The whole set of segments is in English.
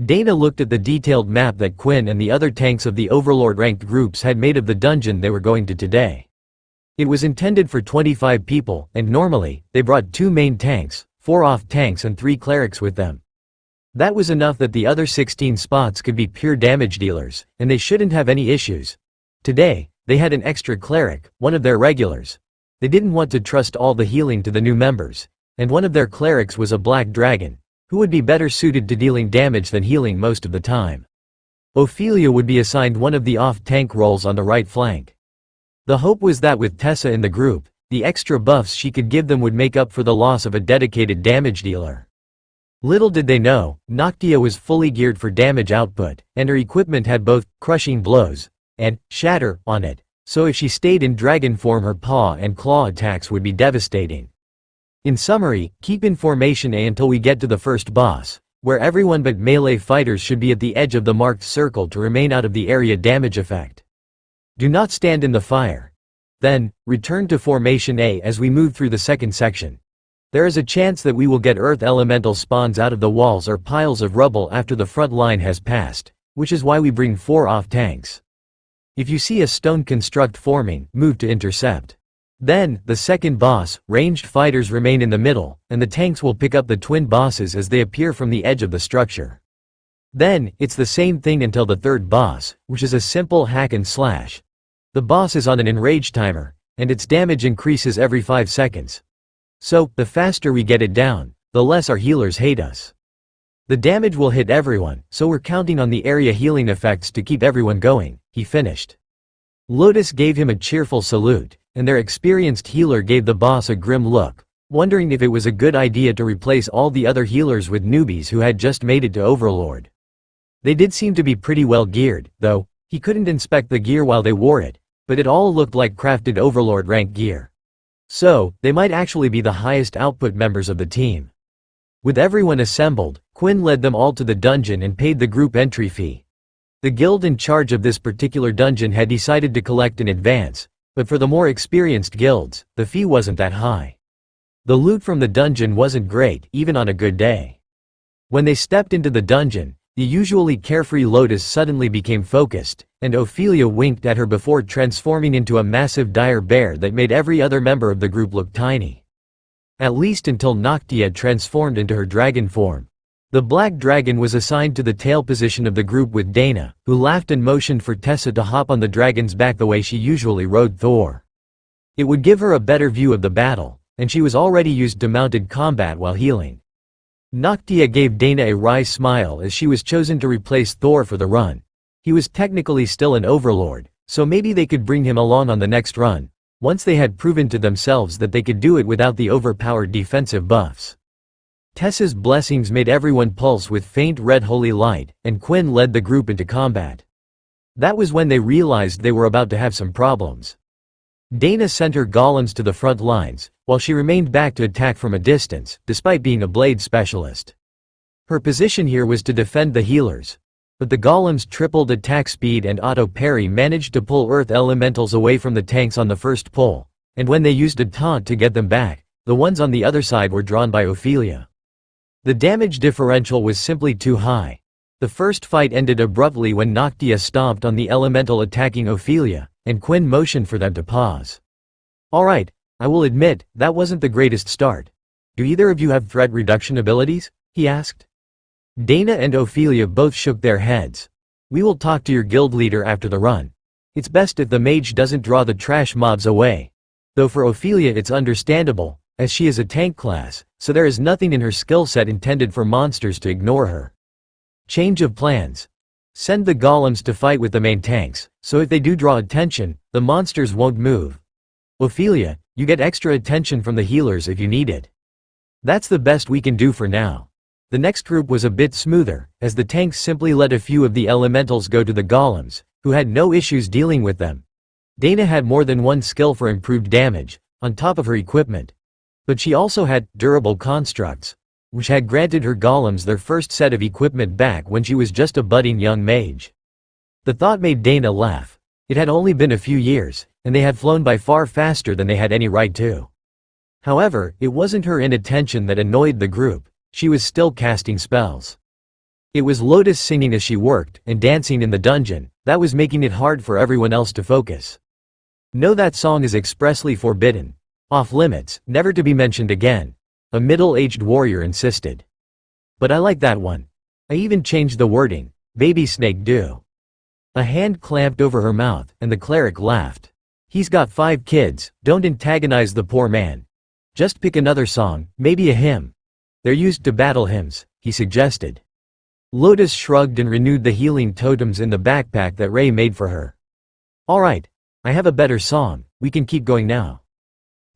Dana looked at the detailed map that Quinn and the other tanks of the Overlord-ranked groups had made of the dungeon they were going to today. It was intended for 25 people, and normally, they brought 2 main tanks, 4 off-tanks and 3 clerics with them. That was enough that the other 16 spots could be pure damage dealers, and they shouldn't have any issues. Today, they had an extra cleric, one of their regulars. They didn't want to trust all the healing to the new members, and one of their clerics was a black dragon, who would be better suited to dealing damage than healing most of the time. Ophelia would be assigned one of the off-tank roles on the right flank. The hope was that with Tessa in the group, the extra buffs she could give them would make up for the loss of a dedicated damage dealer. Little did they know, Noctia was fully geared for damage output, and her equipment had both crushing blows and shatter on it, so if she stayed in dragon form her paw and claw attacks would be devastating. In summary, keep in formation A until we get to the first boss, where everyone but melee fighters should be at the edge of the marked circle to remain out of the area damage effect. Do not stand in the fire. Then, return to formation A as we move through the second section. There is a chance that we will get earth elemental spawns out of the walls or piles of rubble after the front line has passed, which is why we bring 4 off-tanks. If you see a stone construct forming, move to intercept. Then, the second boss, ranged fighters remain in the middle, and the tanks will pick up the twin bosses as they appear from the edge of the structure. Then, it's the same thing until the third boss, which is a simple hack and slash. The boss is on an enrage timer, and its damage increases every 5 seconds. So, the faster we get it down, the less our healers hate us. The damage will hit everyone, so we're counting on the area healing effects to keep everyone going, he finished. Lotus gave him a cheerful salute, and their experienced healer gave the boss a grim look, wondering if it was a good idea to replace all the other healers with newbies who had just made it to Overlord. They did seem to be pretty well geared, though. He couldn't inspect the gear while they wore it, but it all looked like crafted Overlord rank gear. So, they might actually be the highest output members of the team. With everyone assembled, Quinn led them all to the dungeon and paid the group entry fee. The guild in charge of this particular dungeon had decided to collect in advance, but for the more experienced guilds, the fee wasn't that high. The loot from the dungeon wasn't great, even on a good day. When they stepped into the dungeon, the usually carefree Lotus suddenly became focused, and Ophelia winked at her before transforming into a massive dire bear that made every other member of the group look tiny. At least until Noctia transformed into her dragon form. The black dragon was assigned to the tail position of the group with Dana, who laughed and motioned for Tessa to hop on the dragon's back the way she usually rode Thor. It would give her a better view of the battle, and she was already used to mounted combat while healing. Noctia gave Dana a wry smile as she was chosen to replace Thor for the run. He was technically still an overlord, so maybe they could bring him along on the next run, once they had proven to themselves that they could do it without the overpowered defensive buffs. Tessa's blessings made everyone pulse with faint red holy light, and Quinn led the group into combat. That was when they realized they were about to have some problems. Dana sent her golems to the front lines, while she remained back to attack from a distance, despite being a blade specialist. Her position here was to defend the healers. But the golems' tripled attack speed and auto parry managed to pull earth elementals away from the tanks on the first pull, and when they used a taunt to get them back, the ones on the other side were drawn by Ophelia. The damage differential was simply too high. The first fight ended abruptly when Noctia stomped on the elemental attacking Ophelia, and Quinn motioned for them to pause. "Alright, I will admit, that wasn't the greatest start. Do either of you have threat reduction abilities?" he asked. Dana and Ophelia both shook their heads. "We will talk to your guild leader after the run. It's best if the mage doesn't draw the trash mobs away." Though for Ophelia it's understandable, as she is a tank class, so there is nothing in her skill set intended for monsters to ignore her. Change of plans. Send the golems to fight with the main tanks, so if they do draw attention, the monsters won't move. Ophelia, you get extra attention from the healers if you need it. That's the best we can do for now. The next group was a bit smoother, as the tanks simply let a few of the elementals go to the golems, who had no issues dealing with them. Dana had more than one skill for improved damage, on top of her equipment. But she also had durable constructs, which had granted her golems their first set of equipment back when she was just a budding young mage. The thought made Dana laugh. It had only been a few years, and they had flown by far faster than they had any right to. However, it wasn't her inattention that annoyed the group, she was still casting spells. It was Lotus singing as she worked and dancing in the dungeon that was making it hard for everyone else to focus. No, that song is expressly forbidden. Off limits, never to be mentioned again, a middle-aged warrior insisted. But I like that one. I even changed the wording, baby snake do. A hand clamped over her mouth, and the cleric laughed. He's got 5 kids, don't antagonize the poor man. Just pick another song, maybe a hymn. They're used to battle hymns, he suggested. Lotus shrugged and renewed the healing totems in the backpack that Ray made for her. Alright, I have a better song, we can keep going now.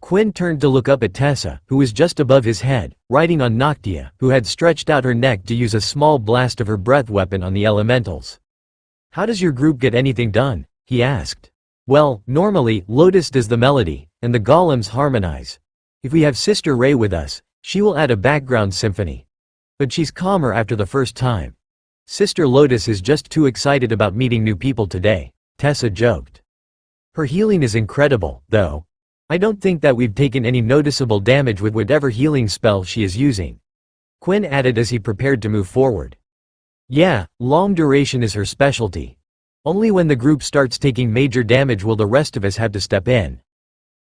Quinn turned to look up at Tessa, who was just above his head, riding on Noctia, who had stretched out her neck to use a small blast of her breath weapon on the elementals. How does your group get anything done? He asked. Well, normally, Lotus does the melody, and the golems harmonize. If we have Sister Ray with us, she will add a background symphony. But she's calmer after the first time. Sister Lotus is just too excited about meeting new people today, Tessa joked. Her healing is incredible, though. I don't think that we've taken any noticeable damage with whatever healing spell she is using. Quinn added as he prepared to move forward. Yeah, long duration is her specialty. Only when the group starts taking major damage will the rest of us have to step in.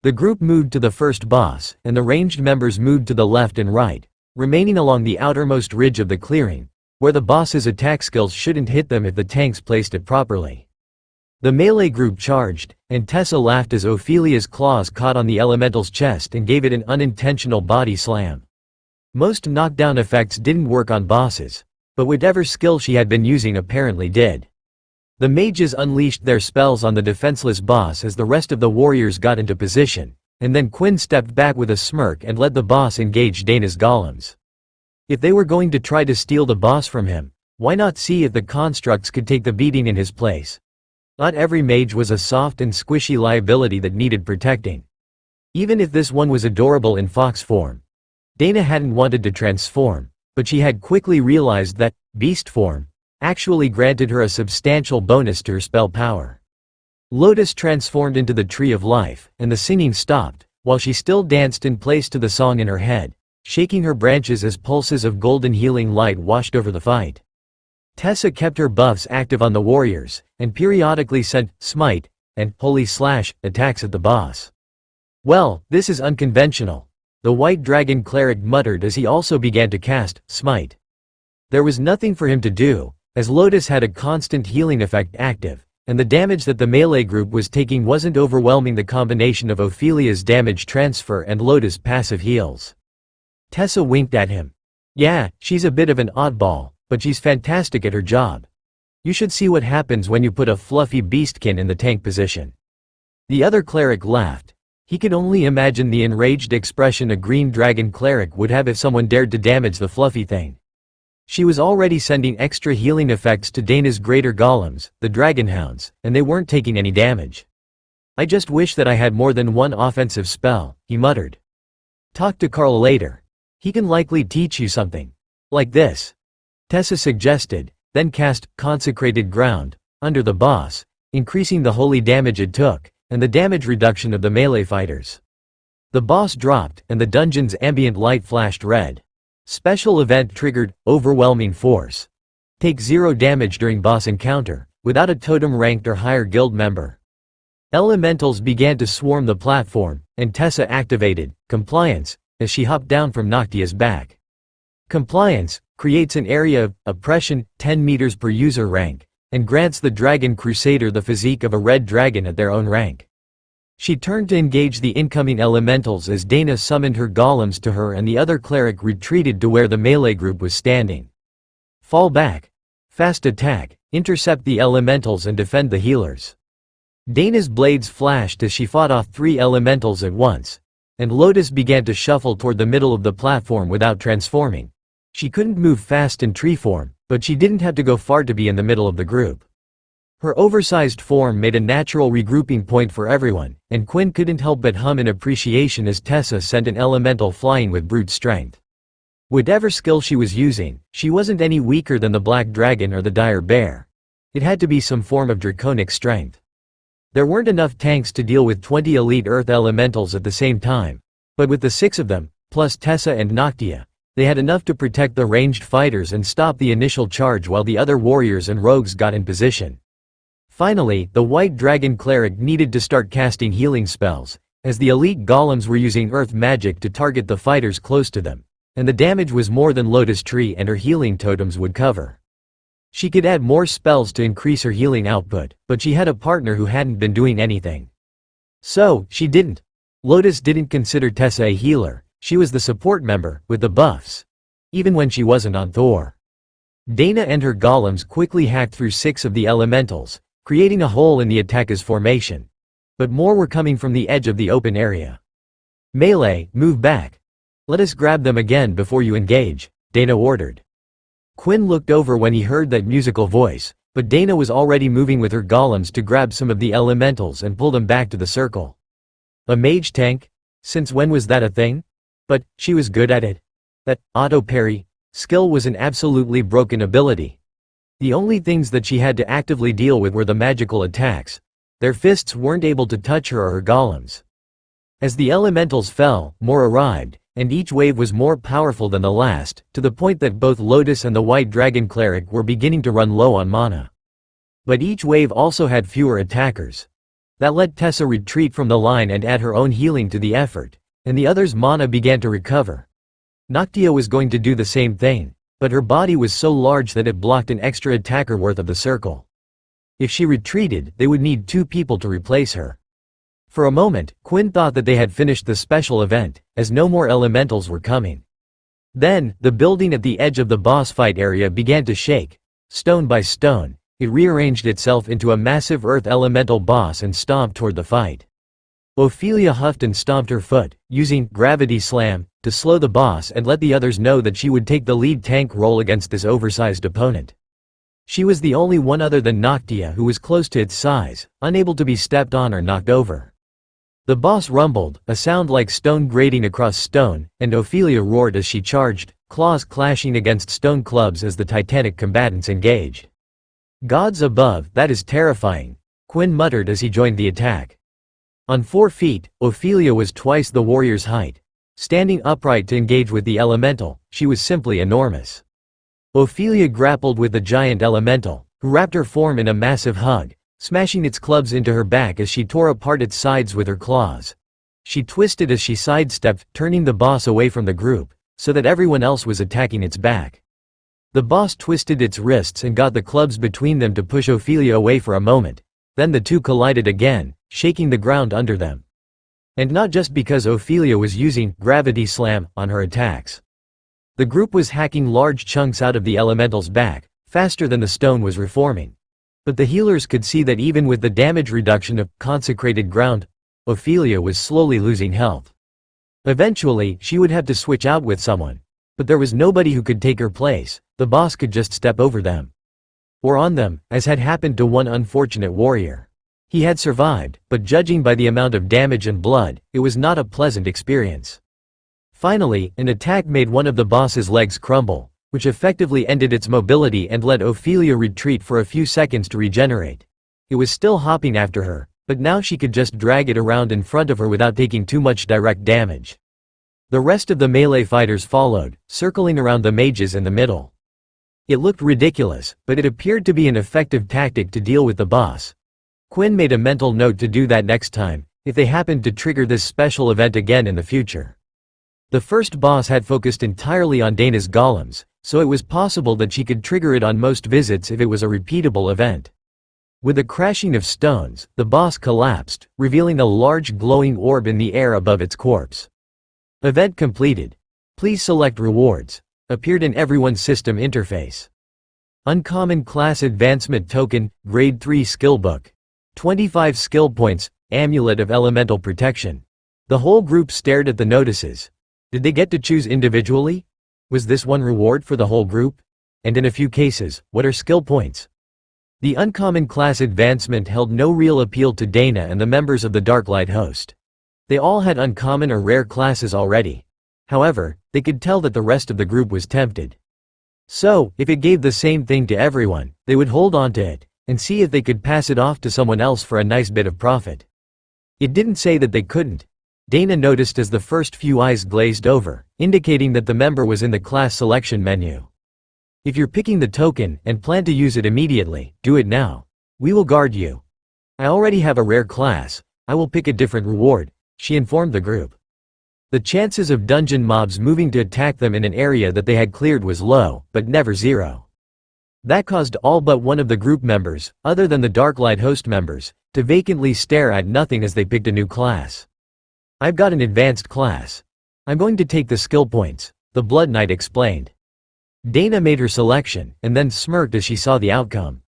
The group moved to the first boss, and the ranged members moved to the left and right, remaining along the outermost ridge of the clearing, where the boss's attack skills shouldn't hit them if the tanks placed it properly. The melee group charged, and Tessa laughed as Ophelia's claws caught on the elemental's chest and gave it an unintentional body slam. Most knockdown effects didn't work on bosses, but whatever skill she had been using apparently did. The mages unleashed their spells on the defenseless boss as the rest of the warriors got into position, and then Quinn stepped back with a smirk and let the boss engage Dana's golems. If they were going to try to steal the boss from him, why not see if the constructs could take the beating in his place? Not every mage was a soft and squishy liability that needed protecting. Even if this one was adorable in fox form. Dana hadn't wanted to transform, but she had quickly realized that beast form actually granted her a substantial bonus to her spell power. Lotus transformed into the Tree of Life, and the singing stopped, while she still danced in place to the song in her head, shaking her branches as pulses of golden healing light washed over the fight. Tessa kept her buffs active on the warriors, and periodically sent smite and holy slash attacks at the boss. Well, this is unconventional, the white dragon cleric muttered as he also began to cast smite. There was nothing for him to do, as Lotus had a constant healing effect active, and the damage that the melee group was taking wasn't overwhelming the combination of Ophelia's damage transfer and Lotus' passive heals. Tessa winked at him. Yeah, she's a bit of an oddball, but she's fantastic at her job. You should see what happens when you put a fluffy beastkin in the tank position. The other cleric laughed. He could only imagine the enraged expression a green dragon cleric would have if someone dared to damage the fluffy thing. She was already sending extra healing effects to Dana's greater golems, the dragonhounds, and they weren't taking any damage. I just wish that I had more than one offensive spell, he muttered. Talk to Carl later. He can likely teach you something. Like this. Tessa suggested, then cast Consecrated Ground under the boss, increasing the holy damage it took, and the damage reduction of the melee fighters. The boss dropped, and the dungeon's ambient light flashed red. Special event triggered, Overwhelming Force. Take 0 damage during boss encounter, without a totem ranked or higher guild member. Elementals began to swarm the platform, and Tessa activated Compliance as she hopped down from Noctia's back. Compliance creates an area of oppression 10 meters per user rank, and grants the Dragon Crusader the physique of a red dragon at their own rank. She turned to engage the incoming elementals as Dana summoned her golems to her and the other cleric retreated to where the melee group was standing. Fall back. Fast attack, intercept the elementals and defend the healers. Dana's blades flashed as she fought off 3 elementals at once, and Lotus began to shuffle toward the middle of the platform without transforming. She couldn't move fast in tree form, but she didn't have to go far to be in the middle of the group. Her oversized form made a natural regrouping point for everyone, and Quinn couldn't help but hum in appreciation as Tessa sent an elemental flying with brute strength. Whatever skill she was using, she wasn't any weaker than the black dragon or the dire bear. It had to be some form of draconic strength. There weren't enough tanks to deal with 20 elite earth elementals at the same time, but with the 6 of them, plus Tessa and Noctia, They had enough to protect the ranged fighters and stop the initial charge while the other warriors and rogues got in position. Finally, the White Dragon Cleric needed to start casting healing spells, as the elite golems were using earth magic to target the fighters close to them, and the damage was more than Lotus Tree and her healing totems would cover. She could add more spells to increase her healing output, but she had a partner who hadn't been doing anything. So, she didn't. Lotus didn't consider Tessa a healer, she was the support member, with the buffs. Even when she wasn't on Thor. Dana and her golems quickly hacked through 6 of the elementals, creating a hole in the attacker's formation. But more were coming from the edge of the open area. Melee, move back. Let us grab them again before you engage, Dana ordered. Quinn looked over when he heard that musical voice, but Dana was already moving with her golems to grab some of the elementals and pull them back to the circle. A mage tank? Since when was that a thing? But, she was good at it. That auto parry skill was an absolutely broken ability. The only things that she had to actively deal with were the magical attacks. Their fists weren't able to touch her or her golems. As the elementals fell, more arrived, and each wave was more powerful than the last, to the point that both Lotus and the White Dragon Cleric were beginning to run low on mana. But each wave also had fewer attackers. That let Tessa retreat from the line and add her own healing to the effort, and the others' mana began to recover. Noctia was going to do the same thing, but her body was so large that it blocked an extra attacker worth of the circle. If she retreated, they would need 2 people to replace her. For a moment, Quinn thought that they had finished the special event, as no more elementals were coming. Then, the building at the edge of the boss fight area began to shake. Stone by stone, it rearranged itself into a massive earth elemental boss and stomped toward the fight. Ophelia huffed and stomped her foot, using Gravity Slam to slow the boss and let the others know that she would take the lead tank role against this oversized opponent. She was the only one other than Noctia who was close to its size, unable to be stepped on or knocked over. The boss rumbled, a sound like stone grating across stone, and Ophelia roared as she charged, claws clashing against stone clubs as the titanic combatants engaged. Gods above, that is terrifying, Quinn muttered as he joined the attack. On 4 feet, Ophelia was twice the warrior's height. Standing upright to engage with the elemental, she was simply enormous. Ophelia grappled with the giant elemental, who wrapped her form in a massive hug, smashing its clubs into her back as she tore apart its sides with her claws. She twisted as she sidestepped, turning the boss away from the group, so that everyone else was attacking its back. The boss twisted its wrists and got the clubs between them to push Ophelia away for a moment. Then the two collided again, shaking the ground under them. And not just because Ophelia was using Gravity Slam on her attacks. The group was hacking large chunks out of the elemental's back, faster than the stone was reforming. But the healers could see that even with the damage reduction of consecrated ground, Ophelia was slowly losing health. Eventually, she would have to switch out with someone. But there was nobody who could take her place, the boss could just step over them. Or on them, as had happened to one unfortunate warrior. He had survived, but judging by the amount of damage and blood, it was not a pleasant experience. Finally, an attack made one of the boss's legs crumble, which effectively ended its mobility and let Ophelia retreat for a few seconds to regenerate. It was still hopping after her, but now she could just drag it around in front of her without taking too much direct damage. The rest of the melee fighters followed, circling around the mages in the middle. It looked ridiculous, but it appeared to be an effective tactic to deal with the boss. Quinn made a mental note to do that next time, if they happened to trigger this special event again in the future. The first boss had focused entirely on Dana's golems, so it was possible that she could trigger it on most visits if it was a repeatable event. With a crashing of stones, the boss collapsed, revealing a large glowing orb in the air above its corpse. Event completed. Please select rewards. Appeared in everyone's system interface. Uncommon Class Advancement Token, Grade 3 Skill Book. 25 skill points, Amulet of Elemental Protection. The whole group stared at the notices. Did they get to choose individually? Was this one reward for the whole group? And in a few cases, what are skill points? The Uncommon Class Advancement held no real appeal to Dana and the members of the Darklight host. They all had uncommon or rare classes already. However, they could tell that the rest of the group was tempted. So, if it gave the same thing to everyone, they would hold on to it, and see if they could pass it off to someone else for a nice bit of profit. It didn't say that they couldn't. Dana noticed as the first few eyes glazed over, indicating that the member was in the class selection menu. If you're picking the token and plan to use it immediately, do it now. We will guard you. I already have a rare class. I will pick a different reward, she informed the group. The chances of dungeon mobs moving to attack them in an area that they had cleared was low, but never zero. That caused all but one of the group members, other than the Darklight host members, to vacantly stare at nothing as they picked a new class. I've got an advanced class. I'm going to take the skill points, the Blood Knight explained. Dana made her selection, and then smirked as she saw the outcome.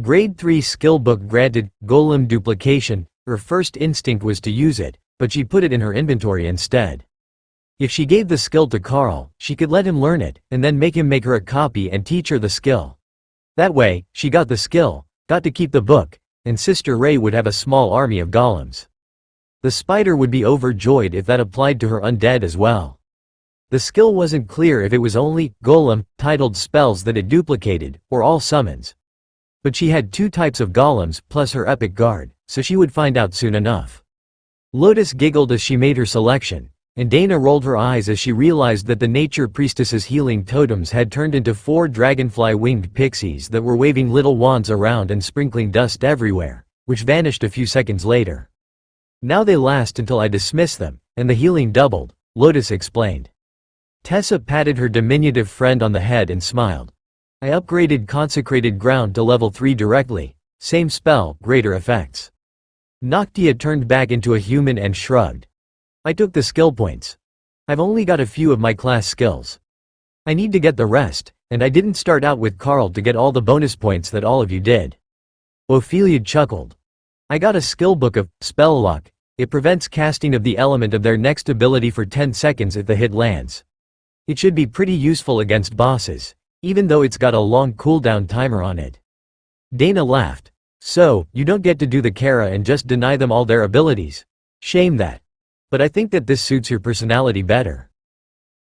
Grade 3 skill book granted, Golem Duplication. Her first instinct was to use it, but she put it in her inventory instead. If she gave the skill to Carl, she could let him learn it, and then make him make her a copy and teach her the skill. That way, she got the skill, got to keep the book, and Sister Ray would have a small army of golems. The spider would be overjoyed if that applied to her undead as well. The skill wasn't clear if it was only golem titled spells that it duplicated, or all summons. But she had 2 types of golems plus her epic guard, so she would find out soon enough. Lotus giggled as she made her selection, and Dana rolled her eyes as she realized that the nature priestess's healing totems had turned into 4 dragonfly-winged pixies that were waving little wands around and sprinkling dust everywhere, which vanished a few seconds later. Now they last until I dismiss them, and the healing doubled, Lotus explained. Tessa patted her diminutive friend on the head and smiled. I upgraded Consecrated Ground to level 3 directly. Same spell, greater effects. Noctia turned back into a human and shrugged. I took the skill points. I've only got a few of my class skills. I need to get the rest, and I didn't start out with Carl to get all the bonus points that all of you did. Ophelia chuckled. I got a skill book of Spell Lock. It prevents casting of the element of their next ability for 10 seconds if the hit lands. It should be pretty useful against bosses, even though it's got a long cooldown timer on it. Dana laughed. So, you don't get to do the Kara and just deny them all their abilities? Shame that. But I think that this suits your personality better.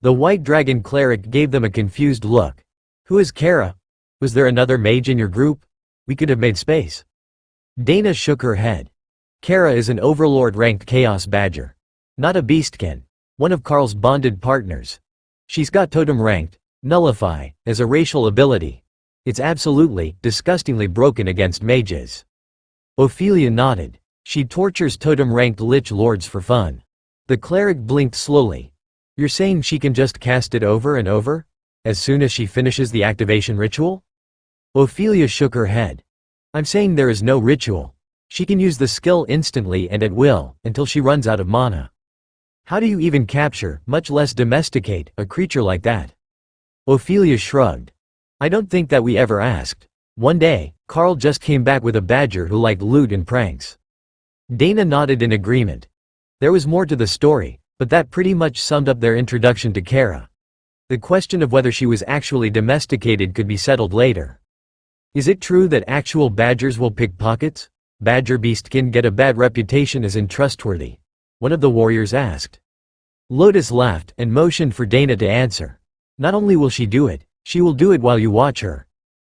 The White Dragon Cleric gave them a confused look. Who is Kara? Was there another mage in your group? We could have made space. Dana shook her head. Kara is an Overlord-ranked Chaos Badger. Not a Beastkin. One of Carl's bonded partners. She's got Totem ranked, Nullify, as a racial ability. It's absolutely, disgustingly broken against mages. Ophelia nodded. She tortures Totem-ranked Lich Lords for fun. The cleric blinked slowly. You're saying she can just cast it over and over? As soon as she finishes the activation ritual? Ophelia shook her head. I'm saying there is no ritual. She can use the skill instantly and at will, until she runs out of mana. How do you even capture, much less domesticate, a creature like that? Ophelia shrugged. I don't think that we ever asked. One day, Carl just came back with a badger who liked loot and pranks. Dana nodded in agreement. There was more to the story, but that pretty much summed up their introduction to Kara. The question of whether she was actually domesticated could be settled later. Is it true that actual badgers will pick pockets? Badger Beastkin get a bad reputation as untrustworthy? One of the warriors asked. Lotus laughed and motioned for Dana to answer. Not only will she do it, she will do it while you watch her.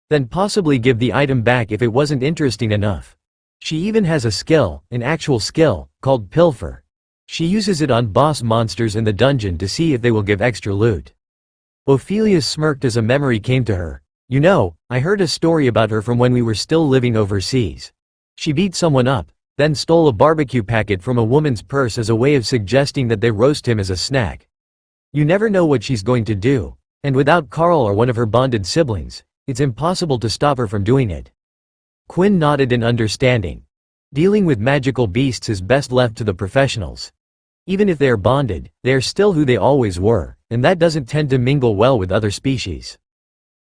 Then possibly give the item back if it wasn't interesting enough. She even has a skill, an actual skill, called Pilfer. She uses it on boss monsters in the dungeon to see if they will give extra loot. Ophelia smirked as a memory came to her. You know, I heard a story about her from when we were still living overseas. She beat someone up, then stole a barbecue packet from a woman's purse as a way of suggesting that they roast him as a snack. You never know what she's going to do, and without Carl or one of her bonded siblings, it's impossible to stop her from doing it. Quinn nodded in understanding. Dealing with magical beasts is best left to the professionals. Even if they are bonded, they are still who they always were, and that doesn't tend to mingle well with other species.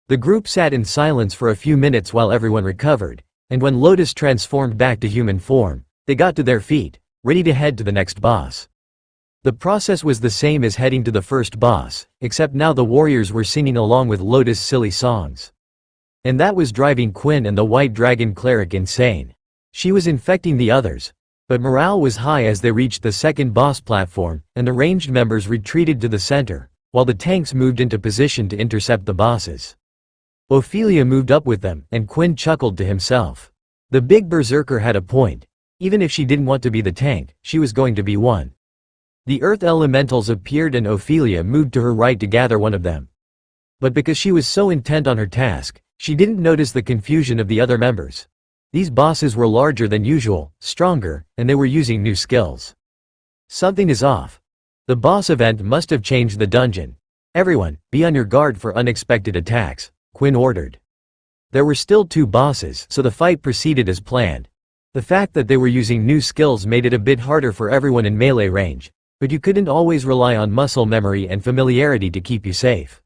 The group sat in silence for a few minutes while everyone recovered, and when Lotus transformed back to human form, they got to their feet, ready to head to the next boss. The process was the same as heading to the first boss, except now the warriors were singing along with Lotus' silly songs. And that was driving Quinn and the White Dragon Cleric insane. She was infecting the others, but morale was high as they reached the second boss platform, and the ranged members retreated to the center, while the tanks moved into position to intercept the bosses. Ophelia moved up with them, and Quinn chuckled to himself. The big berserker had a point. Even if she didn't want to be the tank, she was going to be one. The earth elementals appeared and Ophelia moved to her right to gather one of them. But because she was so intent on her task, she didn't notice the confusion of the other members. These bosses were larger than usual, stronger, and they were using new skills. Something is off. The boss event must have changed the dungeon. Everyone, be on your guard for unexpected attacks, Quinn ordered. There were still 2 bosses, so the fight proceeded as planned. The fact that they were using new skills made it a bit harder for everyone in melee range, but you couldn't always rely on muscle memory and familiarity to keep you safe.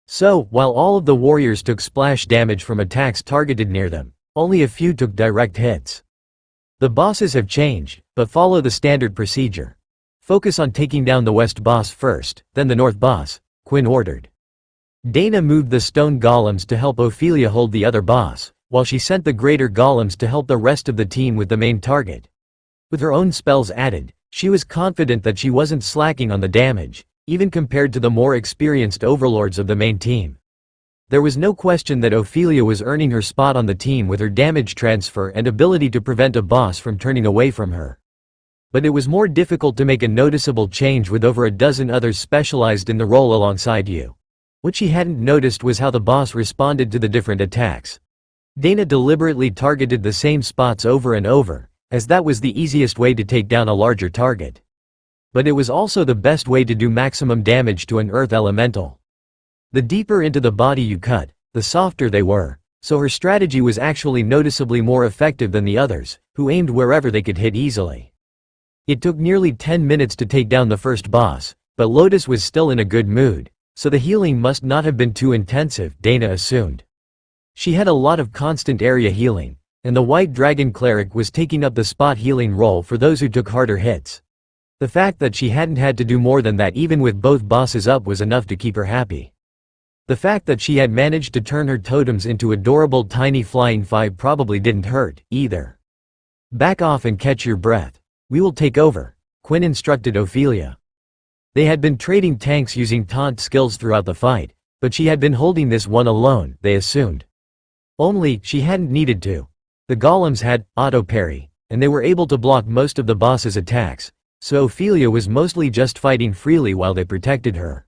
So, while all of the warriors took splash damage from attacks targeted near them, only a few took direct hits. The bosses have changed, but follow the standard procedure. Focus on taking down the west boss first, then the north boss, Quinn ordered. Dana moved the stone golems to help Ophelia hold the other boss, while she sent the greater golems to help the rest of the team with the main target. With her own spells added, she was confident that she wasn't slacking on the damage, even compared to the more experienced overlords of the main team. There was no question that Ophelia was earning her spot on the team with her damage transfer and ability to prevent a boss from turning away from her. But it was more difficult to make a noticeable change with over a dozen others specialized in the role alongside you. What she hadn't noticed was how the boss responded to the different attacks. Dana deliberately targeted the same spots over and over, as that was the easiest way to take down a larger target. But it was also the best way to do maximum damage to an earth elemental. The deeper into the body you cut, the softer they were, so her strategy was actually noticeably more effective than the others, who aimed wherever they could hit easily. It took nearly 10 minutes to take down the first boss, but Lotus was still in a good mood, so the healing must not have been too intensive, Dana assumed. She had a lot of constant area healing, and the White Dragon Cleric was taking up the spot healing role for those who took harder hits. The fact that she hadn't had to do more than that even with both bosses up was enough to keep her happy. The fact that she had managed to turn her totems into adorable tiny flying five probably didn't hurt, either. Back off and catch your breath. We will take over, Quinn instructed Ophelia. They had been trading tanks using taunt skills throughout the fight, but she had been holding this one alone, they assumed. Only, she hadn't needed to. The golems had auto-parry, and they were able to block most of the boss's attacks, so Ophelia was mostly just fighting freely while they protected her.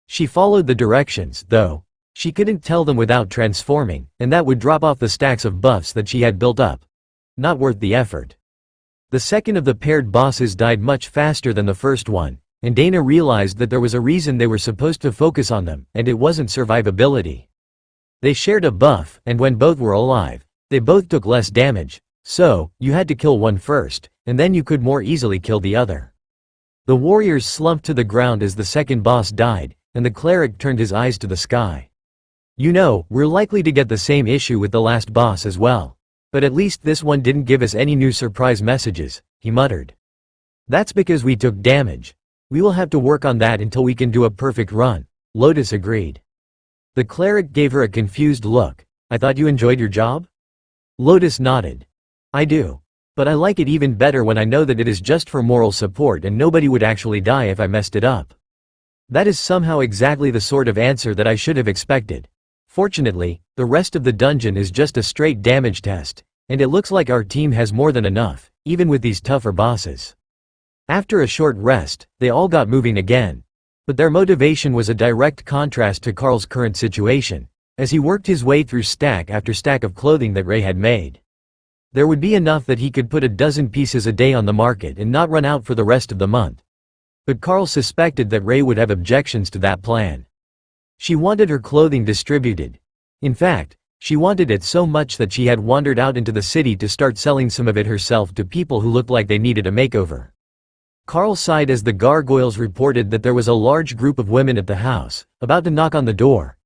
She followed the directions, though. She couldn't tell them without transforming, and that would drop off the stacks of buffs that she had built up. Not worth the effort. The second of the paired bosses died much faster than the first one, and Dana realized that there was a reason they were supposed to focus on them, and it wasn't survivability. They shared a buff, and when both were alive, they both took less damage, so, you had to kill one first, and then you could more easily kill the other. The warriors slumped to the ground as the second boss died, and the cleric turned his eyes to the sky. You know, we're likely to get the same issue with the last boss as well. But at least this one didn't give us any new surprise messages, he muttered. That's because we took damage. We will have to work on that until we can do a perfect run, Lotus agreed. The cleric gave her a confused look. I thought you enjoyed your job? Lotus nodded. I do. But I like it even better when I know that it is just for moral support and nobody would actually die if I messed it up. That is somehow exactly the sort of answer that I should have expected. Fortunately, the rest of the dungeon is just a straight damage test, and it looks like our team has more than enough, even with these tougher bosses. After a short rest, they all got moving again. But their motivation was a direct contrast to Carl's current situation, as he worked his way through stack after stack of clothing that Ray had made. There would be enough that he could put a dozen pieces a day on the market and not run out for the rest of the month. But Carl suspected that Ray would have objections to that plan. She wanted her clothing distributed. In fact, she wanted it so much that she had wandered out into the city to start selling some of it herself to people who looked like they needed a makeover. Carl sighed as the gargoyles reported that there was a large group of women at the house, about to knock on the door.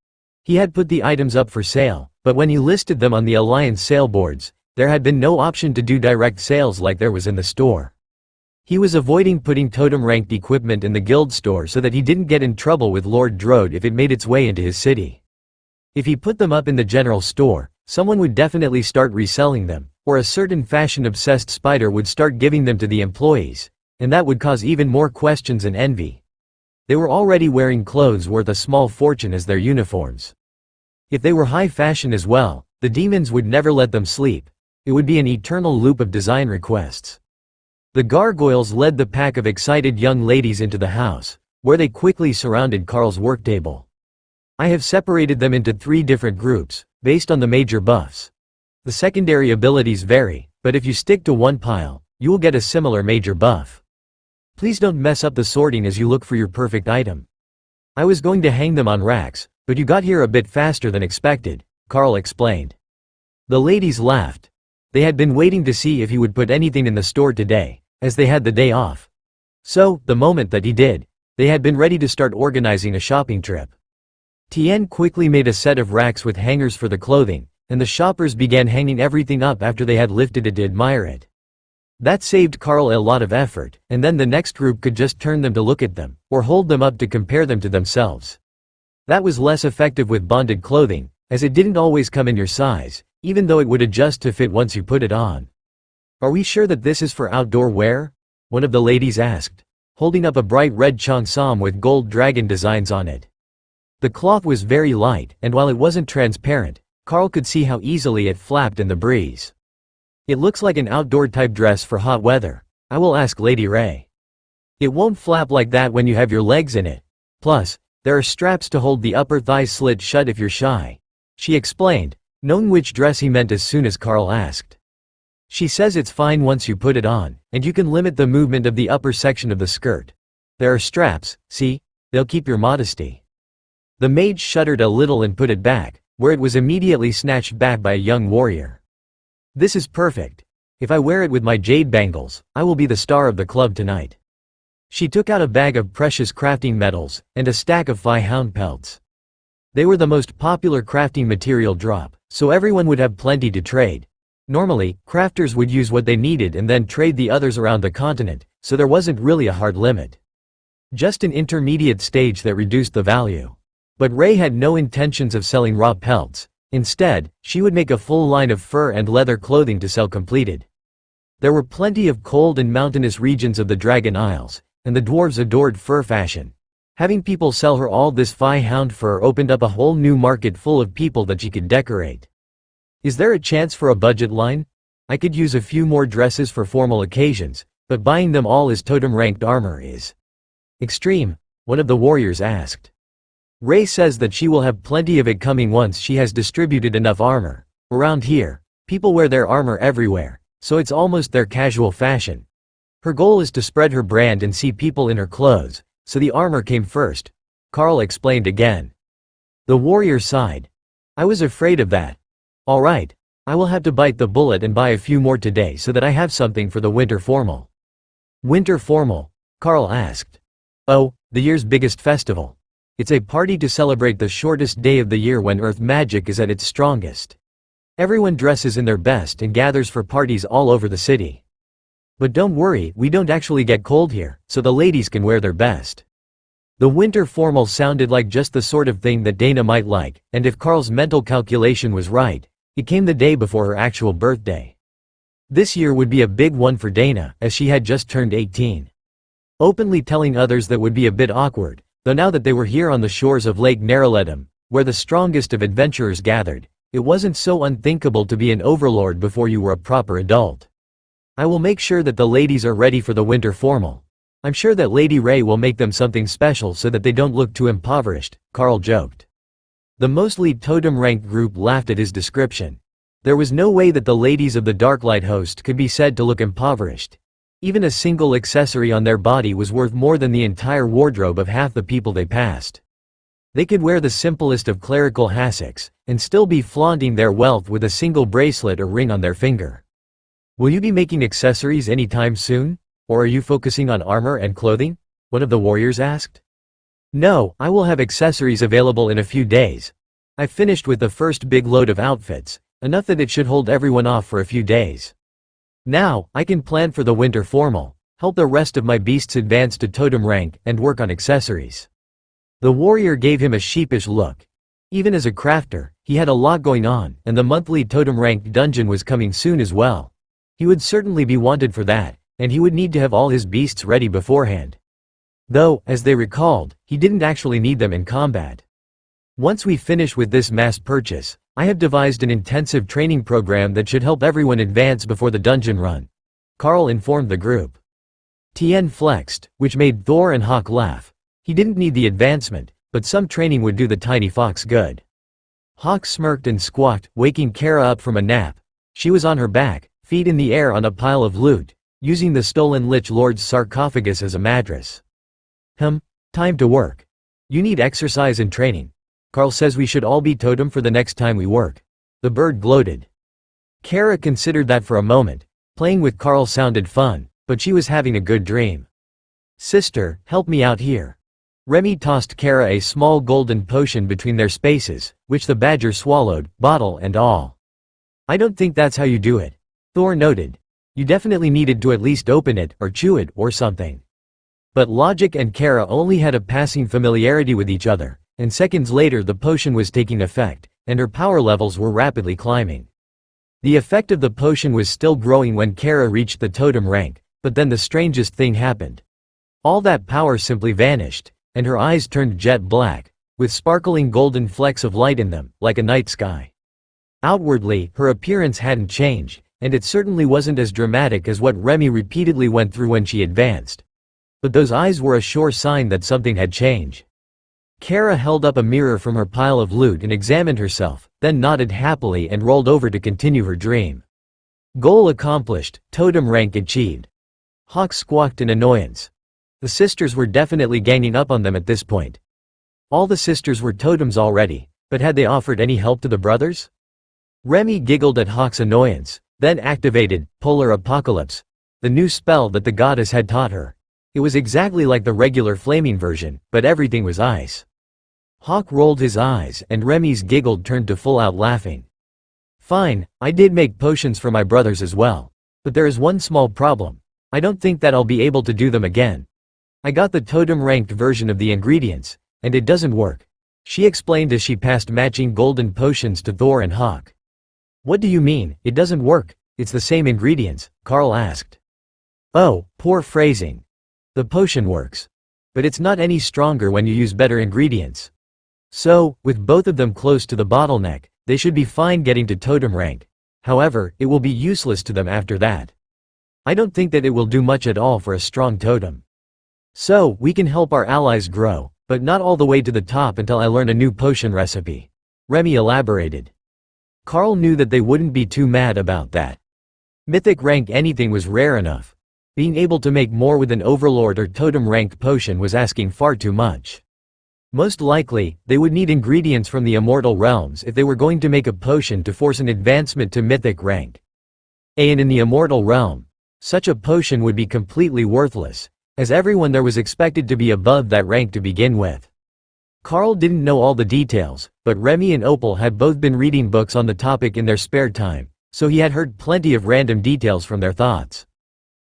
He had put the items up for sale, but when he listed them on the Alliance sale boards, there had been no option to do direct sales like there was in the store. He was avoiding putting totem-ranked equipment in the guild store so that he didn't get in trouble with Lord Drode if it made its way into his city. If he put them up in the general store, someone would definitely start reselling them, or a certain fashion-obsessed spider would start giving them to the employees, and that would cause even more questions and envy. They were already wearing clothes worth a small fortune as their uniforms. If they were high fashion as well, the demons would never let them sleep. It would be an eternal loop of design requests. The gargoyles led the pack of excited young ladies into the house, where they quickly surrounded Carl's work table. I have separated them into 3 different groups, based on the major buffs. The secondary abilities vary, but if you stick to one pile, you will get a similar major buff. Please don't mess up the sorting as you look for your perfect item. I was going to hang them on racks, but you got here a bit faster than expected, Carl explained. The ladies laughed. They had been waiting to see if he would put anything in the store today, as they had the day off. So, the moment that he did, they had been ready to start organizing a shopping trip. Tien quickly made a set of racks with hangers for the clothing, and the shoppers began hanging everything up after they had lifted it to admire it. That saved Carl a lot of effort, and then the next group could just turn them to look at them, or hold them up to compare them to themselves. That was less effective with bonded clothing, as it didn't always come in your size, even though it would adjust to fit once you put it on. "Are we sure that this is for outdoor wear?" one of the ladies asked, holding up a bright red cheongsam with gold dragon designs on it. The cloth was very light, and while it wasn't transparent, Carl could see how easily it flapped in the breeze. "It looks like an outdoor-type dress for hot weather. I will ask Lady Ray. It won't flap like that when you have your legs in it. Plus, there are straps to hold the upper thighs slit shut if you're shy," she explained, knowing which dress he meant as soon as Carl asked. "She says it's fine once you put it on, and you can limit the movement of the upper section of the skirt. There are straps, see? They'll keep your modesty." The maid shuddered a little and put it back, where it was immediately snatched back by a young warrior. "This is perfect. If I wear it with my jade bangles, I will be the star of the club tonight." She took out a bag of precious crafting metals, and a stack of hound pelts. They were the most popular crafting material drop, so everyone would have plenty to trade. Normally, crafters would use what they needed and then trade the others around the continent, so there wasn't really a hard limit. Just an intermediate stage that reduced the value. But Ray had no intentions of selling raw pelts. Instead, she would make a full line of fur and leather clothing to sell completed. There were plenty of cold and mountainous regions of the Dragon Isles, and the dwarves adored fur fashion. Having people sell her all this hound fur opened up a whole new market full of people that she could decorate. "Is there a chance for a budget line? I could use a few more dresses for formal occasions, but buying them all as totem-ranked armor is extreme," one of the warriors asked. Ray says that she will have plenty of it coming once she has distributed enough armor. "Around here, people wear their armor everywhere, so it's almost their casual fashion. Her goal is to spread her brand and see people in her clothes, so the armor came first," Carl explained again. The warrior sighed. "I was afraid of that. All right, I will have to bite the bullet and buy a few more today so that I have something for the winter formal." "Winter formal?" Carl asked. "Oh, the year's biggest festival. It's a party to celebrate the shortest day of the year when earth magic is at its strongest. Everyone dresses in their best and gathers for parties all over the city. But don't worry, we don't actually get cold here, so the ladies can wear their best." The winter formal sounded like just the sort of thing that Dana might like, and if Carl's mental calculation was right, it came the day before her actual birthday. This year would be a big one for Dana, as she had just turned 18. Openly telling others that would be a bit awkward, though now that they were here on the shores of Lake Narrowledham, where the strongest of adventurers gathered, it wasn't so unthinkable to be an overlord before you were a proper adult. "I will make sure that the ladies are ready for the winter formal. I'm sure that Lady Ray will make them something special so that they don't look too impoverished," Carl joked. The mostly totem-ranked group laughed at his description. There was no way that the ladies of the Darklight host could be said to look impoverished. Even a single accessory on their body was worth more than the entire wardrobe of half the people they passed. They could wear the simplest of clerical hassocks, and still be flaunting their wealth with a single bracelet or ring on their finger. "Will you be making accessories anytime soon? Or are you focusing on armor and clothing?" one of the warriors asked. "No, I will have accessories available in a few days. I've finished with the first big load of outfits, enough that it should hold everyone off for a few days. Now, I can plan for the winter formal, help the rest of my beasts advance to totem rank, and work on accessories." The warrior gave him a sheepish look. Even as a crafter, he had a lot going on, and the monthly totem rank dungeon was coming soon as well. He would certainly be wanted for that, and he would need to have all his beasts ready beforehand. Though, as they recalled, he didn't actually need them in combat. "Once we finish with this mass purchase, I have devised an intensive training program that should help everyone advance before the dungeon run," Carl informed the group. Tien flexed, which made Thor and Hawk laugh. He didn't need the advancement, but some training would do the tiny fox good. Hawk smirked and squawked, waking Kara up from a nap. She was on her back, feet in the air on a pile of loot, using the stolen Lich Lord's sarcophagus as a mattress. Time to work. You need exercise and training. Carl says we should all be totem for the next time we work. The bird gloated. Kara considered that for a moment. Playing with Carl sounded fun, but she was having a good dream. Sister, help me out here. Remy tossed Kara a small golden potion between their spaces, which the badger swallowed, bottle and all. I don't think that's how you do it. Thor noted. You definitely needed to at least open it, or chew it, or something. But Logic and Kara only had a passing familiarity with each other, and seconds later the potion was taking effect, and her power levels were rapidly climbing. The effect of the potion was still growing when Kara reached the totem rank, but then the strangest thing happened. All that power simply vanished, and her eyes turned jet black, with sparkling golden flecks of light in them, like a night sky. Outwardly, her appearance hadn't changed, and it certainly wasn't as dramatic as what Remy repeatedly went through when she advanced. But those eyes were a sure sign that something had changed. Kara held up a mirror from her pile of loot and examined herself, then nodded happily and rolled over to continue her dream. Goal accomplished, totem rank achieved. Hawk squawked in annoyance. The sisters were definitely ganging up on them at this point. All the sisters were totems already, but had they offered any help to the brothers? Remy giggled at Hawk's annoyance, then activated Polar Apocalypse, the new spell that the goddess had taught her. It was exactly like the regular flaming version, but everything was ice. Hawk rolled his eyes and Remy's giggle turned to full-out laughing. Fine, I did make potions for my brothers as well. But there is one small problem. I don't think that I'll be able to do them again. I got the totem-ranked version of the ingredients, and it doesn't work. She explained as she passed matching golden potions to Thor and Hawk. What do you mean, it doesn't work? It's the same ingredients, Carl asked. Oh, poor phrasing. The potion works. But it's not any stronger when you use better ingredients. So, with both of them close to the bottleneck, they should be fine getting to totem rank. However, it will be useless to them after that. I don't think that it will do much at all for a strong totem. So, we can help our allies grow, but not all the way to the top until I learn a new potion recipe. Remy elaborated. Carl knew that they wouldn't be too mad about that. Mythic rank anything was rare enough. Being able to make more with an overlord or totem ranked potion was asking far too much. Most likely, they would need ingredients from the immortal realms if they were going to make a potion to force an advancement to mythic rank. And in the immortal realm, such a potion would be completely worthless, as everyone there was expected to be above that rank to begin with. Carl didn't know all the details, but Remy and Opal had both been reading books on the topic in their spare time, so he had heard plenty of random details from their thoughts.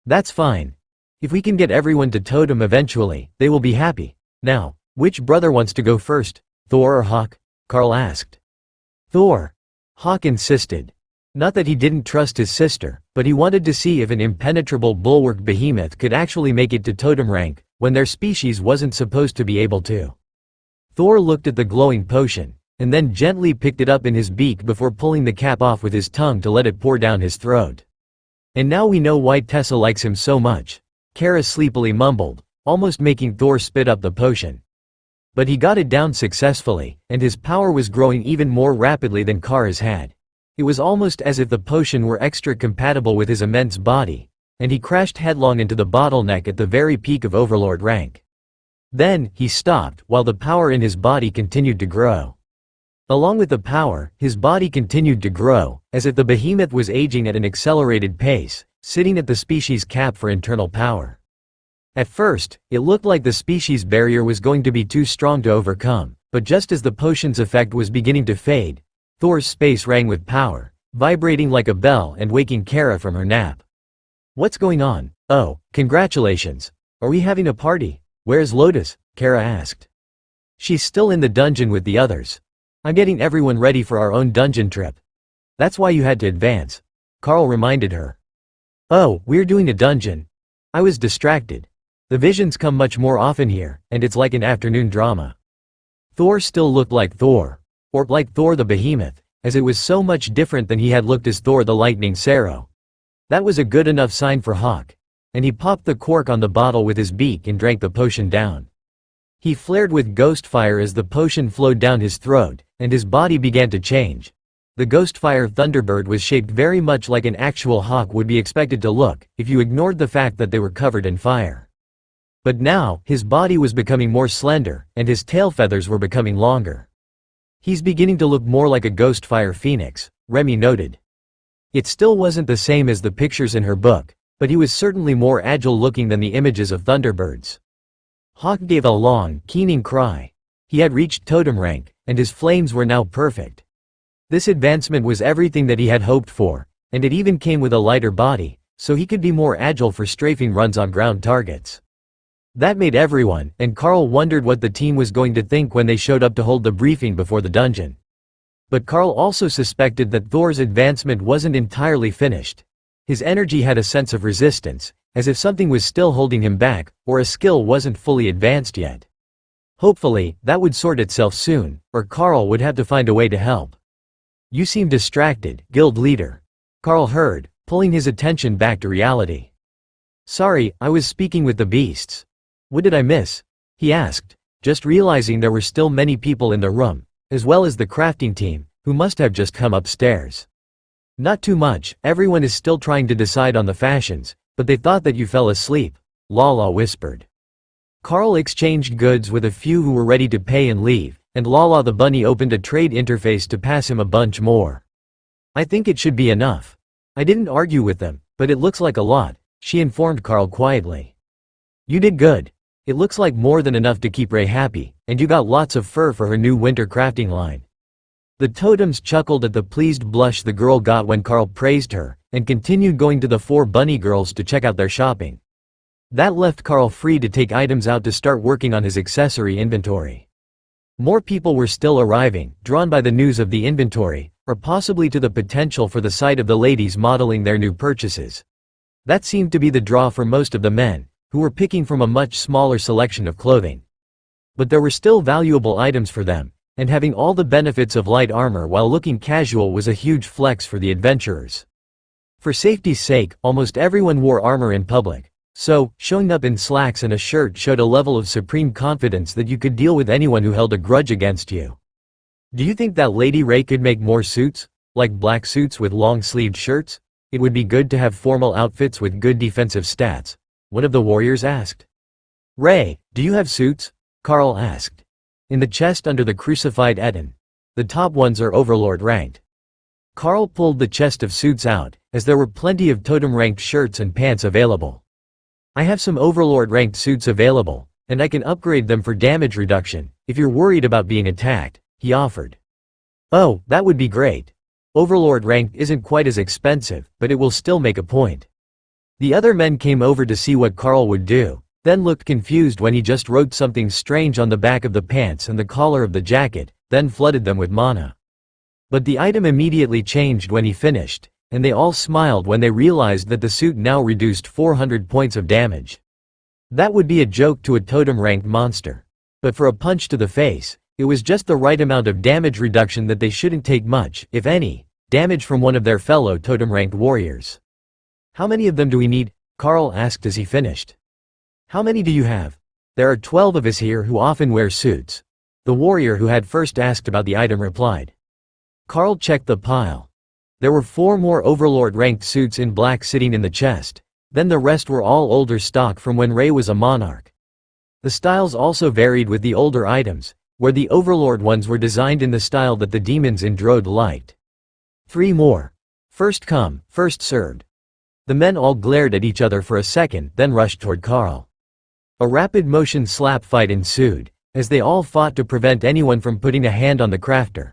That's fine. If we can get everyone to totem eventually, they will be happy. Now, which brother wants to go first, Thor or Hawk? Carl asked. Thor. Hawk insisted. Not that he didn't trust his sister, but he wanted to see if an impenetrable bulwark behemoth could actually make it to totem rank, when their species wasn't supposed to be able to. Thor looked at the glowing potion, and then gently picked it up in his beak before pulling the cap off with his tongue to let it pour down his throat. And now we know why Tessa likes him so much, Kara sleepily mumbled, almost making Thor spit up the potion. But he got it down successfully, and his power was growing even more rapidly than Kara's had. It was almost as if the potion were extra compatible with his immense body, and he crashed headlong into the bottleneck at the very peak of Overlord rank. Then, he stopped, while the power in his body continued to grow. Along with the power, his body continued to grow, as if the behemoth was aging at an accelerated pace, sitting at the species cap for internal power. At first, it looked like the species barrier was going to be too strong to overcome, but just as the potion's effect was beginning to fade, Thor's space rang with power, vibrating like a bell and waking Kara from her nap. What's going on? Oh, congratulations. Are we having a party? Where's Lotus? Kara asked. She's still in the dungeon with the others. I'm getting everyone ready for our own dungeon trip. That's why you had to advance. Carl reminded her. Oh, we're doing a dungeon. I was distracted. The visions come much more often here, and it's like an afternoon drama. Thor still looked like Thor. Or like Thor the Behemoth, as it was so much different than he had looked as Thor the Lightning Sarrow. That was a good enough sign for Hawk. and he popped the cork on the bottle with his beak and drank the potion down. He flared with ghost fire as the potion flowed down his throat, and his body began to change. The Ghostfire Thunderbird was shaped very much like an actual hawk would be expected to look, if you ignored the fact that they were covered in fire. But now, his body was becoming more slender, and his tail feathers were becoming longer. "He's beginning to look more like a Ghostfire Phoenix," Remy noted. It still wasn't the same as the pictures in her book, but he was certainly more agile looking than the images of Thunderbirds. Hawk gave a long, keening cry. He had reached totem rank, and his flames were now perfect. This advancement was everything that he had hoped for, and it even came with a lighter body, so he could be more agile for strafing runs on ground targets. That made everyone, and Carl wondered what the team was going to think when they showed up to hold the briefing before the dungeon. But Carl also suspected that Thor's advancement wasn't entirely finished. His energy had a sense of resistance, as if something was still holding him back, or a skill wasn't fully advanced yet. Hopefully, that would sort itself soon, or Carl would have to find a way to help. "You seem distracted, guild leader," Carl heard, pulling his attention back to reality. "Sorry, I was speaking with the beasts. What did I miss?" he asked, just realizing there were still many people in the room, as well as the crafting team, who must have just come upstairs. "Not too much, everyone is still trying to decide on the fashions, but they thought that you fell asleep," Lala whispered. Carl exchanged goods with a few who were ready to pay and leave, and Lala the bunny opened a trade interface to pass him a bunch more. "I think it should be enough. I didn't argue with them, but it looks like a lot," she informed Carl quietly. "You did good. It looks like more than enough to keep Ray happy, and you got lots of fur for her new winter crafting line." The totems chuckled at the pleased blush the girl got when Carl praised her, and continued going to the 4 bunny girls to check out their shopping. That left Carl free to take items out to start working on his accessory inventory. More people were still arriving, drawn by the news of the inventory, or possibly to the potential for the sight of the ladies modeling their new purchases. That seemed to be the draw for most of the men, who were picking from a much smaller selection of clothing. But there were still valuable items for them, and having all the benefits of light armor while looking casual was a huge flex for the adventurers. For safety's sake, almost everyone wore armor in public. So, showing up in slacks and a shirt showed a level of supreme confidence that you could deal with anyone who held a grudge against you. "Do you think that Lady Ray could make more suits? Like black suits with long-sleeved shirts? It would be good to have formal outfits with good defensive stats," one of the warriors asked. "Ray, do you have suits?" Carl asked. "In the chest under the crucified Eden. The top ones are overlord ranked." Carl pulled the chest of suits out, as there were plenty of totem-ranked shirts and pants available. "I have some overlord-ranked suits available, and I can upgrade them for damage reduction, if you're worried about being attacked," he offered. "Oh, that would be great. Overlord ranked isn't quite as expensive, but it will still make a point." The other men came over to see what Carl would do, then looked confused when he just wrote something strange on the back of the pants and the collar of the jacket, then flooded them with mana. But the item immediately changed when he finished, and they all smiled when they realized that the suit now reduced 400 points of damage. That would be a joke to a totem-ranked monster. But for a punch to the face, it was just the right amount of damage reduction that they shouldn't take much, if any, damage from one of their fellow totem-ranked warriors. "How many of them do we need?" Carl asked as he finished. "How many do you have?" "There are 12 of us here who often wear suits," the warrior who had first asked about the item replied. Carl checked the pile. There were 4 more overlord-ranked suits in black sitting in the chest, then the rest were all older stock from when Ray was a monarch. The styles also varied with the older items, where the overlord ones were designed in the style that the demons in Drode liked. 3 more. First come, first served. The men all glared at each other for a second, then rushed toward Carl. A rapid motion slap fight ensued, as they all fought to prevent anyone from putting a hand on the crafter.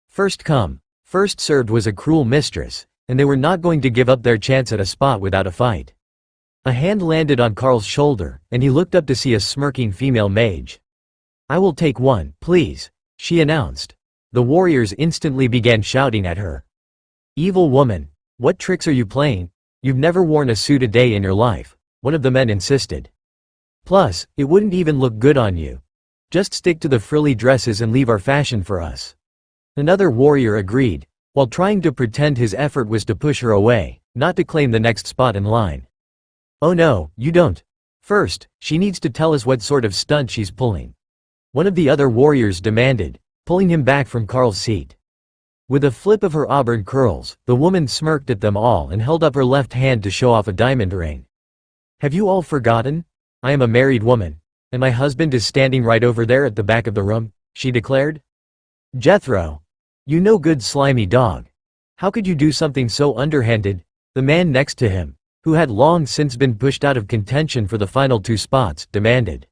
First come, first served was a cruel mistress, and they were not going to give up their chance at a spot without a fight. A hand landed on Carl's shoulder, and he looked up to see a smirking female mage. "I will take one, please," she announced. The warriors instantly began shouting at her. "Evil woman, what tricks are you playing? You've never worn a suit a day in your life," one of the men insisted. "Plus, it wouldn't even look good on you. Just stick to the frilly dresses and leave our fashion for us." Another warrior agreed, while trying to pretend his effort was to push her away, not to claim the next spot in line. Oh no, you don't. First, she needs to tell us what sort of stunt she's pulling. One of the other warriors demanded, pulling him back from Carl's seat. With a flip of her auburn curls, the woman smirked at them all and held up her left hand to show off a diamond ring. Have you all forgotten? I am a married woman. And my husband is standing right over there at the back of the room, she declared. Jethro. You no good slimy dog. How could you do something so underhanded? The man next to him, who had long since been pushed out of contention for the final 2 spots, demanded.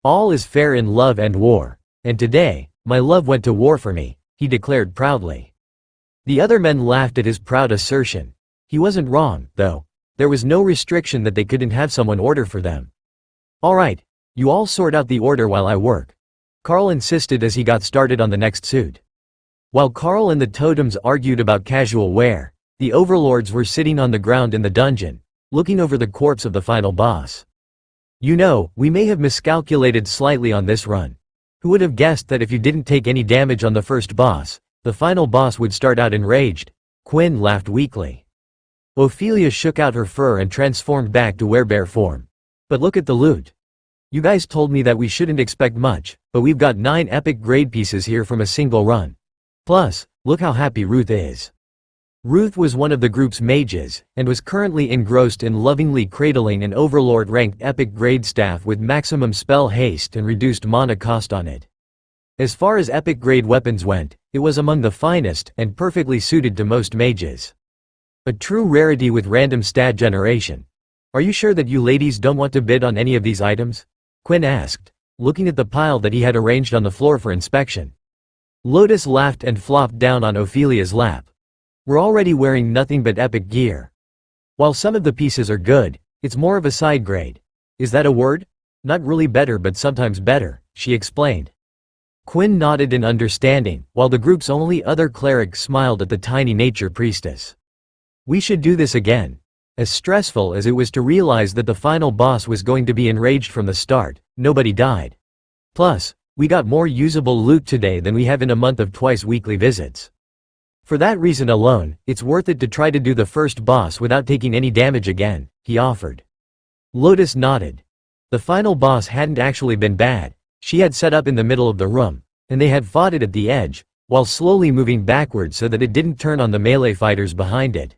All is fair in love and war. And today, my love went to war for me, he declared proudly. The other men laughed at his proud assertion. He wasn't wrong, though. There was no restriction that they couldn't have someone order for them. All right, you all sort out the order while I work, Carl insisted as he got started on the next suit. While Carl and the totems argued about casual wear, the overlords were sitting on the ground in the dungeon, looking over the corpse of the final boss. You know, we may have miscalculated slightly on this run. Who would have guessed that if you didn't take any damage on the first boss, the final boss would start out enraged? Quinn laughed weakly. Ophelia shook out her fur and transformed back to werebear form. But look at the loot. You guys told me that we shouldn't expect much, but we've got 9 epic grade pieces here from a single run. Plus, look how happy Ruth is. Ruth was one of the group's mages, and was currently engrossed in lovingly cradling an overlord-ranked epic grade staff with maximum spell haste and reduced mana cost on it. As far as epic grade weapons went, it was among the finest and perfectly suited to most mages. A true rarity with random stat generation. Are you sure that you ladies don't want to bid on any of these items? Quinn asked, looking at the pile that he had arranged on the floor for inspection. Lotus laughed and flopped down on Ophelia's lap. We're already wearing nothing but epic gear. While some of the pieces are good, it's more of a side grade. Is that a word? Not really better but sometimes better, she explained. Quinn nodded in understanding, while the group's only other cleric smiled at the tiny nature priestess. We should do this again. As stressful as it was to realize that the final boss was going to be enraged from the start, nobody died. Plus, we got more usable loot today than we have in a month of twice weekly visits. For that reason alone, it's worth it to try to do the first boss without taking any damage again, he offered. Lotus nodded. The final boss hadn't actually been bad. She had set up in the middle of the room, and they had fought it at the edge, while slowly moving backwards so that it didn't turn on the melee fighters behind it.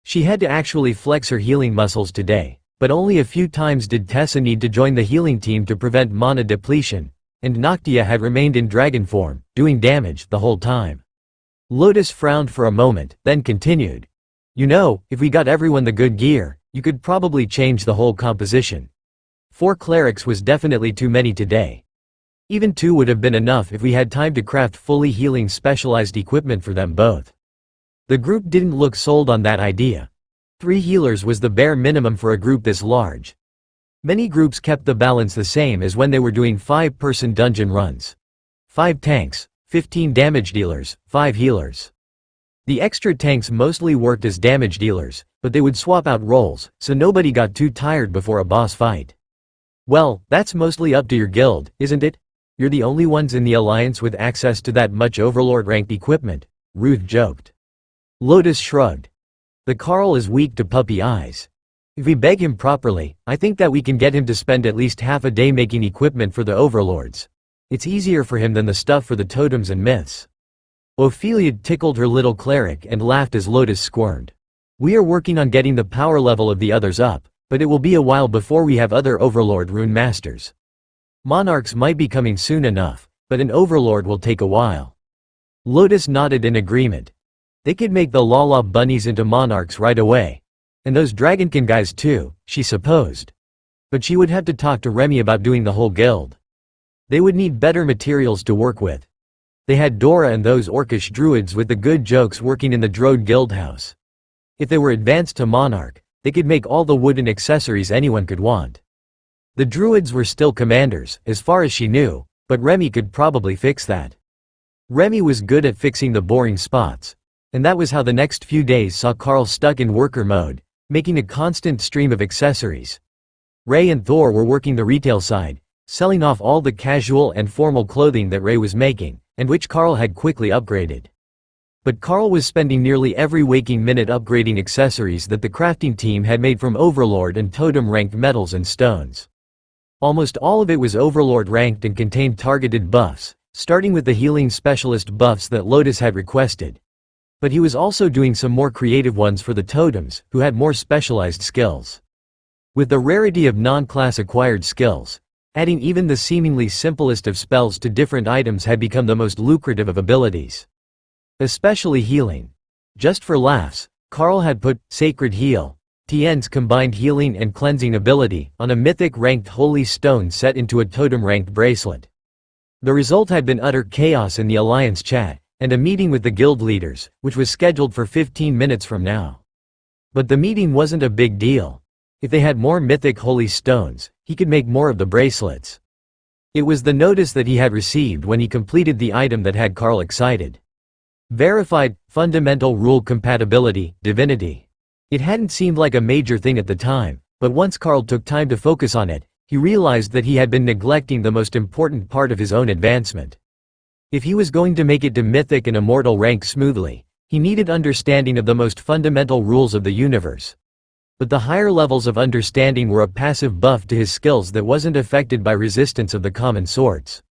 She had to actually flex her healing muscles today, but only a few times did Tessa need to join the healing team to prevent mana depletion, and Noctia had remained in dragon form, doing damage the whole time. Lotus frowned for a moment, then continued. You know, if we got everyone the good gear, you could probably change the whole composition. 4 clerics was definitely too many today. Even 2 would have been enough if we had time to craft fully healing specialized equipment for them both. The group didn't look sold on that idea. 3 healers was the bare minimum for a group this large. Many groups kept the balance the same as when they were doing 5-person dungeon runs. 5 tanks, 15 damage dealers, 5 healers. The extra tanks mostly worked as damage dealers, but they would swap out roles, so nobody got too tired before a boss fight. Well, that's mostly up to your guild, isn't it? You're the only ones in the alliance with access to that much overlord-ranked equipment, Ruth joked. Lotus shrugged. The Carl is weak to puppy eyes. If we beg him properly, I think that we can get him to spend at least half a day making equipment for the overlords. It's easier for him than the stuff for the totems and myths. Ophelia tickled her little cleric and laughed as Lotus squirmed. We are working on getting the power level of the others up, but it will be a while before we have other overlord rune masters. Monarchs might be coming soon enough, but an overlord will take a while. Lotus nodded in agreement. They could make the Lala bunnies into monarchs right away. And those dragonkin guys too, she supposed. But she would have to talk to Remy about doing the whole guild. They would need better materials to work with. They had Dora and those orcish druids with the good jokes working in the Drode Guildhouse. If they were advanced to monarch, they could make all the wooden accessories anyone could want. The druids were still commanders, as far as she knew, but Remy could probably fix that. Remy was good at fixing the boring spots. And that was how the next few days saw Carl stuck in worker mode, making a constant stream of accessories. Ray and Thor were working the retail side, selling off all the casual and formal clothing that Ray was making, and which Carl had quickly upgraded. But Carl was spending nearly every waking minute upgrading accessories that the crafting team had made from Overlord and Totem-ranked metals and stones. Almost all of it was Overlord ranked and contained targeted buffs, starting with the healing specialist buffs that Lotus had requested. But he was also doing some more creative ones for the totems, who had more specialized skills. With the rarity of non-class acquired skills, adding even the seemingly simplest of spells to different items had become the most lucrative of abilities. Especially healing. Just for laughs, Carl had put Sacred Heal, Tien's combined healing and cleansing ability, on a mythic-ranked holy stone set into a totem-ranked bracelet. The result had been utter chaos in the Alliance chat, and a meeting with the guild leaders, which was scheduled for 15 minutes from now. But the meeting wasn't a big deal. If they had more mythic holy stones, he could make more of the bracelets. It was the notice that he had received when he completed the item that had Carl excited. Verified, Fundamental Rule Compatibility, Divinity. It hadn't seemed like a major thing at the time, but once Carl took time to focus on it, he realized that he had been neglecting the most important part of his own advancement. If he was going to make it to Mythic and Immortal rank smoothly, he needed understanding of the most fundamental rules of the universe. But the higher levels of understanding were a passive buff to his skills that wasn't affected by resistance of the common sorts.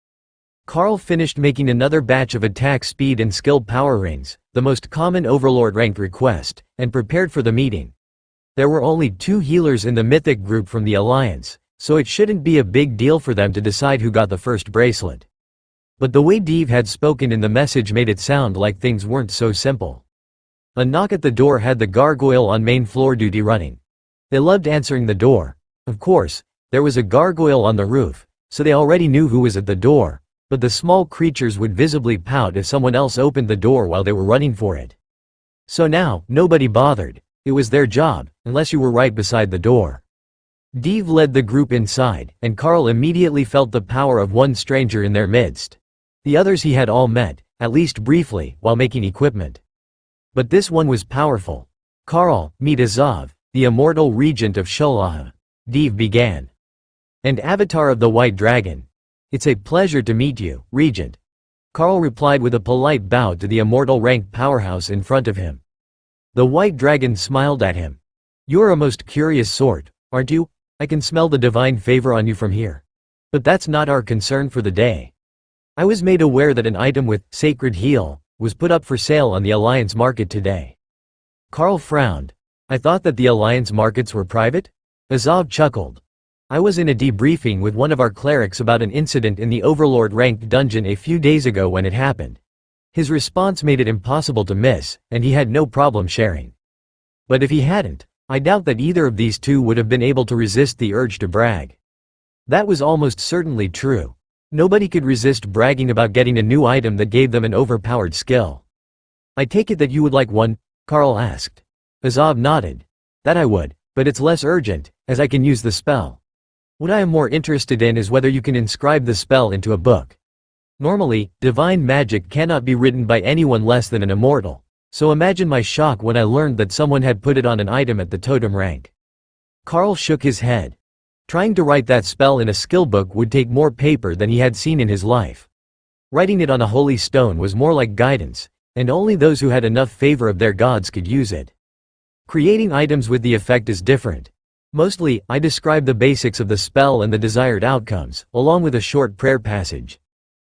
Carl finished making another batch of attack speed and skill power rings, the most common Overlord ranked request, and prepared for the meeting. There were only 2 healers in the Mythic group from the Alliance, so it shouldn't be a big deal for them to decide who got the first bracelet. But the way Dave had spoken in the message made it sound like things weren't so simple. A knock at the door had the gargoyle on main floor duty running. They loved answering the door. Of course, there was a gargoyle on the roof, so they already knew who was at the door, but the small creatures would visibly pout if someone else opened the door while they were running for it. So now, nobody bothered. It was their job, unless you were right beside the door. Dave led the group inside, and Carl immediately felt the power of one stranger in their midst. The others he had all met, at least briefly, while making equipment. But this one was powerful. "Carl, meet Azov, the immortal regent of Sholaha," Dave began. "And avatar of the White Dragon. It's a pleasure to meet you, Regent," Carl replied with a polite bow to the immortal ranked powerhouse in front of him. The White Dragon smiled at him. "You're a most curious sort, aren't you? I can smell the divine favor on you from here. But that's not our concern for the day. I was made aware that an item with Sacred Heal was put up for sale on the Alliance market today." Carl frowned. "I thought that the Alliance markets were private?" Azov chuckled. "I was in a debriefing with one of our clerics about an incident in the Overlord ranked dungeon a few days ago when it happened. His response made it impossible to miss, and he had no problem sharing. But if he hadn't, I doubt that either of these two would have been able to resist the urge to brag." That was almost certainly true. Nobody could resist bragging about getting a new item that gave them an overpowered skill. "I take it that you would like one?" Carl asked. Azov nodded. "That I would, but it's less urgent, as I can use the spell. What I am more interested in is whether you can inscribe the spell into a book. Normally, divine magic cannot be written by anyone less than an immortal, so imagine my shock when I learned that someone had put it on an item at the totem rank." Carl shook his head. Trying to write that spell in a skill book would take more paper than he had seen in his life. Writing it on a holy stone was more like guidance, and only those who had enough favor of their gods could use it. Creating items with the effect is different. Mostly, I describe the basics of the spell and the desired outcomes, along with a short prayer passage.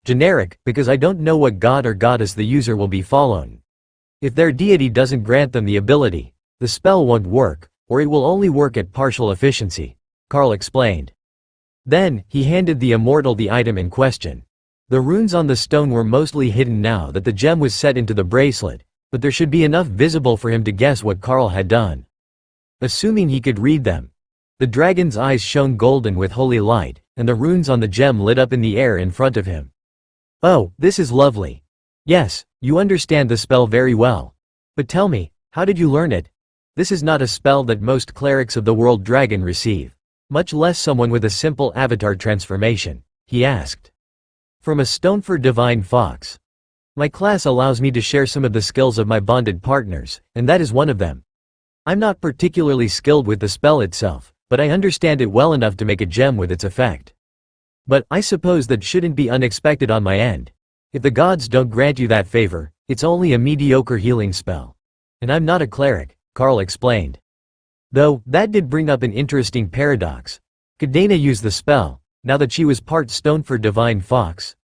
Generic, because I don't know what god or goddess the user will be following. If their deity doesn't grant them the ability, the spell won't work, or it will only work at partial efficiency, Carl explained. Then, he handed the immortal the item in question. The runes on the stone were mostly hidden now that the gem was set into the bracelet, but there should be enough visible for him to guess what Carl had done. Assuming he could read them. The dragon's eyes shone golden with holy light, and the runes on the gem lit up in the air in front of him. "Oh, this is lovely. Yes, you understand the spell very well. But tell me, how did you learn it? This is not a spell that most clerics of the world dragon receive, much less someone with a simple avatar transformation," he asked. "From a stone for divine fox. My class allows me to share some of the skills of my bonded partners, and that is one of them. I'm not particularly skilled with the spell itself, but I understand it well enough to make a gem with its effect. But I suppose that shouldn't be unexpected on my end. If the gods don't grant you that favor, It's only a mediocre healing spell. And I'm not a cleric, Carl explained. Though, that did bring up an interesting paradox. Could Dana use the spell, now that she was part stone for Divine Fox?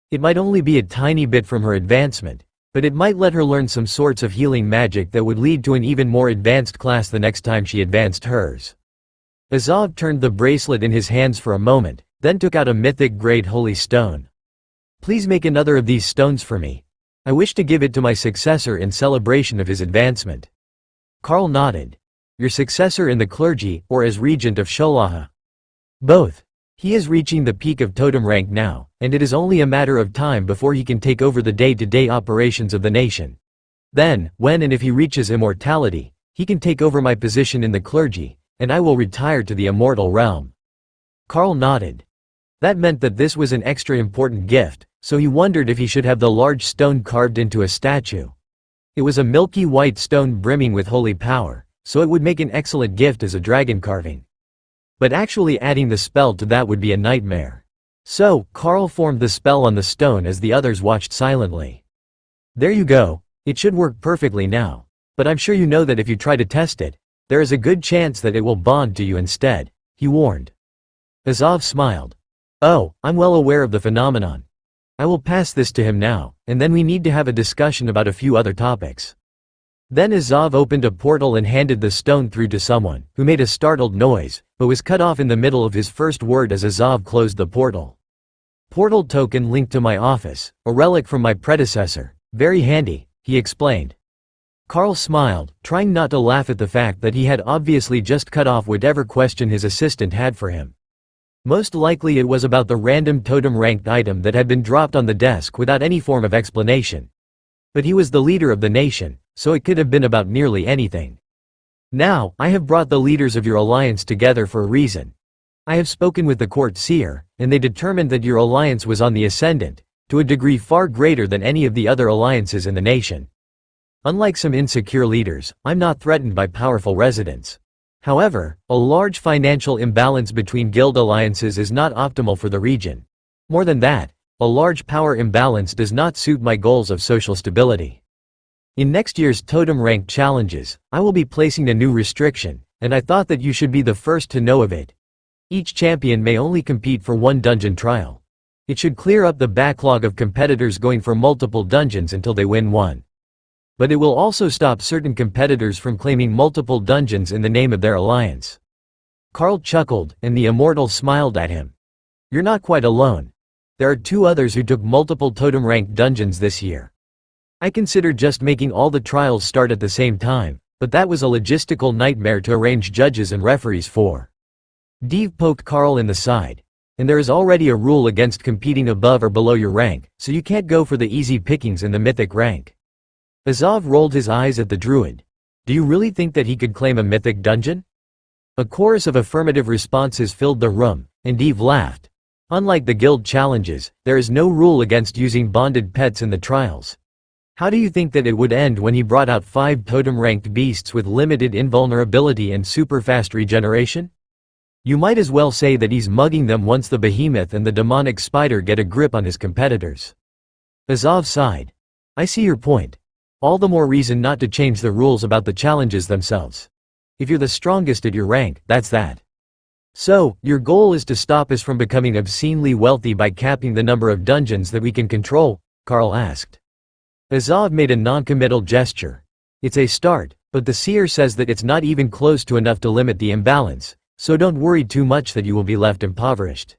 It might only be a tiny bit from her advancement, but it might let her learn some sorts of healing magic that would lead to an even more advanced class the next time she advanced hers. Azov turned the bracelet in his hands for a moment, then took out a mythic-grade holy stone. Please make another of these stones for me. I wish to give it to my successor in celebration of his advancement. Carl nodded. Your successor in the clergy, or as regent of Sholaha? Both. He is reaching the peak of totem rank now, and it is only a matter of time before he can take over the day-to-day operations of the nation. Then, when and if he reaches immortality, he can take over my position in the clergy, and I will retire to the immortal realm. Carl nodded. That meant that this was an extra important gift, so he wondered if he should have the large stone carved into a statue. It was a milky white stone brimming with holy power, so it would make an excellent gift as a dragon carving. But actually adding the spell to that would be a nightmare. So, Carl formed the spell on the stone as the others watched silently. There you go, it should work perfectly now. But I'm sure you know that if you try to test it, there is a good chance that it will bond to you instead, he warned. Azov smiled. Oh, I'm well aware of the phenomenon. I will pass this to him now, and then we need to have a discussion about a few other topics. Then Azov opened a portal and handed the stone through to someone, who made a startled noise, but was cut off in the middle of his first word as Azov closed the portal. Portal token linked to my office, a relic from my predecessor. Very handy, he explained. Carl smiled, trying not to laugh at the fact that he had obviously just cut off whatever question his assistant had for him. Most likely it was about the random totem-ranked item that had been dropped on the desk without any form of explanation. But he was the leader of the nation, so it could have been about nearly anything. Now, I have brought the leaders of your alliance together for a reason. I have spoken with the court seer, and they determined that your alliance was on the ascendant, to a degree far greater than any of the other alliances in the nation. Unlike some insecure leaders, I'm not threatened by powerful residents. However, a large financial imbalance between guild alliances is not optimal for the region. More than that, a large power imbalance does not suit my goals of social stability. In next year's totem rank challenges, I will be placing a new restriction, and I thought that you should be the first to know of it. Each champion may only compete for one dungeon trial. It should clear up the backlog of competitors going for multiple dungeons until they win one. But it will also stop certain competitors from claiming multiple dungeons in the name of their alliance. Carl chuckled, and the immortal smiled at him. You're not quite alone. There are 2 others who took multiple totem-ranked dungeons this year. I considered just making all the trials start at the same time, but that was a logistical nightmare to arrange judges and referees for. Dave poked Carl in the side. And there is already a rule against competing above or below your rank, so you can't go for the easy pickings in the mythic rank. Azov rolled his eyes at the druid. Do you really think that he could claim a mythic dungeon? A chorus of affirmative responses filled the room, and Dave laughed. Unlike the guild challenges, there is no rule against using bonded pets in the trials. How do you think that it would end when he brought out 5 totem-ranked beasts with limited invulnerability and super-fast regeneration? You might as well say that he's mugging them once the behemoth and the demonic spider get a grip on his competitors. Azov sighed. I see your point. All the more reason not to change the rules about the challenges themselves. If you're the strongest at your rank, that's that. So, your goal is to stop us from becoming obscenely wealthy by capping the number of dungeons that we can control? Carl asked. Azov made a non-committal gesture. It's a start, but the seer says that it's not even close to enough to limit the imbalance, so don't worry too much that you will be left impoverished.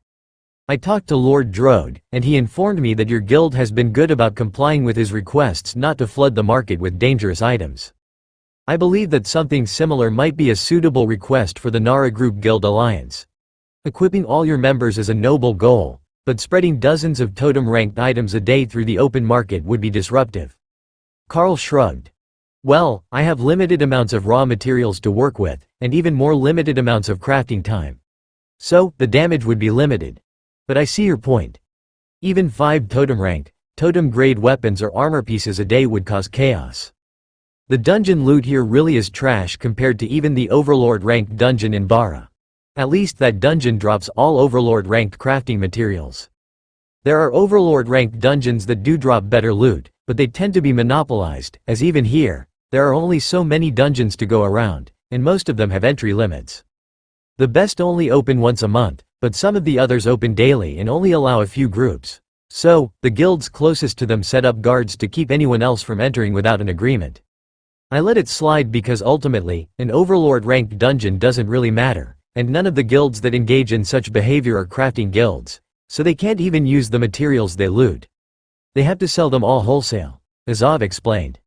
I talked to Lord Drode, and he informed me that your guild has been good about complying with his requests not to flood the market with dangerous items. I believe that something similar might be a suitable request for the Nara Group Guild Alliance. Equipping all your members is a noble goal, but spreading dozens of totem-ranked items a day through the open market would be disruptive. Carl shrugged. Well, I have limited amounts of raw materials to work with, and even more limited amounts of crafting time. So, the damage would be limited. But I see your point. Even 5 totem-ranked, totem-grade weapons or armor pieces a day would cause chaos. The dungeon loot here really is trash compared to even the Overlord-ranked dungeon in Bara. At least that dungeon drops all Overlord-ranked crafting materials. There are Overlord-ranked dungeons that do drop better loot, but they tend to be monopolized, as even here, there are only so many dungeons to go around, and most of them have entry limits. The best only open once a month, but some of the others open daily and only allow a few groups. So, the guilds closest to them set up guards to keep anyone else from entering without an agreement. I let it slide because ultimately, an overlord-ranked dungeon doesn't really matter, and none of the guilds that engage in such behavior are crafting guilds, so they can't even use the materials they loot. They have to sell them all wholesale, Azov explained.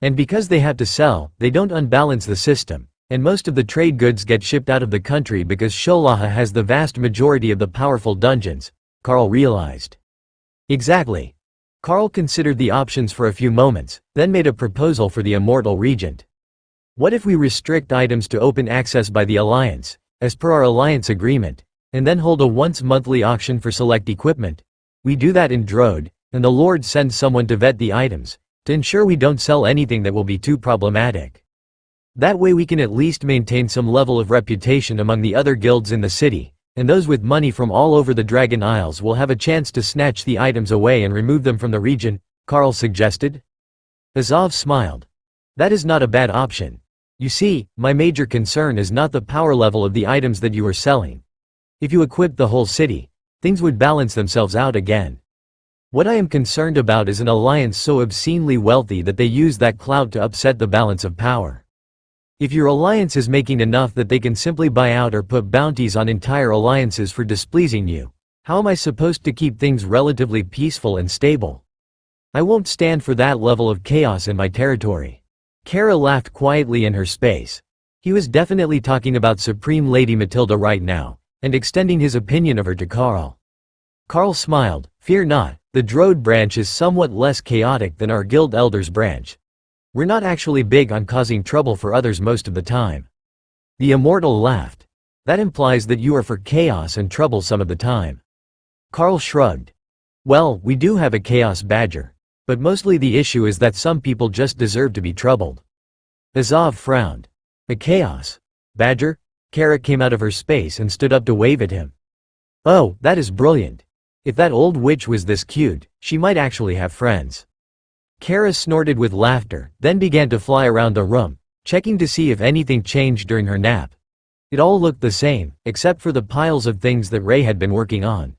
And because they have to sell, they don't unbalance the system, and most of the trade goods get shipped out of the country because Sholaha has the vast majority of the powerful dungeons, Carl realized. Exactly. Carl considered the options for a few moments, then made a proposal for the Immortal Regent. What if we restrict items to open access by the Alliance, as per our Alliance agreement, and then hold a once-monthly auction for select equipment? We do that in Drode, and the Lord sends someone to vet the items, to ensure we don't sell anything that will be too problematic. That way we can at least maintain some level of reputation among the other guilds in the city, and those with money from all over the Dragon Isles will have a chance to snatch the items away and remove them from the region, Carl suggested. Azov smiled. That is not a bad option. You see, my major concern is not the power level of the items that you are selling. If you equipped the whole city, things would balance themselves out again. What I am concerned about is an alliance so obscenely wealthy that they use that clout to upset the balance of power. If your alliance is making enough that they can simply buy out or put bounties on entire alliances for displeasing you, how am I supposed to keep things relatively peaceful and stable? I won't stand for that level of chaos in my territory. Kara laughed quietly in her space. He was definitely talking about Supreme Lady Matilda right now, and extending his opinion of her to Carl. Carl smiled. Fear not, the Drode branch is somewhat less chaotic than our Guild Elders branch. We're not actually big on causing trouble for others most of the time. The Immortal laughed. That implies that you are for chaos and trouble some of the time. Carl shrugged. Well, we do have a chaos badger. But mostly the issue is that some people just deserve to be troubled. Azov frowned. A chaos badger? Kara came out of her space and stood up to wave at him. Oh, that is brilliant. If that old witch was this cute, she might actually have friends. Kara snorted with laughter, then began to fly around the room, checking to see if anything changed during her nap. It all looked the same, except for the piles of things that Ray had been working on.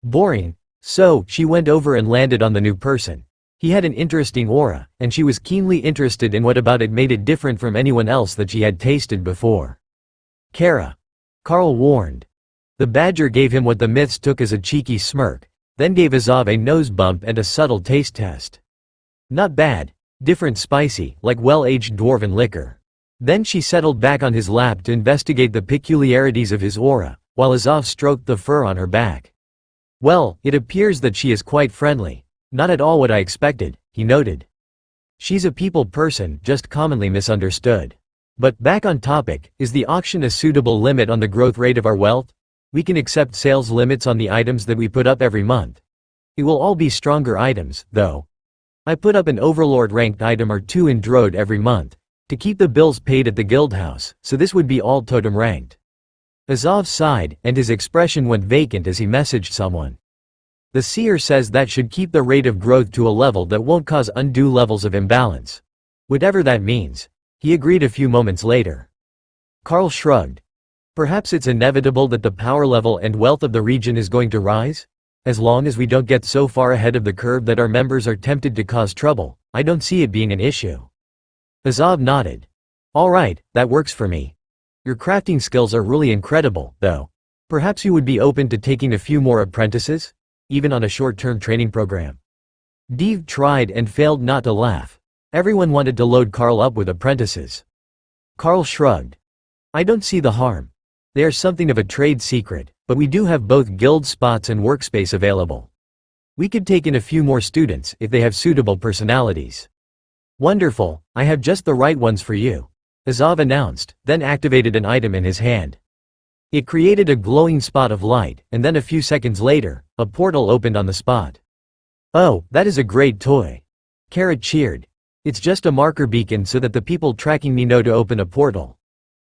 Boring. So, she went over and landed on the new person. He had an interesting aura, and she was keenly interested in what about it made it different from anyone else that she had tasted before. Kara. Carl warned. The badger gave him what the myths took as a cheeky smirk, then gave Azov a nose bump and a subtle taste test. Not bad. Different spicy, like well-aged dwarven liquor. Then she settled back on his lap to investigate the peculiarities of his aura, while Azov stroked the fur on her back. Well, it appears that she is quite friendly. Not at all what I expected, he noted. She's a people person, just commonly misunderstood. But back on topic, is the auction a suitable limit on the growth rate of our wealth? We can accept sales limits on the items that we put up every month. It will all be stronger items, though. I put up an overlord ranked item or two in Drode every month, to keep the bills paid at the guild house, so this would be all totem ranked. Azov sighed, and his expression went vacant as he messaged someone. The seer says that should keep the rate of growth to a level that won't cause undue levels of imbalance. Whatever that means. He agreed a few moments later. Carl shrugged. Perhaps it's inevitable that the power level and wealth of the region is going to rise? As long as we don't get so far ahead of the curve that our members are tempted to cause trouble, I don't see it being an issue. Azov nodded. All right, that works for me. Your crafting skills are really incredible, though. Perhaps you would be open to taking a few more apprentices? Even on a short-term training program. Dev tried and failed not to laugh. Everyone wanted to load Carl up with apprentices. Carl shrugged. I don't see the harm. They are something of a trade secret, but we do have both guild spots and workspace available. We could take in a few more students if they have suitable personalities. Wonderful, I have just the right ones for you, Azov announced, then activated an item in his hand. It created a glowing spot of light, and then a few seconds later, a portal opened on the spot. Oh, that is a great toy. Kara cheered. It's just a marker beacon so that the people tracking me know to open a portal.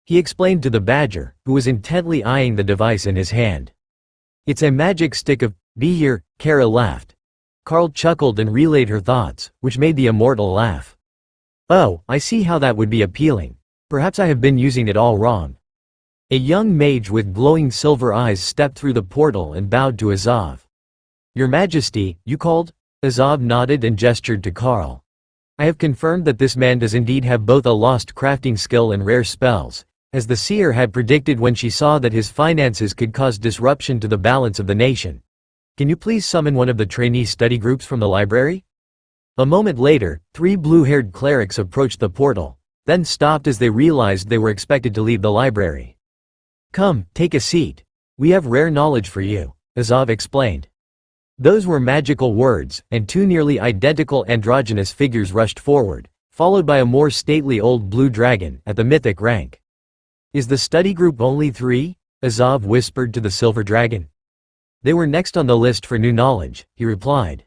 He explained to the badger, who was intently eyeing the device in his hand. It's a magic stick of, be here, Kara laughed. Carl chuckled and relayed her thoughts, which made the immortal laugh. "Oh, I see how that would be appealing. Perhaps I have been using it all wrong." A young mage with glowing silver eyes stepped through the portal and bowed to Azov. "Your Majesty, you called?" Azov nodded and gestured to Carl. "I have confirmed that this man does indeed have both a lost crafting skill and rare spells, as the seer had predicted when she saw that his finances could cause disruption to the balance of the nation. Can you please summon one of the trainee study groups from the library?" A moment later, 3 blue-haired clerics approached the portal, then stopped as they realized they were expected to leave the library. "Come, take a seat. We have rare knowledge for you," Azov explained. Those were magical words, and 2 nearly identical androgynous figures rushed forward, followed by a more stately old blue dragon, at the mythic rank. "Is the study group only 3? Azov whispered to the silver dragon. "They were next on the list for new knowledge," he replied.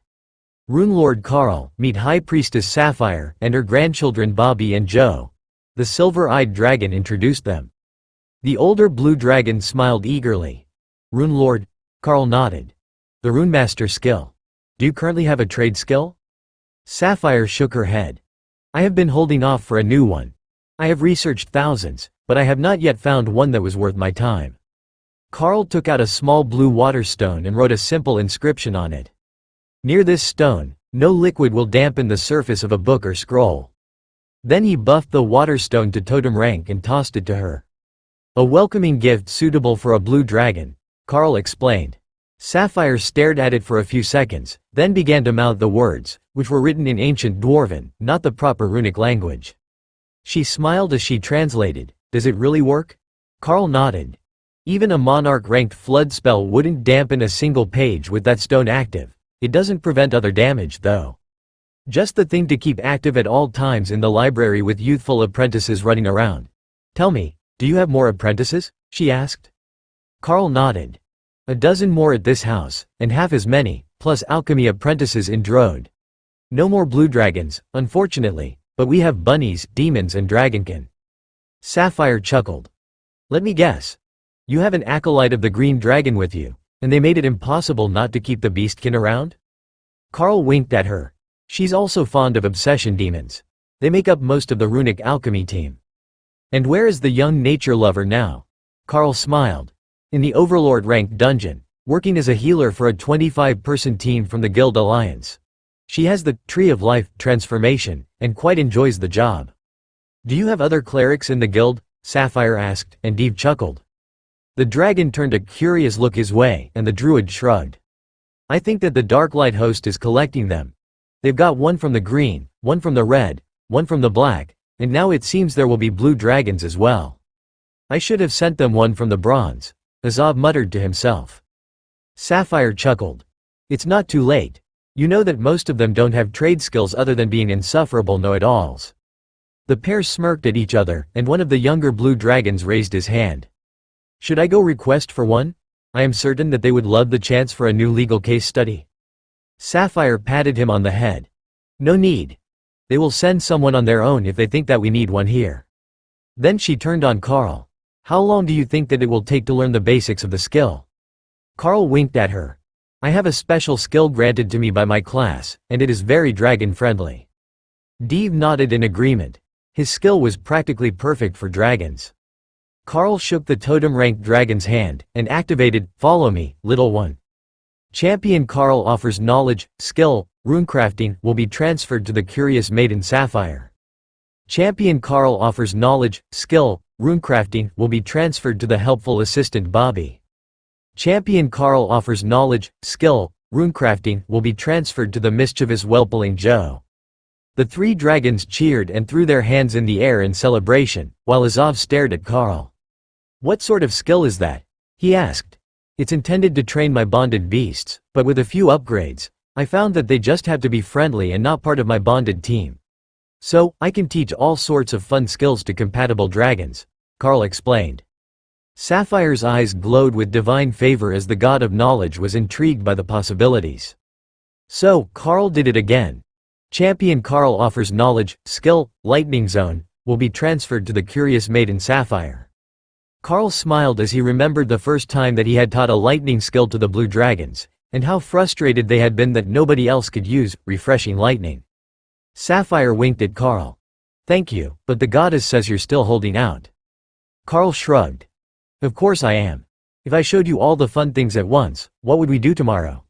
"Rune Lord Carl, meet High Priestess Sapphire, and her grandchildren Bobby and Joe." The silver-eyed dragon introduced them. The older blue dragon smiled eagerly. "Rune Lord?" Carl nodded. "The Rune Master skill. Do you currently have a trade skill?" Sapphire shook her head. "I have been holding off for a new one. I have researched thousands, but I have not yet found one that was worth my time." Carl took out a small blue water stone and wrote a simple inscription on it. "Near this stone, no liquid will dampen the surface of a book or scroll." Then he buffed the water stone to totem rank and tossed it to her. "A welcoming gift suitable for a blue dragon," Carl explained. Sapphire stared at it for a few seconds, then began to mouth the words, which were written in ancient Dwarven, not the proper runic language. She smiled as she translated. "Does it really work?" Carl nodded. "Even a monarch-ranked flood spell wouldn't dampen a single page with that stone active. It doesn't prevent other damage, though. Just the thing to keep active at all times in the library with youthful apprentices running around. Tell me, do you have more apprentices?" she asked. Carl nodded. "A dozen more at this house, and half as many, plus alchemy apprentices in Drode. No more blue dragons, unfortunately, but we have bunnies, demons and dragonkin." Sapphire chuckled. "Let me guess. You have an acolyte of the green dragon with you, and they made it impossible not to keep the beastkin around?" Carl winked at her. "She's also fond of obsession demons. They make up most of the runic alchemy team." "And where is the young nature lover now?" Carl smiled. "In the Overlord-ranked dungeon, working as a healer for a 25-person team from the Guild Alliance. She has the Tree of Life transformation, and quite enjoys the job." "Do you have other clerics in the guild?" Sapphire asked, and Dave chuckled. The dragon turned a curious look his way, and the druid shrugged. "I think that the Darklight host is collecting them. They've got one from the green, one from the red, one from the black, and now it seems there will be blue dragons as well. I should have sent them one from the bronze," Azov muttered to himself. Sapphire chuckled. "It's not too late. You know that most of them don't have trade skills other than being insufferable know-it-alls." The pair smirked at each other, and one of the younger blue dragons raised his hand. "Should I go request for one? I am certain that they would love the chance for a new legal case study." Sapphire patted him on the head. "No need. They will send someone on their own if they think that we need one here." Then she turned on Carl. "How long do you think that it will take to learn the basics of the skill?" Carl winked at her. "I have a special skill granted to me by my class, and it is very dragon-friendly." Dave nodded in agreement. His skill was practically perfect for dragons. Carl shook the totem-ranked dragon's hand, and activated, "Follow me, little one." Champion Carl offers knowledge, skill, runecrafting will be transferred to the curious maiden Sapphire. Champion Carl offers knowledge, skill, runecrafting will be transferred to the helpful assistant Bobby. Champion Carl offers knowledge, skill, runecrafting will be transferred to the mischievous whelpling Joe. The 3 dragons cheered and threw their hands in the air in celebration, while Azov stared at Carl. "What sort of skill is that?" he asked. "It's intended to train my bonded beasts, but with a few upgrades, I found that they just have to be friendly and not part of my bonded team. So, I can teach all sorts of fun skills to compatible dragons," Carl explained. Sapphire's eyes glowed with divine favor as the god of knowledge was intrigued by the possibilities. So, Carl did it again. Champion Carl offers knowledge, skill, lightning zone, will be transferred to the curious maiden Sapphire. Carl smiled as he remembered the first time that he had taught a lightning skill to the blue dragons, and how frustrated they had been that nobody else could use refreshing lightning. Sapphire winked at Carl. "Thank you, but the goddess says you're still holding out." Carl shrugged. "Of course I am. If I showed you all the fun things at once, what would we do tomorrow?"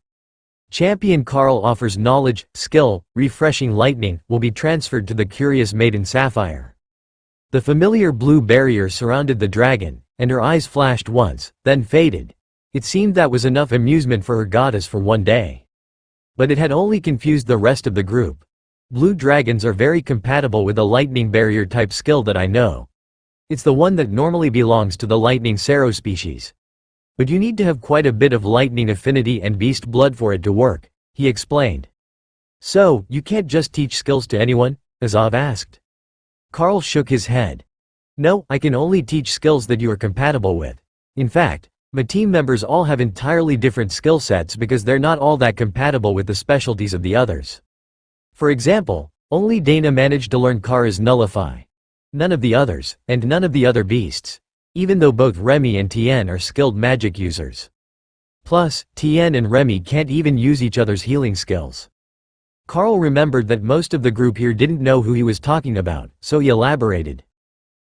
Champion Carl offers knowledge, skill, refreshing lightning, will be transferred to the curious maiden Sapphire. The familiar blue barrier surrounded the dragon, and her eyes flashed once, then faded. It seemed that was enough amusement for her goddess for one day. But it had only confused the rest of the group. Blue dragons are very compatible with a lightning barrier type skill that I know. It's the one that normally belongs to the lightning Sero species. But you need to have quite a bit of lightning affinity and beast blood for it to work, he explained. "So, you can't just teach skills to anyone?" Azov asked. Carl shook his head. "No, I can only teach skills that you are compatible with. In fact, my team members all have entirely different skill sets because they're not all that compatible with the specialties of the others. For example, only Dana managed to learn Kara's Nullify. None of the others, and none of the other beasts. Even though both Remy and Tien are skilled magic users. Plus, Tien and Remy can't even use each other's healing skills." Carl remembered that most of the group here didn't know who he was talking about, so he elaborated.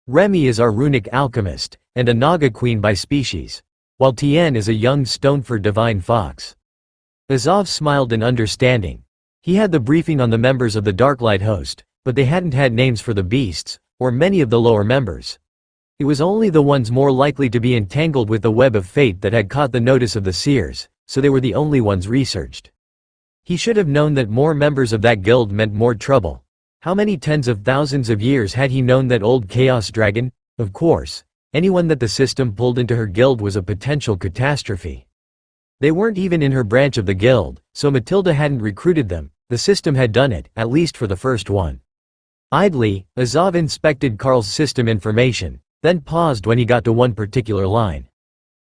"Remy is our runic alchemist, and a Naga queen by species, while Tien is a young Stonefur divine fox." Azov smiled in understanding. He had the briefing on the members of the Darklight host, but they hadn't had names for the beasts, or many of the lower members. It was only the ones more likely to be entangled with the web of fate that had caught the notice of the seers, so they were the only ones researched. He should have known that more members of that guild meant more trouble. How many tens of thousands of years had he known that old Chaos Dragon? Of course, anyone that the system pulled into her guild was a potential catastrophe. They weren't even in her branch of the guild, so Matilda hadn't recruited them. The system had done it, at least for the first one. Idly, Azov inspected Carl's system information, then paused when he got to one particular line.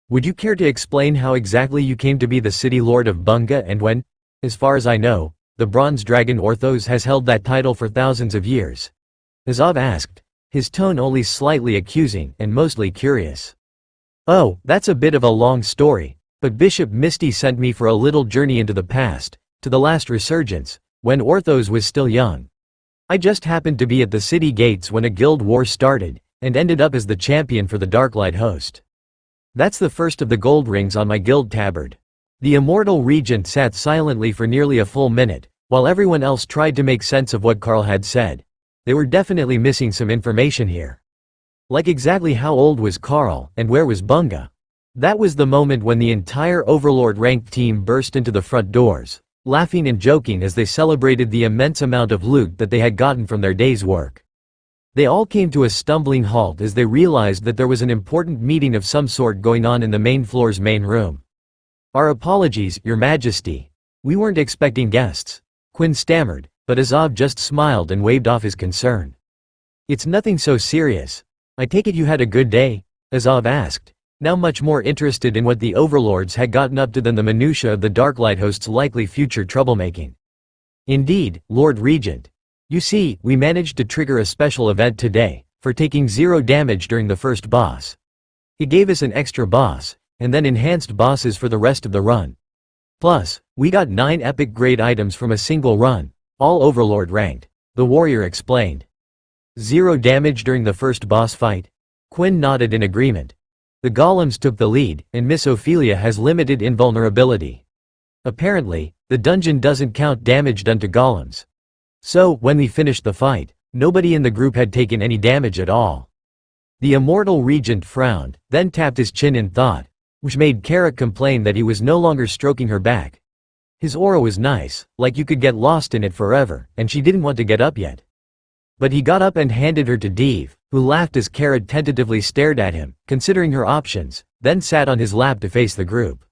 "Would you care to explain how exactly you came to be the city lord of Bunga and when? As far as I know, the bronze dragon Orthos has held that title for thousands of years." Azov asked, his tone only slightly accusing and mostly curious. "Oh, that's a bit of a long story, but Bishop Misty sent me for a little journey into the past, to the last resurgence, when Orthos was still young. I just happened to be at the city gates when a guild war started, and ended up as the champion for the Darklight host. That's the first of the gold rings on my guild tabard." The immortal regent sat silently for nearly a full minute, while everyone else tried to make sense of what Carl had said. They were definitely missing some information here. Like exactly how old was Carl, and where was Bunga? That was the moment when the entire Overlord-ranked team burst into the front doors, laughing and joking as they celebrated the immense amount of loot that they had gotten from their day's work. They all came to a stumbling halt as they realized that there was an important meeting of some sort going on in the main floor's main room. "Our apologies, Your Majesty. We weren't expecting guests," Quinn stammered, but Azov just smiled and waved off his concern. "It's nothing so serious. I take it you had a good day?" Azov asked, now much more interested in what the overlords had gotten up to than the minutiae of the Darklight host's likely future troublemaking. "Indeed, Lord Regent. You see, we managed to trigger a special event today, for taking 0 damage during the first boss. It gave us an extra boss, and then enhanced bosses for the rest of the run. Plus, we got 9 epic grade items from a single run, all Overlord ranked," the warrior explained. 0 damage during the first boss fight? Quinn nodded in agreement. "The golems took the lead, and Miss Ophelia has limited invulnerability. Apparently, the dungeon doesn't count damage done to golems. So, when we finished the fight, nobody in the group had taken any damage at all." The immortal regent frowned, then tapped his chin in thought, which made Kara complain that he was no longer stroking her back. His aura was nice, like you could get lost in it forever, and she didn't want to get up yet. But he got up and handed her to Deve, who laughed as Kara tentatively stared at him, considering her options, then sat on his lap to face the group.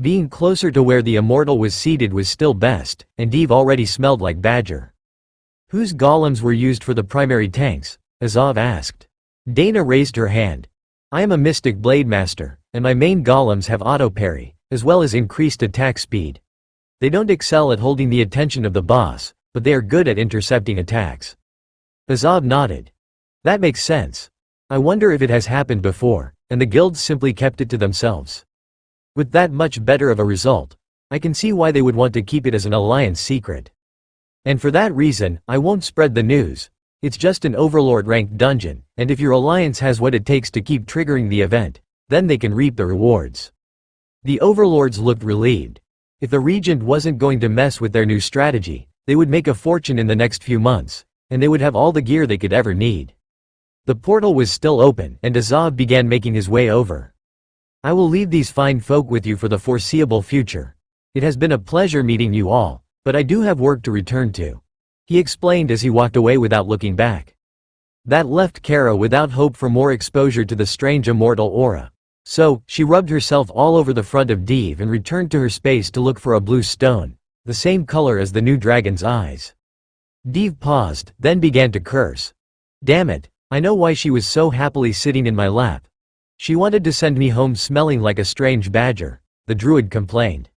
Being closer to where the immortal was seated was still best, and Deve already smelled like Badger. "Whose golems were used for the primary tanks?" Azov asked. Dana raised her hand. "I am a mystic blade master, and my main golems have auto parry, as well as increased attack speed. They don't excel at holding the attention of the boss, but they are good at intercepting attacks." Azov nodded. "That makes sense. I wonder if it has happened before, and the guilds simply kept it to themselves. With that much better of a result, I can see why they would want to keep it as an alliance secret. And for that reason, I won't spread the news. It's just an overlord-ranked dungeon, and if your alliance has what it takes to keep triggering the event, then they can reap the rewards." The overlords looked relieved. If the regent wasn't going to mess with their new strategy, they would make a fortune in the next few months, and they would have all the gear they could ever need. The portal was still open, and Azov began making his way over. "I will leave these fine folk with you for the foreseeable future. It has been a pleasure meeting you all, but I do have work to return to," he explained as he walked away without looking back. That left Kara without hope for more exposure to the strange immortal aura. So, she rubbed herself all over the front of Dave and returned to her space to look for a blue stone, the same color as the new dragon's eyes. Dave paused, then began to curse. Damn it, I know why she was so happily sitting in my lap. She wanted to send me home smelling like a strange badger, the druid complained.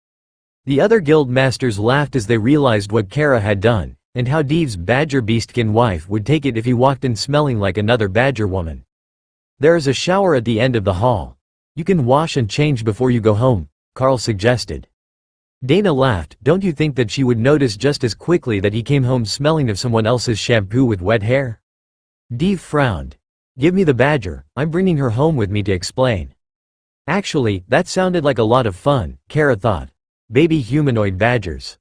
The other guild masters laughed as they realized what Kara had done, and how Dave's badger beastkin wife would take it if he walked in smelling like another badger woman. "There is a shower at the end of the hall. You can wash and change before you go home," Carl suggested. Dana laughed. Don't you think that she would notice just as quickly that he came home smelling of someone else's shampoo with wet hair? Dave frowned. "Give me the badger, I'm bringing her home with me to explain." Actually, that sounded like a lot of fun, Kara thought. Baby humanoid badgers.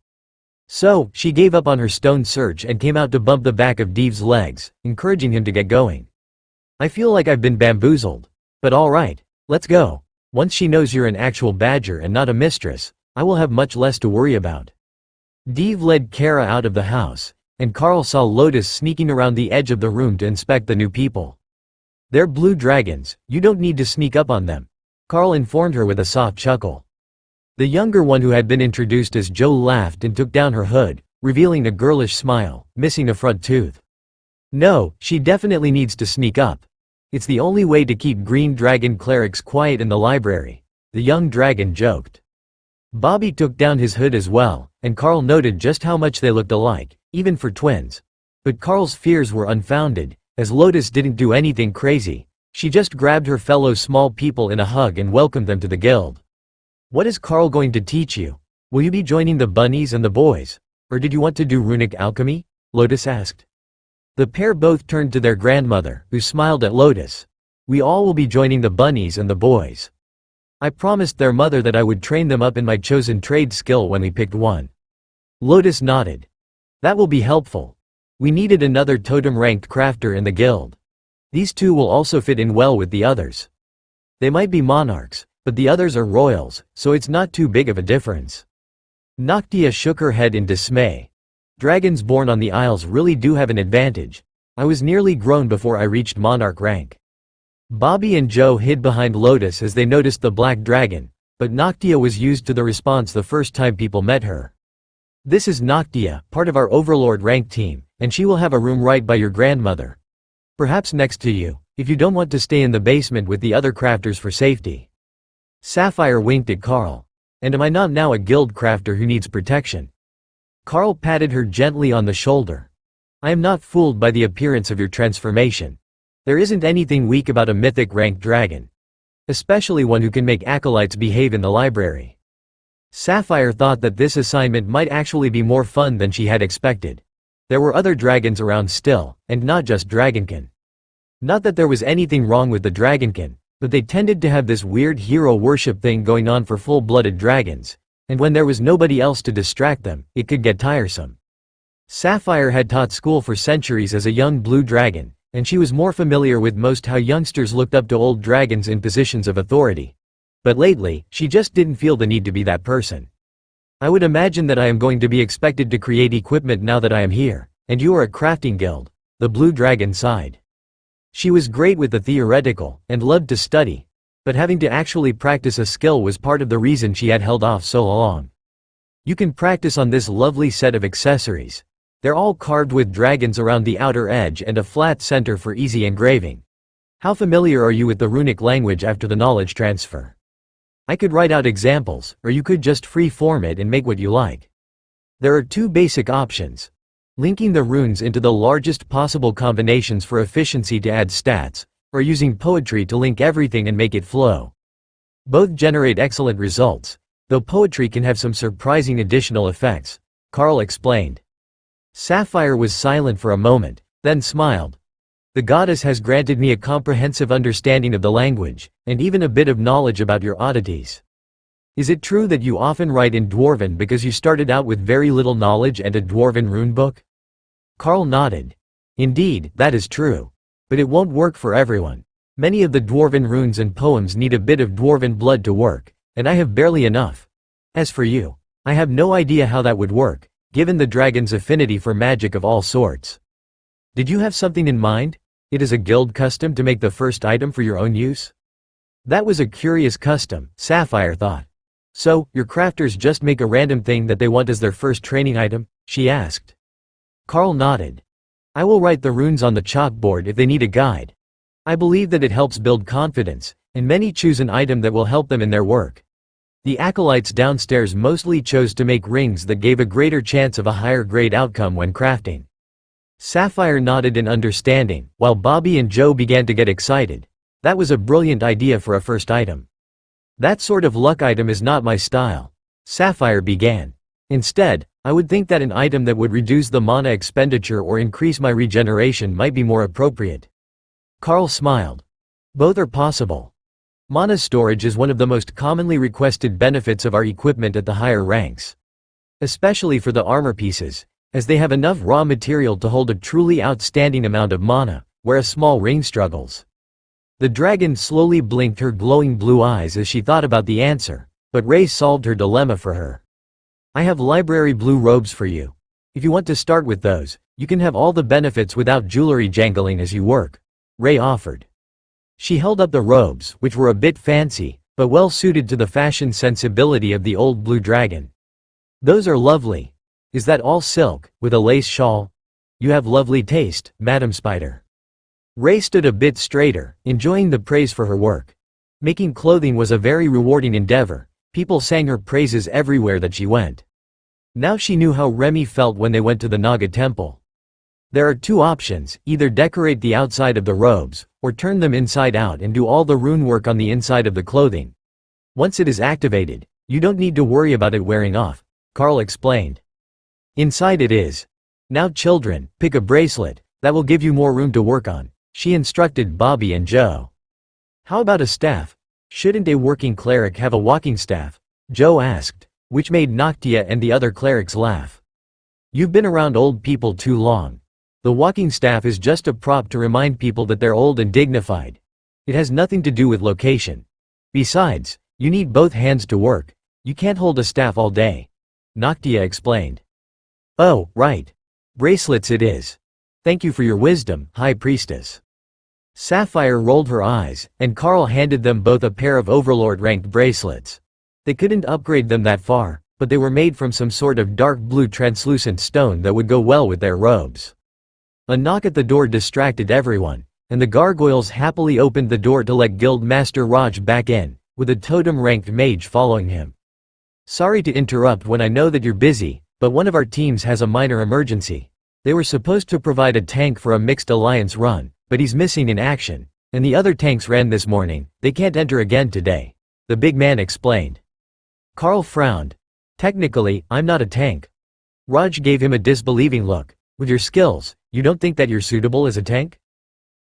So, she gave up on her stone search and came out to bump the back of Dave's legs, encouraging him to get going. "I feel like I've been bamboozled. But alright. Let's go. Once she knows you're an actual badger and not a mistress, I will have much less to worry about." Dave led Kara out of the house, and Carl saw Lotus sneaking around the edge of the room to inspect the new people. "They're blue dragons, you don't need to sneak up on them," Carl informed her with a soft chuckle. The younger one who had been introduced as Joe laughed and took down her hood, revealing a girlish smile, missing a front tooth. "No, she definitely needs to sneak up. It's the only way to keep green dragon clerics quiet in the library," the young dragon joked. Bobby took down his hood as well, and Carl noted just how much they looked alike, even for twins. But Carl's fears were unfounded, as Lotus didn't do anything crazy. She just grabbed her fellow small people in a hug and welcomed them to the guild. "What is Carl going to teach you? Will you be joining the bunnies and the boys? Or did you want to do runic alchemy?" Lotus asked. The pair both turned to their grandmother, who smiled at Lotus. "We all will be joining the bunnies and the boys." I promised their mother that I would train them up in my chosen trade skill when we picked one. Lotus nodded. "That will be helpful. We needed another totem-ranked crafter in the guild. These two will also fit in well with the others. They might be monarchs, but the others are royals, so it's not too big of a difference." Noctia shook her head in dismay. "Dragons born on the Isles really do have an advantage. I was nearly grown before I reached monarch rank." Bobby and Joe hid behind Lotus as they noticed the black dragon, but Noctia was used to the response the first time people met her. "This is Noctia, part of our overlord rank team, and she will have a room right by your grandmother. Perhaps next to you, if you don't want to stay in the basement with the other crafters for safety." Sapphire winked at Carl. "And am I not now a guild crafter who needs protection?" Carl patted her gently on the shoulder. "I am not fooled by the appearance of your transformation. There isn't anything weak about a mythic ranked dragon. Especially one who can make acolytes behave in the library." Sapphire thought that this assignment might actually be more fun than she had expected. There were other dragons around still, and not just Dragonkin. Not that there was anything wrong with the Dragonkin, but they tended to have this weird hero worship thing going on for full-blooded dragons, and when there was nobody else to distract them, it could get tiresome. Sapphire had taught school for centuries as a young blue dragon, and she was more familiar with most how youngsters looked up to old dragons in positions of authority. But lately, she just didn't feel the need to be that person. "I would imagine that I am going to be expected to create equipment now that I am here, and you are a crafting guild," the blue dragon sighed. She was great with the theoretical, and loved to study, but having to actually practice a skill was part of the reason she had held off so long. "You can practice on this lovely set of accessories. They're all carved with dragons around the outer edge and a flat center for easy engraving. How familiar are you with the runic language after the knowledge transfer? I could write out examples, or you could just free-form it and make what you like. There are two basic options. Linking the runes into the largest possible combinations for efficiency to add stats, or using poetry to link everything and make it flow. Both generate excellent results, Though poetry can have some surprising additional effects, Carl explained. Sapphire was silent for a moment, then smiled. The goddess has granted me a comprehensive understanding of the language, and even a bit of knowledge about your oddities. Is it true that you often write in Dwarven because you started out with very little knowledge and a Dwarven runebook? Carl nodded. Indeed, that is true. But it won't work for everyone. Many of the Dwarven runes and poems need a bit of Dwarven blood to work, and I have barely enough. As for you, I have no idea how that would work, given the dragon's affinity for magic of all sorts. Did you have something in mind? It is a guild custom to make the first item for your own use? That was a curious custom, Sapphire thought. So, your crafters just make a random thing that they want as their first training item? She asked. Carl nodded. I will write the runes on the chalkboard if they need a guide. I believe that it helps build confidence, and many choose an item that will help them in their work. The acolytes downstairs mostly chose to make rings that gave a greater chance of a higher grade outcome when crafting. Sapphire nodded in understanding, while Bobby and Joe began to get excited. That was a brilliant idea for a first item. That sort of luck item is not my style. Sapphire began. Instead, I would think that an item that would reduce the mana expenditure or increase my regeneration might be more appropriate. Carl smiled. Both are possible. Mana storage is one of the most commonly requested benefits of our equipment at the higher ranks. Especially for the armor pieces, as they have enough raw material to hold a truly outstanding amount of mana, where a small ring struggles. The dragon slowly blinked her glowing blue eyes as she thought about the answer, but Ray solved her dilemma for her. I have library blue robes for you. If you want to start with those, you can have all the benefits without jewelry jangling as you work, Ray offered. She held up the robes, which were a bit fancy, but well suited to the fashion sensibility of the old blue dragon. Those are lovely. Is that all silk, with a lace shawl? You have lovely taste, Madam Spider. Ray stood a bit straighter, enjoying the praise for her work. Making clothing was a very rewarding endeavor. People sang her praises everywhere that she went. Now she knew how Remy felt when they went to the Naga temple. There are two options, either decorate the outside of the robes, or turn them inside out and do all the rune work on the inside of the clothing. Once it is activated, you don't need to worry about it wearing off, Carl explained. Inside it is. Now children, pick a bracelet, that will give you more room to work on, she instructed Bobby and Joe. How about a staff? Shouldn't a working cleric have a walking staff? Joe asked, which made Noctia and the other clerics laugh. You've been around old people too long. The walking staff is just a prop to remind people that they're old and dignified. It has nothing to do with location. Besides, you need both hands to work. You can't hold a staff all day. Noctia explained. Oh, right. Bracelets it is. Thank you for your wisdom, High Priestess. Sapphire rolled her eyes, and Carl handed them both a pair of Overlord-ranked bracelets. They couldn't upgrade them that far, but they were made from some sort of dark blue translucent stone that would go well with their robes. A knock at the door distracted everyone, and the gargoyles happily opened the door to let Guild Master Raj back in, with a totem-ranked mage following him. Sorry to interrupt when I know that you're busy, but one of our teams has a minor emergency. They were supposed to provide a tank for a mixed alliance run, but he's missing in action, and the other tanks ran this morning. They can't enter again today, the big man explained. Carl frowned. Technically, I'm not a tank. Raj gave him a disbelieving look. With your skills, you don't think that you're suitable as a tank?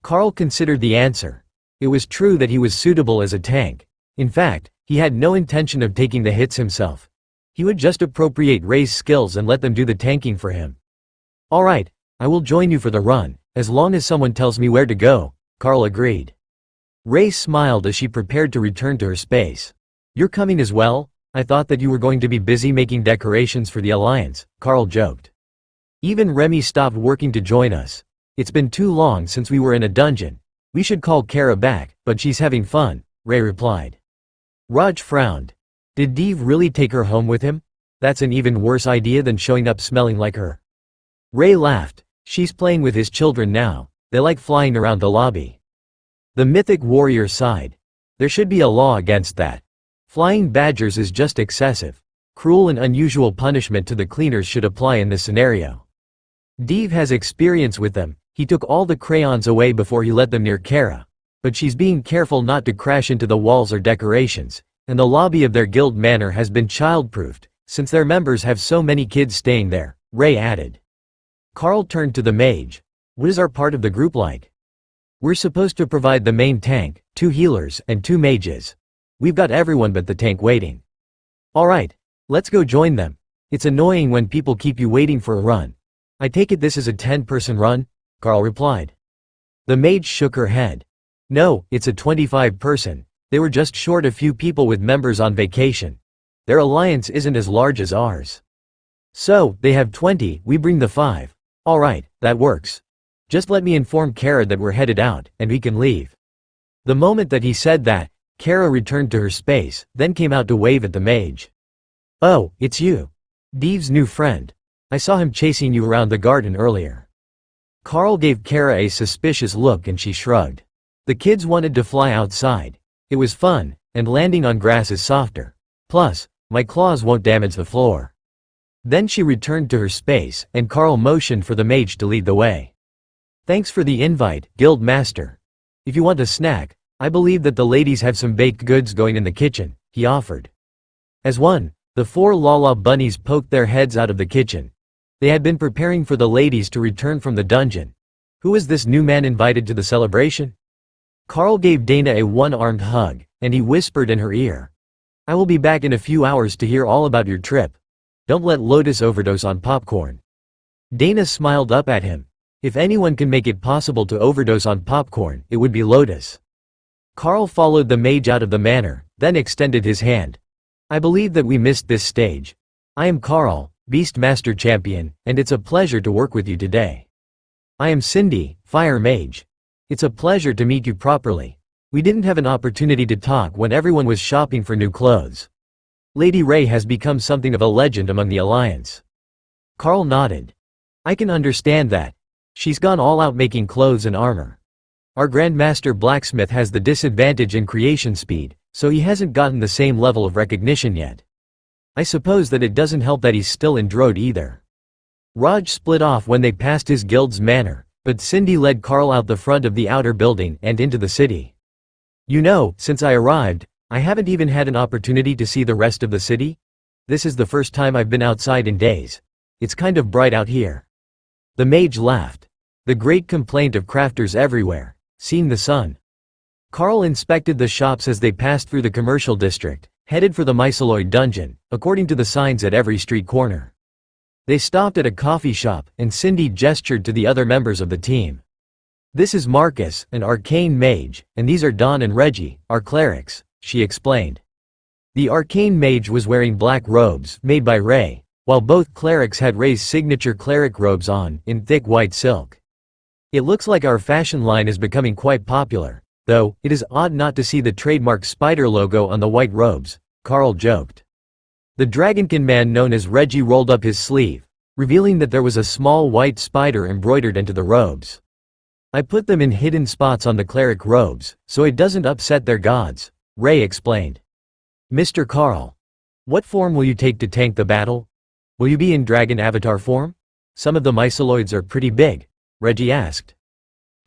Carl considered the answer. It was true that he was suitable as a tank. In fact, he had no intention of taking the hits himself. He would just appropriate Ray's skills and let them do the tanking for him. Alright, I will join you for the run, as long as someone tells me where to go, Carl agreed. Ray smiled as she prepared to return to her space. You're coming as well? I thought that you were going to be busy making decorations for the Alliance, Carl joked. Even Remy stopped working to join us. It's been too long since we were in a dungeon. We should call Kara back, but she's having fun, Ray replied. Raj frowned. Did Dev really take her home with him? That's an even worse idea than showing up smelling like her. Ray laughed. She's playing with his children now. They like flying around the lobby. The mythic warrior sighed. There should be a law against that. Flying badgers is just excessive. Cruel and unusual punishment to the cleaners should apply in this scenario. Dev has experience with them. He took all the crayons away before he let them near Kara. But she's being careful not to crash into the walls or decorations. And the lobby of their guild manor has been child-proofed, since their members have so many kids staying there, Ray added. Carl turned to the mage. What is our part of the group like? We're supposed to provide the main tank, 2 healers, and 2 mages. We've got everyone but the tank waiting. Alright, let's go join them. It's annoying when people keep you waiting for a run. I take it this is a 10-person run? Carl replied. The mage shook her head. No, it's a 25-person. They were just short a few people with members on vacation. Their alliance isn't as large as ours. So, they have 20, we bring the 5. Alright, that works. Just let me inform Kara that we're headed out, and we can leave. The moment that he said that, Kara returned to her space, then came out to wave at the mage. Oh, it's you. Deve's new friend. I saw him chasing you around the garden earlier. Carl gave Kara a suspicious look and she shrugged. The kids wanted to fly outside. It was fun, and landing on grass is softer. Plus, my claws won't damage the floor. Then she returned to her space, and Carl motioned for the mage to lead the way. Thanks for the invite, Guild Master. If you want a snack, I believe that the ladies have some baked goods going in the kitchen, he offered. As one, the 4 Lala bunnies poked their heads out of the kitchen. They had been preparing for the ladies to return from the dungeon. Who was this new man invited to the celebration? Carl gave Dana a one-armed hug, and he whispered in her ear. I will be back in a few hours to hear all about your trip. Don't let Lotus overdose on popcorn. Dana smiled up at him. If anyone can make it possible to overdose on popcorn, it would be Lotus. Carl followed the mage out of the manor, then extended his hand. I believe that we missed this stage. I am Carl, Beastmaster Champion, and it's a pleasure to work with you today. I am Cindy, Fire Mage. It's a pleasure to meet you properly. We didn't have an opportunity to talk when everyone was shopping for new clothes. Lady Ray has become something of a legend among the Alliance. Carl nodded. I can understand that. She's gone all out making clothes and armor. Our Grandmaster Blacksmith has the disadvantage in creation speed, so he hasn't gotten the same level of recognition yet. I suppose that it doesn't help that he's still in Drode either. Raj split off when they passed his guild's manor, but Cindy led Carl out the front of the outer building and into the city. You know, since I arrived, I haven't even had an opportunity to see the rest of the city. This is the first time I've been outside in days. It's kind of bright out here. The mage laughed. The great complaint of crafters everywhere, seeing the sun. Carl inspected the shops as they passed through the commercial district, headed for the Myceloid dungeon, according to the signs at every street corner. They stopped at a coffee shop, and Cindy gestured to the other members of the team. This is Marcus, an arcane mage, and these are Don and Reggie, our clerics, she explained. The arcane mage was wearing black robes, made by Ray, while both clerics had Ray's signature cleric robes on, in thick white silk. It looks like our fashion line is becoming quite popular, though it is odd not to see the trademark spider logo on the white robes, Carl joked. The Dragonkin man known as Reggie rolled up his sleeve, revealing that there was a small white spider embroidered into the robes. I put them in hidden spots on the cleric robes, so it doesn't upset their gods, Ray explained. Mr. Carl, what form will you take to tank the battle? Will you be in dragon avatar form? Some of the myceloids are pretty big, Reggie asked.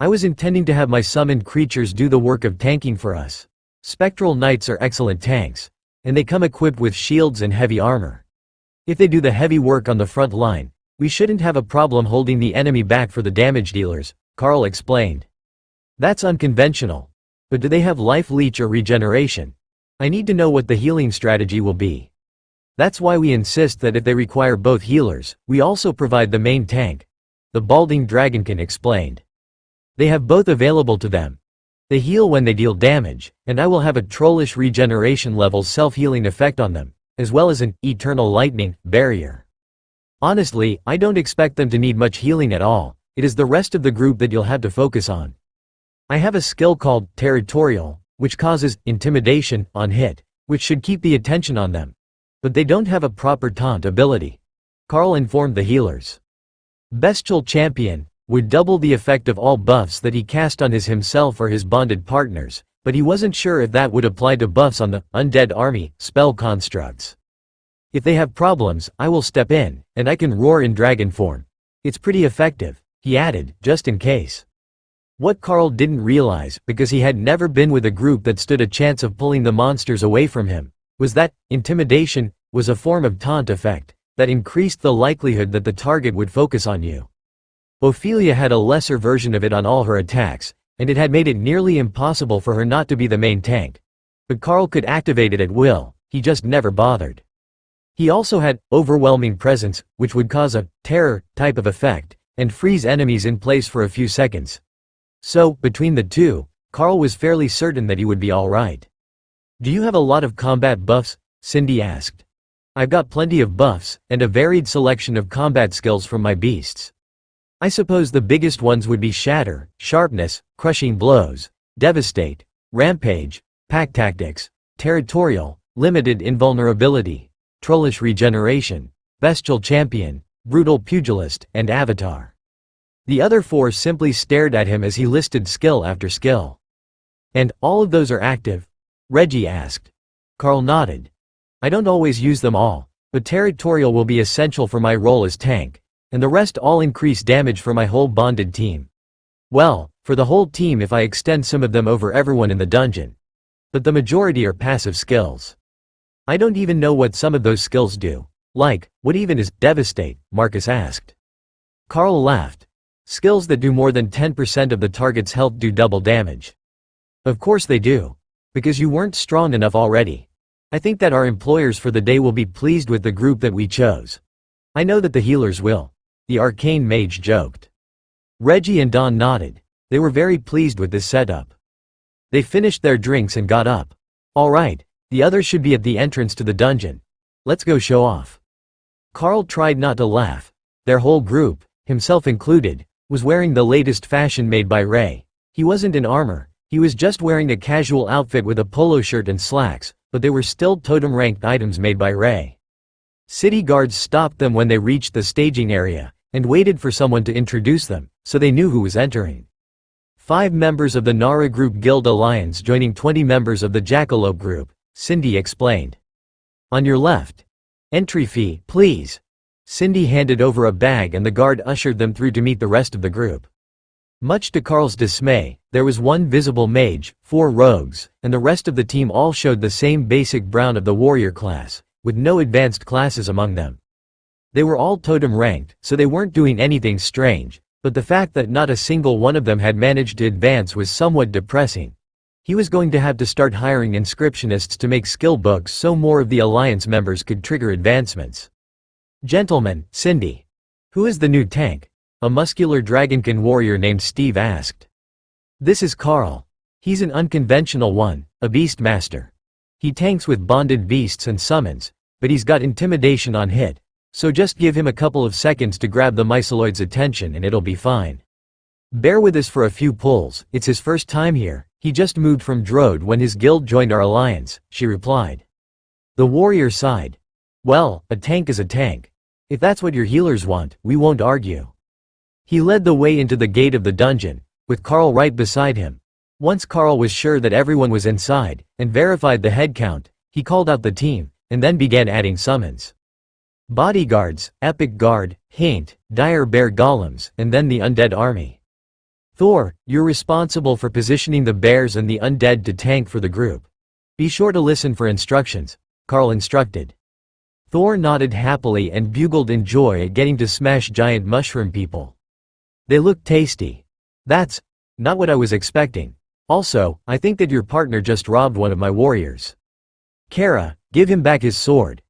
I was intending to have my summoned creatures do the work of tanking for us. Spectral knights are excellent tanks, and they come equipped with shields and heavy armor. If they do the heavy work on the front line, we shouldn't have a problem holding the enemy back for the damage dealers, Carl explained. That's unconventional. But do they have life leech or regeneration? I need to know what the healing strategy will be. That's why we insist that if they require both healers, we also provide the main tank, the balding dragonkin explained. They have both available to them. They heal when they deal damage, and I will have a trollish regeneration level self-healing effect on them, as well as an eternal lightning barrier. Honestly, I don't expect them to need much healing at all. It is the rest of the group that you'll have to focus on. I have a skill called Territorial, which causes intimidation on hit, which should keep the attention on them. But they don't have a proper taunt ability, Carl informed the healers. Bestial Champion would double the effect of all buffs that he cast on himself or his bonded partners, but he wasn't sure if that would apply to buffs on the Undead Army spell constructs. If they have problems, I will step in, and I can roar in dragon form. It's pretty effective, he added, just in case. What Carl didn't realize, because he had never been with a group that stood a chance of pulling the monsters away from him, was that intimidation was a form of taunt effect that increased the likelihood that the target would focus on you. Ophelia had a lesser version of it on all her attacks, and it had made it nearly impossible for her not to be the main tank. But Carl could activate it at will, he just never bothered. He also had overwhelming presence, which would cause a terror type of effect, and freeze enemies in place for a few seconds. So, between the two, Carl was fairly certain that he would be alright. "Do you have a lot of combat buffs?" Cindy asked. "I've got plenty of buffs, and a varied selection of combat skills from my beasts. I suppose the biggest ones would be Shatter, Sharpness, Crushing Blows, Devastate, Rampage, Pack Tactics, Territorial, Limited Invulnerability, Trollish Regeneration, Bestial Champion, Brutal Pugilist, and Avatar." The other four simply stared at him as he listed skill after skill. "And all of those are active?" Reggie asked. Carl nodded. "I don't always use them all, but Territorial will be essential for my role as tank, and the rest all increase damage for my whole bonded team. Well, for the whole team if I extend some of them over everyone in the dungeon. But the majority are passive skills. I don't even know what some of those skills do. Like, what even is Devastate?" Marcus asked. Carl laughed. "Skills that do more than 10% of the target's health do double damage." "Of course they do. Because you weren't strong enough already. I think that our employers for the day will be pleased with the group that we chose. I know that the healers will," the arcane mage joked. Reggie and Don nodded. They were very pleased with this setup. They finished their drinks and got up. "All right, the others should be at the entrance to the dungeon. Let's go show off." Carl tried not to laugh. Their whole group, himself included, was wearing the latest fashion made by Ray. He wasn't in armor, he was just wearing a casual outfit with a polo shirt and slacks, but they were still totem-ranked items made by Ray. City guards stopped them when they reached the staging area, and waited for someone to introduce them, so they knew who was entering. 5 members of the Nara Group Guild Alliance joining 20 members of the Jackalope Group, Cindy explained. "On your left. Entry fee, please." Cindy handed over a bag and the guard ushered them through to meet the rest of the group. Much to Carl's dismay, there was one visible mage, 4 rogues, and the rest of the team all showed the same basic brown of the warrior class, with no advanced classes among them. They were all totem ranked, so they weren't doing anything strange, but the fact that not a single one of them had managed to advance was somewhat depressing. He was going to have to start hiring inscriptionists to make skill books so more of the Alliance members could trigger advancements. "Gentlemen, Cindy. Who is the new tank?" a muscular dragonkin warrior named Steve asked. "This is Carl. He's an unconventional one, a beast master. He tanks with bonded beasts and summons, but he's got intimidation on hit, so just give him a couple of seconds to grab the myceloid's attention and it'll be fine. Bear with us for a few pulls, it's his first time here, he just moved from Drode when his guild joined our alliance," she replied. The warrior sighed. "Well, a tank is a tank. If that's what your healers want, we won't argue." He led the way into the gate of the dungeon, with Carl right beside him. Once Carl was sure that everyone was inside, and verified the head count, he called out the team, and then began adding summons. Bodyguards, Epic Guard, Haint, Dire Bear Golems, and then the Undead Army. "Thor, you're responsible for positioning the bears and the undead to tank for the group. Be sure to listen for instructions," Carl instructed. Thor nodded happily and bugled in joy at getting to smash giant mushroom people. "They look tasty." "That's not what I was expecting. Also, I think that your partner just robbed one of my warriors." "Kara, give him back his sword."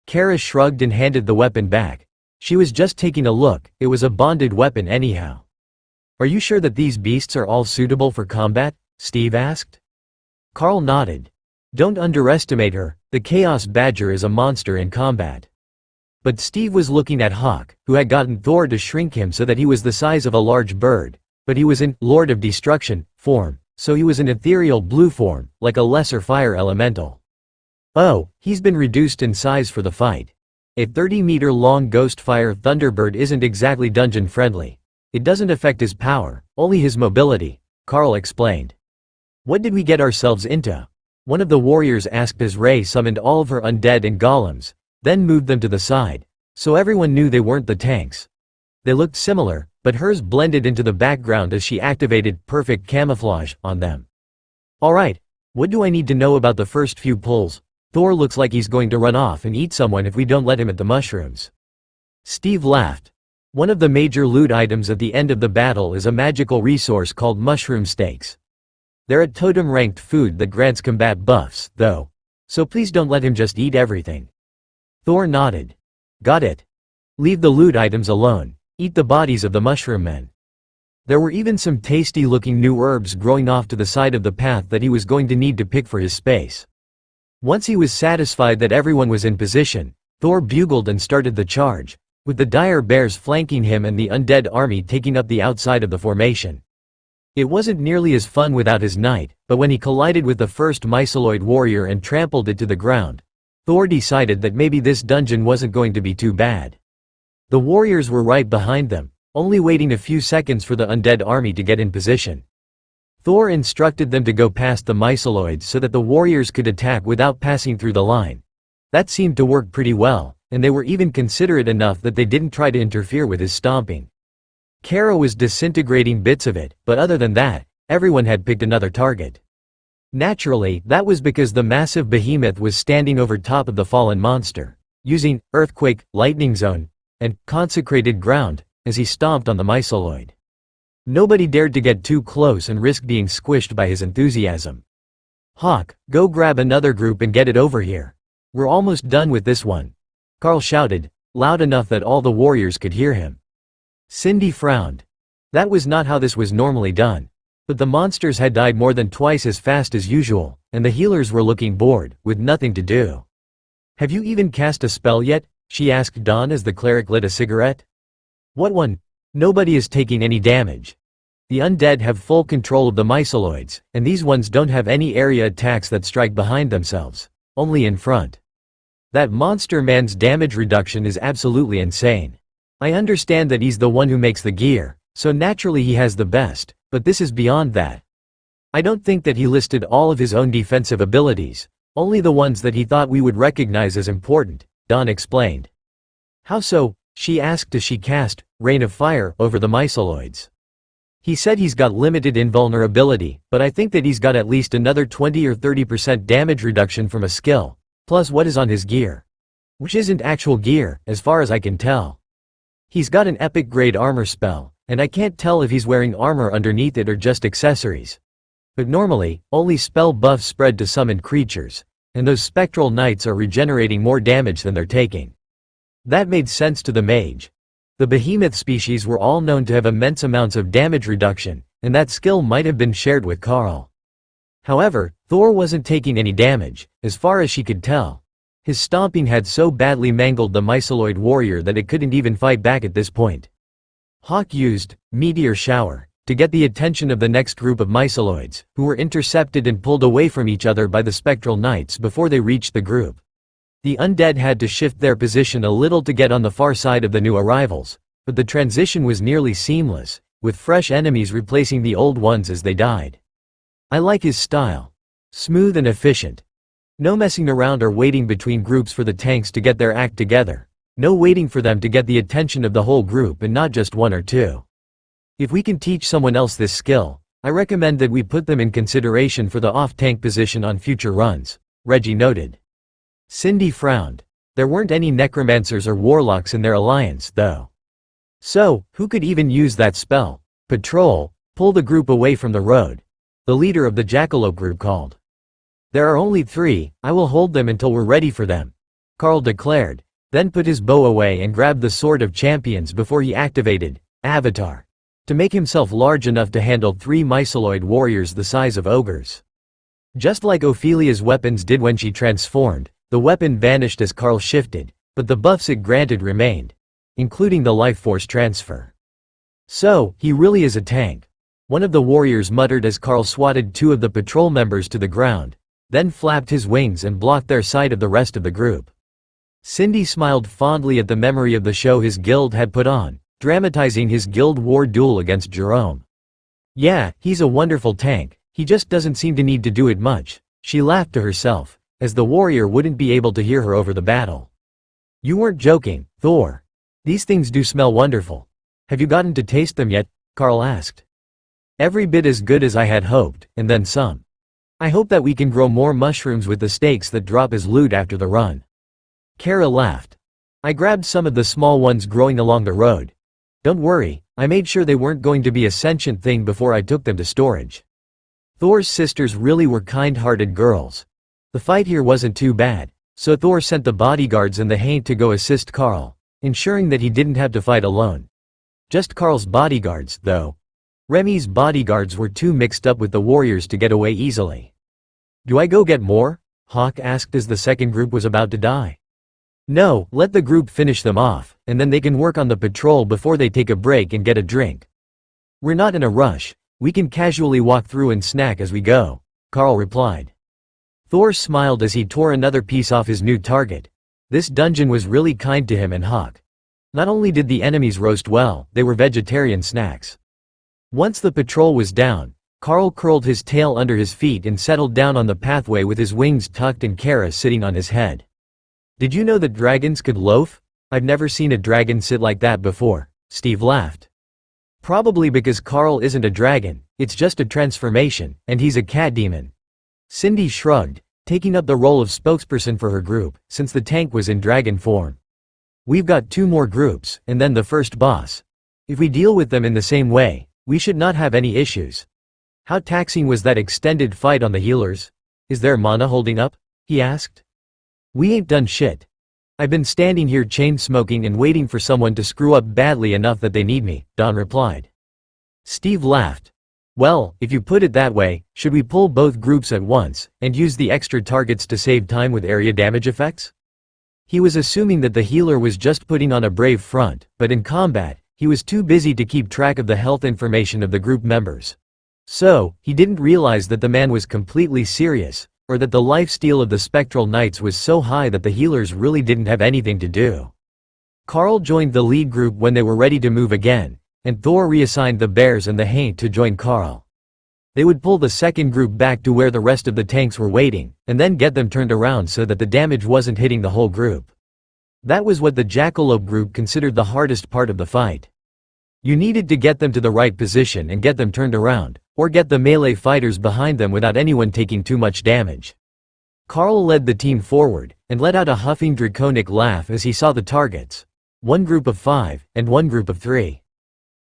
Kara shrugged and handed the weapon back. She was just taking a look, it was a bonded weapon anyhow. "Are you sure that these beasts are all suitable for combat?" Steve asked. Carl nodded. "Don't underestimate her, the Chaos Badger is a monster in combat." But Steve was looking at Hawk, who had gotten Thor to shrink him so that he was the size of a large bird, but he was in Lord of Destruction form, so he was in ethereal blue form, like a lesser fire elemental. "Oh, he's been reduced in size for the fight. A 30-meter-long ghost fire Thunderbird isn't exactly dungeon-friendly. It doesn't affect his power, only his mobility," Carl explained. "What did we get ourselves into?" one of the warriors asked as Ray summoned all of her undead and golems, then moved them to the side, so everyone knew they weren't the tanks. They looked similar, but hers blended into the background as she activated perfect camouflage on them. Alright, what do I need to know about the first few pulls? Thor looks like he's going to run off and eat someone if we don't let him at the mushrooms. Steve laughed. One of the major loot items at the end of the battle is a magical resource called mushroom steaks. They're a totem-ranked food that grants combat buffs, though. So please don't let him just eat everything. Thor nodded. Got it. Leave the loot items alone. Eat the bodies of the mushroom men. There were even some tasty-looking new herbs growing off to the side of the path that he was going to need to pick for his space. Once he was satisfied that everyone was in position, Thor bugled and started the charge, with the dire bears flanking him and the undead army taking up the outside of the formation. It wasn't nearly as fun without his knight, but when he collided with the first myceloid warrior and trampled it to the ground, Thor decided that maybe this dungeon wasn't going to be too bad. The warriors were right behind them, only waiting a few seconds for the undead army to get in position. Thor instructed them to go past the myceloids so that the warriors could attack without passing through the line. That seemed to work pretty well, and they were even considerate enough that they didn't try to interfere with his stomping. Kara was disintegrating bits of it, but other than that, everyone had picked another target. Naturally, that was because the massive behemoth was standing over top of the fallen monster, using earthquake, lightning zone, and consecrated ground as he stomped on the myceloid. Nobody dared to get too close and risk being squished by his enthusiasm. Hawk, go grab another group and get it over here. We're almost done with this one. Carl shouted, loud enough that all the warriors could hear him. Cindy frowned. That was not how this was normally done. But the monsters had died more than twice as fast as usual, and the healers were looking bored, with nothing to do. Have you even cast a spell yet? She asked Dawn as the cleric lit a cigarette. What one? Nobody is taking any damage. The undead have full control of the myceloids, and these ones don't have any area attacks that strike behind themselves, only in front. That monster man's damage reduction is absolutely insane. I understand that he's the one who makes the gear, so naturally he has the best, but this is beyond that. I don't think that he listed all of his own defensive abilities, only the ones that he thought we would recognize as important, Dawn explained. How so? She asked as she cast Rain of Fire over the myceloids. He said he's got limited invulnerability, but I think that he's got at least another 20 or 30% damage reduction from a skill, plus what is on his gear. Which isn't actual gear, as far as I can tell. He's got an epic grade armor spell, and I can't tell if he's wearing armor underneath it or just accessories. But normally, only spell buffs spread to summoned creatures, and those spectral knights are regenerating more damage than they're taking. That made sense to the mage. The behemoth species were all known to have immense amounts of damage reduction, and that skill might have been shared with Carl. However, Thor wasn't taking any damage, as far as she could tell. His stomping had so badly mangled the myceloid warrior that it couldn't even fight back at this point. Hawk used Meteor Shower to get the attention of the next group of myceloids, who were intercepted and pulled away from each other by the spectral knights before they reached the group. The undead had to shift their position a little to get on the far side of the new arrivals, but the transition was nearly seamless, with fresh enemies replacing the old ones as they died. I like his style. Smooth and efficient. No messing around or waiting between groups for the tanks to get their act together. No waiting for them to get the attention of the whole group and not just one or two. If we can teach someone else this skill, I recommend that we put them in consideration for the off-tank position on future runs, Reggie noted. Cindy frowned. There weren't any necromancers or warlocks in their alliance, though. So, who could even use that spell? Patrol, pull the group away from the road. The leader of the Jackalope group called. There are only 3, I will hold them until we're ready for them, Carl declared, then put his bow away and grabbed the Sword of Champions before he activated Avatar to make himself large enough to handle 3 myceloid warriors the size of ogres. Just like Ophelia's weapons did when she transformed, the weapon vanished as Carl shifted, but the buffs it granted remained, including the life force transfer. So, he really is a tank. One of the warriors muttered as Carl swatted 2 of the patrol members to the ground, then flapped his wings and blocked their sight of the rest of the group. Cindy smiled fondly at the memory of the show his guild had put on, dramatizing his guild war duel against Jerome. Yeah, he's a wonderful tank, he just doesn't seem to need to do it much, she laughed to herself, as the warrior wouldn't be able to hear her over the battle. You weren't joking, Thor. These things do smell wonderful. Have you gotten to taste them yet? Carl asked. Every bit as good as I had hoped, and then some. I hope that we can grow more mushrooms with the stakes that drop as loot after the run. Kara laughed. I grabbed some of the small ones growing along the road. Don't worry, I made sure they weren't going to be a sentient thing before I took them to storage. Thor's sisters really were kind-hearted girls. The fight here wasn't too bad, so Thor sent the bodyguards and the Haint to go assist Carl, ensuring that he didn't have to fight alone. Just Carl's bodyguards, though. Remy's bodyguards were too mixed up with the warriors to get away easily. Do I go get more? Hawk asked as the second group was about to die. No, let the group finish them off, and then they can work on the patrol before they take a break and get a drink. We're not in a rush, we can casually walk through and snack as we go, Carl replied. Thor smiled as he tore another piece off his new target. This dungeon was really kind to him and Hawk. Not only did the enemies roast well, they were vegetarian snacks. Once the patrol was down, Carl curled his tail under his feet and settled down on the pathway with his wings tucked and Kara sitting on his head. Did you know that dragons could loaf? I've never seen a dragon sit like that before, Steve laughed. Probably because Carl isn't a dragon, it's just a transformation, and he's a cat demon. Cindy shrugged, taking up the role of spokesperson for her group, since the tank was in dragon form. We've got 2 more groups, and then the first boss. If we deal with them in the same way, we should not have any issues. How taxing was that extended fight on the healers? Is their mana holding up? He asked. We ain't done shit. I've been standing here chain-smoking and waiting for someone to screw up badly enough that they need me, Don replied. Steve laughed. Well, if you put it that way, should we pull both groups at once, and use the extra targets to save time with area damage effects? He was assuming that the healer was just putting on a brave front, but in combat, he was too busy to keep track of the health information of the group members. So, he didn't realize that the man was completely serious, or that the lifesteal of the Spectral Knights was so high that the healers really didn't have anything to do. Carl joined the lead group when they were ready to move again, and Thor reassigned the Bears and the Haint to join Carl. They would pull the second group back to where the rest of the tanks were waiting, and then get them turned around so that the damage wasn't hitting the whole group. That was what the Jackalope group considered the hardest part of the fight. You needed to get them to the right position and get them turned around, or get the melee fighters behind them without anyone taking too much damage. Carl led the team forward, and let out a huffing draconic laugh as he saw the targets. 1 group of 5, and 1 group of 3.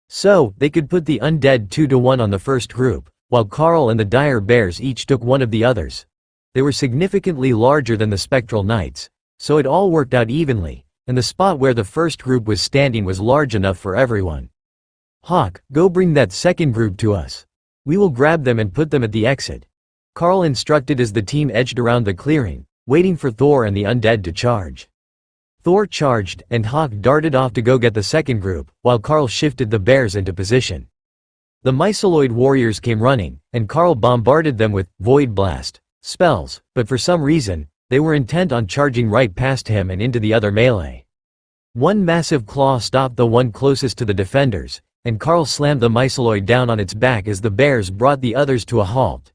So, they could put the undead 2-to-1 on the first group, while Carl and the Dire Bears each took one of the others. They were significantly larger than the Spectral Knights, so it all worked out evenly, and the spot where the first group was standing was large enough for everyone. Hawk, go bring that second group to us. We will grab them and put them at the exit, Carl instructed as the team edged around the clearing, waiting for Thor and the undead to charge. Thor charged, and Hawk darted off to go get the second group, while Carl shifted the bears into position. The Myceloid warriors came running, and Carl bombarded them with Void Blast spells, but for some reason, they were intent on charging right past him and into the other melee. One massive claw stopped the one closest to the defenders, and Carl slammed the Myceloid down on its back as the bears brought the others to a halt.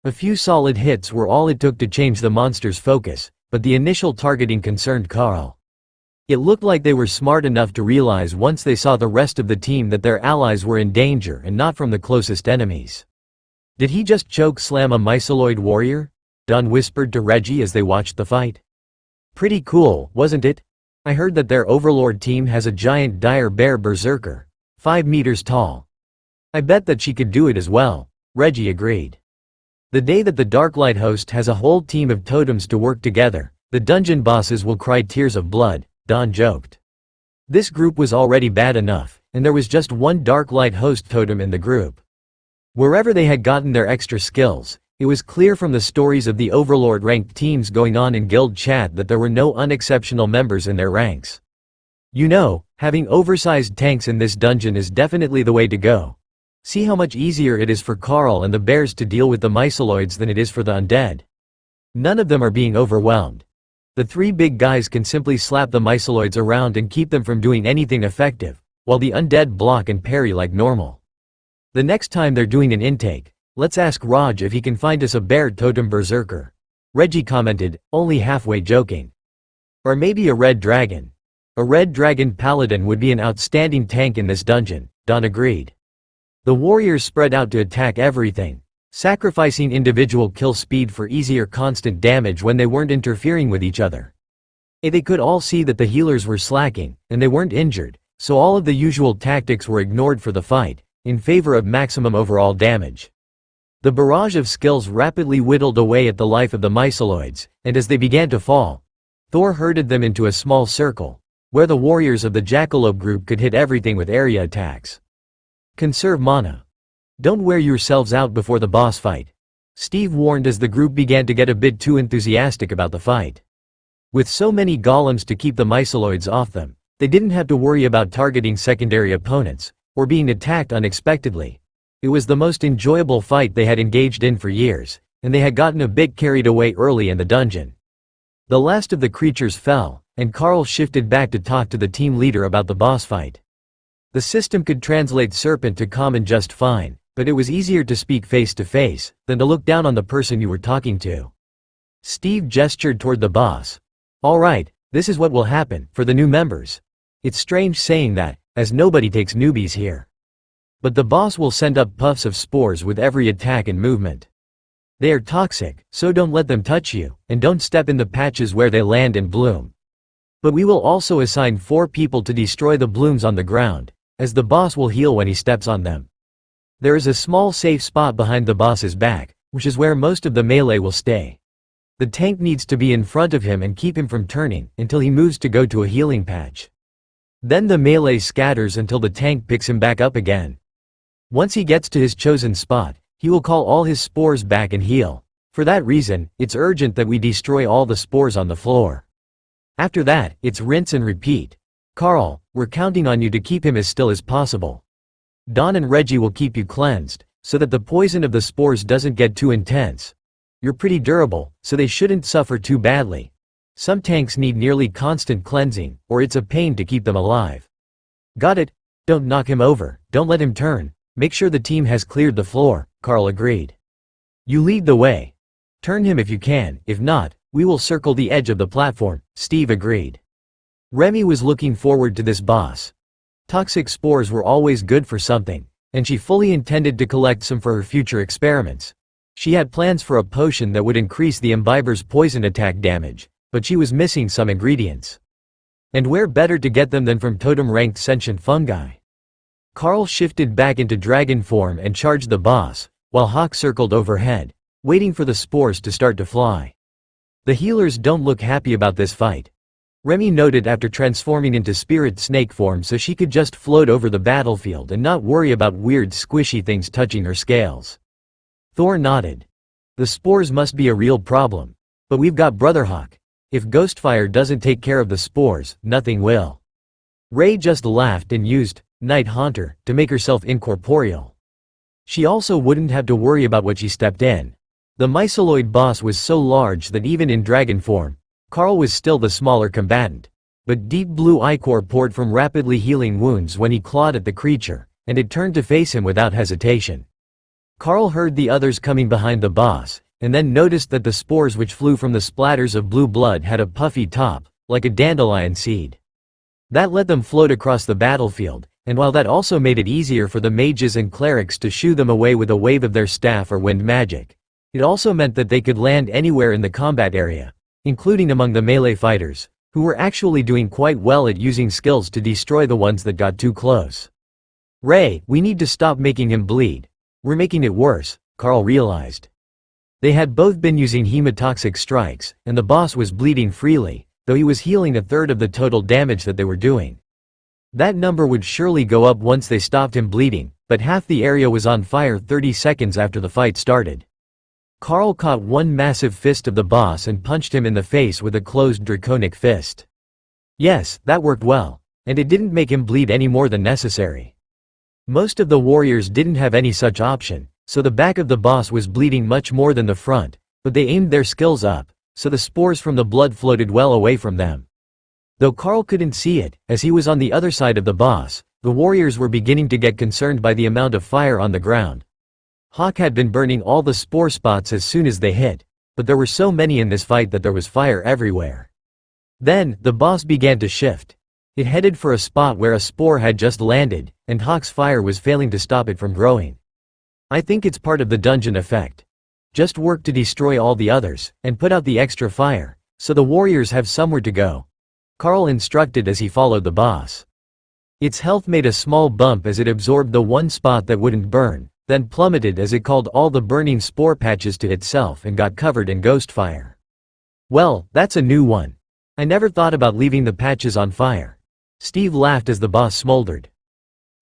A few solid hits were all it took to change the monster's focus, but the initial targeting concerned Carl. It looked like they were smart enough to realize once they saw the rest of the team that their allies were in danger and not from the closest enemies. Did he just choke slam a Myceloid warrior? Don whispered to Reggie as they watched the fight. Pretty cool, wasn't it? I heard that their overlord team has a giant dire bear berserker, 5 meters tall. I bet that she could do it as well, Reggie agreed. The day that the Darklight host has a whole team of totems to work together, the dungeon bosses will cry tears of blood, Don joked. This group was already bad enough, and there was just one Darklight host totem in the group. Wherever they had gotten their extra skills, it was clear from the stories of the Overlord-ranked teams going on in guild chat that there were no unexceptional members in their ranks. You know, having oversized tanks in this dungeon is definitely the way to go. See how much easier it is for Carl and the bears to deal with the Myceloids than it is for the undead. None of them are being overwhelmed. The 3 big guys can simply slap the Myceloids around and keep them from doing anything effective, while the undead block and parry like normal. The next time they're doing an intake, let's ask Raj if he can find us a bear totem berserker. Reggie commented, only halfway joking. Or maybe a red dragon. A red dragon paladin would be an outstanding tank in this dungeon, Don agreed. The warriors spread out to attack everything, sacrificing individual kill speed for easier constant damage when they weren't interfering with each other. They could all see that the healers were slacking, and they weren't injured, so all of the usual tactics were ignored for the fight, in favor of maximum overall damage. The barrage of skills rapidly whittled away at the life of the myceloids, and as they began to fall, Thor herded them into a small circle, where the warriors of the jackalope group could hit everything with area attacks. Conserve mana. Don't wear yourselves out before the boss fight, Steve warned as the group began to get a bit too enthusiastic about the fight. With so many golems to keep the myceloids off them, they didn't have to worry about targeting secondary opponents, or being attacked unexpectedly. It was the most enjoyable fight they had engaged in for years, and they had gotten a bit carried away early in the dungeon. The last of the creatures fell, and Carl shifted back to talk to the team leader about the boss fight. The system could translate serpent to common just fine, but it was easier to speak face to face than to look down on the person you were talking to. Steve gestured toward the boss. Alright, this is what will happen for the new members. It's strange saying that, as nobody takes newbies here. But the boss will send up puffs of spores with every attack and movement. They are toxic, so don't let them touch you, and don't step in the patches where they land and bloom. But we will also assign 4 people to destroy the blooms on the ground, as the boss will heal when he steps on them. There is a small safe spot behind the boss's back, which is where most of the melee will stay. The tank needs to be in front of him and keep him from turning until he moves to go to a healing patch. Then the melee scatters until the tank picks him back up again. Once he gets to his chosen spot, he will call all his spores back and heal. For that reason, it's urgent that we destroy all the spores on the floor. After that, it's rinse and repeat. Carl, we're counting on you to keep him as still as possible. Don and Reggie will keep you cleansed, so that the poison of the spores doesn't get too intense. You're pretty durable, so they shouldn't suffer too badly. Some tanks need nearly constant cleansing, or it's a pain to keep them alive. Got it? Don't knock him over, don't let him turn. Make sure the team has cleared the floor, Carl agreed. You lead the way. Turn him if you can, if not, we will circle the edge of the platform, Steve agreed. Remy was looking forward to this boss. Toxic spores were always good for something, and she fully intended to collect some for her future experiments. She had plans for a potion that would increase the imbiber's poison attack damage, but she was missing some ingredients. And where better to get them than from totem-ranked sentient fungi? Carl shifted back into dragon form and charged the boss, while Hawk circled overhead, waiting for the spores to start to fly. The healers don't look happy about this fight, Remy noted after transforming into spirit snake form so she could just float over the battlefield and not worry about weird squishy things touching her scales. Thor nodded. The spores must be a real problem. But we've got Brotherhawk. If Ghostfire doesn't take care of the spores, nothing will. Ray just laughed and used Night Haunter to make herself incorporeal. She also wouldn't have to worry about what she stepped in. The myceloid boss was so large that even in dragon form, Carl was still the smaller combatant. But deep blue ichor poured from rapidly healing wounds when he clawed at the creature, and it turned to face him without hesitation. Carl heard the others coming behind the boss, and then noticed that the spores which flew from the splatters of blue blood had a puffy top, like a dandelion seed. That let them float across the battlefield, and while that also made it easier for the mages and clerics to shoo them away with a wave of their staff or wind magic, it also meant that they could land anywhere in the combat area, including among the melee fighters, who were actually doing quite well at using skills to destroy the ones that got too close. Ray, we need to stop making him bleed. We're making it worse, Carl realized. They had both been using hemotoxic strikes, and the boss was bleeding freely, though he was healing a third of the total damage that they were doing. That number would surely go up once they stopped him bleeding, but half the area was on fire 30 seconds after the fight started. Carl caught one massive fist of the boss and punched him in the face with a closed draconic fist. Yes, that worked well, and it didn't make him bleed any more than necessary. Most of the warriors didn't have any such option, so the back of the boss was bleeding much more than the front, but they aimed their skills up, so the spores from the blood floated well away from them. Though Carl couldn't see it, as he was on the other side of the boss, the warriors were beginning to get concerned by the amount of fire on the ground. Hawk had been burning all the spore spots as soon as they hit, but there were so many in this fight that there was fire everywhere. Then, the boss began to shift. It headed for a spot where a spore had just landed, and Hawk's fire was failing to stop it from growing. I think it's part of the dungeon effect. Just work to destroy all the others, and put out the extra fire, so the warriors have somewhere to go. Carl instructed as he followed the boss. Its health made a small bump as it absorbed the one spot that wouldn't burn, then plummeted as it called all the burning spore patches to itself and got covered in ghost fire. Well, that's a new one. I never thought about leaving the patches on fire. Steve laughed as the boss smoldered.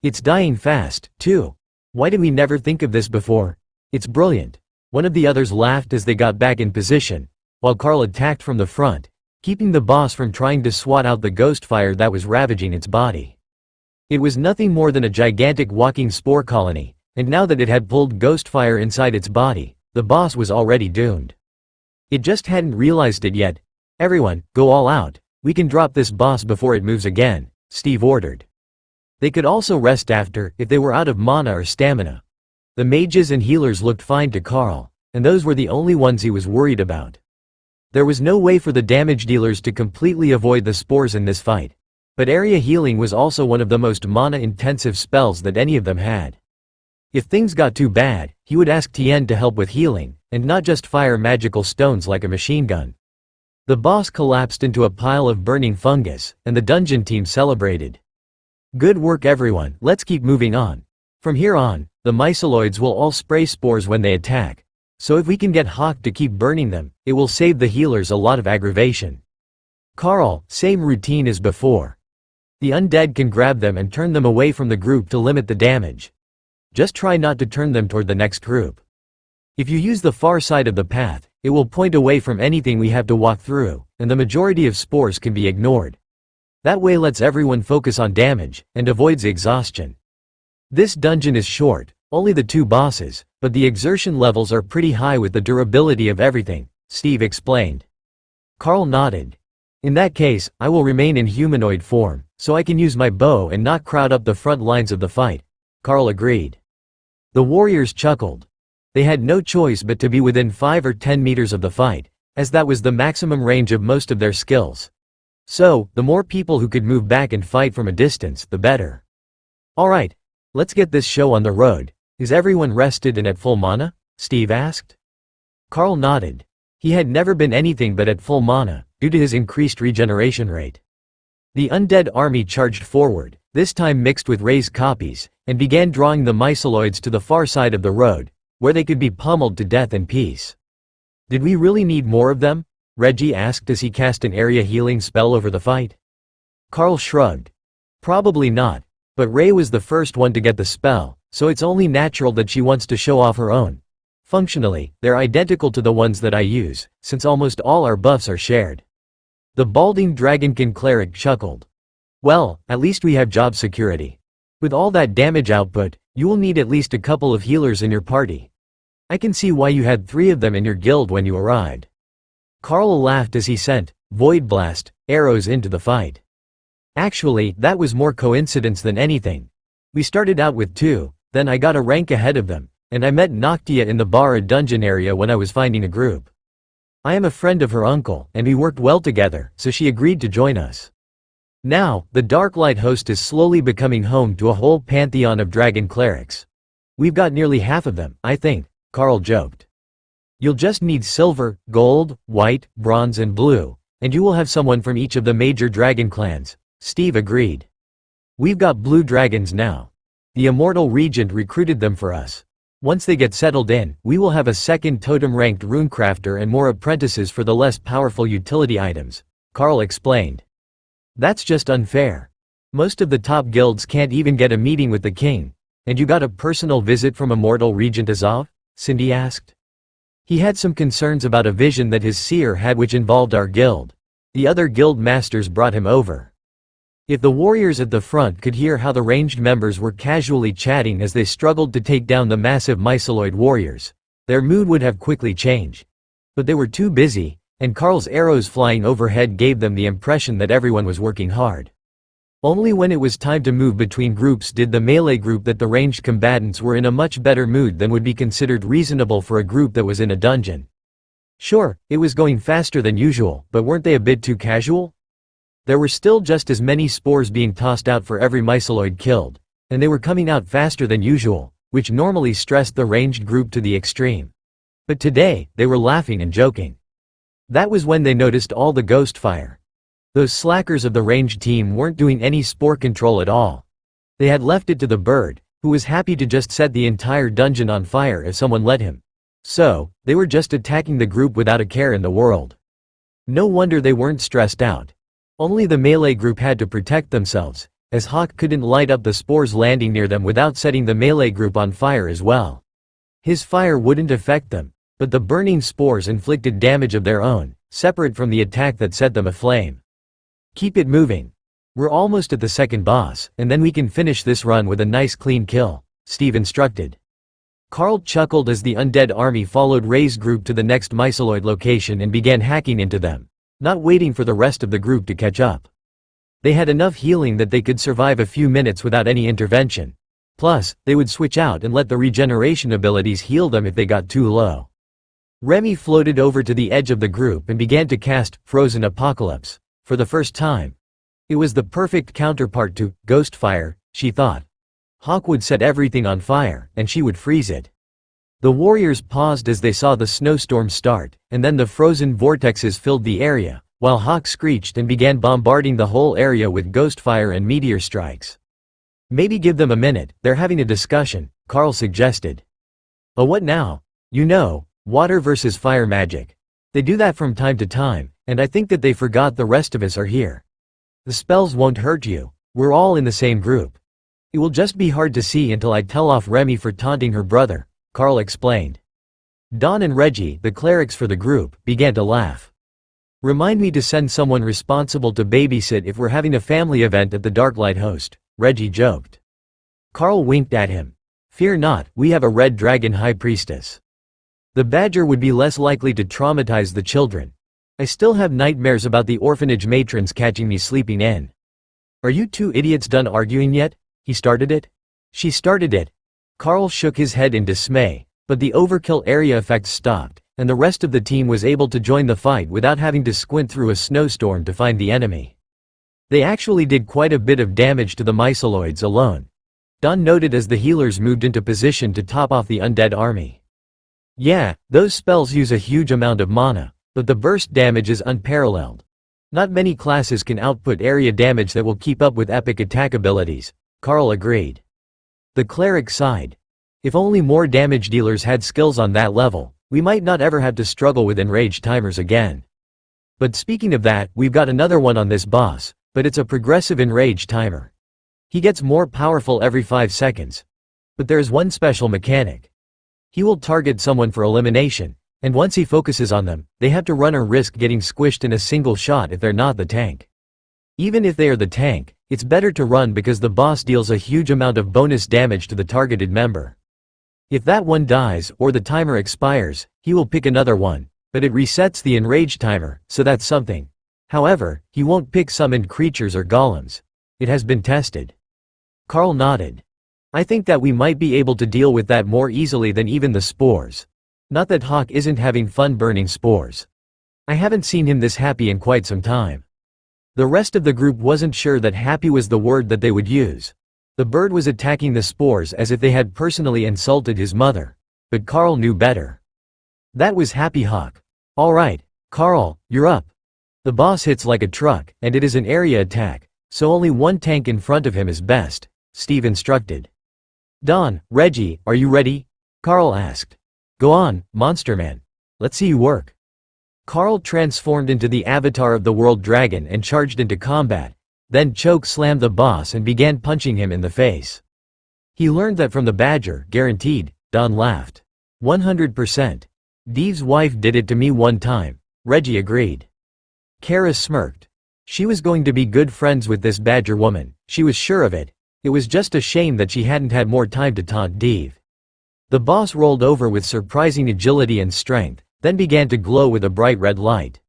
It's dying fast, too. Why did we never think of this before? It's brilliant. One of the others laughed as they got back in position, while Carl attacked from the front, keeping the boss from trying to swat out the ghost fire that was ravaging its body. It was nothing more than a gigantic walking spore colony, and now that it had pulled ghost fire inside its body, the boss was already doomed. It just hadn't realized it yet. Everyone, go all out. We can drop this boss before it moves again, Steve ordered. They could also rest after, if they were out of mana or stamina. The mages and healers looked fine to Carl, and those were the only ones he was worried about. There was no way for the damage dealers to completely avoid the spores in this fight. But area healing was also one of the most mana-intensive spells that any of them had. If things got too bad, he would ask Tien to help with healing, and not just fire magical stones like a machine gun. The boss collapsed into a pile of burning fungus, and the dungeon team celebrated. Good work everyone, let's keep moving on. From here on, the myceloids will all spray spores when they attack. So if we can get Hawk to keep burning them, it will save the healers a lot of aggravation. Carl, same routine as before. The undead can grab them and turn them away from the group to limit the damage. Just try not to turn them toward the next group. If you use the far side of the path, it will point away from anything we have to walk through, and the majority of spores can be ignored. That way lets everyone focus on damage, and avoids exhaustion. This dungeon is short, only the 2 bosses, but the exertion levels are pretty high with the durability of everything, Steve explained. Carl nodded. In that case, I will remain in humanoid form, so I can use my bow and not crowd up the front lines of the fight. Carl agreed. The warriors chuckled. They had no choice but to be within 5 or 10 meters of the fight, as that was the maximum range of most of their skills. So, the more people who could move back and fight from a distance, the better. Alright, let's get this show on the road. Is everyone rested and at full mana? Steve asked. Carl nodded. He had never been anything but at full mana, due to his increased regeneration rate. The undead army charged forward, this time mixed with Ray's copies, and began drawing the myceloids to the far side of the road, where they could be pummeled to death in peace. Did we really need more of them? Reggie asked as he cast an area healing spell over the fight. Carl shrugged. Probably not, but Ray was the first one to get the spell, so it's only natural that she wants to show off her own. Functionally, they're identical to the ones that I use, since almost all our buffs are shared. The balding dragonkin cleric chuckled. Well, at least we have job security. With all that damage output, you will need at least a couple of healers in your party. I can see why you had 3 of them in your guild when you arrived. Carl laughed as he sent Void Blast arrows into the fight. Actually, that was more coincidence than anything. We started out with 2, then I got a rank ahead of them, and I met Noctia in the Bara dungeon area when I was finding a group. I am a friend of her uncle, and we worked well together, so she agreed to join us. Now, the Darklight host is slowly becoming home to a whole pantheon of dragon clerics. We've got nearly half of them, I think, Carl joked. You'll just need silver, gold, white, bronze and blue, and you will have someone from each of the major dragon clans, Steve agreed. We've got blue dragons now. The Immortal Regent recruited them for us. Once they get settled in, we will have a second totem-ranked runecrafter and more apprentices for the less powerful utility items, Carl explained. That's just unfair. Most of the top guilds can't even get a meeting with the king. And you got a personal visit from Immortal Regent Azov? Cindy asked. He had some concerns about a vision that his seer had which involved our guild. The other guild masters brought him over. If the warriors at the front could hear how the ranged members were casually chatting as they struggled to take down the massive myceloid warriors, their mood would have quickly changed. But they were too busy, and Carl's arrows flying overhead gave them the impression that everyone was working hard. Only when it was time to move between groups did the melee group that the ranged combatants were in a much better mood than would be considered reasonable for a group that was in a dungeon. Sure, it was going faster than usual, but weren't they a bit too casual? There were still just as many spores being tossed out for every myceloid killed, and they were coming out faster than usual, which normally stressed the ranged group to the extreme. But today, they were laughing and joking. That was when they noticed all the ghost fire. Those slackers of the ranged team weren't doing any spore control at all. They had left it to the bird, who was happy to just set the entire dungeon on fire if someone let him. So, they were just attacking the group without a care in the world. No wonder they weren't stressed out. Only the melee group had to protect themselves, as Hawk couldn't light up the spores landing near them without setting the melee group on fire as well. His fire wouldn't affect them, but the burning spores inflicted damage of their own, separate from the attack that set them aflame. Keep it moving. We're almost at the second boss, and then we can finish this run with a nice clean kill, Steve instructed. Carl chuckled as the undead army followed Ray's group to the next myceloid location and began hacking into them, not waiting for the rest of the group to catch up. They had enough healing that they could survive a few minutes without any intervention. Plus, they would switch out and let the regeneration abilities heal them if they got too low. Remy floated over to the edge of the group and began to cast Frozen Apocalypse, for the first time. It was the perfect counterpart to Ghost Fire, she thought. Hawk would set everything on fire, and she would freeze it. The warriors paused as they saw the snowstorm start, and then the frozen vortexes filled the area, while Hawk screeched and began bombarding the whole area with ghost fire and meteor strikes. Maybe give them a minute, they're having a discussion, Carl suggested. Oh, what now? You know, water versus fire magic. They do that from time to time, and I think that they forgot the rest of us are here. The spells won't hurt you, we're all in the same group. It will just be hard to see until I tell off Remy for taunting her brother, Carl explained. Don and Reggie, the clerics for the group, began to laugh. Remind me to send someone responsible to babysit if we're having a family event at the Darklight Host, Reggie joked. Carl winked at him. Fear not, we have a red dragon high priestess. The badger would be less likely to traumatize the children. I still have nightmares about the orphanage matrons catching me sleeping in. Are you two idiots done arguing yet? He started it. She started it. Carl shook his head in dismay, but the overkill area effect stopped, and the rest of the team was able to join the fight without having to squint through a snowstorm to find the enemy. They actually did quite a bit of damage to the myceloids alone. Don noted as the healers moved into position to top off the undead army. Yeah, those spells use a huge amount of mana, but the burst damage is unparalleled. Not many classes can output area damage that will keep up with epic attack abilities, Carl agreed. The cleric sighed. If only more damage dealers had skills on that level, we might not ever have to struggle with enraged timers again. But speaking of that, we've got another one on this boss, but it's a progressive enraged timer. He gets more powerful every 5 seconds. But there's one special mechanic. He will target someone for elimination, and once he focuses on them, they have to run or risk getting squished in a single shot if they're not the tank. Even if they are the tank, it's better to run because the boss deals a huge amount of bonus damage to the targeted member. If that one dies or the timer expires, he will pick another one, but it resets the enraged timer, so that's something. However, he won't pick summoned creatures or golems. It has been tested. Carl nodded. I think that we might be able to deal with that more easily than even the spores. Not that Hawk isn't having fun burning spores. I haven't seen him this happy in quite some time. The rest of the group wasn't sure that happy was the word that they would use. The bird was attacking the spores as if they had personally insulted his mother. But Carl knew better. That was Happy Hawk. Alright, Carl, you're up. The boss hits like a truck, and it is an area attack, so only one tank in front of him is best, Steve instructed. Don, Reggie, are you ready? Carl asked. Go on, Monster Man. Let's see you work. Carl transformed into the avatar of the World Dragon and charged into combat, then choke slammed the boss and began punching him in the face. He learned that from the badger, guaranteed, Don laughed. 100%. Deve's wife did it to me one time, Reggie agreed. Kara smirked. She was going to be good friends with this badger woman, she was sure of it. It was just a shame that she hadn't had more time to taunt Deve. The boss rolled over with surprising agility and strength, then began to glow with a bright red light.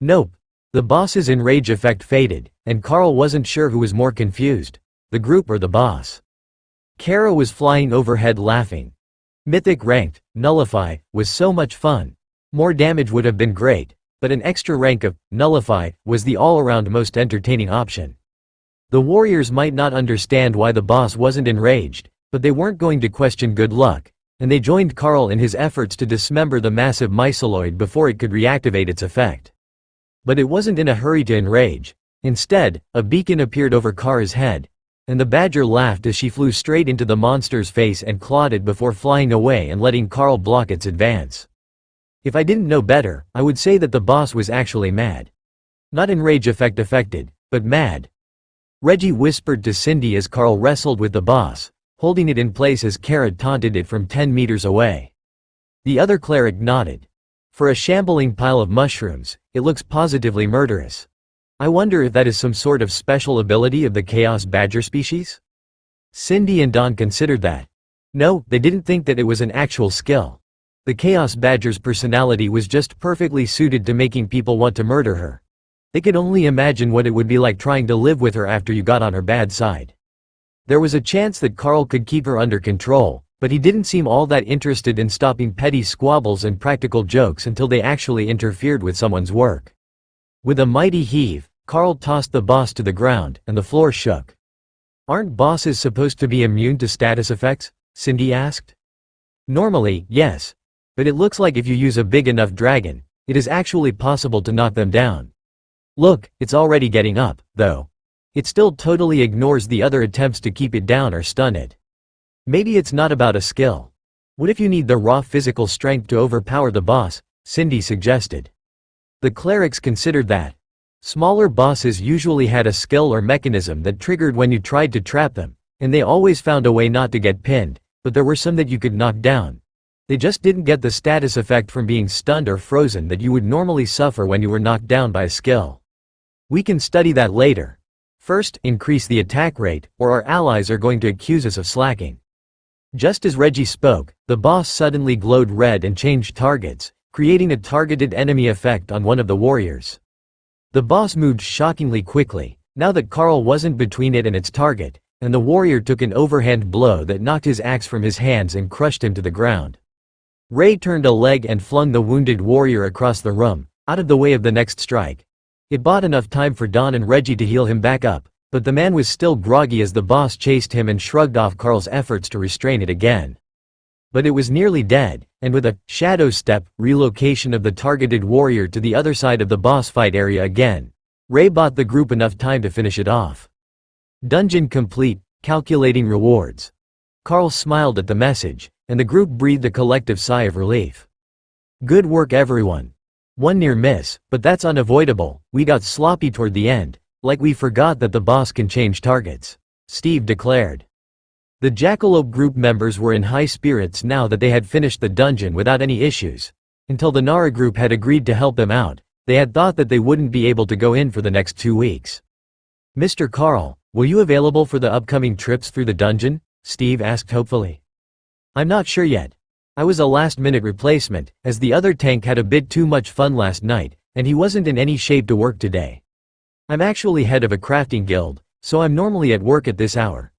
Nope. The boss's enrage effect faded, and Carl wasn't sure who was more confused, the group or the boss. Kara was flying overhead laughing. Mythic ranked, Nullify, was so much fun. More damage would have been great, but an extra rank of nullify was the all-around most entertaining option. The warriors might not understand why the boss wasn't enraged, but they weren't going to question good luck, and they joined Carl in his efforts to dismember the massive myceloid before it could reactivate its effect. But it wasn't in a hurry to enrage. Instead, a beacon appeared over Kara's head, and the badger laughed as she flew straight into the monster's face and clawed it before flying away and letting Carl block its advance. If I didn't know better, I would say that the boss was actually mad. Not enrage effect affected, but mad. Reggie whispered to Cindy as Carl wrestled with the boss, holding it in place as Kara taunted it from 10 meters away. The other cleric nodded. For a shambling pile of mushrooms, it looks positively murderous. I wonder if that is some sort of special ability of the Chaos Badger species? Cindy and Don considered that. No, they didn't think that it was an actual skill. The Chaos Badger's personality was just perfectly suited to making people want to murder her. They could only imagine what it would be like trying to live with her after you got on her bad side. There was a chance that Carl could keep her under control, but he didn't seem all that interested in stopping petty squabbles and practical jokes until they actually interfered with someone's work. With a mighty heave, Carl tossed the boss to the ground, and the floor shook. Aren't bosses supposed to be immune to status effects? Cindy asked. Normally, yes. But it looks like if you use a big enough dragon, it is actually possible to knock them down. Look, it's already getting up, though. It still totally ignores the other attempts to keep it down or stun it. Maybe it's not about a skill. What if you need the raw physical strength to overpower the boss? Cindy suggested. The clerics considered that. Smaller bosses usually had a skill or mechanism that triggered when you tried to trap them, and they always found a way not to get pinned, but there were some that you could knock down. They just didn't get the status effect from being stunned or frozen that you would normally suffer when you were knocked down by a skill. We can study that later. First, increase the attack rate, or our allies are going to accuse us of slacking. Just as Reggie spoke, the boss suddenly glowed red and changed targets, creating a targeted enemy effect on one of the warriors. The boss moved shockingly quickly, now that Carl wasn't between it and its target, and the warrior took an overhand blow that knocked his axe from his hands and crushed him to the ground. Ray turned a leg and flung the wounded warrior across the room, out of the way of the next strike. It bought enough time for Don and Reggie to heal him back up, but the man was still groggy as the boss chased him and shrugged off Carl's efforts to restrain it again. But it was nearly dead, and with a shadow step relocation of the targeted warrior to the other side of the boss fight area again, Ray bought the group enough time to finish it off. Dungeon complete, calculating rewards. Carl smiled at the message, and the group breathed a collective sigh of relief. Good work everyone. One near miss, but that's unavoidable. We got sloppy toward the end, like we forgot that the boss can change targets, Steve declared. The Jackalope group members were in high spirits now that they had finished the dungeon without any issues. Until the Nara group had agreed to help them out, they had thought that they wouldn't be able to go in for the next 2 weeks. Mr. Carl, were you available for the upcoming trips through the dungeon? Steve asked hopefully. I'm not sure yet. I was a last-minute replacement, as the other tank had a bit too much fun last night, and he wasn't in any shape to work today. I'm actually head of a crafting guild, so I'm normally at work at this hour.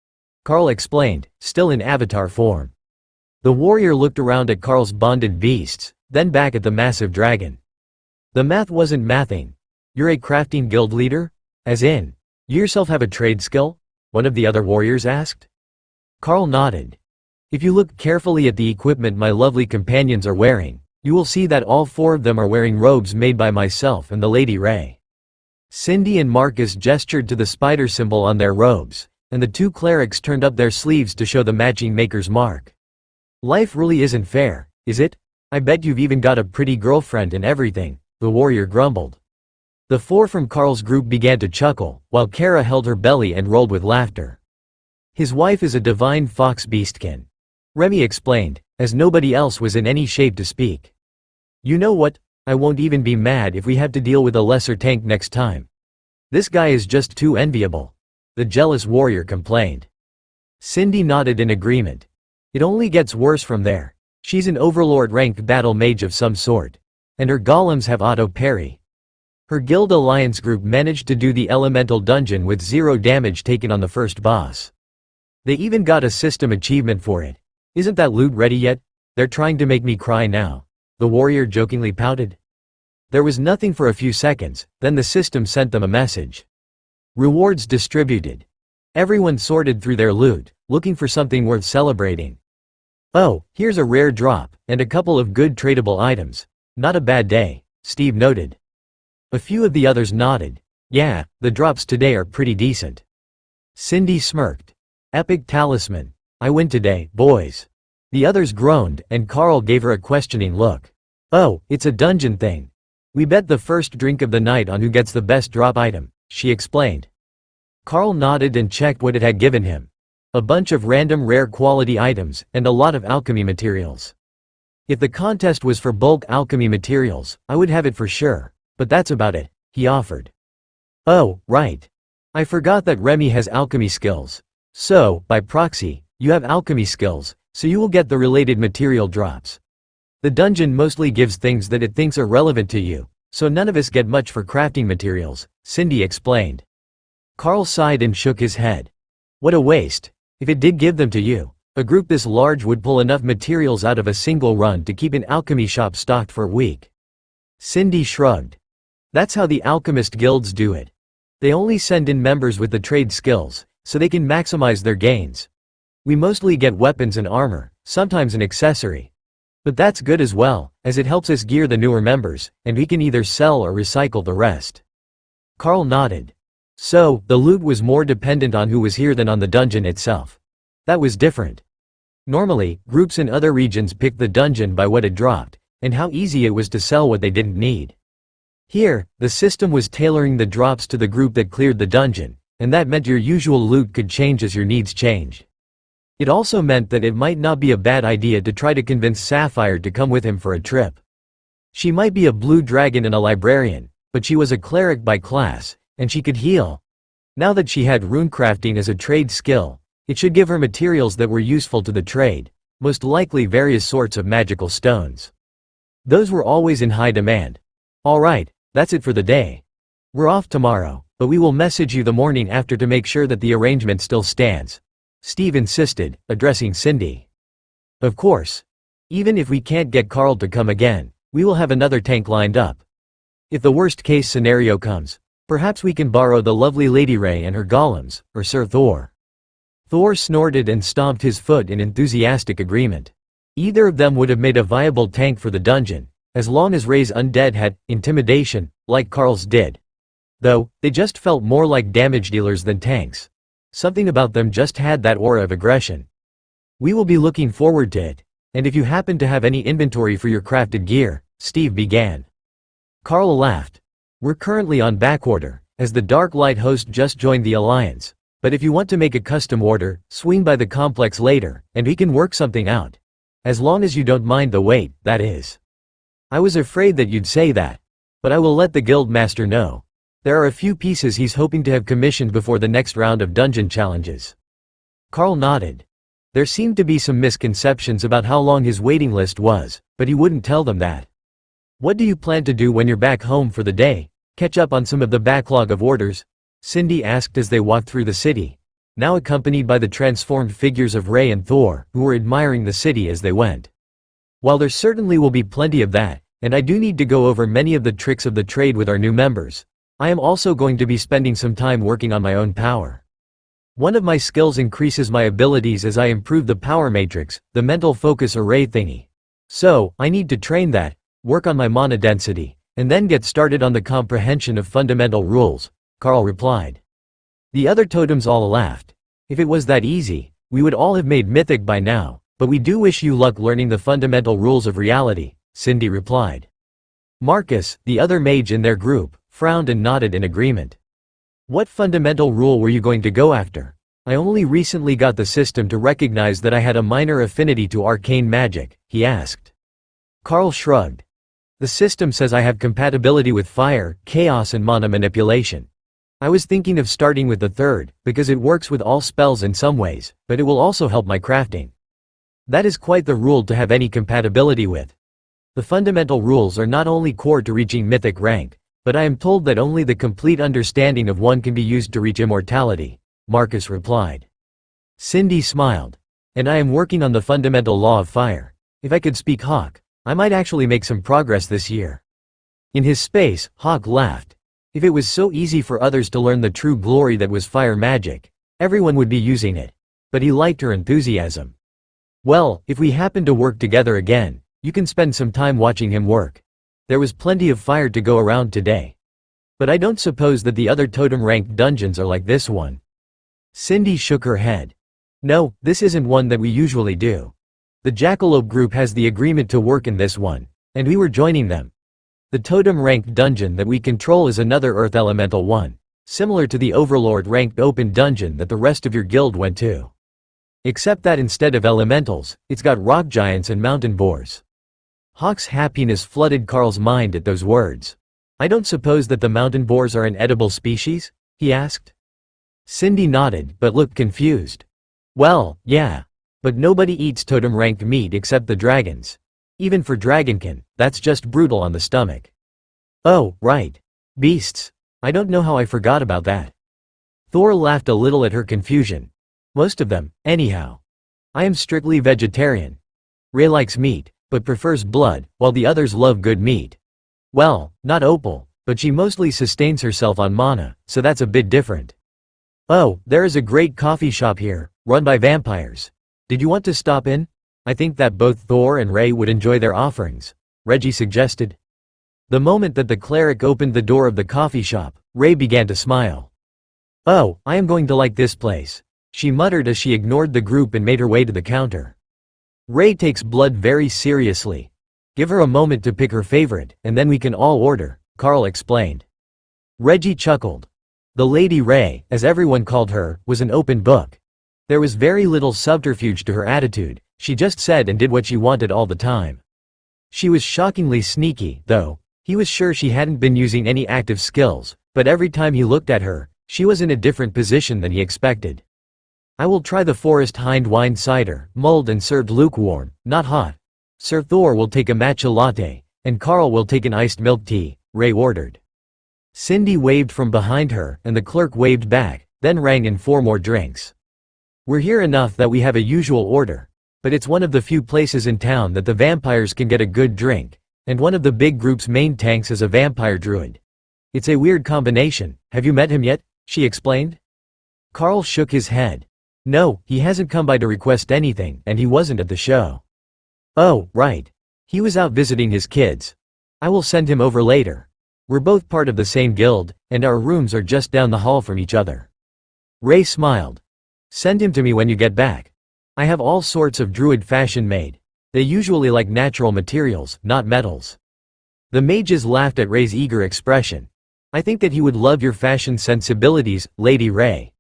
Carl explained, still in avatar form. The warrior looked around at Carl's bonded beasts, then back at the massive dragon. The math wasn't mathing. You're a crafting guild leader? As in, you yourself have a trade skill? One of the other warriors asked. Carl nodded. If you look carefully at the equipment my lovely companions are wearing, you will see that all 4 of them are wearing robes made by myself and the Lady Ray. Cindy and Marcus gestured to the spider symbol on their robes, and the 2 clerics turned up their sleeves to show the matching maker's mark. Life really isn't fair, is it? I bet you've even got a pretty girlfriend and everything, the warrior grumbled. The 4 from Carl's group began to chuckle, while Kara held her belly and rolled with laughter. His wife is a divine fox beastkin, Remy explained, as nobody else was in any shape to speak. You know what? I won't even be mad if we have to deal with a lesser tank next time. This guy is just too enviable, the jealous warrior complained. Cindy nodded in agreement. It only gets worse from there. She's an overlord-ranked battle mage of some sort, and her golems have auto parry. Her guild alliance group managed to do the elemental dungeon with 0 damage taken on the first boss. They even got a system achievement for it. Isn't that loot ready yet? They're trying to make me cry now, the warrior jokingly pouted. There was nothing for a few seconds, then the system sent them a message. Rewards distributed. Everyone sorted through their loot, looking for something worth celebrating. Oh, here's a rare drop, and a couple of good tradable items. Not a bad day, Steve noted. A few of the others nodded. Yeah, the drops today are pretty decent. Cindy smirked. Epic talisman. I win today, boys. The others groaned, and Carl gave her a questioning look. Oh, it's a dungeon thing. We bet the first drink of the night on who gets the best drop item, she explained. Carl nodded and checked what it had given him. A bunch of random rare quality items, and a lot of alchemy materials. If the contest was for bulk alchemy materials, I would have it for sure, but that's about it, he offered. Oh, right. I forgot that Remy has alchemy skills. So, by proxy, you have alchemy skills, so you will get the related material drops. The dungeon mostly gives things that it thinks are relevant to you, so none of us get much for crafting materials, Cindy explained. Carl sighed and shook his head. What a waste. If it did give them to you, a group this large would pull enough materials out of a single run to keep an alchemy shop stocked for a week. Cindy shrugged. That's how the alchemist guilds do it. They only send in members with the trade skills, so they can maximize their gains. We mostly get weapons and armor, sometimes an accessory. But that's good as well, as it helps us gear the newer members, and we can either sell or recycle the rest. Carl nodded. So, the loot was more dependent on who was here than on the dungeon itself. That was different. Normally, groups in other regions picked the dungeon by what it dropped, and how easy it was to sell what they didn't need. Here, the system was tailoring the drops to the group that cleared the dungeon, and that meant your usual loot could change as your needs changed. It also meant that it might not be a bad idea to try to convince Sapphire to come with him for a trip. She might be a blue dragon and a librarian, but she was a cleric by class, and she could heal. Now that she had runecrafting as a trade skill, it should give her materials that were useful to the trade, most likely various sorts of magical stones. Those were always in high demand. Alright, that's it for the day. We're off tomorrow, but we will message you the morning after to make sure that the arrangement still stands. Steve insisted, addressing Cindy. Of course. Even if we can't get Carl to come again, we will have another tank lined up. If the worst case scenario comes, perhaps we can borrow the lovely Lady Ray and her golems, or Sir Thor. Thor snorted and stomped his foot in enthusiastic agreement. Either of them would have made a viable tank for the dungeon, as long as Ray's undead had intimidation, like Carl's did. Though, they just felt more like damage dealers than tanks. Something about them just had that aura of aggression. We will be looking forward to it, and if you happen to have any inventory for your crafted gear, Steve began. Carl laughed. We're currently on backorder, as the Dark Light host just joined the Alliance, but if you want to make a custom order, swing by the complex later, and we can work something out. As long as you don't mind the wait, that is. I was afraid that you'd say that. But I will let the guild master know. There are a few pieces he's hoping to have commissioned before the next round of dungeon challenges. Carl nodded. There seemed to be some misconceptions about how long his waiting list was, but he wouldn't tell them that. What do you plan to do when you're back home for the day? Catch up on some of the backlog of orders? Cindy asked as they walked through the city, now accompanied by the transformed figures of Ray and Thor, who were admiring the city as they went. While there certainly will be plenty of that, and I do need to go over many of the tricks of the trade with our new members, I am also going to be spending some time working on my own power. One of my skills increases my abilities as I improve the power matrix, the mental focus array thingy. So, I need to train that, work on my mana density, and then get started on the comprehension of fundamental rules, Carl replied. The other totems all laughed. If it was that easy, we would all have made Mythic by now, but we do wish you luck learning the fundamental rules of reality, Cindy replied. Marcus, the other mage in their group, frowned and nodded in agreement. What fundamental rule were you going to go after? I only recently got the system to recognize that I had a minor affinity to arcane magic, he asked. Carl shrugged. The system says I have compatibility with fire, chaos and mana manipulation. I was thinking of starting with the third, because it works with all spells in some ways, but it will also help my crafting. That is quite the rule to have any compatibility with. The fundamental rules are not only core to reaching mythic rank, but I am told that only the complete understanding of one can be used to reach immortality, Marcus replied. Cindy smiled. And I am working on the fundamental law of fire. If I could speak Hawk, I might actually make some progress this year. In his space, Hawk laughed. If it was so easy for others to learn the true glory that was fire magic, everyone would be using it. But he liked her enthusiasm. Well, if we happen to work together again, you can spend some time watching him work. There was plenty of fire to go around today. But I don't suppose that the other totem-ranked dungeons are like this one. Cindy shook her head. No, this isn't one that we usually do. The Jackalope group has the agreement to work in this one, and we were joining them. The totem-ranked dungeon that we control is another Earth Elemental one, similar to the Overlord-ranked open dungeon that the rest of your guild went to. Except that instead of elementals, it's got rock giants and mountain boars. Hawk's happiness flooded Carl's mind at those words. I don't suppose that the mountain boars are an edible species? He asked. Cindy nodded, but looked confused. Well, yeah. But nobody eats totem-ranked meat except the dragons. Even for dragonkin, that's just brutal on the stomach. Oh, right. Beasts. I don't know how I forgot about that. Thor laughed a little at her confusion. Most of them, anyhow. I am strictly vegetarian. Ray likes meat, but prefers blood, while the others love good meat. Well, not Opal, but she mostly sustains herself on mana, so that's a bit different. Oh, there is a great coffee shop here, run by vampires. Did you want to stop in? I think that both Thor and Ray would enjoy their offerings, Reggie suggested. The moment that the cleric opened the door of the coffee shop, Ray began to smile. Oh, I am going to like this place, she muttered as she ignored the group and made her way to the counter. Ray takes blood very seriously. Give her a moment to pick her favorite, and then we can all order, Carl explained. Reggie chuckled. The Lady Ray, as everyone called her, was an open book. There was very little subterfuge to her attitude, she just said and did what she wanted all the time. She was shockingly sneaky, though. He was sure she hadn't been using any active skills, but every time he looked at her, she was in a different position than he expected. I will try the Forest Hind wine cider, mulled and served lukewarm, not hot. Sir Thor will take a matcha latte, and Carl will take an iced milk tea, Ray ordered. Cindy waved from behind her, and the clerk waved back, then rang in 4 more drinks. We're here enough that we have a usual order, but it's one of the few places in town that the vampires can get a good drink, and one of the big group's main tanks is a vampire druid. It's a weird combination, have you met him yet? She explained. Carl shook his head. No, he hasn't come by to request anything, and he wasn't at the show. Oh, right. He was out visiting his kids. I will send him over later. We're both part of the same guild, and our rooms are just down the hall from each other. Ray smiled. Send him to me when you get back. I have all sorts of druid fashion made. They usually like natural materials, not metals. The mages laughed at Ray's eager expression. I think that he would love your fashion sensibilities, Lady Ray.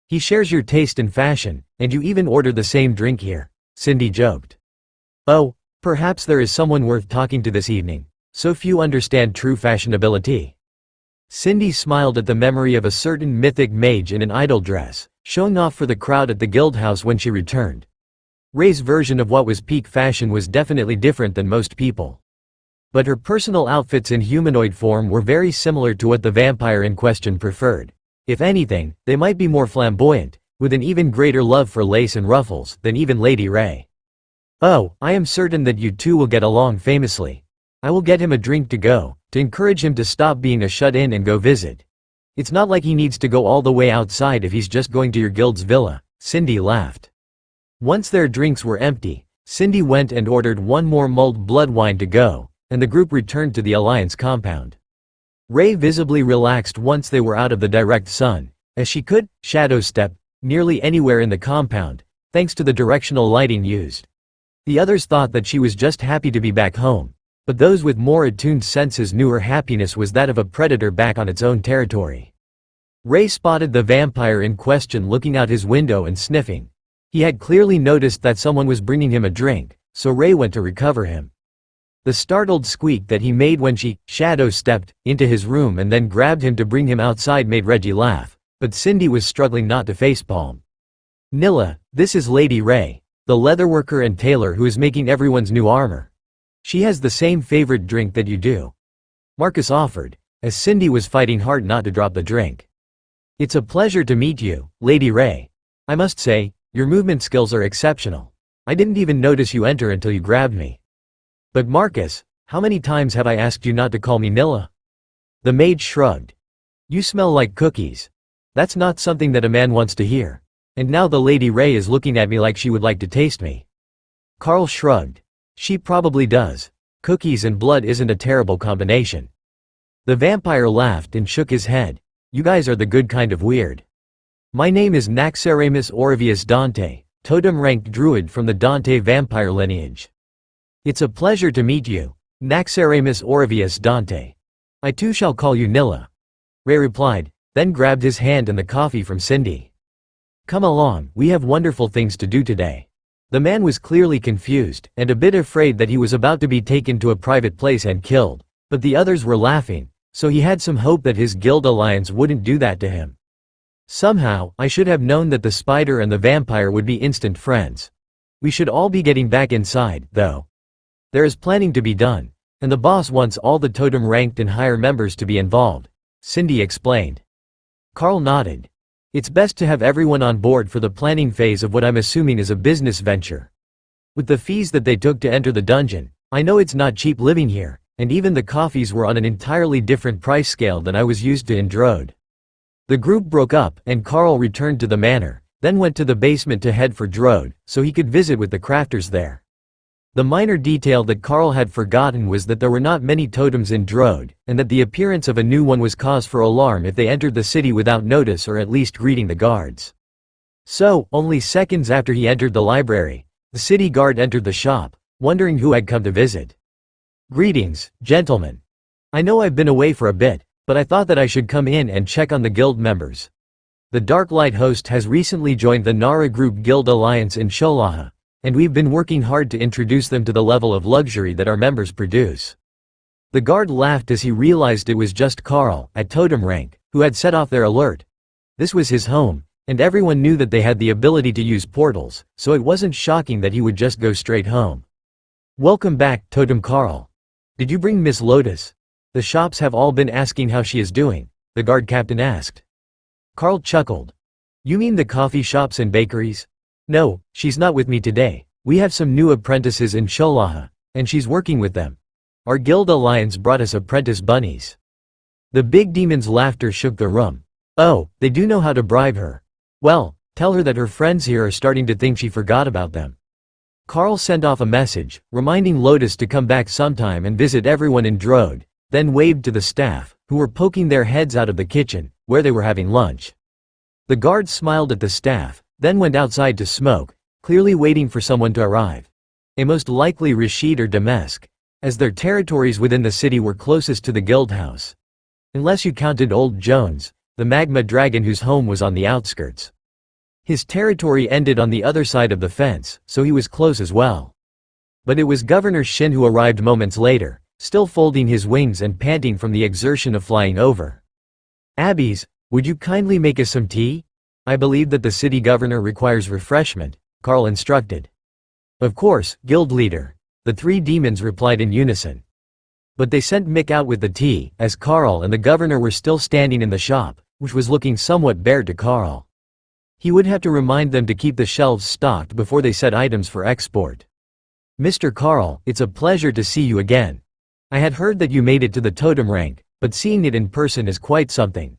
He shares your taste in fashion, and you even order the same drink here, Cindy joked. Oh, perhaps there is someone worth talking to this evening. So few understand true fashionability. Cindy smiled at the memory of a certain mythic mage in an idol dress, showing off for the crowd at the guild house when she returned. Ray's version of what was peak fashion was definitely different than most people. But her personal outfits in humanoid form were very similar to what the vampire in question preferred. If anything, they might be more flamboyant, with an even greater love for lace and ruffles, than even Lady Ray. Oh, I am certain that you two will get along famously. I will get him a drink to go, to encourage him to stop being a shut-in and go visit. It's not like he needs to go all the way outside if he's just going to your guild's villa, Cindy laughed. Once their drinks were empty, Cindy went and ordered 1 more mulled blood wine to go, and the group returned to the Alliance compound. Ray visibly relaxed once they were out of the direct sun, as she could shadow step nearly anywhere in the compound, thanks to the directional lighting used. The others thought that she was just happy to be back home, but those with more attuned senses knew her happiness was that of a predator back on its own territory. Ray spotted the vampire in question looking out his window and sniffing. He had clearly noticed that someone was bringing him a drink, so Ray went to recover him. The startled squeak that he made when she shadow stepped into his room and then grabbed him to bring him outside made Reggie laugh, but Cindy was struggling not to facepalm. Nilla, this is Lady Ray, the leatherworker and tailor who is making everyone's new armor. She has the same favorite drink that you do. Marcus offered, as Cindy was fighting hard not to drop the drink. It's a pleasure to meet you, Lady Ray. I must say, your movement skills are exceptional. I didn't even notice you enter until you grabbed me. But Marcus, How many times have I asked you not to call me Nilla? The maid shrugged. You smell like cookies. That's not something that a man wants to hear. And now the Lady Ray is looking at me like she would like to taste me. Carl shrugged. She probably does. Cookies and blood isn't a terrible combination. The vampire laughed and shook his head. You guys are the good kind of weird. My name is Naxaramus Orivius Dante, totem-ranked druid from the Dante vampire lineage. It's a pleasure to meet you, Naxaramus Orivius Dante. I too shall call you Nilla. Ray replied, then grabbed his hand and the coffee from Cindy. Come along, we have wonderful things to do today. The man was clearly confused, and a bit afraid that he was about to be taken to a private place and killed, but the others were laughing, so he had some hope that his guild alliance wouldn't do that to him. Somehow, I should have known that the spider and the vampire would be instant friends. We should all be getting back inside, though. There is planning to be done, and the boss wants all the totem-ranked and higher members to be involved, Cindy explained. Carl nodded. It's best to have everyone on board for the planning phase of what I'm assuming is a business venture. With the fees that they took to enter the dungeon, I know it's not cheap living here, and even the coffees were on an entirely different price scale than I was used to in Drode. The group broke up and Carl returned to the manor, then went to the basement to head for Drode, so he could visit with the crafters there. The minor detail that Carl had forgotten was that there were not many totems in Drode, and that the appearance of a new one was cause for alarm if they entered the city without notice or at least greeting the guards. So, only seconds after he entered the library, the city guard entered the shop, wondering who had come to visit. Greetings, gentlemen. I know I've been away for a bit, but I thought that I should come in and check on the guild members. The Dark Light host has recently joined the Nara Group Guild Alliance in Sholaha, and we've been working hard to introduce them to the level of luxury that our members produce. The guard laughed as he realized it was just Carl, at totem rank, who had set off their alert. This was his home, and everyone knew that they had the ability to use portals, so it wasn't shocking that he would just go straight home. Welcome back, Totem Carl. Did you bring Miss Lotus? The shops have all been asking how she is doing, the guard captain asked. Carl chuckled. You mean the coffee shops and bakeries? No, she's not with me today. We have some new apprentices in Sholaha, and she's working with them. Our guild alliance brought us apprentice bunnies. The big demon's laughter shook the room. Oh, they do know how to bribe her. Well, tell her that her friends here are starting to think she forgot about them. Carl sent off a message, reminding Lotus to come back sometime and visit everyone in Drode, then waved to the staff, who were poking their heads out of the kitchen, where they were having lunch. The guard smiled at the staff, then went outside to smoke, clearly waiting for someone to arrive. Most likely Rashid or Damesk, as their territories within the city were closest to the guild house. Unless you counted Old Jones, the magma dragon whose home was on the outskirts. His territory ended on the other side of the fence, so he was close as well. But it was Governor Shin who arrived moments later, still folding his wings and panting from the exertion of flying over. Abbeys, would you kindly make us some tea? I believe that the city governor requires refreshment, Carl instructed. Of course, guild leader, the three demons replied in unison. But they sent Mick out with the tea, as Carl and the governor were still standing in the shop, which was looking somewhat bare to Carl. He would have to remind them to keep the shelves stocked before they set items for export. Mr. Carl, it's a pleasure to see you again. I had heard that you made it to the totem rank, but seeing it in person is quite something.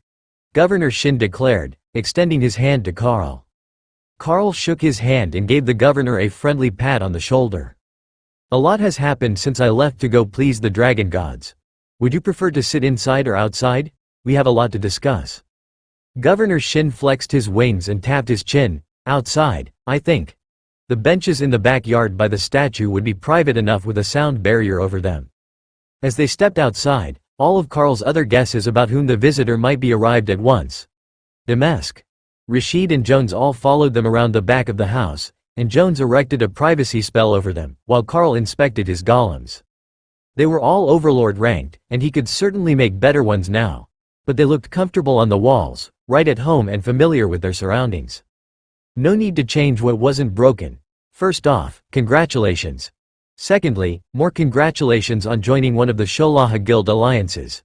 Governor Shin declared, extending his hand to Carl. Carl shook his hand and gave the governor a friendly pat on the shoulder. A lot has happened since I left to go please the dragon gods. Would you prefer to sit inside or outside? We have a lot to discuss. Governor Shin flexed his wings and tapped his chin. Outside, I think. The benches in the backyard by the statue would be private enough with a sound barrier over them. As they stepped outside, all of Carl's other guesses about whom the visitor might be arrived at once. Damesk. Rashid and Jones all followed them around the back of the house, and Jones erected a privacy spell over them, while Carl inspected his golems. They were all overlord ranked, and he could certainly make better ones now. But they looked comfortable on the walls, right at home and familiar with their surroundings. No need to change what wasn't broken. First off, congratulations. Secondly, more congratulations on joining one of the Sholaha Guild alliances.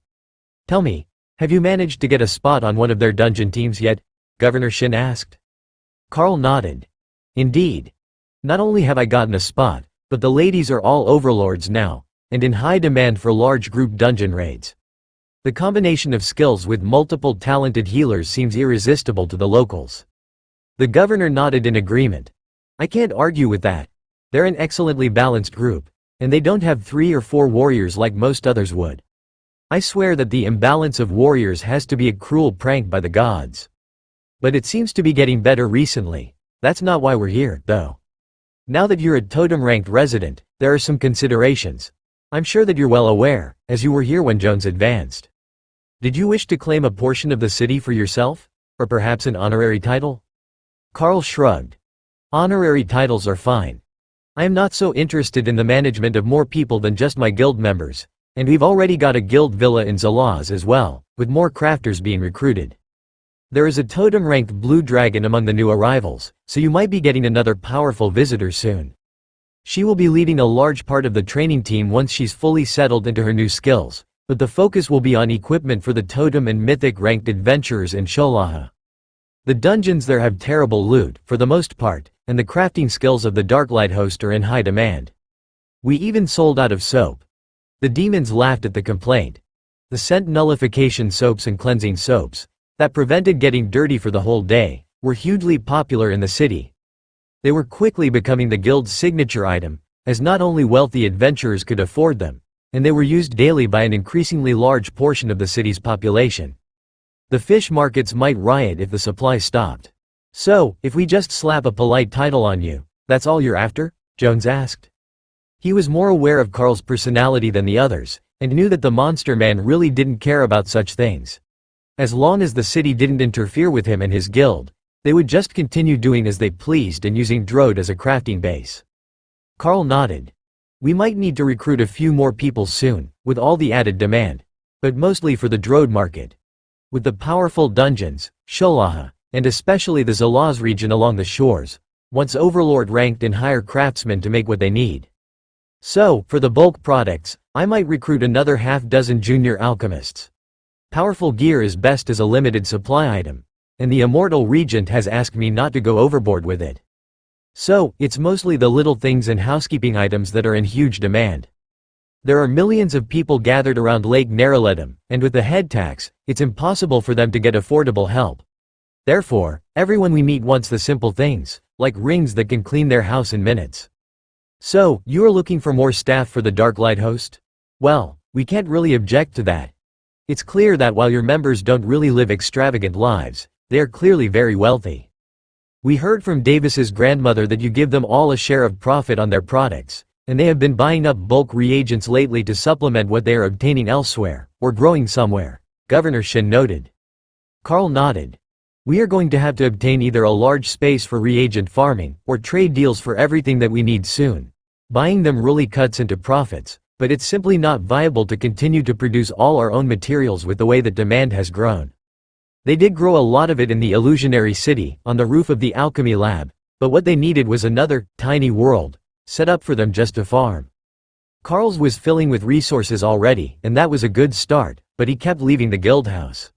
Tell me, have you managed to get a spot on one of their dungeon teams yet? Governor Shin asked. Carl nodded. Indeed. Not only have I gotten a spot, but the ladies are all overlords now, and in high demand for large group dungeon raids. The combination of skills with multiple talented healers seems irresistible to the locals. The governor nodded in agreement. I can't argue with that. They're an excellently balanced group, and they don't have 3 or 4 warriors like most others would. I swear that the imbalance of warriors has to be a cruel prank by the gods. But it seems to be getting better recently. That's not why we're here, though. Now that you're a totem-ranked resident, there are some considerations. I'm sure that you're well aware, as you were here when Jones advanced. Did you wish to claim a portion of the city for yourself? Or perhaps an honorary title? Carl shrugged. Honorary titles are fine. I am not so interested in the management of more people than just my guild members, and we've already got a guild villa in Zalaz as well, with more crafters being recruited. There is a totem-ranked blue dragon among the new arrivals, so you might be getting another powerful visitor soon. She will be leading a large part of the training team once she's fully settled into her new skills, but the focus will be on equipment for the totem and mythic ranked adventurers in Sholaha. The dungeons there have terrible loot, for the most part, and the crafting skills of the Darklight host are in high demand. We even sold out of soap. The demons laughed at the complaint. The scent nullification soaps and cleansing soaps, that prevented getting dirty for the whole day, were hugely popular in the city. They were quickly becoming the guild's signature item, as not only wealthy adventurers could afford them, and they were used daily by an increasingly large portion of the city's population. The fish markets might riot if the supply stopped. So, if we just slap a polite title on you, that's all you're after? Jones asked. He was more aware of Carl's personality than the others, and knew that the monster man really didn't care about such things. As long as the city didn't interfere with him and his guild, they would just continue doing as they pleased and using Drode as a crafting base. Carl nodded. We might need to recruit a few more people soon, with all the added demand, but mostly for the Drode market. With the powerful dungeons, Sholaha, and especially the Zalaz region along the shores, wants overlord ranked and higher craftsmen to make what they need. So, for the bulk products, I might recruit another half-dozen junior alchemists. Powerful gear is best as a limited supply item, and the Immortal Regent has asked me not to go overboard with it. So, it's mostly the little things and housekeeping items that are in huge demand. There are millions of people gathered around Lake Naraledum, and with the head tax, it's impossible for them to get affordable help. Therefore, everyone we meet wants the simple things, like rings that can clean their house in minutes. So, you are looking for more staff for the Darklight host? Well, we can't really object to that. It's clear that while your members don't really live extravagant lives, they are clearly very wealthy. We heard from Davis's grandmother that you give them all a share of profit on their products, and they have been buying up bulk reagents lately to supplement what they are obtaining elsewhere, or growing somewhere, Governor Shin noted. Carl nodded. We are going to have to obtain either a large space for reagent farming, or trade deals for everything that we need soon. Buying them really cuts into profits, but it's simply not viable to continue to produce all our own materials with the way that demand has grown. They did grow a lot of it in the illusionary city, on the roof of the alchemy lab, but what they needed was another, tiny world, set up for them just to farm. Carl's was filling with resources already, and that was a good start, but he kept leaving the guild house.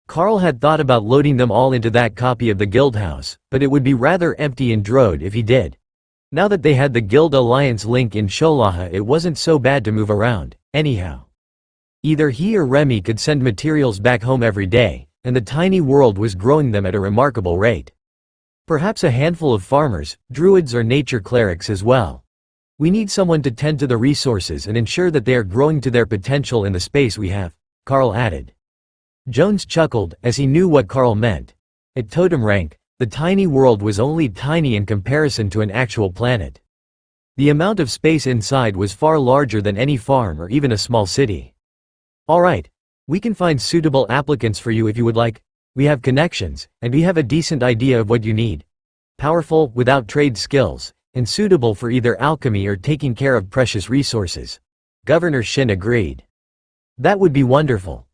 Carl had thought about loading them all into that copy of the guild house, but it would be rather empty in Drode if he did. Now that they had the Guild Alliance link in Sholaha, it wasn't so bad to move around, anyhow. Either he or Remy could send materials back home every day, and the tiny world was growing them at a remarkable rate. Perhaps a handful of farmers, druids or nature clerics as well. We need someone to tend to the resources and ensure that they are growing to their potential in the space we have, Carl added. Jones chuckled, as he knew what Carl meant. At totem rank, the tiny world was only tiny in comparison to an actual planet. The amount of space inside was far larger than any farm or even a small city. Alright, we can find suitable applicants for you if you would like. We have connections, and we have a decent idea of what you need. Powerful, without trade skills, and suitable for either alchemy or taking care of precious resources. Governor Shin agreed. That would be wonderful.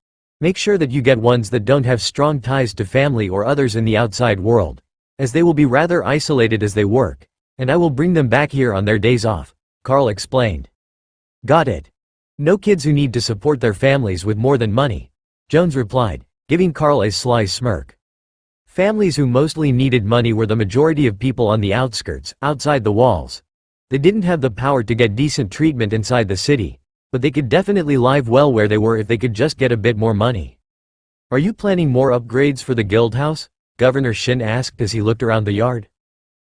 Make sure that you get ones that don't have strong ties to family or others in the outside world, as they will be rather isolated as they work, and I will bring them back here on their days off, Carl explained. Got it. No kids who need to support their families with more than money, Jones replied, giving Carl a sly smirk. Families who mostly needed money were the majority of people on the outskirts, outside the walls. They didn't have the power to get decent treatment inside the city, But they could definitely live well where they were if they could just get a bit more money. Are you planning more upgrades for the guild house? Governor Shin asked as he looked around the yard.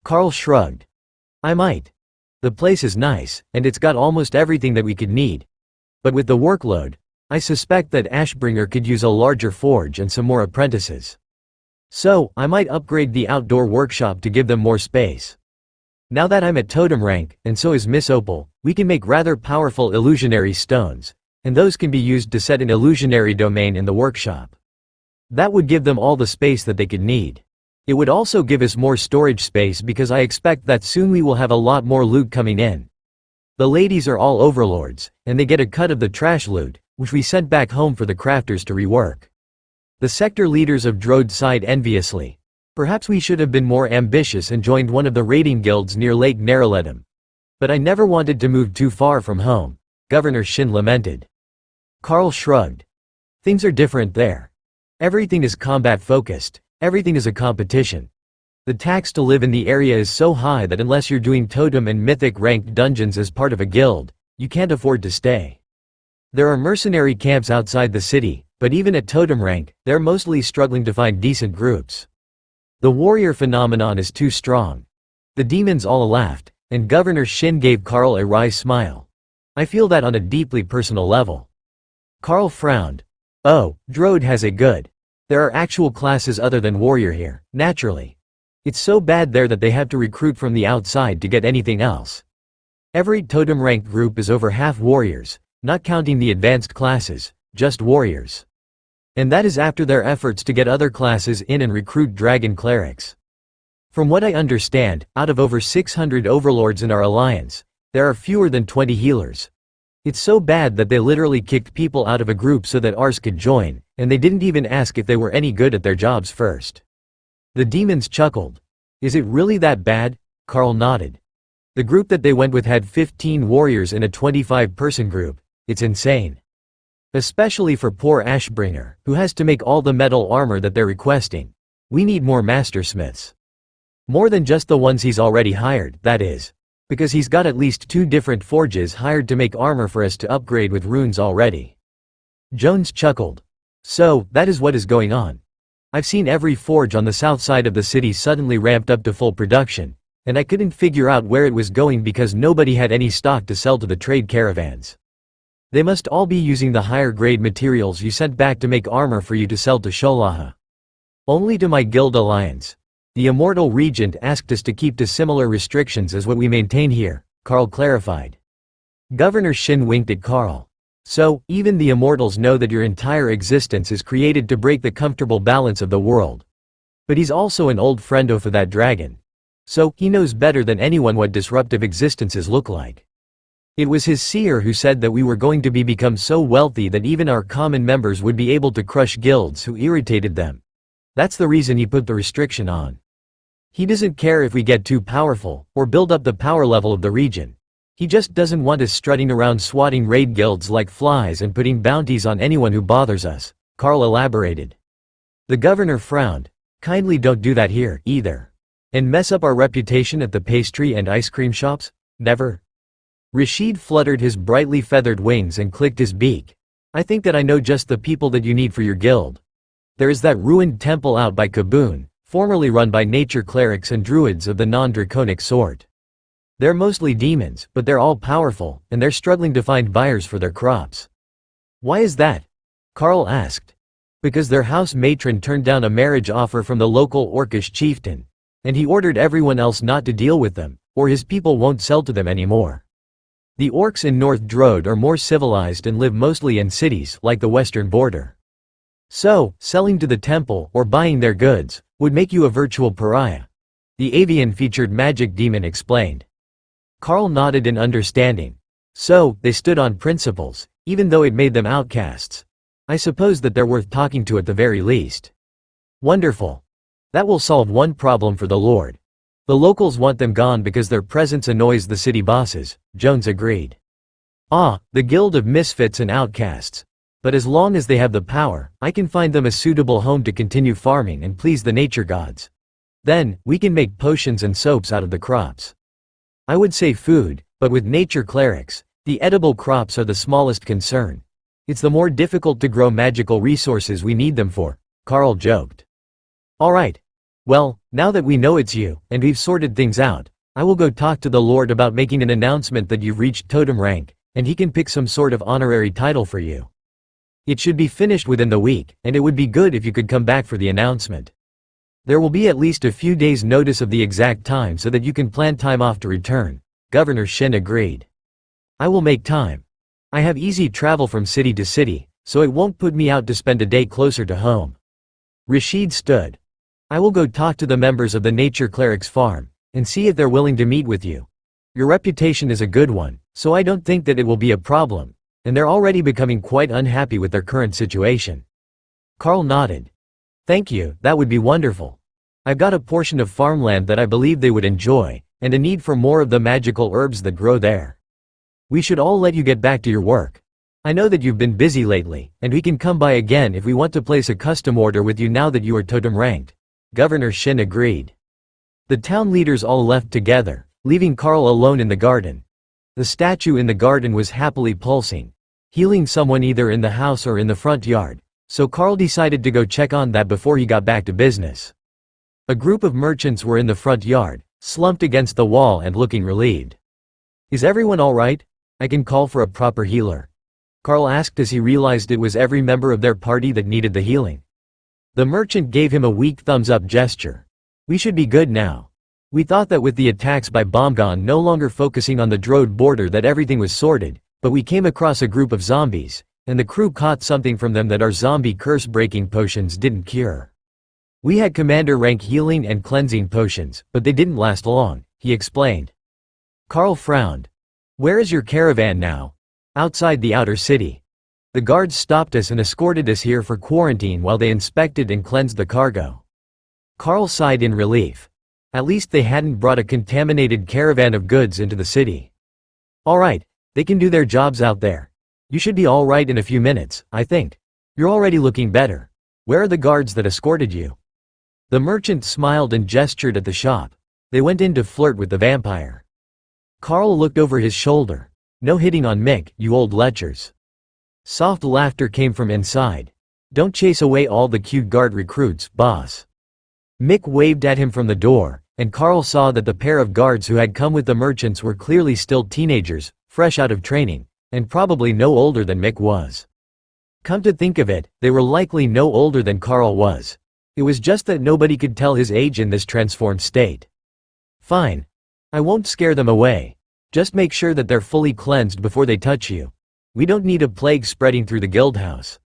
Carl shrugged. I might. The place is nice, and it's got almost everything that we could need. But with the workload, I suspect that Ashbringer could use a larger forge and some more apprentices. So, I might upgrade the outdoor workshop to give them more space. Now that I'm at totem rank, and so is Miss Opal, we can make rather powerful illusionary stones, and those can be used to set an illusionary domain in the workshop. That would give them all the space that they could need. It would also give us more storage space because I expect that soon we will have a lot more loot coming in. The ladies are all overlords, and they get a cut of the trash loot, which we sent back home for the crafters to rework. The sector leaders of Drode sighed enviously. Perhaps we should have been more ambitious and joined one of the raiding guilds near Lake Narrowledham. But I never wanted to move too far from home, Governor Shin lamented. Carl shrugged. Things are different there. Everything is combat-focused, everything is a competition. The tax to live in the area is so high that unless you're doing totem and mythic ranked dungeons as part of a guild, you can't afford to stay. There are mercenary camps outside the city, but even at totem rank, they're mostly struggling to find decent groups. The warrior phenomenon is too strong. The demons all laughed, and Governor Shin gave Carl a wry smile. I feel that on a deeply personal level. Carl frowned. Oh, Drode has it good. There are actual classes other than warrior here, naturally. It's so bad there that they have to recruit from the outside to get anything else. Every totem ranked group is over half warriors, not counting the advanced classes, just warriors. And that is after their efforts to get other classes in and recruit dragon clerics. From what I understand, out of over 600 overlords in our alliance, there are fewer than 20 healers. It's so bad that they literally kicked people out of a group so that ours could join, and they didn't even ask if they were any good at their jobs first. The demons chuckled. Is it really that bad? Carl nodded. The group that they went with had 15 warriors in a 25-person group. It's insane. Especially for poor Ashbringer, who has to make all the metal armor that they're requesting. We need more mastersmiths. More than just the ones he's already hired, that is. Because he's got at least 2 different forges hired to make armor for us to upgrade with runes already. Jones chuckled. So, that is what is going on. I've seen every forge on the south side of the city suddenly ramped up to full production, and I couldn't figure out where it was going because nobody had any stock to sell to the trade caravans. They must all be using the higher grade materials you sent back to make armor for you to sell to Sholaha. Only to my guild alliance. The Immortal Regent asked us to keep to similar restrictions as what we maintain here, Carl clarified. Governor Shin winked at Carl. So, even the Immortals know that your entire existence is created to break the comfortable balance of the world. But he's also an old friendo for that dragon. So, he knows better than anyone what disruptive existences look like. It was his seer who said that we were going to become so wealthy that even our common members would be able to crush guilds who irritated them. That's the reason he put the restriction on. He doesn't care if we get too powerful, or build up the power level of the region. He just doesn't want us strutting around swatting raid guilds like flies and putting bounties on anyone who bothers us, Carl elaborated. The governor frowned. Kindly don't do that here, either. And mess up our reputation at the pastry and ice cream shops? Never. Rashid fluttered his brightly feathered wings and clicked his beak. I think that I know just the people that you need for your guild. There is that ruined temple out by Kaboon, formerly run by nature clerics and druids of the non-draconic sort. They're mostly demons, but they're all powerful, and they're struggling to find buyers for their crops. Why is that? Carl asked. Because their house matron turned down a marriage offer from the local orcish chieftain, and he ordered everyone else not to deal with them, or his people won't sell to them anymore. The orcs in North Drode are more civilized and live mostly in cities like the western border. So, selling to the temple or buying their goods would make you a virtual pariah. The avian-featured magic demon explained. Carl nodded in understanding. So, they stood on principles, even though it made them outcasts. I suppose that they're worth talking to at the very least. Wonderful. That will solve one problem for the Lord. The locals want them gone because their presence annoys the city bosses, Jones agreed. Ah, the guild of misfits and outcasts. But as long as they have the power, I can find them a suitable home to continue farming and please the nature gods. Then, we can make potions and soaps out of the crops. I would say food, but with nature clerics, The edible crops are the smallest concern. It's the more difficult to grow magical resources we need them for, Carl joked. Alright. Well, now that we know it's you, and we've sorted things out, I will go talk to the Lord about making an announcement that you've reached totem rank, and he can pick some sort of honorary title for you. It should be finished within the week, and it would be good if you could come back for the announcement. There will be at least a few days' notice of the exact time so that you can plan time off to return. Governor Shin agreed. I will make time. I have easy travel from city to city, so it won't put me out to spend a day closer to home. Rashid stood. I will go talk to the members of the Nature Clerics farm, and see if they're willing to meet with you. Your reputation is a good one, so I don't think that it will be a problem, and they're already becoming quite unhappy with their current situation. Carl nodded. Thank you, that would be wonderful. I've got a portion of farmland that I believe they would enjoy, and a need for more of the magical herbs that grow there. We should all let you get back to your work. I know that you've been busy lately, and we can come by again if we want to place a custom order with you now that you are totem ranked. Governor Shin agreed. The town leaders all left together, leaving Carl alone in the garden. The statue in the garden was happily pulsing, healing someone either in the house or in the front yard, so Carl decided to go check on that before he got back to business. A group of merchants were in the front yard, slumped against the wall and looking relieved. Is everyone all right? I can call for a proper healer. Carl asked as he realized it was every member of their party that needed the healing. The merchant gave him a weak thumbs-up gesture. We should be good now. We thought that with the attacks by Bomgon no longer focusing on the Drode border that everything was sorted, but we came across a group of zombies, and the crew caught something from them that our zombie curse-breaking potions didn't cure. We had commander rank healing and cleansing potions, but they didn't last long, he explained. Carl frowned. Where is your caravan now? Outside the outer city. The guards stopped us and escorted us here for quarantine while they inspected and cleansed the cargo. Carl sighed in relief. At least they hadn't brought a contaminated caravan of goods into the city. Alright, they can do their jobs out there. You should be alright in a few minutes, I think. You're already looking better. Where are the guards that escorted you? The merchant smiled and gestured at the shop. They went in to flirt with the vampire. Carl looked over his shoulder. No hitting on Mick, you old lechers. Soft laughter came from inside. Don't chase away all the cute guard recruits, boss. Mick waved at him from the door, and Carl saw that the pair of guards who had come with the merchants were clearly still teenagers, fresh out of training, and probably no older than Mick was. Come to think of it, they were likely no older than Carl was. It was just that nobody could tell his age in this transformed state. Fine. I won't scare them away. Just make sure that they're fully cleansed before they touch you. We don't need a plague spreading through the guildhouse.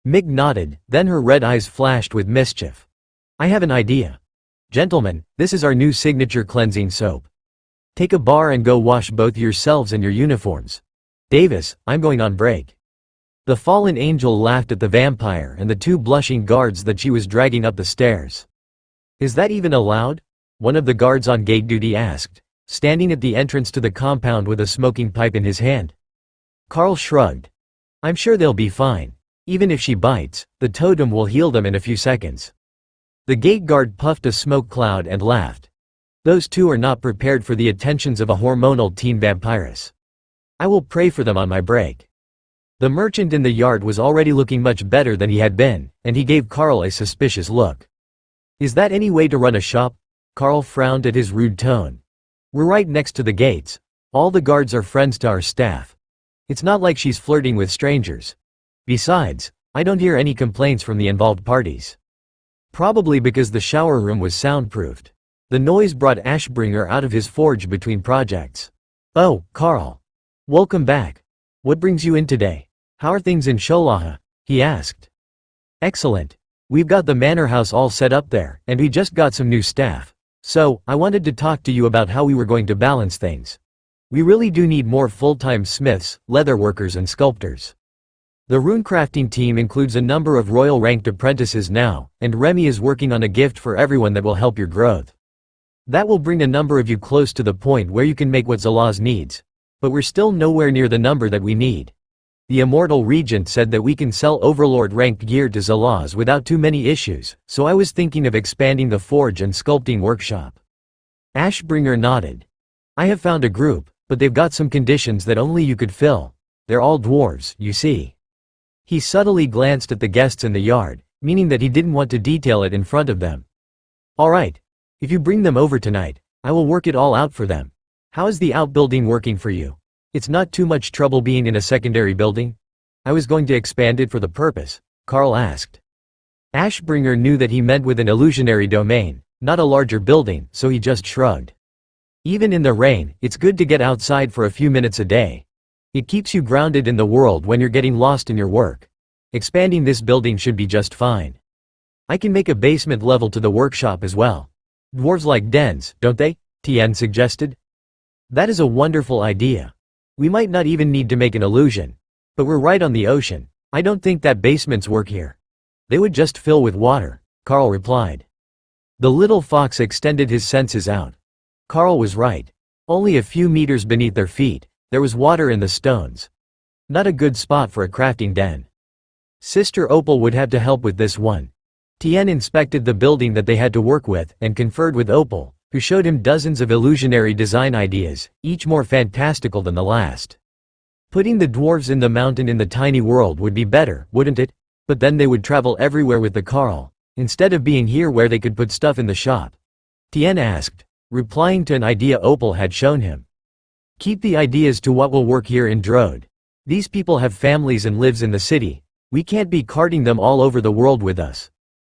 Mick nodded, then her red eyes flashed with mischief. I have an idea. Gentlemen, this is our new signature cleansing soap. Take a bar and go wash both yourselves and your uniforms. Davis, I'm going on break. The fallen angel laughed at the vampire and the two blushing guards that she was dragging up the stairs. Is that even allowed? One of the guards on gate duty asked, standing at the entrance to the compound with a smoking pipe in his hand. Carl shrugged. I'm sure they'll be fine. Even if she bites, the totem will heal them in a few seconds. The gate guard puffed a smoke cloud and laughed. Those two are not prepared for the attentions of a hormonal teen vampiress. I will pray for them on my break. The merchant in the yard was already looking much better than he had been, and he gave Carl a suspicious look. Is that any way to run a shop? Carl frowned at his rude tone. We're right next to the gates. All the guards are friends to our staff. It's not like she's flirting with strangers. Besides, I don't hear any complaints from the involved parties. Probably because the shower room was soundproofed. The noise brought Ashbringer out of his forge between projects. Oh, Carl. Welcome back. What brings you in today? How are things in Sholaha? He asked. Excellent. We've got the manor house all set up there, and we just got some new staff. So, I wanted to talk to you about how we were going to balance things. We really do need more full-time smiths, leatherworkers and sculptors. The runecrafting team includes a number of royal-ranked apprentices now, and Remy is working on a gift for everyone that will help your growth. That will bring a number of you close to the point where you can make what Zalaz needs. But we're still nowhere near the number that we need. The Immortal Regent said that we can sell Overlord-ranked gear to Zalaz without too many issues, so I was thinking of expanding the forge and sculpting workshop. Ashbringer nodded. I have found a group. But they've got some conditions that only you could fill. They're all dwarves, you see. He subtly glanced at the guests in the yard, meaning that he didn't want to detail it in front of them. All right. If you bring them over tonight, I will work it all out for them. How is the outbuilding working for you? It's not too much trouble being in a secondary building? I was going to expand it for the purpose, Carl asked. Ashbringer knew that he meant with an illusionary domain, not a larger building, so he just shrugged. Even in the rain, it's good to get outside for a few minutes a day. It keeps you grounded in the world when you're getting lost in your work. Expanding this building should be just fine. I can make a basement level to the workshop as well. Dwarves like dens, don't they? Tien suggested. That is a wonderful idea. We might not even need to make an illusion. But we're right on the ocean. I don't think that basements work here. They would just fill with water, Carl replied. The little fox extended his senses out. Carl was right. Only a few meters beneath their feet, there was water in the stones. Not a good spot for a crafting den. Sister Opal would have to help with this one. Tien inspected the building that they had to work with and conferred with Opal, who showed him dozens of illusionary design ideas, each more fantastical than the last. Putting the dwarves in the mountain in the tiny world would be better, wouldn't it? But then they would travel everywhere with the Carl, instead of being here where they could put stuff in the shop. Tien asked, replying to an idea Opal had shown him. Keep the ideas to what will work here in Drode. These people have families and lives in the city. We can't be carting them all over the world with us.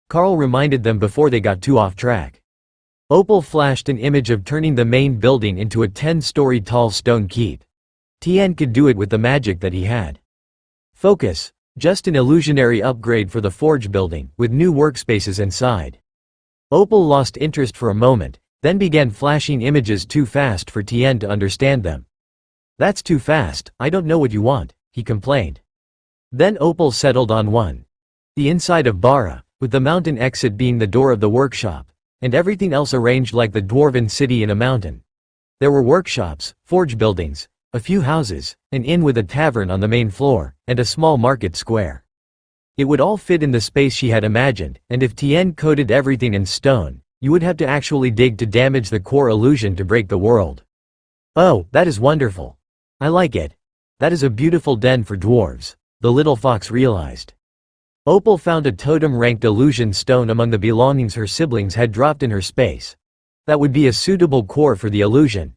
Carl reminded them before they got too off track. Opal flashed an image of turning the main building into a 10-story tall stone keep. Tien could do it with the magic that he had. Focus, just an illusionary upgrade for the forge building, with new workspaces inside. Opal lost interest for a moment, then began flashing images too fast for Tien to understand them. That's too fast, I don't know what you want, he complained. Then Opal settled on one. The inside of Bara, with the mountain exit being the door of the workshop, and everything else arranged like the dwarven city in a mountain. There were workshops, forge buildings, a few houses, an inn with a tavern on the main floor, and a small market square. It would all fit in the space she had imagined, and if Tien coated everything in stone, you would have to actually dig to damage the core illusion to break the world. Oh, that is wonderful. I like it. That is a beautiful den for dwarves, the little fox realized. Opal found a totem-ranked illusion stone among the belongings her siblings had dropped in her space. That would be a suitable core for the illusion.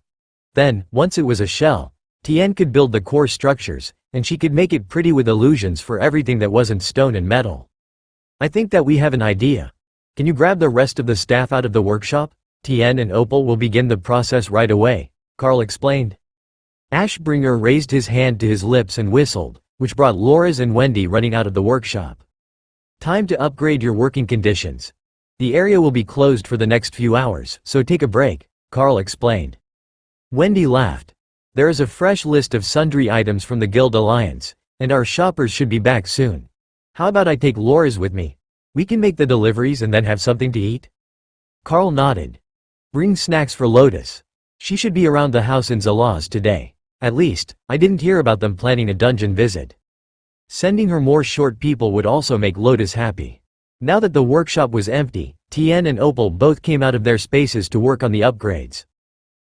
Then, once it was a shell, Tien could build the core structures, and she could make it pretty with illusions for everything that wasn't stone and metal. I think that we have an idea. Can you grab the rest of the staff out of the workshop? Tien and Opal will begin the process right away, Carl explained. Ashbringer raised his hand to his lips and whistled, which brought Loras and Wendy running out of the workshop. Time to upgrade your working conditions. The area will be closed for the next few hours, so take a break, Carl explained. Wendy laughed. There is a fresh list of sundry items from the Guild Alliance, and our shoppers should be back soon. How about I take Loras with me? We can make the deliveries and then have something to eat? Carl nodded. Bring snacks for Lotus. She should be around the house in Zalaz today. At least, I didn't hear about them planning a dungeon visit. Sending her more short people would also make Lotus happy. Now that the workshop was empty, Tien and Opal both came out of their spaces to work on the upgrades.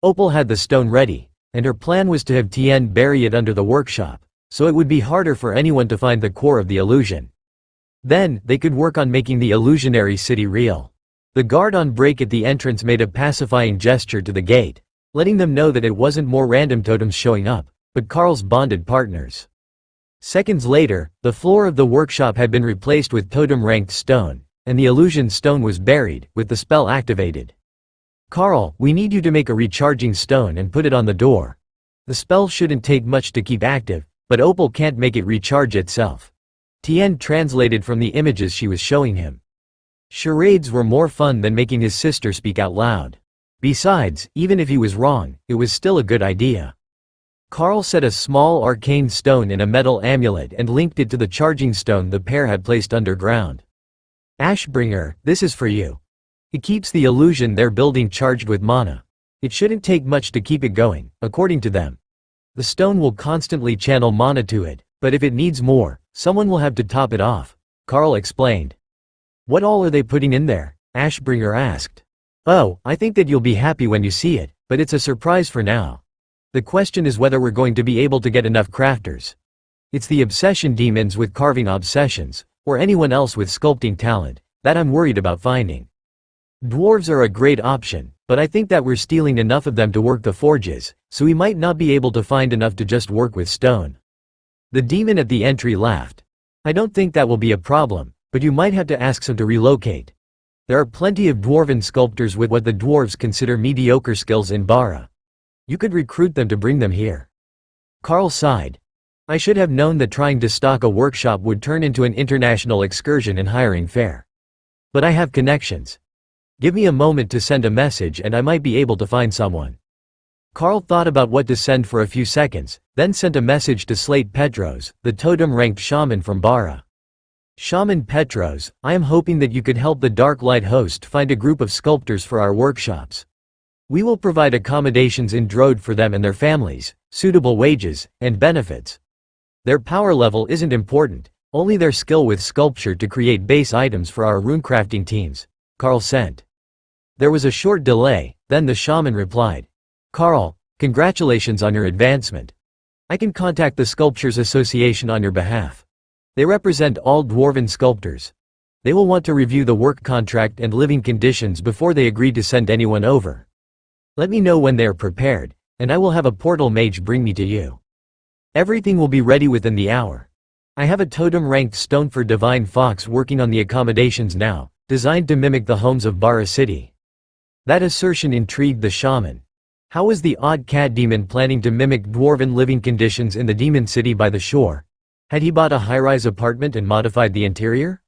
Opal had the stone ready, and her plan was to have Tien bury it under the workshop, so it would be harder for anyone to find the core of the illusion. Then, they could work on making the illusionary city real. The guard on break at the entrance made a pacifying gesture to the gate, letting them know that it wasn't more random totems showing up, but Carl's bonded partners. Seconds later, the floor of the workshop had been replaced with totem-ranked stone, and the illusion stone was buried, with the spell activated. Carl, we need you to make a recharging stone and put it on the door. The spell shouldn't take much to keep active, but Opal can't make it recharge itself. Tien translated from the images she was showing him. Charades were more fun than making his sister speak out loud. Besides, even if he was wrong, it was still a good idea. Carl set a small arcane stone in a metal amulet and linked it to the charging stone the pair had placed underground. Ashbringer, this is for you. It keeps the illusion they're building charged with mana. It shouldn't take much to keep it going, according to them. The stone will constantly channel mana to it, but if it needs more, someone will have to top it off, Carl explained. What all are they putting in there? Ashbringer asked. Oh, I think that you'll be happy when you see it, but it's a surprise for now. The question is whether we're going to be able to get enough crafters. It's the obsession demons with carving obsessions, or anyone else with sculpting talent, that I'm worried about finding. Dwarves are a great option, but I think that we're stealing enough of them to work the forges, so we might not be able to find enough to just work with stone. The demon at the entry laughed. I don't think that will be a problem, but you might have to ask some to relocate. There are plenty of dwarven sculptors with what the dwarves consider mediocre skills in Bara. You could recruit them to bring them here. Carl sighed. I should have known that trying to stock a workshop would turn into an international excursion and hiring fair. But I have connections. Give me a moment to send a message and I might be able to find someone. Carl thought about what to send for a few seconds, then sent a message to Slate Petros, the totem-ranked shaman from Bara. Shaman Petros, I am hoping that you could help the Dark Light host find a group of sculptors for our workshops. We will provide accommodations in Drode for them and their families, suitable wages, and benefits. Their power level isn't important, only their skill with sculpture to create base items for our runecrafting teams. Carl sent. There was a short delay, then the shaman replied. Carl, congratulations on your advancement. I can contact the Sculptures Association on your behalf. They represent all dwarven sculptors. They will want to review the work contract and living conditions before they agree to send anyone over. Let me know when they are prepared, and I will have a portal mage bring me to you. Everything will be ready within the hour. I have a totem-ranked stone for Divine Fox working on the accommodations now, designed to mimic the homes of Bara City. That assertion intrigued the shaman. How was the odd cat demon planning to mimic dwarven living conditions in the demon city by the shore? Had he bought a high-rise apartment and modified the interior?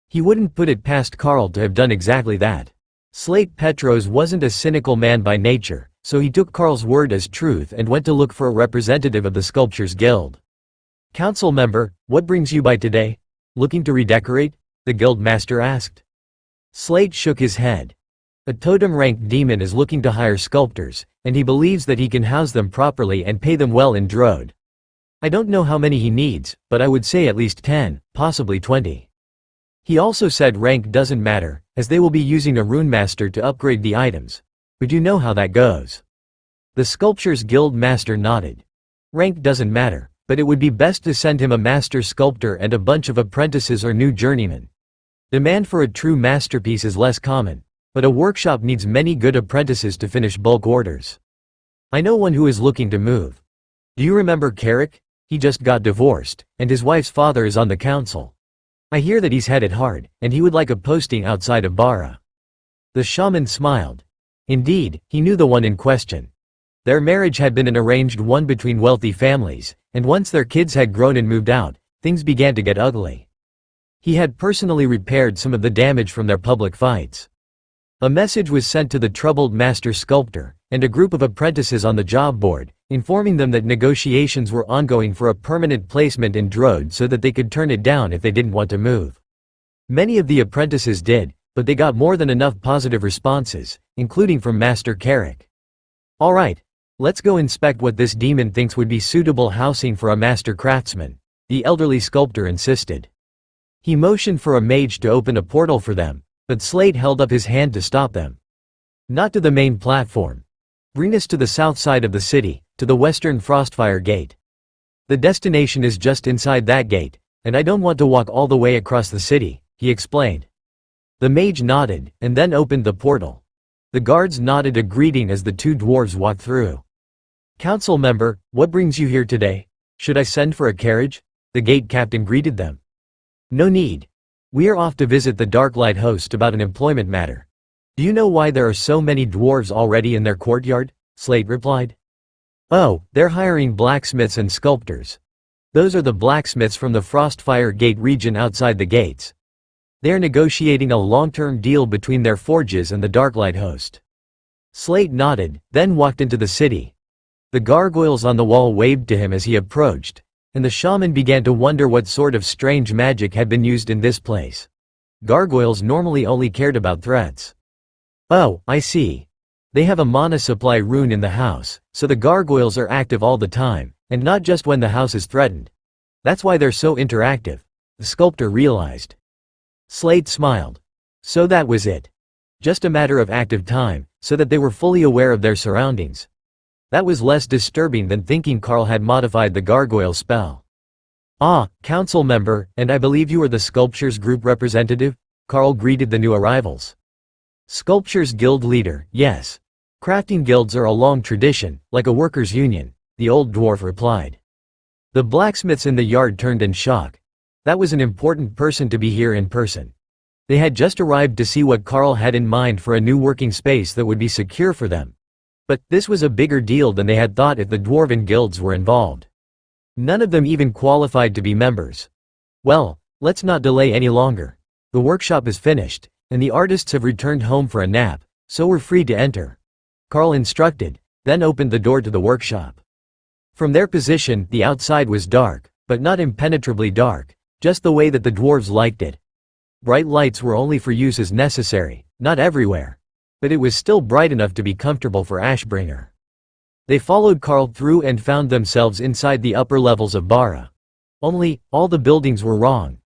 He wouldn't put it past Carl to have done exactly that. Slate Petros wasn't a cynical man by nature, so he took Carl's word as truth and went to look for a representative of the Sculptures Guild. Council member, what brings you by today? Looking to redecorate? The guild master asked. Slate shook his head. A totem-ranked demon is looking to hire sculptors, and he believes that he can house them properly and pay them well in Drode. I don't know how many he needs, but I would say at least 10, possibly 20. He also said rank doesn't matter, as they will be using a rune master to upgrade the items. But you know how that goes. The Sculptures Guild master nodded. Rank doesn't matter, but it would be best to send him a master sculptor and a bunch of apprentices or new journeymen. Demand for a true masterpiece is less common, but a workshop needs many good apprentices to finish bulk orders. I know one who is looking to move. Do you remember Carrick? He just got divorced, and his wife's father is on the council. I hear that he's had it hard, and he would like a posting outside of Bara. The shaman smiled. Indeed, he knew the one in question. Their marriage had been an arranged one between wealthy families, and once their kids had grown and moved out, things began to get ugly. He had personally repaired some of the damage from their public fights. A message was sent to the troubled master sculptor, and a group of apprentices on the job board, informing them that negotiations were ongoing for a permanent placement in Drode so that they could turn it down if they didn't want to move. Many of the apprentices did, but they got more than enough positive responses, including from Master Carrick. Alright, let's go inspect what this demon thinks would be suitable housing for a master craftsman, the elderly sculptor insisted. He motioned for a mage to open a portal for them, but Slate held up his hand to stop them. Not to the main platform. Bring us to the south side of the city, to the western Frostfire Gate. The destination is just inside that gate, and I don't want to walk all the way across the city, he explained. The mage nodded, and then opened the portal. The guards nodded a greeting as the two dwarves walked through. Council member, what brings you here today? Should I send for a carriage? The gate captain greeted them. No need. We are off to visit the Darklight host about an employment matter. Do you know why there are so many dwarves already in their courtyard? Slate replied. Oh, they're hiring blacksmiths and sculptors. Those are the blacksmiths from the Frostfire Gate region outside the gates. They are negotiating a long-term deal between their forges and the Darklight host. Slate nodded, then walked into the city. The gargoyles on the wall waved to him as he approached, and the shaman began to wonder what sort of strange magic had been used in this place. Gargoyles normally only cared about threats. Oh, I see. They have a mana supply rune in the house, so the gargoyles are active all the time, and not just when the house is threatened. That's why they're so interactive, the sculptor realized. Slate smiled. So that was it. Just a matter of active time, so that they were fully aware of their surroundings. That was less disturbing than thinking Carl had modified the gargoyle spell. "Ah, council member, and I believe you are the Sculptures Group representative?" Carl greeted the new arrivals. "Sculptures Guild leader, yes. Crafting guilds are a long tradition, like a workers' union," the old dwarf replied. The blacksmiths in the yard turned in shock. That was an important person to be here in person. They had just arrived to see what Carl had in mind for a new working space that would be secure for them. But this was a bigger deal than they had thought if the dwarven guilds were involved. None of them even qualified to be members. "Well, let's not delay any longer. The workshop is finished, and the artists have returned home for a nap, so we're free to enter," Carl instructed, then opened the door to the workshop. From their position, the outside was dark, but not impenetrably dark, just the way that the dwarves liked it. Bright lights were only for use as necessary, not everywhere. But it was still bright enough to be comfortable for Ashbringer. They followed Carl through and found themselves inside the upper levels of Bara. Only, all the buildings were wrong.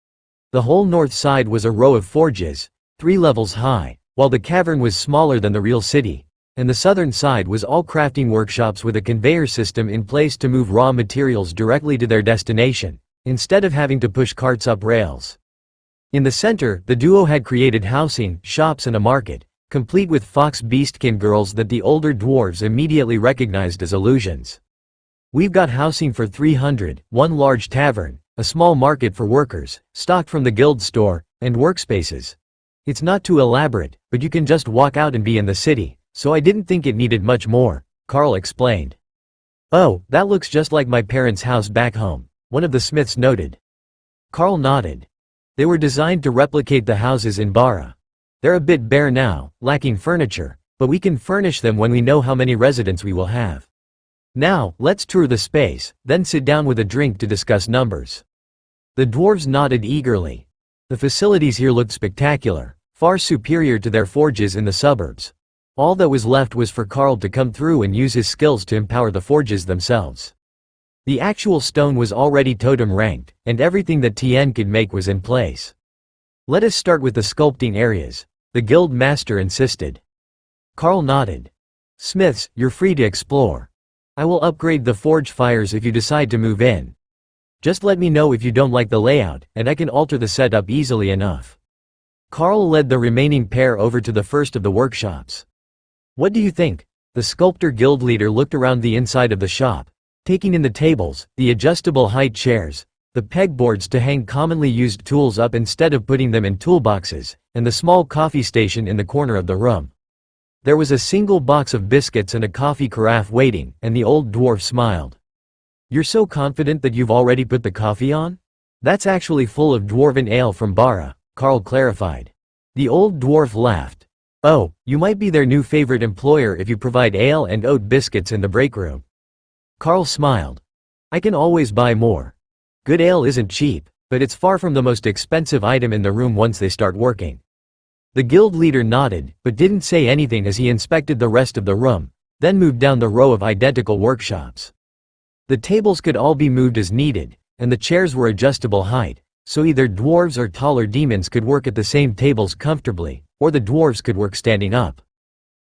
The whole north side was a row of forges, 3 levels high, while the cavern was smaller than the real city, and the southern side was all crafting workshops with a conveyor system in place to move raw materials directly to their destination, instead of having to push carts up rails. In the center, the duo had created housing, shops and a market, complete with fox beastkin girls that the older dwarves immediately recognized as illusions. "We've got housing for 300, one large tavern, a small market for workers, stocked from the guild store, and workspaces. It's not too elaborate, but you can just walk out and be in the city, so I didn't think it needed much more," Carl explained. "Oh, that looks just like my parents' house back home," one of the smiths noted. Carl nodded. They were designed to replicate the houses in Bara. "They're a bit bare now, lacking furniture, but we can furnish them when we know how many residents we will have. Now, let's tour the space, then sit down with a drink to discuss numbers." The dwarves nodded eagerly. The facilities here looked spectacular, far superior to their forges in the suburbs. All that was left was for Carl to come through and use his skills to empower the forges themselves. The actual stone was already totem ranked, and everything that Tien could make was in place. "Let us start with the sculpting areas," the guild master insisted. Carl nodded. "Smiths, you're free to explore. I will upgrade the forge fires if you decide to move in. Just let me know if you don't like the layout, and I can alter the setup easily enough." Carl led the remaining pair over to the first of the workshops. "What do you think?" The sculptor guild leader looked around the inside of the shop, taking in the tables, the adjustable height chairs, the pegboards to hang commonly used tools up instead of putting them in toolboxes, and the small coffee station in the corner of the room. There was a single box of biscuits and a coffee carafe waiting, and the old dwarf smiled. "You're so confident that you've already put the coffee on?" "That's actually full of dwarven ale from Bara," Carl clarified. The old dwarf laughed. "Oh, you might be their new favorite employer if you provide ale and oat biscuits in the break room." Carl smiled. "I can always buy more. Good ale isn't cheap, but it's far from the most expensive item in the room once they start working." The guild leader nodded, but didn't say anything as he inspected the rest of the room, then moved down the row of identical workshops. The tables could all be moved as needed, and the chairs were adjustable height, so either dwarves or taller demons could work at the same tables comfortably, or the dwarves could work standing up.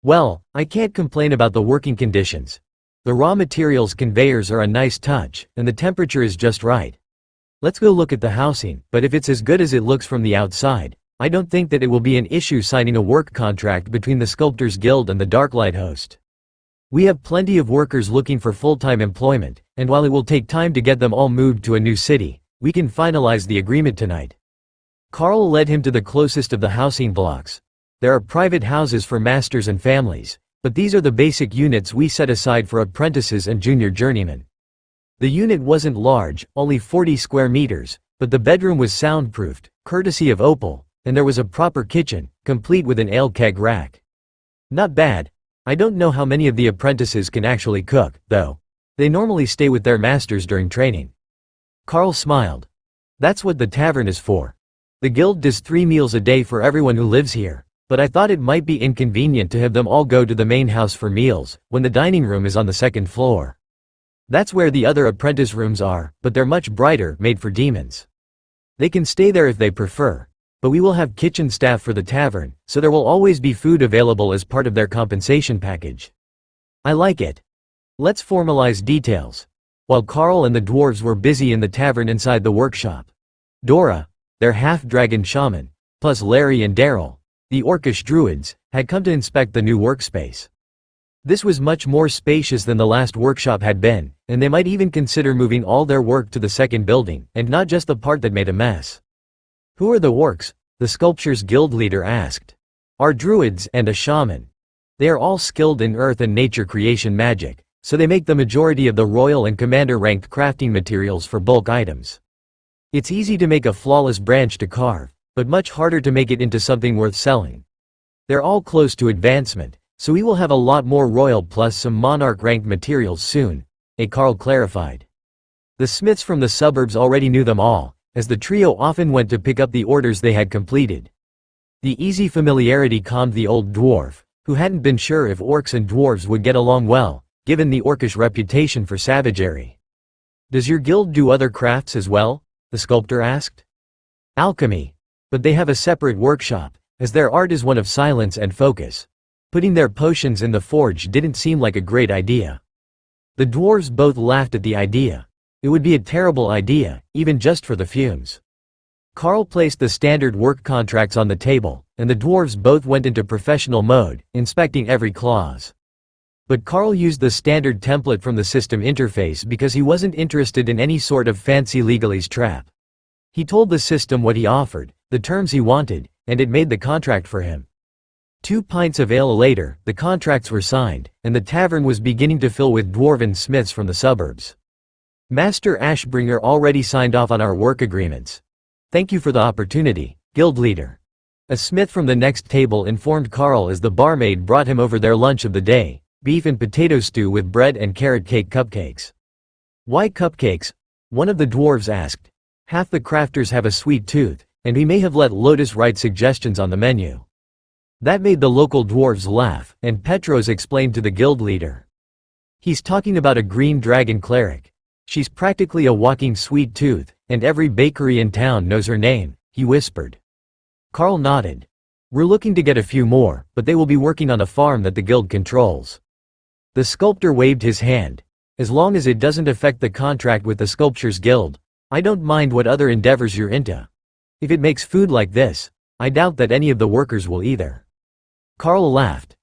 "Well, I can't complain about the working conditions. The raw materials conveyors are a nice touch, and the temperature is just right. Let's go look at the housing, but if it's as good as it looks from the outside, I don't think that it will be an issue signing a work contract between the Sculptors Guild and the Darklight host. We have plenty of workers looking for full-time employment, and while it will take time to get them all moved to a new city, we can finalize the agreement tonight." Carl led him to the closest of the housing blocks. "There are private houses for masters and families, but these are the basic units we set aside for apprentices and junior journeymen." The unit wasn't large, only 40 square meters, but the bedroom was soundproofed, courtesy of Opal, and there was a proper kitchen, complete with an ale keg rack. "Not bad. I don't know how many of the apprentices can actually cook, though. They normally stay with their masters during training." Carl smiled. "That's what the tavern is for. The guild does 3 meals a day for everyone who lives here, but I thought it might be inconvenient to have them all go to the main house for meals, when the dining room is on the 2nd floor. That's where the other apprentice rooms are, but they're much brighter, made for demons. They can stay there if they prefer. But we will have kitchen staff for the tavern, so there will always be food available as part of their compensation package." "I like it. Let's formalize details. While Carl and the dwarves were busy in the tavern inside the workshop, Dora, their half-dragon shaman, plus Larry and Daryl, the orcish druids, had come to inspect the new workspace. This was much more spacious than the last workshop had been, and they might even consider moving all their work to the second building, and not just the part that made a mess. "Who are the orcs?" the Sculptures Guild leader asked. "Our druids and a shaman. They are all skilled in earth and nature creation magic, so they make the majority of the royal and commander-ranked crafting materials for bulk items. It's easy to make a flawless branch to carve, but much harder to make it into something worth selling. They're all close to advancement, so we will have a lot more royal plus some monarch-ranked materials soon," Carl clarified. The smiths from the suburbs already knew them all, as the trio often went to pick up the orders they had completed. The easy familiarity calmed the old dwarf, who hadn't been sure if orcs and dwarves would get along well, given the orcish reputation for savagery. "Does your guild do other crafts as well?" the sculptor asked. "Alchemy. But they have a separate workshop, as their art is one of silence and focus. Putting their potions in the forge didn't seem like a great idea." The dwarves both laughed at the idea. It would be a terrible idea, even just for the fumes. Carl placed the standard work contracts on the table, and the dwarves both went into professional mode, inspecting every clause. But Carl used the standard template from the system interface because he wasn't interested in any sort of fancy legalese trap. He told the system what he offered, the terms he wanted, and it made the contract for him. 2 pints of ale later, the contracts were signed, and the tavern was beginning to fill with dwarven smiths from the suburbs. "Master Ashbringer already signed off on our work agreements. Thank you for the opportunity, guild leader," a smith from the next table informed Carl as the barmaid brought him over their lunch of the day, beef and potato stew with bread and carrot cake cupcakes. "Why cupcakes?" one of the dwarves asked. "Half the crafters have a sweet tooth, and we may have let Lotus write suggestions on the menu." That made the local dwarves laugh, and Petros explained to the guild leader. "He's talking about a green dragon cleric. She's practically a walking sweet tooth, and every bakery in town knows her name," he whispered. Carl nodded. "We're looking to get a few more, but they will be working on a farm that the guild controls." The sculptor waved his hand. "As long as it doesn't affect the contract with the Sculptures Guild, I don't mind what other endeavors you're into. If it makes food like this, I doubt that any of the workers will either." Carl laughed.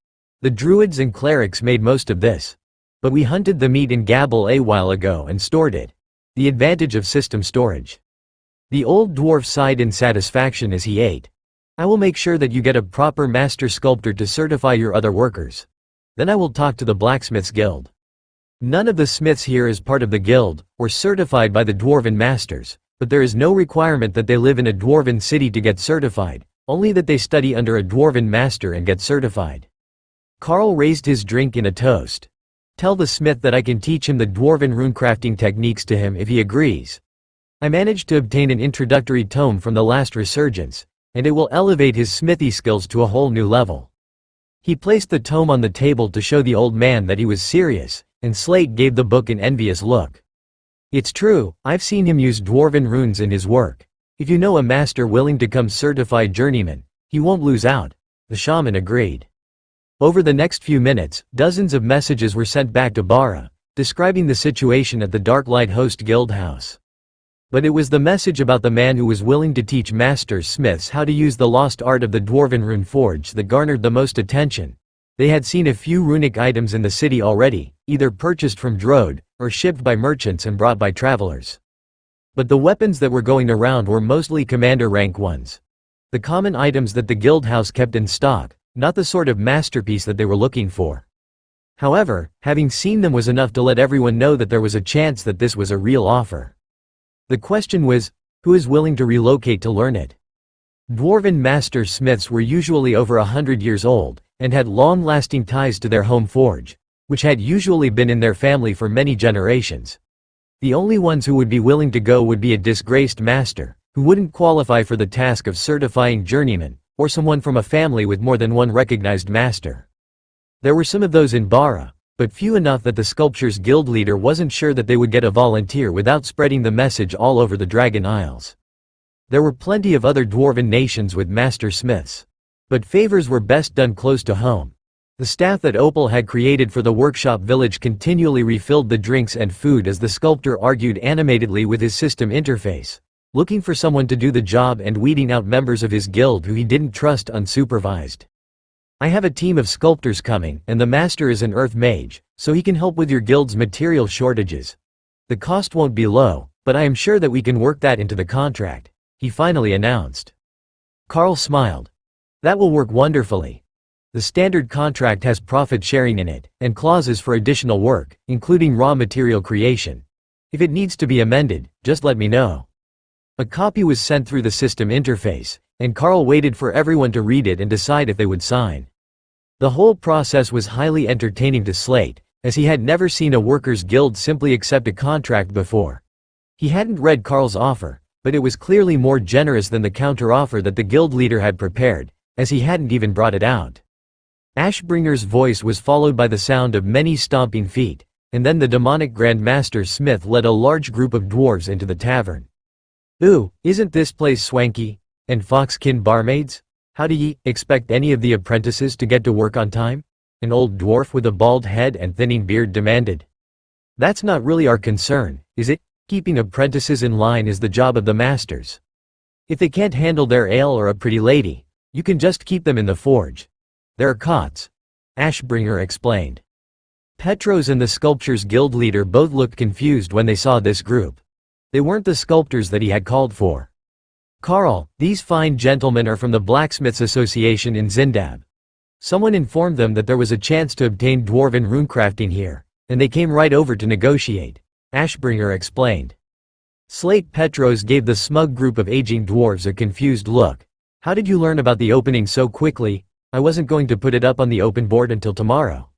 "The druids and clerics made most of this. But we hunted the meat in Gabble a while ago and stored it. The advantage of system storage." The old dwarf sighed in satisfaction as he ate. "I will make sure that you get a proper master sculptor to certify your other workers. Then I will talk to the Blacksmiths Guild. None of the smiths here is part of the guild, or certified by the dwarven masters, but there is no requirement that they live in a dwarven city to get certified, only that they study under a dwarven master and get certified." Carl raised his drink in a toast. "Tell the smith that I can teach him the dwarven runecrafting techniques to him if he agrees. I managed to obtain an introductory tome from the last resurgence, and it will elevate his smithy skills to a whole new level." He placed the tome on the table to show the old man that he was serious, and Slate gave the book an envious look. "It's true, I've seen him use dwarven runes in his work. If you know a master willing to come certified journeyman, he won't lose out," the shaman agreed. Over the next few minutes, dozens of messages were sent back to Bara, describing the situation at the Darklight Host Guild house. But it was the message about the man who was willing to teach master smiths how to use the lost art of the dwarven rune forge that garnered the most attention. They had seen a few runic items in the city already, either purchased from Drode, or shipped by merchants and brought by travelers. But the weapons that were going around were mostly commander rank ones. The common items that the guild house kept in stock, not the sort of masterpiece that they were looking for. However, having seen them was enough to let everyone know that there was a chance that this was a real offer. The question was, who is willing to relocate to learn it? Dwarven master smiths were usually over 100 years old, and had long-lasting ties to their home forge, which had usually been in their family for many generations. The only ones who would be willing to go would be a disgraced master, who wouldn't qualify for the task of certifying journeymen, or someone from a family with more than one recognized master. There were some of those in Bara, but few enough that the Sculptures Guild leader wasn't sure that they would get a volunteer without spreading the message all over the Dragon Isles. There were plenty of other dwarven nations with master smiths. But favors were best done close to home. The staff that Opal had created for the workshop village continually refilled the drinks and food as the sculptor argued animatedly with his system interface, looking for someone to do the job and weeding out members of his guild who he didn't trust unsupervised. I have a team of sculptors coming, and the master is an earth mage, so he can help with your guild's material shortages. The cost won't be low, but I am sure that we can work that into the contract, he finally announced. Carl smiled. That will work wonderfully. The standard contract has profit sharing in it, and clauses for additional work, including raw material creation. If it needs to be amended, just let me know. A copy was sent through the system interface, and Carl waited for everyone to read it and decide if they would sign. The whole process was highly entertaining to Slate, as he had never seen a workers' guild simply accept a contract before. He hadn't read Carl's offer, but it was clearly more generous than the counter-offer that the guild leader had prepared, as he hadn't even brought it out. Ashbringer's voice was followed by the sound of many stomping feet, and then the demonic Grand Master Smith led a large group of dwarves into the tavern. Ooh, isn't this place swanky? And foxkin barmaids? How do ye expect any of the apprentices to get to work on time? An old dwarf with a bald head and thinning beard demanded. That's not really our concern, is it? Keeping apprentices in line is the job of the masters. If they can't handle their ale or a pretty lady, you can just keep them in the forge. There are cots, Ashbringer explained. Petros and the Sculptors Guild leader both looked confused when they saw this group. They weren't the sculptors that he had called for. Carl, these fine gentlemen are from the Blacksmiths Association in Zindab. Someone informed them that there was a chance to obtain dwarven runecrafting here, and they came right over to negotiate, Ashbringer explained. Slate Petros gave the smug group of aging dwarves a confused look. How did you learn about the opening so quickly? I wasn't going to put it up on the open board until tomorrow.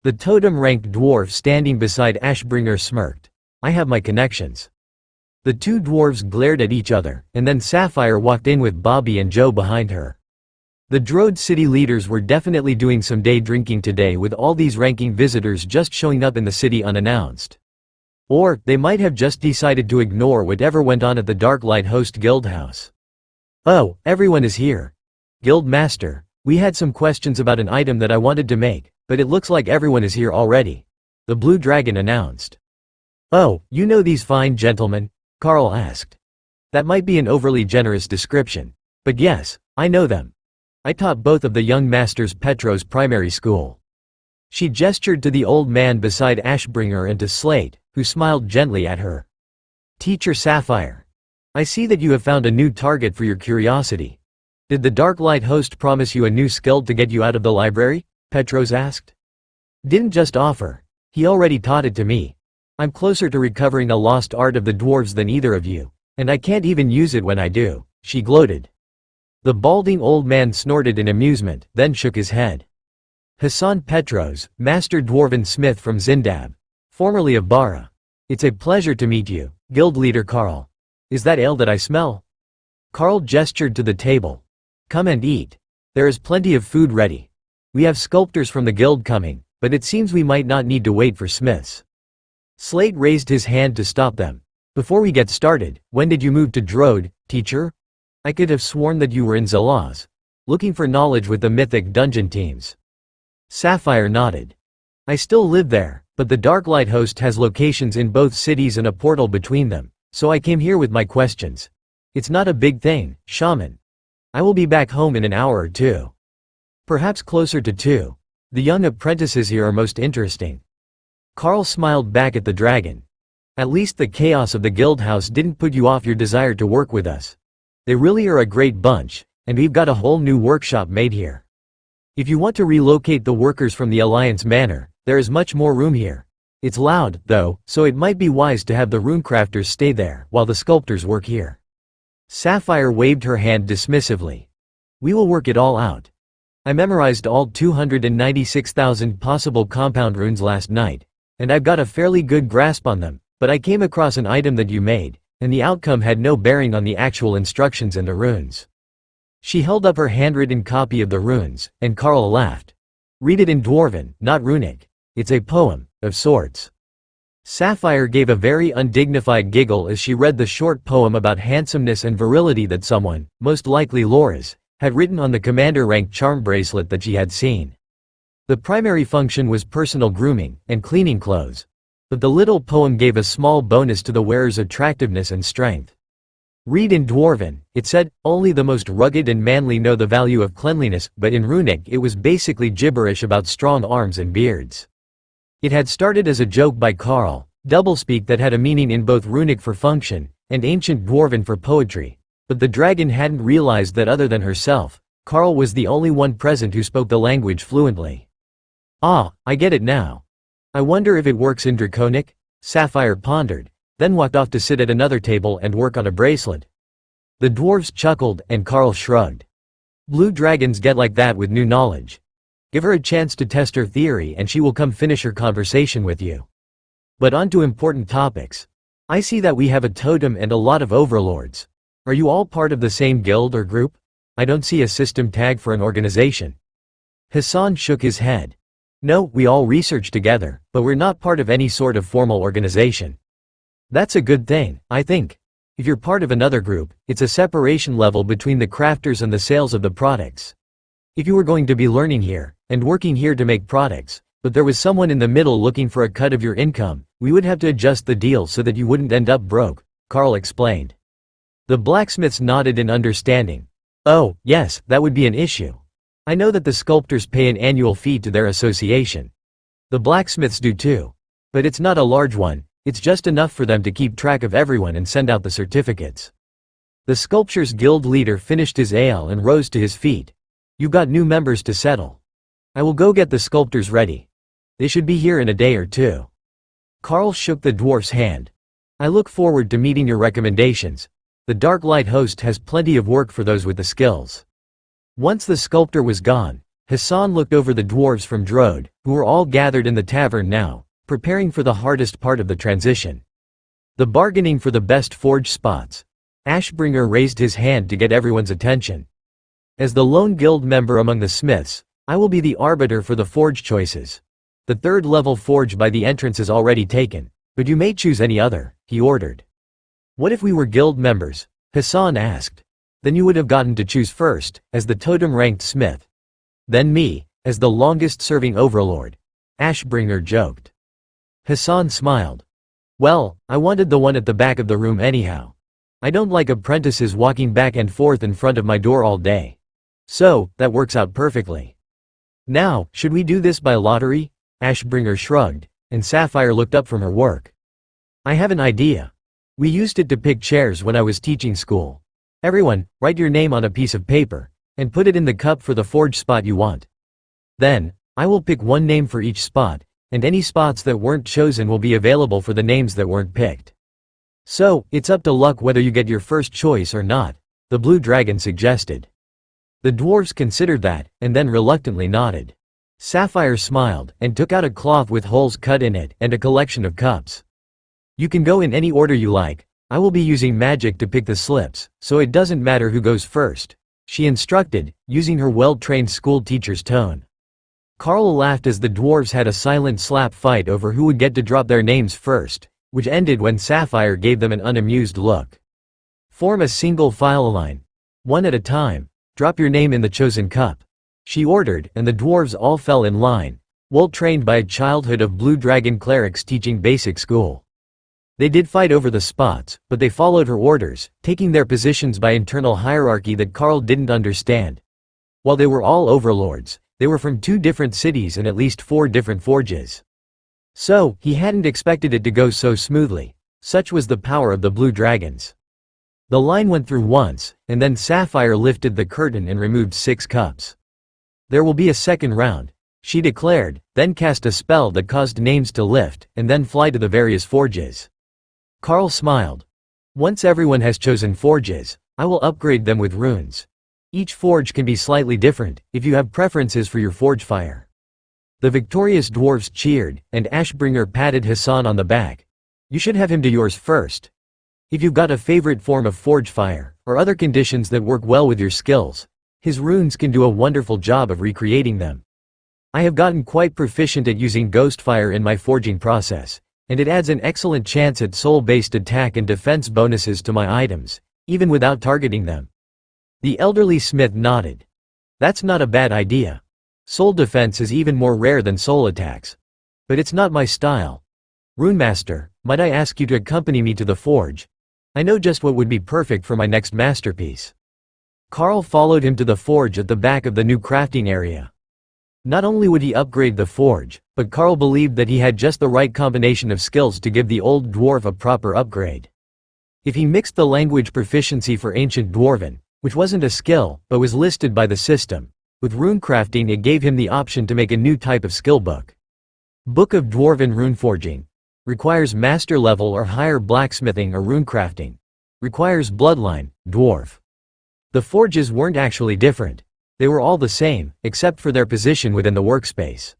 The totem-ranked dwarf standing beside Ashbringer smirked. I have my connections. The two dwarves glared at each other, and then Sapphire walked in with Bobby and Joe behind her. The Drode city leaders were definitely doing some day drinking today with all these ranking visitors just showing up in the city unannounced. Or, they might have just decided to ignore whatever went on at the Darklight Host Guildhouse. Oh, everyone is here. Guild Master, we had some questions about an item that I wanted to make, but it looks like everyone is here already, the Blue Dragon announced. Oh, you know these fine gentlemen? Carl asked. That might be an overly generous description, but yes, I know them. I taught both of the young masters Petros primary school. She gestured to the old man beside Ashbringer and to Slate, who smiled gently at her. Teacher Sapphire. I see that you have found a new target for your curiosity. Did the Darklight host promise you a new skill to get you out of the library? Petros asked. Didn't just offer. He already taught it to me. I'm closer to recovering a lost art of the dwarves than either of you, and I can't even use it when I do, she gloated. The balding old man snorted in amusement, then shook his head. Hassan Petros, Master Dwarven Smith from Zindab, formerly of Bara. It's a pleasure to meet you, Guild Leader Carl. Is that ale that I smell? Carl gestured to the table. Come and eat. There is plenty of food ready. We have sculptors from the guild coming, but it seems we might not need to wait for smiths. Slate raised his hand to stop them. Before we get started, when did you move to Drode, teacher? I could have sworn that you were in Zalaz, looking for knowledge with the mythic dungeon teams. Sapphire nodded. I still live there, but the Darklight host has locations in both cities and a portal between them, so I came here with my questions. It's not a big thing, shaman. I will be back home in an hour or two. Perhaps closer to 2. The young apprentices here are most interesting. Carl smiled back at the dragon. At least the chaos of the guildhouse didn't put you off your desire to work with us. They really are a great bunch, and we've got a whole new workshop made here. If you want to relocate the workers from the Alliance Manor, there is much more room here. It's loud, though, so it might be wise to have the runecrafters stay there while the sculptors work here. Sapphire waved her hand dismissively. We will work it all out. I memorized all 296,000 possible compound runes last night, and I've got a fairly good grasp on them, but I came across an item that you made, and the outcome had no bearing on the actual instructions and the runes. She held up her handwritten copy of the runes, and Carl laughed. Read it in Dwarven, not runic. It's a poem, of sorts. Sapphire gave a very undignified giggle as she read the short poem about handsomeness and virility that someone, most likely Loras, had written on the commander-rank charm bracelet that she had seen. The primary function was personal grooming and cleaning clothes. But the little poem gave a small bonus to the wearer's attractiveness and strength. Read in Dwarven, it said, only the most rugged and manly know the value of cleanliness, but in Runic it was basically gibberish about strong arms and beards. It had started as a joke by Carl, doublespeak that had a meaning in both Runic for function, and ancient Dwarven for poetry, but the dragon hadn't realized that other than herself, Carl was the only one present who spoke the language fluently. Ah, I get it now. I wonder if it works in Draconic? Sapphire pondered, then walked off to sit at another table and work on a bracelet. The dwarves chuckled and Carl shrugged. Blue dragons get like that with new knowledge. Give her a chance to test her theory and she will come finish her conversation with you. But on to important topics. I see that we have a totem and a lot of overlords. Are you all part of the same guild or group? I don't see a system tag for an organization. Hassan shook his head. No, we all research together, but we're not part of any sort of formal organization. That's a good thing, I think. If you're part of another group, it's a separation level between the crafters and the sales of the products. If you were going to be learning here, and working here to make products, but there was someone in the middle looking for a cut of your income, we would have to adjust the deal so that you wouldn't end up broke, Carl explained. The blacksmiths nodded in understanding. Oh, yes, that would be an issue. I know that the sculptors pay an annual fee to their association. The blacksmiths do too. But it's not a large one, it's just enough for them to keep track of everyone and send out the certificates. The sculptures guild leader finished his ale and rose to his feet. You've got new members to settle. I will go get the sculptors ready. They should be here in a day or two. Carl shook the dwarf's hand. I look forward to meeting your recommendations. The Dark Light host has plenty of work for those with the skills. Once the sculptor was gone, Hassan looked over the dwarves from Drode, who were all gathered in the tavern now, preparing for the hardest part of the transition. The bargaining for the best forge spots. Ashbringer raised his hand to get everyone's attention. As the lone guild member among the smiths, I will be the arbiter for the forge choices. The third level forge by the entrance is already taken, but you may choose any other, he ordered. What if we were guild members? Hassan asked. Then you would have gotten to choose first, as the totem-ranked smith. Then me, as the longest-serving overlord. Ashbringer joked. Hassan smiled. Well, I wanted the one at the back of the room anyhow. I don't like apprentices walking back and forth in front of my door all day. So, that works out perfectly. Now, should we do this by lottery? Ashbringer shrugged, and Sapphire looked up from her work. I have an idea. We used it to pick chairs when I was teaching school. Everyone, write your name on a piece of paper, and put it in the cup for the forge spot you want. Then, I will pick one name for each spot, and any spots that weren't chosen will be available for the names that weren't picked. So, it's up to luck whether you get your first choice or not, the blue dragon suggested. The dwarves considered that, and then reluctantly nodded. Sapphire smiled, and took out a cloth with holes cut in it, and a collection of cups. You can go in any order you like. I will be using magic to pick the slips, so it doesn't matter who goes first, she instructed, using her well-trained school teacher's tone. Carl laughed as the dwarves had a silent slap fight over who would get to drop their names first, which ended when Sapphire gave them an unamused look. Form a single file line. One at a time, drop your name in the chosen cup, she ordered, and the dwarves all fell in line, well trained by a childhood of blue dragon clerics teaching basic school. They did fight over the spots, but they followed her orders, taking their positions by internal hierarchy that Carl didn't understand. While they were all overlords, they were from 2 different cities and at least 4 different forges. So, he hadn't expected it to go so smoothly. Such was the power of the blue dragons. The line went through once, and then Sapphire lifted the curtain and removed 6 cups. There will be a second round, she declared, then cast a spell that caused names to lift, and then fly to the various forges. Carl smiled. Once everyone has chosen forges, I will upgrade them with runes. Each forge can be slightly different, if you have preferences for your forge fire. The victorious dwarves cheered, and Ashbringer patted Hassan on the back. You should have him do yours first. If you've got a favorite form of forge fire, or other conditions that work well with your skills, his runes can do a wonderful job of recreating them. I have gotten quite proficient at using ghost fire in my forging process, and it adds an excellent chance at soul-based attack and defense bonuses to my items, even without targeting them. The elderly smith nodded. That's not a bad idea. Soul defense is even more rare than soul attacks. But it's not my style. Runemaster, might I ask you to accompany me to the forge? I know just what would be perfect for my next masterpiece. Carl followed him to the forge at the back of the new crafting area. Not only would he upgrade the forge, but Carl believed that he had just the right combination of skills to give the old dwarf a proper upgrade. If he mixed the language proficiency for ancient Dwarven, which wasn't a skill, but was listed by the system, with runecrafting, it gave him the option to make a new type of skill book. Book of Dwarven Runeforging. Requires master level or higher blacksmithing or runecrafting. Requires bloodline, dwarf. The forges weren't actually different. They were all the same, except for their position within the workspace.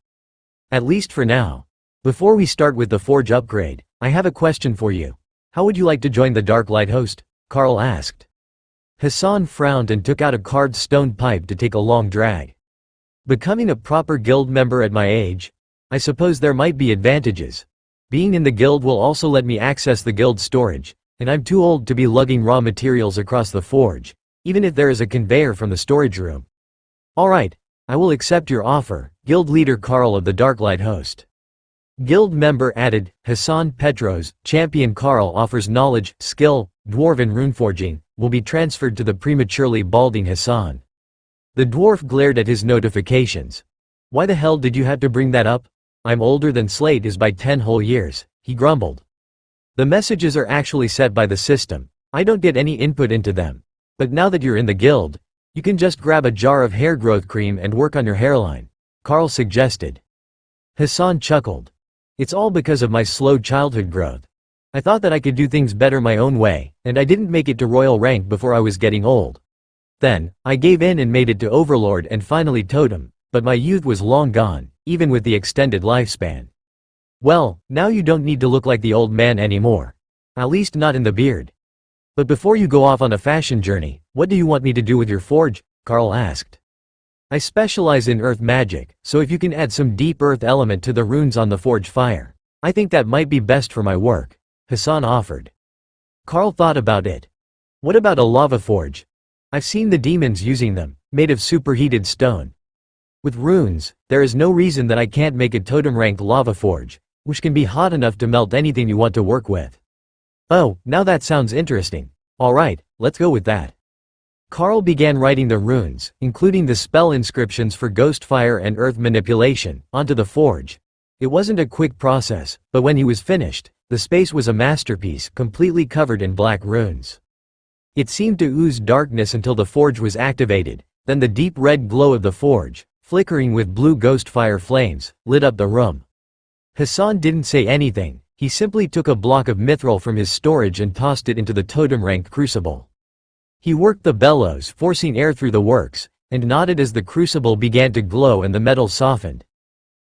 At least for now. Before we start with the forge upgrade, I have a question for you. How would you like to join the Dark Light host? Carl asked. Hassan frowned and took out a carved stone pipe to take a long drag. Becoming a proper guild member at my age? I suppose there might be advantages. Being in the guild will also let me access the guild storage, and I'm too old to be lugging raw materials across the forge, even if there is a conveyor from the storage room. Alright, I will accept your offer, guild leader Carl of the Darklight host. Guild member added, Hassan Petros, champion Carl offers knowledge, skill, dwarven runeforging, will be transferred to the prematurely balding Hassan. The dwarf glared at his notifications. Why the hell did you have to bring that up? I'm older than Slate is by 10 whole years, he grumbled. The messages are actually set by the system. I don't get any input into them. But now that you're in the guild, you can just grab a jar of hair growth cream and work on your hairline, Carl suggested. Hassan chuckled. It's all because of my slow childhood growth. I thought that I could do things better my own way, and I didn't make it to royal rank before I was getting old. Then, I gave in and made it to overlord and finally totem, but my youth was long gone, even with the extended lifespan. Well, now you don't need to look like the old man anymore. At least not in the beard. But before you go off on a fashion journey, what do you want me to do with your forge? Carl asked. I specialize in earth magic, so if you can add some deep earth element to the runes on the forge fire, I think that might be best for my work, Hassan offered. Carl thought about it. What about a lava forge? I've seen the demons using them, made of superheated stone. With runes, there is no reason that I can't make a totem-ranked lava forge, which can be hot enough to melt anything you want to work with. Oh, now that sounds interesting. Alright, let's go with that. Carl began writing the runes, including the spell inscriptions for ghost fire and earth manipulation, onto the forge. It wasn't a quick process, but when he was finished, the space was a masterpiece, completely covered in black runes. It seemed to ooze darkness until the forge was activated, then the deep red glow of the forge, flickering with blue ghost fire flames, lit up the room. Hassan didn't say anything. He simply took a block of mithril from his storage and tossed it into the totem-ranked crucible. He worked the bellows, forcing air through the works, and nodded as the crucible began to glow and the metal softened.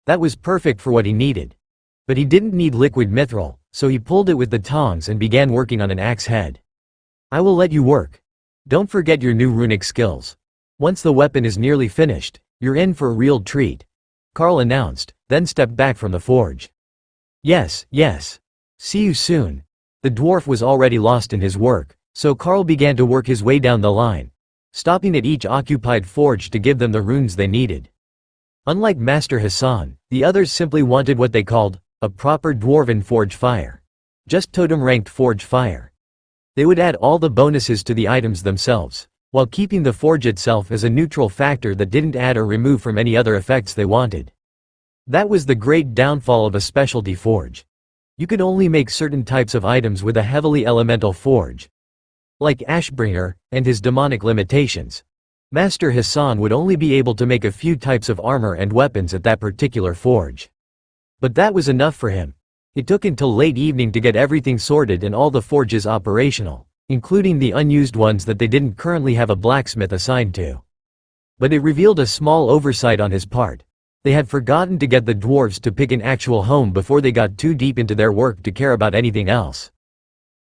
That was perfect for what he needed. But he didn't need liquid mithril, so he pulled it with the tongs and began working on an axe head. I will let you work. Don't forget your new runic skills. Once the weapon is nearly finished, you're in for a real treat, Carl announced, then stepped back from the forge. Yes. See you soon. The dwarf was already lost in his work, so Carl began to work his way down the line, stopping at each occupied forge to give them the runes they needed. Unlike Master Hassan, the others simply wanted what they called a proper dwarven forge fire. Just totem-ranked forge fire. They would add all the bonuses to the items themselves, while keeping the forge itself as a neutral factor that didn't add or remove from any other effects they wanted. That was the great downfall of a specialty forge. You could only make certain types of items with a heavily elemental forge, like Ashbringer, and his demonic limitations. Master Hassan would only be able to make a few types of armor and weapons at that particular forge. But that was enough for him. It took until late evening to get everything sorted and all the forges operational, including the unused ones that they didn't currently have a blacksmith assigned to. But it revealed a small oversight on his part. They had forgotten to get the dwarves to pick an actual home before they got too deep into their work to care about anything else.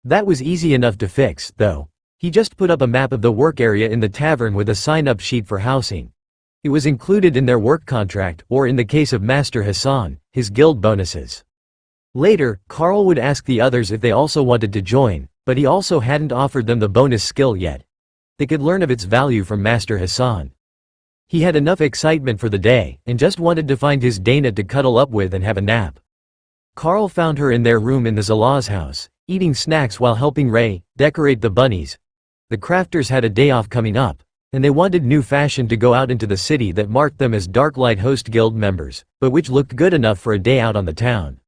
That was easy enough to fix, though. He just put up a map of the work area in the tavern with a sign-up sheet for housing. It was included in their work contract, or in the case of Master Hassan, his guild bonuses. Later, Carl would ask the others if they also wanted to join, but he also hadn't offered them the bonus skill yet. They could learn of its value from Master Hassan. He had enough excitement for the day, and just wanted to find his Dana to cuddle up with and have a nap. Carl found her in their room in the Zalaz house, eating snacks while helping Ray decorate the bunnies. The crafters had a day off coming up, and they wanted new fashion to go out into the city that marked them as Darklight Host Guild members, but which looked good enough for a day out on the town.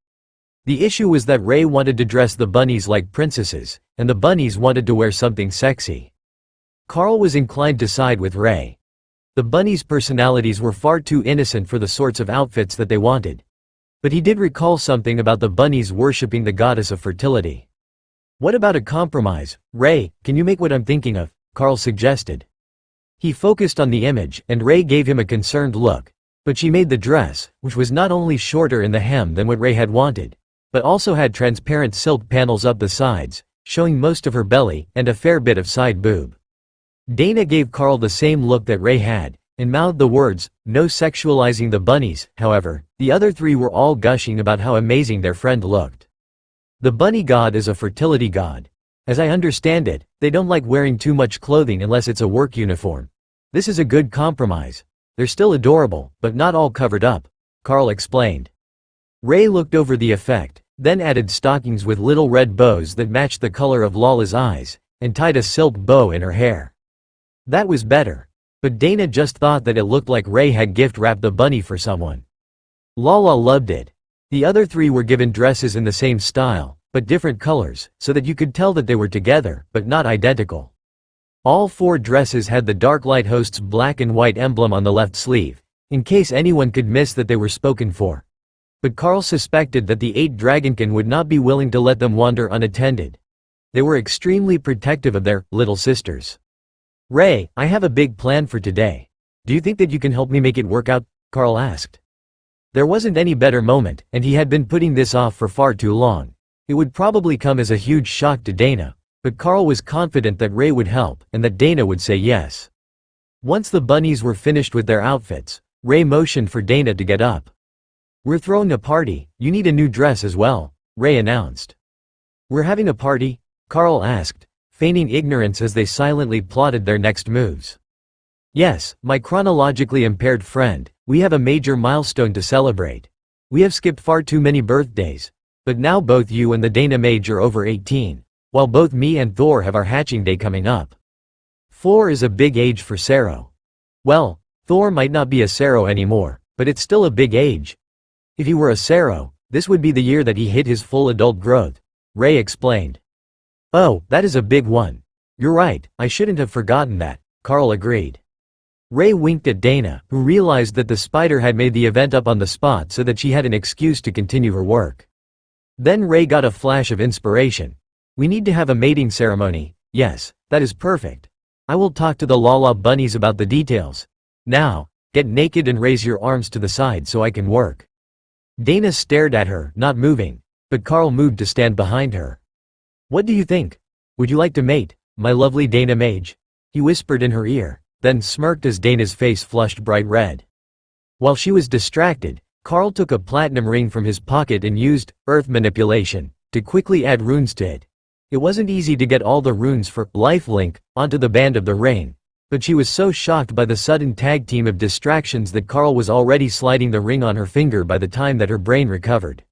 The issue was that Ray wanted to dress the bunnies like princesses, and the bunnies wanted to wear something sexy. Carl was inclined to side with Ray. The bunnies' personalities were far too innocent for the sorts of outfits that they wanted. But he did recall something about the bunnies worshipping the goddess of fertility. "What about a compromise, Ray? Can you make what I'm thinking of?" Carl suggested. He focused on the image, and Ray gave him a concerned look. But she made the dress, which was not only shorter in the hem than what Ray had wanted, but also had transparent silk panels up the sides, showing most of her belly, and a fair bit of side boob. Dana gave Carl the same look that Ray had, and mouthed the words, "No sexualizing the bunnies." However, the other three were all gushing about how amazing their friend looked. The bunny god is a fertility god. As I understand it, they don't like wearing too much clothing unless it's a work uniform. This is a good compromise. They're still adorable, but not all covered up, Carl explained. Ray looked over the effect, then added stockings with little red bows that matched the color of Lala's eyes, and tied a silk bow in her hair. That was better. But Dana just thought that it looked like Ray had gift-wrapped the bunny for someone. Lala loved it. The other three were given dresses in the same style, but different colors, so that you could tell that they were together, but not identical. All four dresses had the Darklight Host's black and white emblem on the left sleeve, in case anyone could miss that they were spoken for. But Carl suspected that the 8 Dragonkin would not be willing to let them wander unattended. They were extremely protective of their little sisters. "Ray, I have a big plan for today. Do you think that you can help me make it work out?" Carl asked. There wasn't any better moment, and he had been putting this off for far too long. It would probably come as a huge shock to Dana, but Carl was confident that Ray would help, and that Dana would say yes. Once the bunnies were finished with their outfits, Ray motioned for Dana to get up. "We're throwing a party, you need a new dress as well," Ray announced. "We're having a party?" Carl asked, feigning ignorance as they silently plotted their next moves. "Yes, my chronologically impaired friend, we have a major milestone to celebrate. We have skipped far too many birthdays. But now both you and the Dana Mage are over 18, while both me and Thor have our hatching day coming up. 4 is a big age for Sero. Well, Thor might not be a Sero anymore, but it's still a big age. If he were a Sero, this would be the year that he hit his full adult growth," Ray explained. "Oh, that is a big one. You're right, I shouldn't have forgotten that," Carl agreed. Ray winked at Dana, who realized that the spider had made the event up on the spot so that she had an excuse to continue her work. Then Ray got a flash of inspiration. "We need to have a mating ceremony." "Yes, that is perfect. I will talk to the Lala bunnies about the details. Now, get naked and raise your arms to the side so I can work." Dana stared at her, not moving, but Carl moved to stand behind her. "What do you think? Would you like to mate, my lovely Dana Mage?" he whispered in her ear, then smirked as Dana's face flushed bright red. While she was distracted, Carl took a platinum ring from his pocket and used earth manipulation to quickly add runes to it. It wasn't easy to get all the runes for lifelink onto the band of the ring, but she was so shocked by the sudden tag team of distractions that Carl was already sliding the ring on her finger by the time that her brain recovered.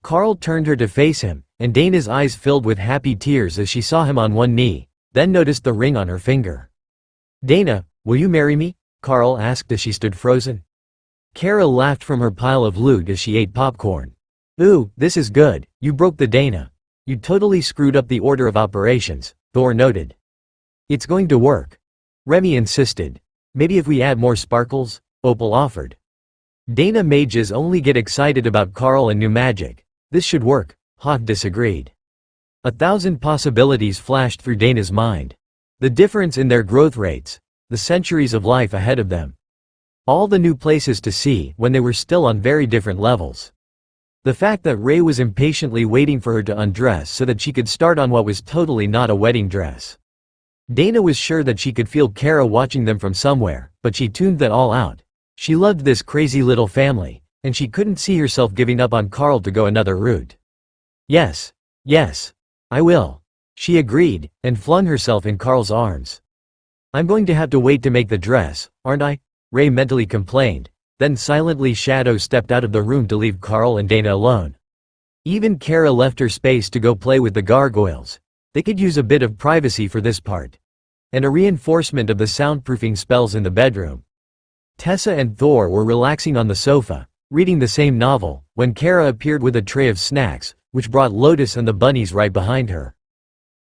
Carl turned her to face him, and Dana's eyes filled with happy tears as she saw him on one knee, then noticed the ring on her finger. "Dana, will you marry me?" Carl asked as she stood frozen. Kara laughed from her pile of loot as she ate popcorn. "Ooh, this is good, you broke the Dana. You totally screwed up the order of operations," Thor noted. "It's going to work." Remy insisted. "Maybe if we add more sparkles?" Opal offered. Dana mages only get excited about Carl and new magic. This should work, Hawk disagreed. 1,000 possibilities flashed through Dana's mind. The difference in their growth rates, the centuries of life ahead of them. All the new places to see when they were still on very different levels. The fact that Ray was impatiently waiting for her to undress so that she could start on what was totally not a wedding dress. Dana was sure that she could feel Kara watching them from somewhere, but she tuned that all out. She loved this crazy little family, and she couldn't see herself giving up on Carl to go another route. Yes, I will," she agreed, and flung herself in Carl's arms. "I'm going to have to wait to make the dress, aren't I?" Ray mentally complained. Then silently Shadow stepped out of the room to leave Carl and Dana alone. Even Kara left her space to go play with the gargoyles. They could use a bit of privacy for this part. And a reinforcement of the soundproofing spells in the bedroom. Tessa and Thor were relaxing on the sofa, reading the same novel, when Kara appeared with a tray of snacks, which brought Lotus and the bunnies right behind her.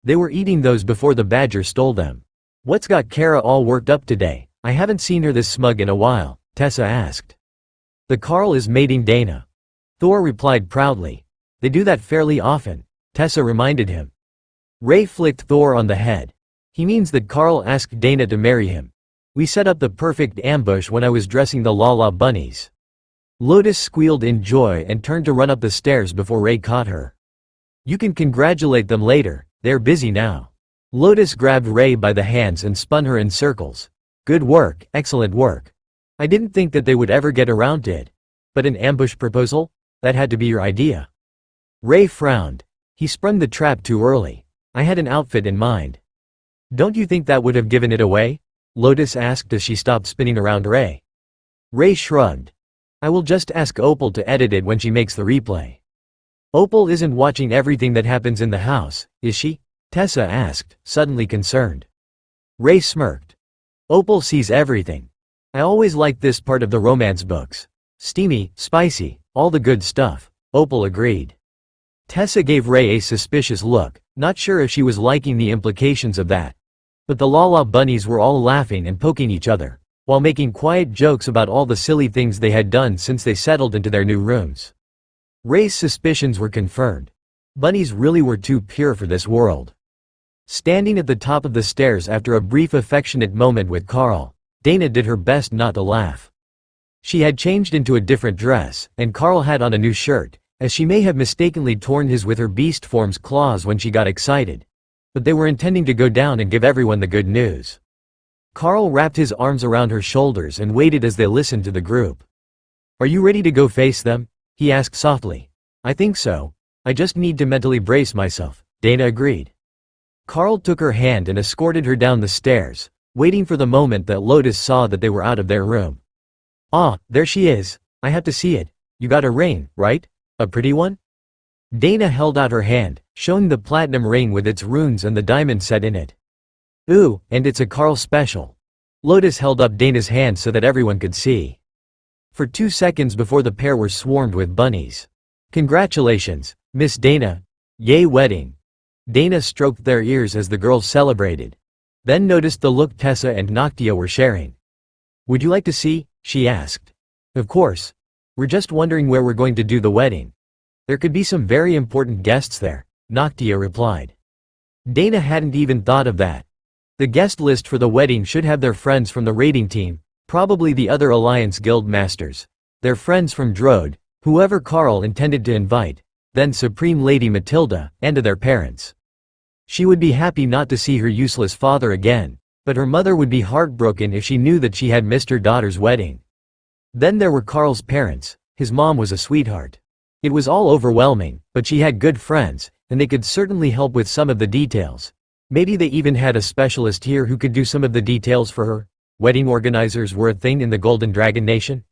They were eating those before the badger stole them. "What's got Kara all worked up today? I haven't seen her this smug in a while," Tessa asked. "The Carl is mating Dana," Thor replied proudly. "They do that fairly often," Tessa reminded him. Ray flicked Thor on the head. "He means that Carl asked Dana to marry him. We set up the perfect ambush when I was dressing the Lala bunnies." Lotus squealed in joy and turned to run up the stairs before Ray caught her. "You can congratulate them later, they're busy now." Lotus grabbed Ray by the hands and spun her in circles. "Good work, excellent work. I didn't think that they would ever get around to it. But an ambush proposal? That had to be your idea." Ray frowned. He sprung the trap too early. "I had an outfit in mind." "Don't you think that would have given it away?" Lotus asked as she stopped spinning around Ray. Ray shrugged. "I will just ask Opal to edit it when she makes the replay." "Opal isn't watching everything that happens in the house, is she?" Tessa asked, suddenly concerned. Ray smirked. "Opal sees everything. I always liked this part of the romance books. Steamy, spicy, all the good stuff," Opal agreed. Tessa gave Ray a suspicious look, not sure if she was liking the implications of that. But the Lala bunnies were all laughing and poking each other, while making quiet jokes about all the silly things they had done since they settled into their new rooms. Ray's suspicions were confirmed. Bunnies really were too pure for this world. Standing at the top of the stairs after a brief affectionate moment with Carl, Dana did her best not to laugh. She had changed into a different dress, and Carl had on a new shirt, as she may have mistakenly torn his with her beast form's claws when she got excited. But they were intending to go down and give everyone the good news. Carl wrapped his arms around her shoulders and waited as they listened to the group. "Are you ready to go face them?" he asked softly. "I think so. I just need to mentally brace myself," Dana agreed. Carl took her hand and escorted her down the stairs, waiting for the moment that Lotus saw that they were out of their room. "Ah, there she is. I have to see it. You got a ring, right? A pretty one?" Dana held out her hand, showing the platinum ring with its runes and the diamond set in it. "Ooh, and it's a Carl special." Lotus held up Dana's hand so that everyone could see. For 2 seconds before the pair were swarmed with bunnies. "Congratulations, Miss Dana. Yay wedding." Dana stroked their ears as the girls celebrated. Then noticed the look Tessa and Noctia were sharing. "Would you like to see?" she asked. "Of course. We're just wondering where we're going to do the wedding. There could be some very important guests there," Noctia replied. Dana hadn't even thought of that. The guest list for the wedding should have their friends from the raiding team, probably the other Alliance guild masters, their friends from Drode, whoever Carl intended to invite, then Supreme Lady Matilda, and their parents. She would be happy not to see her useless father again, but her mother would be heartbroken if she knew that she had missed her daughter's wedding. Then there were Carl's parents. His mom was a sweetheart. It was all overwhelming, but she had good friends, and they could certainly help with some of the details. Maybe they even had a specialist here who could do some of the details for her. Wedding organizers were a thing in the Golden Dragon Nation.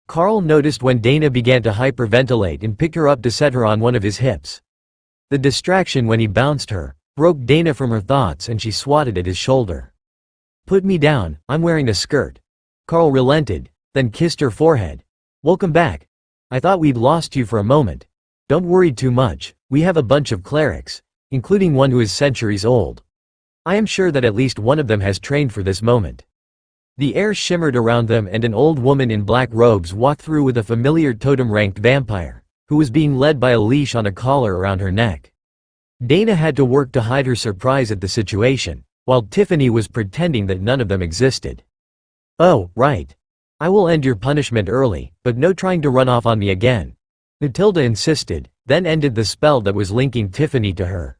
Carl noticed when Dana began to hyperventilate and picked her up to set her on one of his hips. The distraction when he bounced her broke Dana from her thoughts and she swatted at his shoulder. "Put me down, I'm wearing a skirt." Carl relented, then kissed her forehead. "Welcome back. I thought we'd lost you for a moment. Don't worry too much, we have a bunch of clerics, including one who is centuries old. I am sure that at least one of them has trained for this moment." The air shimmered around them and an old woman in black robes walked through with a familiar totem-ranked vampire, who was being led by a leash on a collar around her neck. Dana had to work to hide her surprise at the situation, while Tiffany was pretending that none of them existed. "Oh, right. I will end your punishment early, but no trying to run off on me again," Matilda insisted, then ended the spell that was linking Tiffany to her.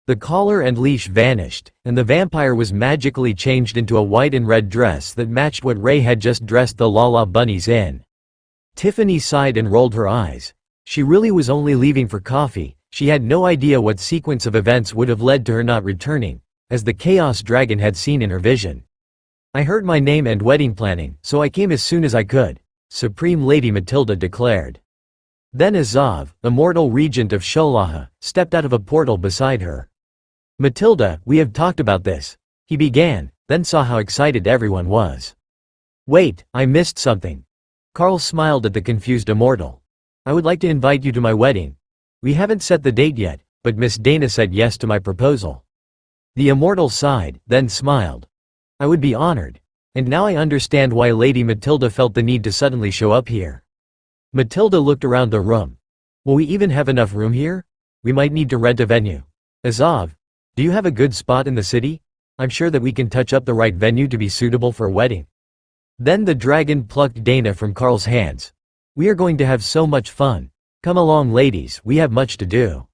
The collar and leash vanished, and the vampire was magically changed into a white and red dress that matched what Ray had just dressed the Lala bunnies in. Tiffany sighed and rolled her eyes. She really was only leaving for coffee. She had no idea what sequence of events would have led to her not returning, as the Chaos Dragon had seen in her vision. I heard my name and wedding planning, so I came as soon as I could, Supreme Lady Matilda declared. Then Azov, immortal regent of Sholaha, stepped out of a portal beside her. Matilda, we have talked about this, he began, then saw how excited everyone was. Wait, I missed something. Carl smiled at the confused immortal. I would like to invite you to my wedding. We haven't set the date yet, but Miss Dana said yes to my proposal. The immortal sighed, then smiled. I would be honored. And now I understand why Lady Matilda felt the need to suddenly show up here. Matilda looked around the room. Will we even have enough room here? We might need to rent a venue. Azov, do you have a good spot in the city? I'm sure that we can touch up the right venue to be suitable for a wedding. Then the dragon plucked Dana from Carl's hands. We are going to have so much fun. Come along ladies, we have much to do.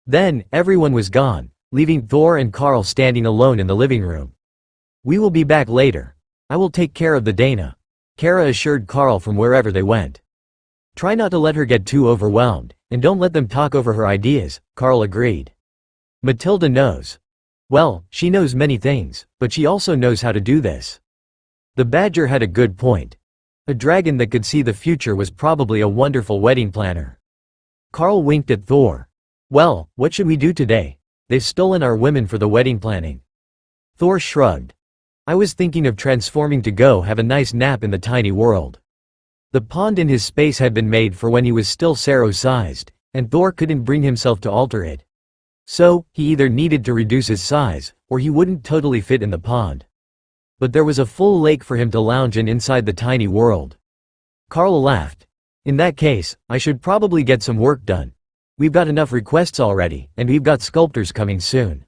Then, everyone was gone, leaving Thor and Carl standing alone in the living room. We will be back later. I will take care of the Dana, Kara assured Carl from wherever they went. Try not to let her get too overwhelmed, and don't let them talk over her ideas, Carl agreed. Matilda knows. Well, she knows many things, but she also knows how to do this. The badger had a good point. A dragon that could see the future was probably a wonderful wedding planner. Carl winked at Thor. Well, what should we do today? They've stolen our women for the wedding planning. Thor shrugged. I was thinking of transforming to go have a nice nap in the tiny world. The pond in his space had been made for when he was still Saro-sized, and Thor couldn't bring himself to alter it. So, he either needed to reduce his size, or he wouldn't totally fit in the pond. But there was a full lake for him to lounge in inside the tiny world. Carl laughed. In that case, I should probably get some work done. We've got enough requests already, and we've got sculptors coming soon.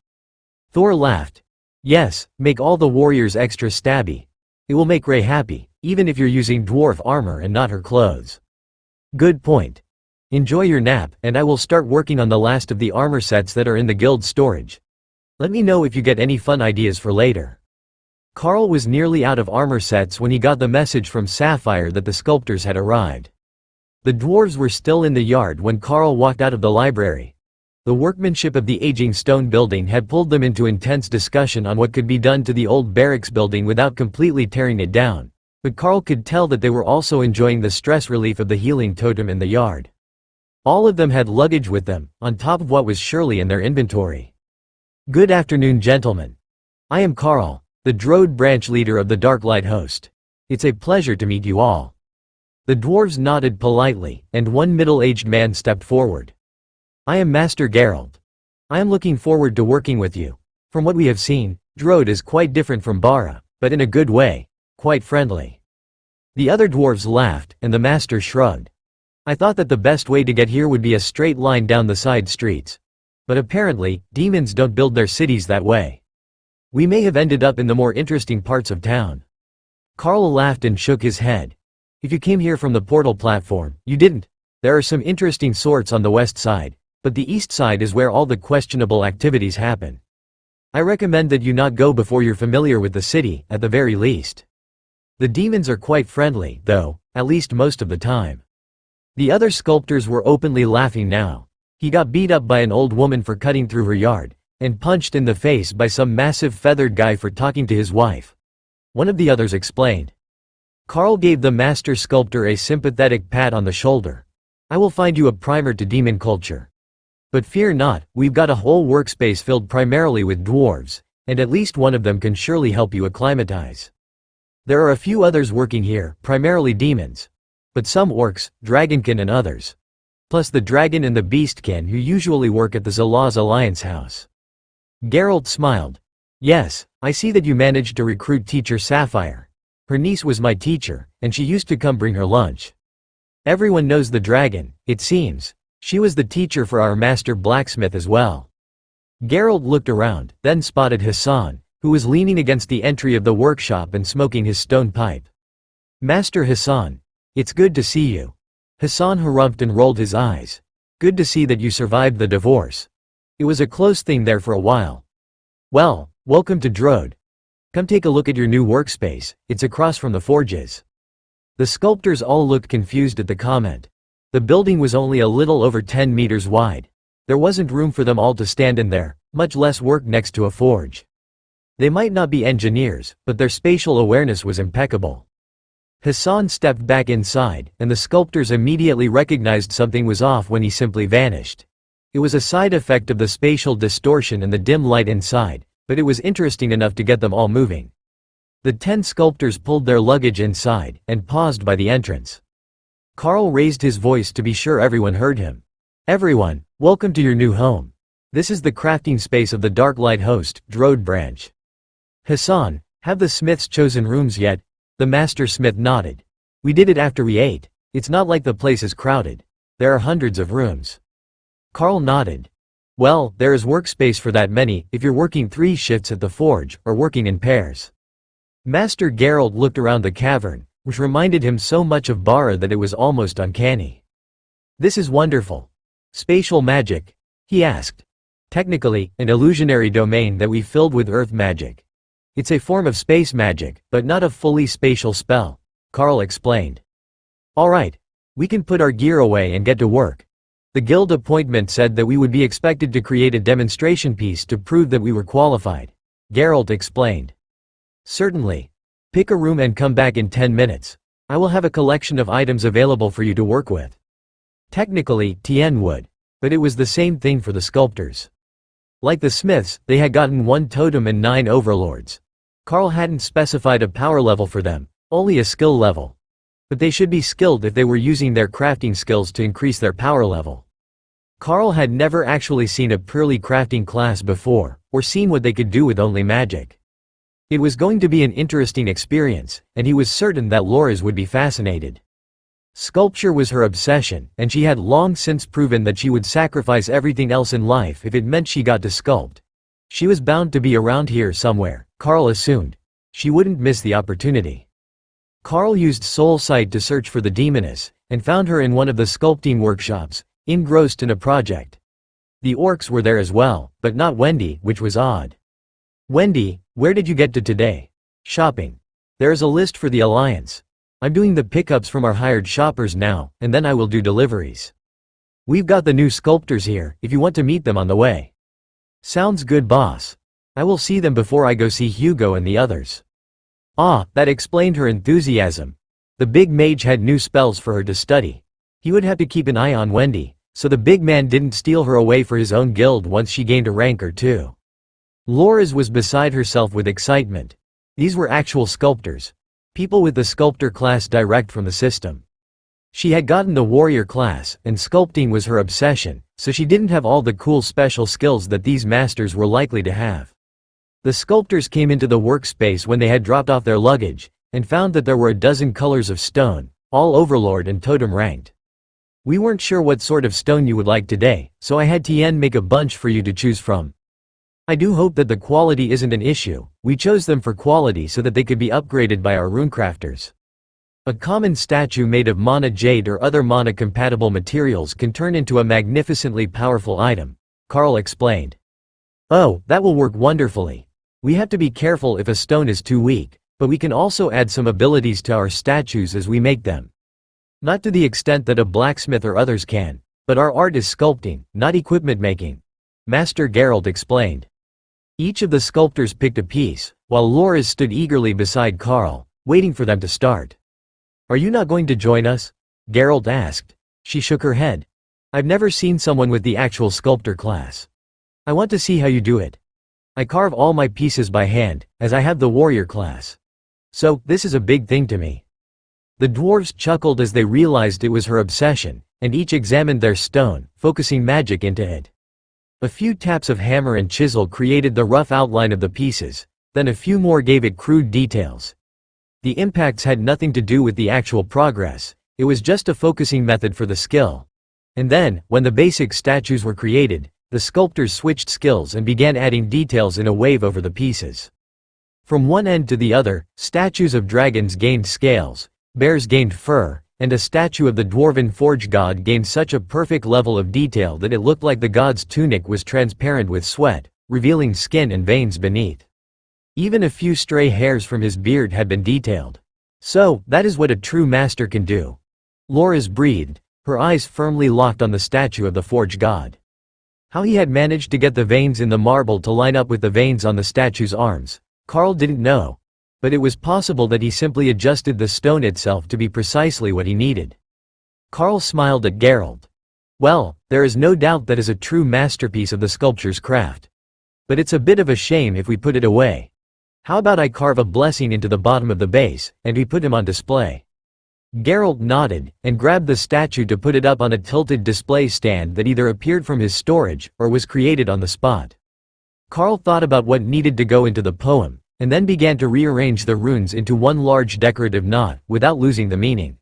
Thor laughed. Yes, make all the warriors extra stabby. It will make Ray happy, even if you're using dwarf armor and not her clothes. Good point. Enjoy your nap, and I will start working on the last of the armor sets that are in the guild storage. Let me know if you get any fun ideas for later. Carl was nearly out of armor sets when he got the message from Sapphire that the sculptors had arrived. The dwarves were still in the yard when Carl walked out of the library. The workmanship of the aging stone building had pulled them into intense discussion on what could be done to the old barracks building without completely tearing it down, but Carl could tell that they were also enjoying the stress relief of the healing totem in the yard. All of them had luggage with them, on top of what was surely in their inventory. Good afternoon, gentlemen. I am Carl, the Drode branch leader of the Darklight host. It's a pleasure to meet you all. The dwarves nodded politely, and one middle-aged man stepped forward. I am Master Geralt. I am looking forward to working with you. From what we have seen, Drode is quite different from Bara, but in a good way, quite friendly. The other dwarves laughed, and the master shrugged. I thought that the best way to get here would be a straight line down the side streets. But apparently, demons don't build their cities that way. We may have ended up in the more interesting parts of town. Carl laughed and shook his head. If you came here from the portal platform, you didn't. There are some interesting sorts on the west side, but the east side is where all the questionable activities happen. I recommend that you not go before you're familiar with the city, at the very least. The demons are quite friendly, though, at least most of the time. The other sculptors were openly laughing now. He got beat up by an old woman for cutting through her yard, and punched in the face by some massive feathered guy for talking to his wife. One of the others explained. Carl gave the master sculptor a sympathetic pat on the shoulder. I will find you a primer to demon culture. But fear not, we've got a whole workspace filled primarily with dwarves, and at least one of them can surely help you acclimatize. There are a few others working here, primarily demons. But some orcs, dragonkin and others. Plus the dragon and the beastkin who usually work at the Zalaz Alliance house. Geralt smiled. Yes, I see that you managed to recruit teacher Sapphire. Her niece was my teacher, and she used to come bring her lunch. Everyone knows the dragon, it seems. She was the teacher for our master blacksmith as well. Geralt looked around, then spotted Hassan, who was leaning against the entry of the workshop and smoking his stone pipe. Master Hassan. It's good to see you. Hassan harumphed and rolled his eyes. Good to see that you survived the divorce. It was a close thing there for a while. Well, welcome to Drode. Come take a look at your new workspace, it's across from the forges. The sculptors all looked confused at the comment. The building was only a little over 10 meters wide. There wasn't room for them all to stand in there, much less work next to a forge. They might not be engineers, but their spatial awareness was impeccable. Hassan stepped back inside, and the sculptors immediately recognized something was off when he simply vanished. It was a side effect of the spatial distortion and the dim light inside, but it was interesting enough to get them all moving. The 10 sculptors pulled their luggage inside, and paused by the entrance. Carl raised his voice to be sure everyone heard him. "Everyone, welcome to your new home. This is the crafting space of the Dark Light Host, Drode Branch. Hassan, have the smiths chosen rooms yet?" The master smith nodded. "We did it after we ate. It's not like the place is crowded. There are hundreds of rooms." Carl nodded. "Well, there is workspace for that many, if you're working 3 shifts at the forge, or working in pairs." Master Gerald looked around the cavern, which reminded him so much of Bara that it was almost uncanny. "This is wonderful. Spatial magic?" he asked. "Technically, an illusionary domain that we filled with earth magic. It's a form of space magic, but not a fully spatial spell," Carl explained. "All right. We can put our gear away and get to work. The guild appointment said that we would be expected to create a demonstration piece to prove that we were qualified," Geralt explained. "Certainly. Pick a room and come back in 10 minutes. I will have a collection of items available for you to work with." Technically, Tien would. But it was the same thing for the sculptors. Like the smiths, they had gotten 1 totem and 9 overlords. Carl hadn't specified a power level for them, only a skill level. But they should be skilled if they were using their crafting skills to increase their power level. Carl had never actually seen a purely crafting class before, or seen what they could do with only magic. It was going to be an interesting experience, and he was certain that Loris would be fascinated. Sculpture was her obsession, and she had long since proven that she would sacrifice everything else in life if it meant she got to sculpt. She was bound to be around here somewhere, Carl assumed. She wouldn't miss the opportunity. Carl used soul sight to search for the demoness, and found her in one of the sculpting workshops, engrossed in a project. The orcs were there as well, but not Wendy, which was odd. "Wendy, where did you get to today?" "Shopping. There is a list for the Alliance. I'm doing the pickups from our hired shoppers now, and then I will do deliveries. We've got the new sculptors here, if you want to meet them on the way." "Sounds good, boss. I will see them before I go see Hugo and the others." Ah, that explained her enthusiasm. The big mage had new spells for her to study. He would have to keep an eye on Wendy, so the big man didn't steal her away for his own guild once she gained a rank or 2. Loris was beside herself with excitement. These were actual sculptors. People with the sculptor class direct from the system. She had gotten the warrior class, and sculpting was her obsession, so she didn't have all the cool special skills that these masters were likely to have. The sculptors came into the workspace when they had dropped off their luggage, and found that there were a dozen colors of stone, all overlord and totem ranked. "We weren't sure what sort of stone you would like today, so I had Tien make a bunch for you to choose from. I do hope that the quality isn't an issue. We chose them for quality so that they could be upgraded by our runecrafters. A common statue made of mana jade or other mana-compatible materials can turn into a magnificently powerful item," Carl explained. "Oh, that will work wonderfully. We have to be careful if a stone is too weak, but we can also add some abilities to our statues as we make them. Not to the extent that a blacksmith or others can, but our art is sculpting, not equipment making," Master Geralt explained. Each of the sculptors picked a piece, while Loris stood eagerly beside Carl, waiting for them to start. "Are you not going to join us?" Geralt asked. She shook her head. "I've never seen someone with the actual sculptor class. I want to see how you do it. I carve all my pieces by hand, as I have the warrior class. So, this is a big thing to me." The dwarves chuckled as they realized it was her obsession, and each examined their stone, focusing magic into it. A few taps of hammer and chisel created the rough outline of the pieces, then a few more gave it crude details. The impacts had nothing to do with the actual progress, it was just a focusing method for the skill. And then, when the basic statues were created, the sculptors switched skills and began adding details in a wave over the pieces. From one end to the other, statues of dragons gained scales, bears gained fur, and a statue of the dwarven forge god gained such a perfect level of detail that it looked like the god's tunic was transparent with sweat, revealing skin and veins beneath. Even a few stray hairs from his beard had been detailed. "So, that is what a true master can do." Loris breathed, her eyes firmly locked on the statue of the forge god. How he had managed to get the veins in the marble to line up with the veins on the statue's arms, Carl didn't know. But it was possible that he simply adjusted the stone itself to be precisely what he needed. Carl smiled at Geralt. Well, there is no doubt that is a true masterpiece of the sculpture's craft. But it's a bit of a shame if we put it away. How about I carve a blessing into the bottom of the base, and we put him on display? Geralt nodded, and grabbed the statue to put it up on a tilted display stand that either appeared from his storage, or was created on the spot. Carl thought about what needed to go into the poem, and then began to rearrange the runes into one large decorative knot, without losing the meaning.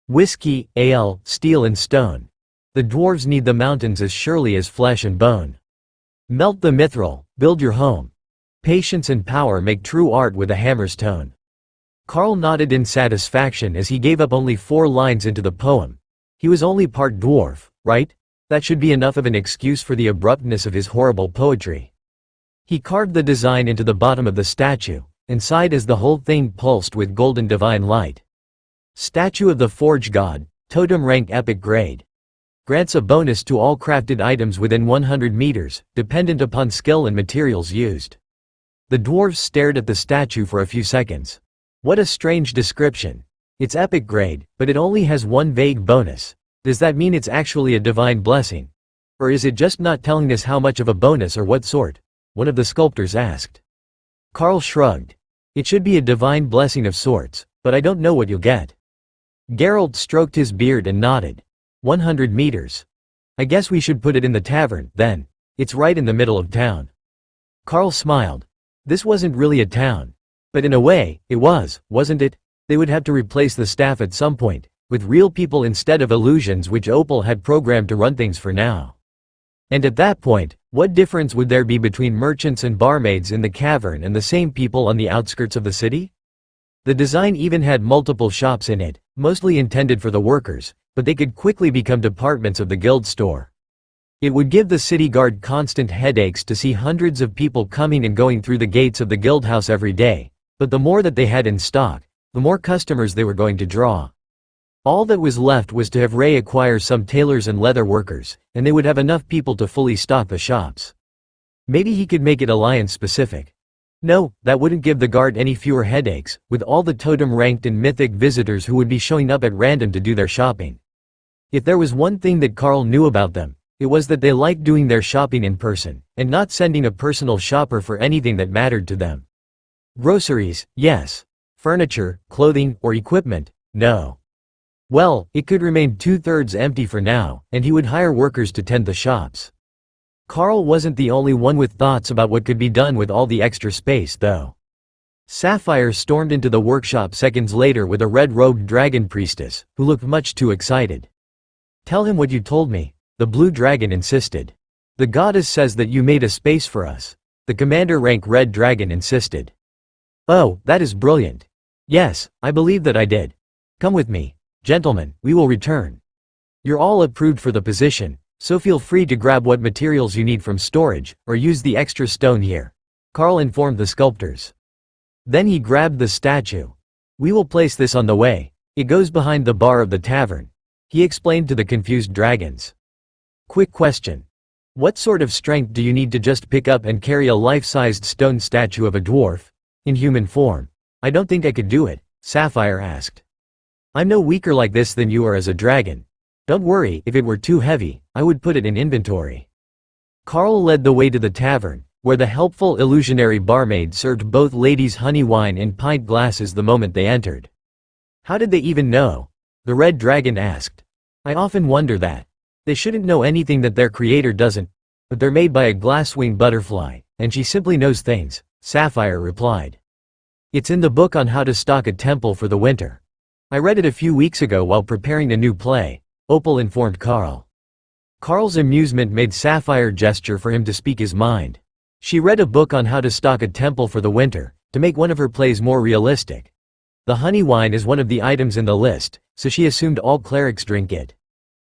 Whiskey, ale, steel and stone. The dwarves need the mountains as surely as flesh and bone. Melt the mithril, build your home. Patience and power make true art with a hammer's tone. Carl nodded in satisfaction as he gave up only 4 lines into the poem. He was only part dwarf, right? That should be enough of an excuse for the abruptness of his horrible poetry. He carved the design into the bottom of the statue, and sighed as the whole thing pulsed with golden divine light. Statue of the Forge God, totem rank epic grade. Grants a bonus to all crafted items within 100 meters, dependent upon skill and materials used. The dwarves stared at the statue for a few seconds. What a strange description. It's epic grade, but it only has one vague bonus. Does that mean it's actually a divine blessing? Or is it just not telling us how much of a bonus or what sort? One of the sculptors asked. Carl shrugged. It should be a divine blessing of sorts, but I don't know what you'll get. Geralt stroked his beard and nodded. 100 meters. I guess we should put it in the tavern, then. It's right in the middle of town. Carl smiled. This wasn't really a town. But in a way, it was, wasn't it? They would have to replace the staff at some point, with real people instead of illusions which Opal had programmed to run things for now. And at that point, what difference would there be between merchants and barmaids in the cavern and the same people on the outskirts of the city? The design even had multiple shops in it, mostly intended for the workers, but they could quickly become departments of the guild store. It would give the city guard constant headaches to see hundreds of people coming and going through the gates of the guild house every day, but the more that they had in stock, the more customers they were going to draw. All that was left was to have Ray acquire some tailors and leather workers, and they would have enough people to fully stock the shops. Maybe he could make it alliance-specific. No, that wouldn't give the guard any fewer headaches, with all the totem-ranked and mythic visitors who would be showing up at random to do their shopping. If there was one thing that Carl knew about them, it was that they liked doing their shopping in person, and not sending a personal shopper for anything that mattered to them. Groceries, yes. Furniture, clothing, or equipment, no. Well, it could remain 2/3 empty for now, and he would hire workers to tend the shops. Carl wasn't the only one with thoughts about what could be done with all the extra space, though. Sapphire stormed into the workshop seconds later with a red-robed dragon priestess, who looked much too excited. Tell him what you told me, the blue dragon insisted. The goddess says that you made a space for us. The commander rank red dragon insisted. Oh, that is brilliant. Yes, I believe that I did. Come with me. Gentlemen, we will return. You're all approved for the position, so feel free to grab what materials you need from storage, or use the extra stone here. Carl informed the sculptors. Then he grabbed the statue. We will place this on the way. It goes behind the bar of the tavern. He explained to the confused dragons. Quick question. What sort of strength do you need to just pick up and carry a life-sized stone statue of a dwarf? In human form. I don't think I could do it, Sapphire asked. I'm no weaker like this than you are as a dragon. Don't worry, if it were too heavy, I would put it in inventory. Carl led the way to the tavern, where the helpful illusionary barmaid served both ladies honey wine in pint glasses the moment they entered. How did they even know? The red dragon asked. I often wonder that. They shouldn't know anything that their creator doesn't, but they're made by a glass-winged butterfly, and she simply knows things, Sapphire replied. It's in the book on how to stock a temple for the winter. I read it a few weeks ago while preparing a new play, Opal informed Carl. Carl's amusement made Sapphire gesture for him to speak his mind. She read a book on how to stock a temple for the winter, to make one of her plays more realistic. The honey wine is one of the items in the list, so she assumed all clerics drink it.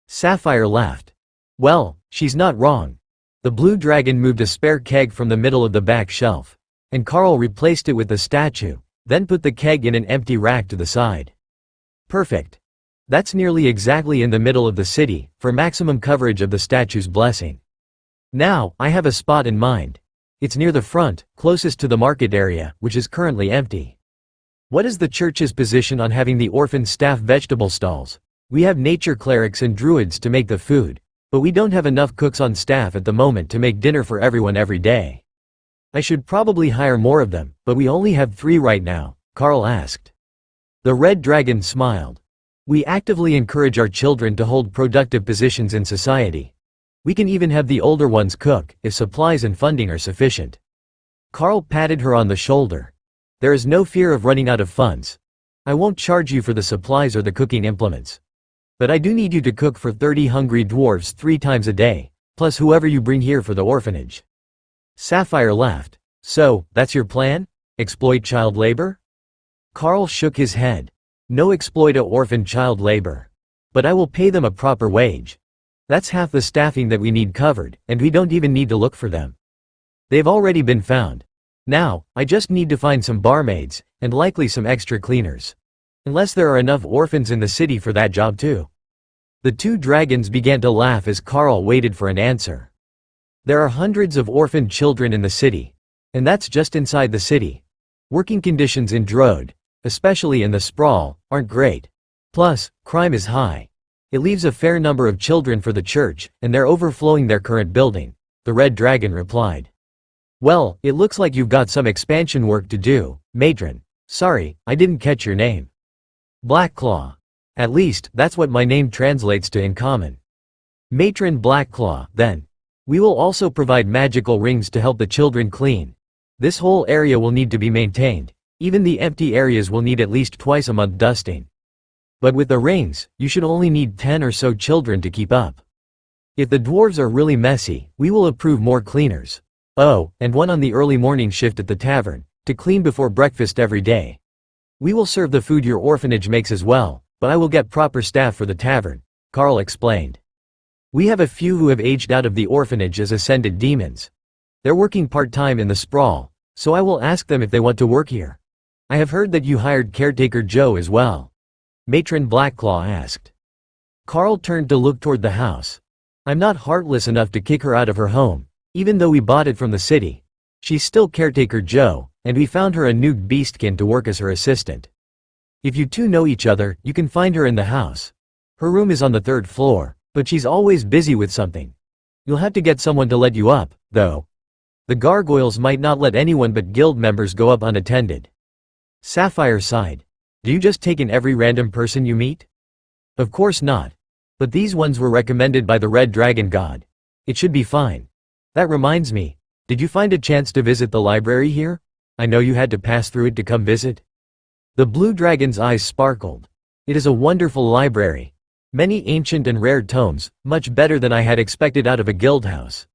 Sapphire laughed. Well, she's not wrong. The blue dragon moved a spare keg from the middle of the back shelf, and Carl replaced it with the statue, then put the keg in an empty rack to the side. Perfect. That's nearly exactly in the middle of the city, for maximum coverage of the statue's blessing. Now, I have a spot in mind. It's near the front, closest to the market area, which is currently empty. What is the church's position on having the orphan staff vegetable stalls? We have nature clerics and druids to make the food, but we don't have enough cooks on staff at the moment to make dinner for everyone every day. I should probably hire more of them, but we only have 3 right now, Carl asked. The Red Dragon smiled. We actively encourage our children to hold productive positions in society. We can even have the older ones cook, if supplies and funding are sufficient. Carl patted her on the shoulder. There is no fear of running out of funds. I won't charge you for the supplies or the cooking implements. But I do need you to cook for 30 hungry dwarves 3 times a day, plus whoever you bring here for the orphanage. Sapphire laughed. So, that's your plan? Exploit child labor? Carl shook his head. No exploit orphan child labor. But I will pay them a proper wage. That's half the staffing that we need covered, and we don't even need to look for them. They've already been found. Now, I just need to find some barmaids, and likely some extra cleaners. Unless there are enough orphans in the city for that job too. The 2 dragons began to laugh as Carl waited for an answer. There are hundreds of orphaned children in the city. And that's just inside the city. Working conditions in Drode, especially in the sprawl, aren't great. Plus, crime is high. It leaves a fair number of children for the church, and they're overflowing their current building, the Red Dragon replied. Well, it looks like you've got some expansion work to do, matron. Sorry, I didn't catch your name. Blackclaw. At least, that's what my name translates to in common. Matron Blackclaw, then. We will also provide magical rings to help the children clean. This whole area will need to be maintained. Even the empty areas will need at least twice a month dusting. But with the rings, you should only need 10 or so children to keep up. If the dwarves are really messy, we will approve more cleaners. Oh, and one on the early morning shift at the tavern, to clean before breakfast every day. We will serve the food your orphanage makes as well, but I will get proper staff for the tavern, Carl explained. We have a few who have aged out of the orphanage as ascended demons. They're working part-time in the sprawl, so I will ask them if they want to work here. I have heard that you hired caretaker Joe as well. Matron Blackclaw asked. Carl turned to look toward the house. I'm not heartless enough to kick her out of her home, even though we bought it from the city. She's still caretaker Joe, and we found her a nuked beastkin to work as her assistant. If you 2 know each other, you can find her in the house. Her room is on the 3rd floor, but she's always busy with something. You'll have to get someone to let you up, though. The gargoyles might not let anyone but guild members go up unattended. Sapphire sighed. Do you just take in every random person you meet? Of course not. But these ones were recommended by the Red Dragon God. It should be fine. That reminds me, did you find a chance to visit the library here? I know you had to pass through it to come visit. The Blue Dragon's eyes sparkled. It is a wonderful library. Many ancient and rare tomes, much better than I had expected out of a guild house.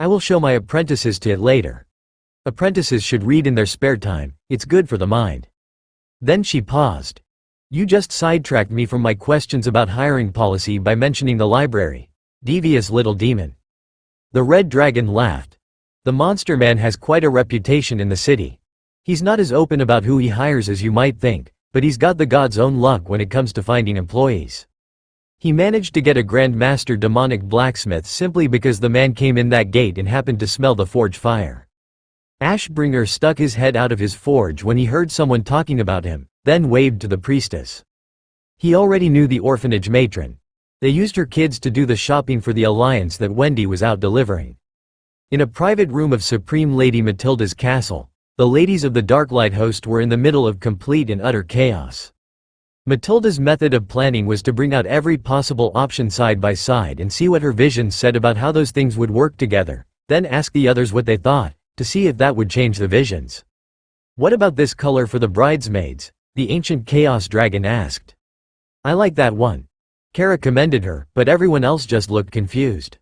I will show my apprentices to it later. Apprentices should read in their spare time, it's good for the mind. Then she paused. You just sidetracked me from my questions about hiring policy by mentioning the library. Devious little demon. The Red Dragon laughed. The Monster Man has quite a reputation in the city. He's not as open about who he hires as you might think, but he's got the god's own luck when it comes to finding employees. He managed to get a Grand Master demonic blacksmith simply because the man came in that gate and happened to smell the forge fire. Ashbringer stuck his head out of his forge when he heard someone talking about him, then waved to the priestess. He already knew the orphanage matron. They used her kids to do the shopping for the alliance that Wendy was out delivering. In a private room of Supreme Lady Matilda's castle, the ladies of the Darklight host were in the middle of complete and utter chaos. Matilda's method of planning was to bring out every possible option side by side and see what her visions said about how those things would work together, then ask the others what they thought, to see if that would change the visions. What about this color for the bridesmaids? The ancient Chaos Dragon asked. I like that one. Kara commended her, but everyone else just looked confused.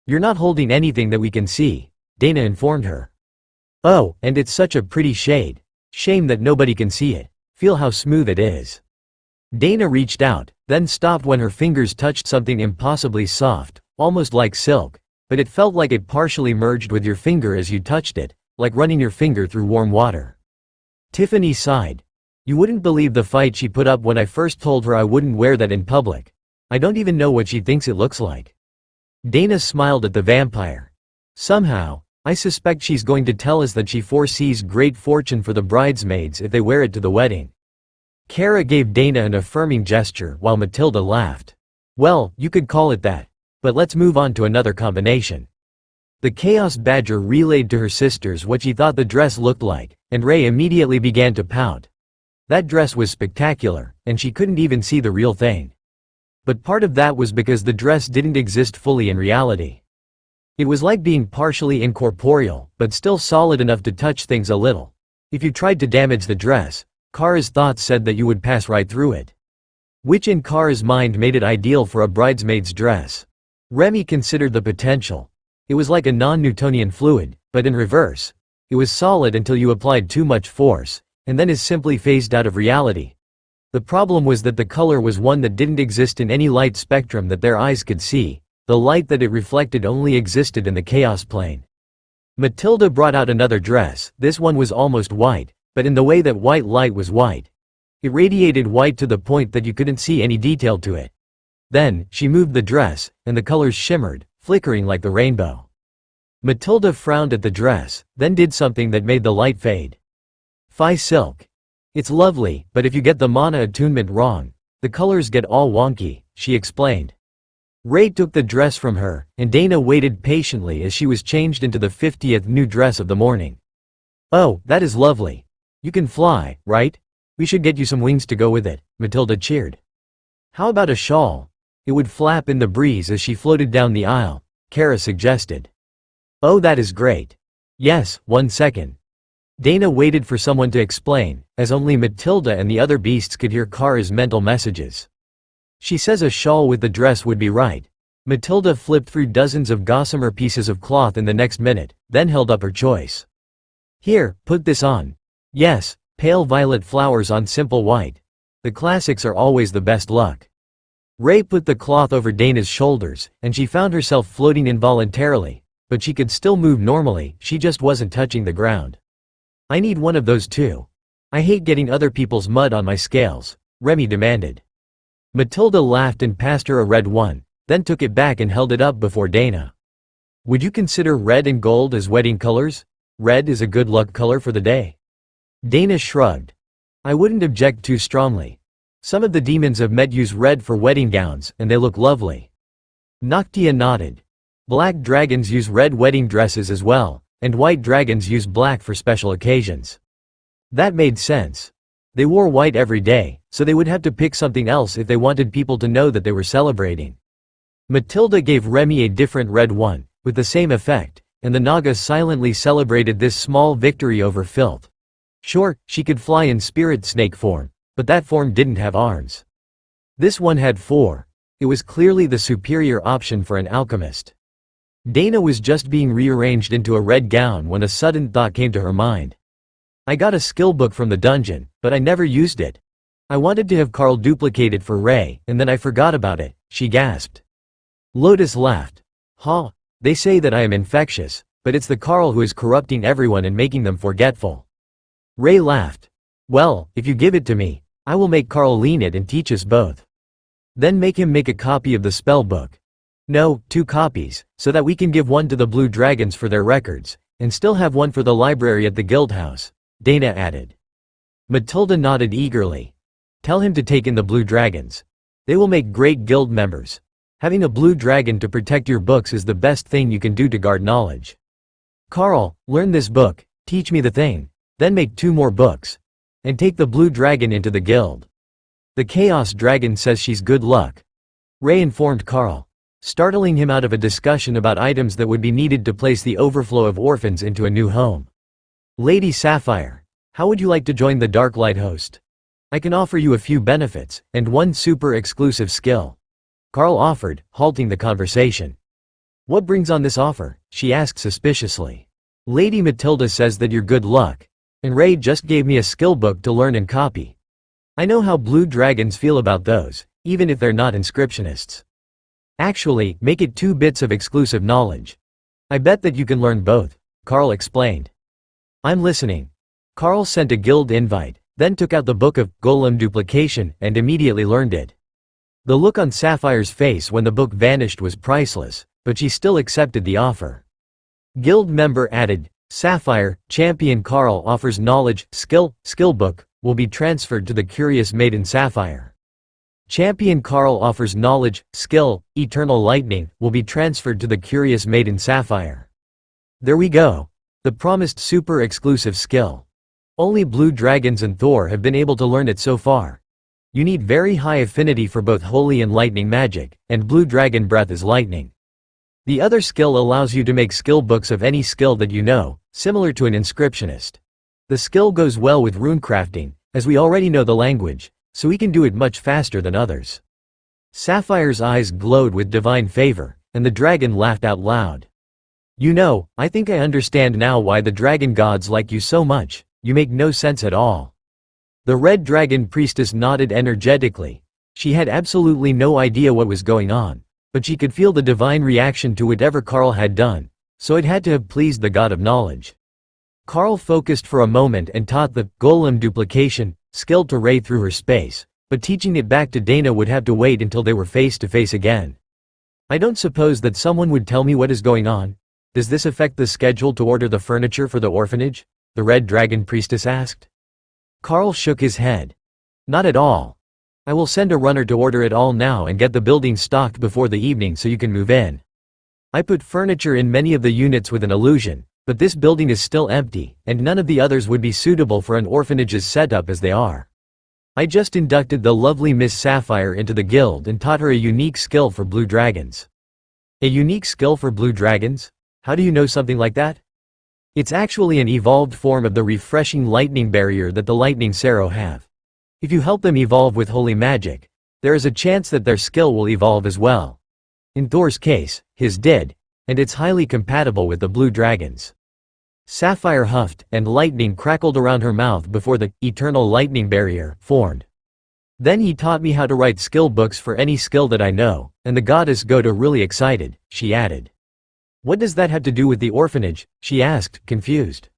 You're not holding anything that we can see, Dana informed her. Oh, and it's such a pretty shade. Shame that nobody can see it. Feel how smooth it is. Dana reached out, then stopped when her fingers touched something impossibly soft, almost like silk, but it felt like it partially merged with your finger as you touched it, like running your finger through warm water. Tiffany sighed. You wouldn't believe the fight she put up when I first told her I wouldn't wear that in public. I don't even know what she thinks it looks like. Dana smiled at the vampire. Somehow, I suspect she's going to tell us that she foresees great fortune for the bridesmaids if they wear it to the wedding." Kara gave Dana an affirming gesture while Matilda laughed. "Well, you could call it that. But let's move on to another combination." The Chaos Badger relayed to her sisters what she thought the dress looked like, and Ray immediately began to pout. That dress was spectacular, and she couldn't even see the real thing. But part of that was because the dress didn't exist fully in reality. It was like being partially incorporeal, but still solid enough to touch things a little. If you tried to damage the dress, Kara's thoughts said that you would pass right through it. Which in Kara's mind made it ideal for a bridesmaid's dress. Remy considered the potential. It was like a non-Newtonian fluid, but in reverse. It was solid until you applied too much force, and then is simply phased out of reality. The problem was that the color was one that didn't exist in any light spectrum that their eyes could see. The light that it reflected only existed in the chaos plane. Matilda brought out another dress. This one was almost white, but in the way that white light was white. It radiated white to the point that you couldn't see any detail to it. Then, she moved the dress, and the colors shimmered, flickering like the rainbow. Matilda frowned at the dress, then did something that made the light fade. "Phi silk. It's lovely, but if you get the mana attunement wrong, the colors get all wonky," she explained. Ray took the dress from her, and Dana waited patiently as she was changed into the 50th new dress of the morning. "Oh, that is lovely. You can fly, right? We should get you some wings to go with it," Matilda cheered. "How about a shawl? It would flap in the breeze as she floated down the aisle," Kara suggested. "Oh, that is great. Yes, 1 second." Dana waited for someone to explain, as only Matilda and the other beasts could hear Kara's mental messages. "She says a shawl with the dress would be right." Matilda flipped through dozens of gossamer pieces of cloth in the next minute, then held up her choice. "Here, put this on." "Yes, pale violet flowers on simple white. The classics are always the best luck." Ray put the cloth over Dana's shoulders, and she found herself floating involuntarily, but she could still move normally, she just wasn't touching the ground. "I need one of those too. I hate getting other people's mud on my scales," Remy demanded. Matilda laughed and passed her a red one, then took it back and held it up before Dana. "Would you consider red and gold as wedding colors? Red is a good luck color for the day." Dana shrugged. "I wouldn't object too strongly. Some of the demons I've met use red for wedding gowns, and they look lovely." Noctia nodded. "Black dragons use red wedding dresses as well, and white dragons use black for special occasions." That made sense. They wore white every day, so they would have to pick something else if they wanted people to know that they were celebrating. Matilda gave Remy a different red one, with the same effect, and the Naga silently celebrated this small victory over filth. Sure, she could fly in spirit snake form, but that form didn't have arms. This one had 4. It was clearly the superior option for an alchemist. Dana was just being rearranged into a red gown when a sudden thought came to her mind. "I got a skill book from the dungeon, but I never used it. I wanted to have Carl duplicate it for Ray, and then I forgot about it," she gasped. Lotus laughed. "Huh, they say that I am infectious, but it's the Carl who is corrupting everyone and making them forgetful." Ray laughed. "Well, if you give it to me, I will make Carl lean it and teach us both. Then make him make a copy of the spell book. No, 2 copies, so that we can give one to the Blue Dragons for their records, and still have one for the library at the guild house," Dana added. Matilda nodded eagerly. "Tell him to take in the Blue Dragons. They will make great guild members. Having a blue dragon to protect your books is the best thing you can do to guard knowledge. Carl, learn this book, teach me the thing, then make 2 more books. And take the Blue Dragon into the guild. The Chaos Dragon says she's good luck," Ray informed Carl, startling him out of a discussion about items that would be needed to place the overflow of orphans into a new home. "Lady Sapphire, how would you like to join the Dark Light host? I can offer you a few benefits, and 1 super exclusive skill," Carl offered, halting the conversation. "What brings on this offer?" she asked suspiciously. "Lady Matilda says that you're good luck, and Ray just gave me a skill book to learn and copy. I know how blue dragons feel about those, even if they're not inscriptionists. Actually, make it 2 bits of exclusive knowledge. I bet that you can learn both," Carl explained. "I'm listening." Carl sent a guild invite, then took out the book of Golem Duplication and immediately learned it. The look on Sapphire's face when the book vanished was priceless, but she still accepted the offer. Guild member added, Sapphire, Champion Carl offers knowledge, skill book, will be transferred to the curious maiden Sapphire. Champion Carl offers knowledge, skill, eternal lightning, will be transferred to the curious maiden Sapphire. There we go. The promised super exclusive skill. Only blue dragons and Thor have been able to learn it so far. You need very high affinity for both holy and lightning magic, and blue dragon breath is lightning. The other skill allows you to make skill books of any skill that you know, similar to an inscriptionist. The skill goes well with runecrafting, as we already know the language, so we can do it much faster than others. Sapphire's eyes glowed with divine favor, and the dragon laughed out loud. You know, I think I understand now why the dragon gods like you so much, you make no sense at all. The red dragon priestess nodded energetically. She had absolutely no idea what was going on, but she could feel the divine reaction to whatever Carl had done, so it had to have pleased the god of knowledge. Carl focused for a moment and taught the golem duplication skill to Ray through her space, but teaching it back to Dana would have to wait until they were face to face again. I don't suppose that someone would tell me what is going on. Does this affect the schedule to order the furniture for the orphanage? The red dragon priestess asked. Carl shook his head. Not at all. I will send a runner to order it all now and get the building stocked before the evening so you can move in. I put furniture in many of the units with an illusion, but this building is still empty, and none of the others would be suitable for an orphanage's setup as they are. I just inducted the lovely Miss Sapphire into the guild and taught her a unique skill for blue dragons. A unique skill for blue dragons? How do you know something like that? It's actually an evolved form of the refreshing lightning barrier that the lightning Sero have. If you help them evolve with holy magic, there is a chance that their skill will evolve as well. In Thor's case, his did, and it's highly compatible with the blue dragons. Sapphire huffed, and lightning crackled around her mouth before the eternal lightning barrier formed. Then he taught me how to write skill books for any skill that I know, and the goddess got really excited, she added. What does that have to do with the orphanage? She asked, confused.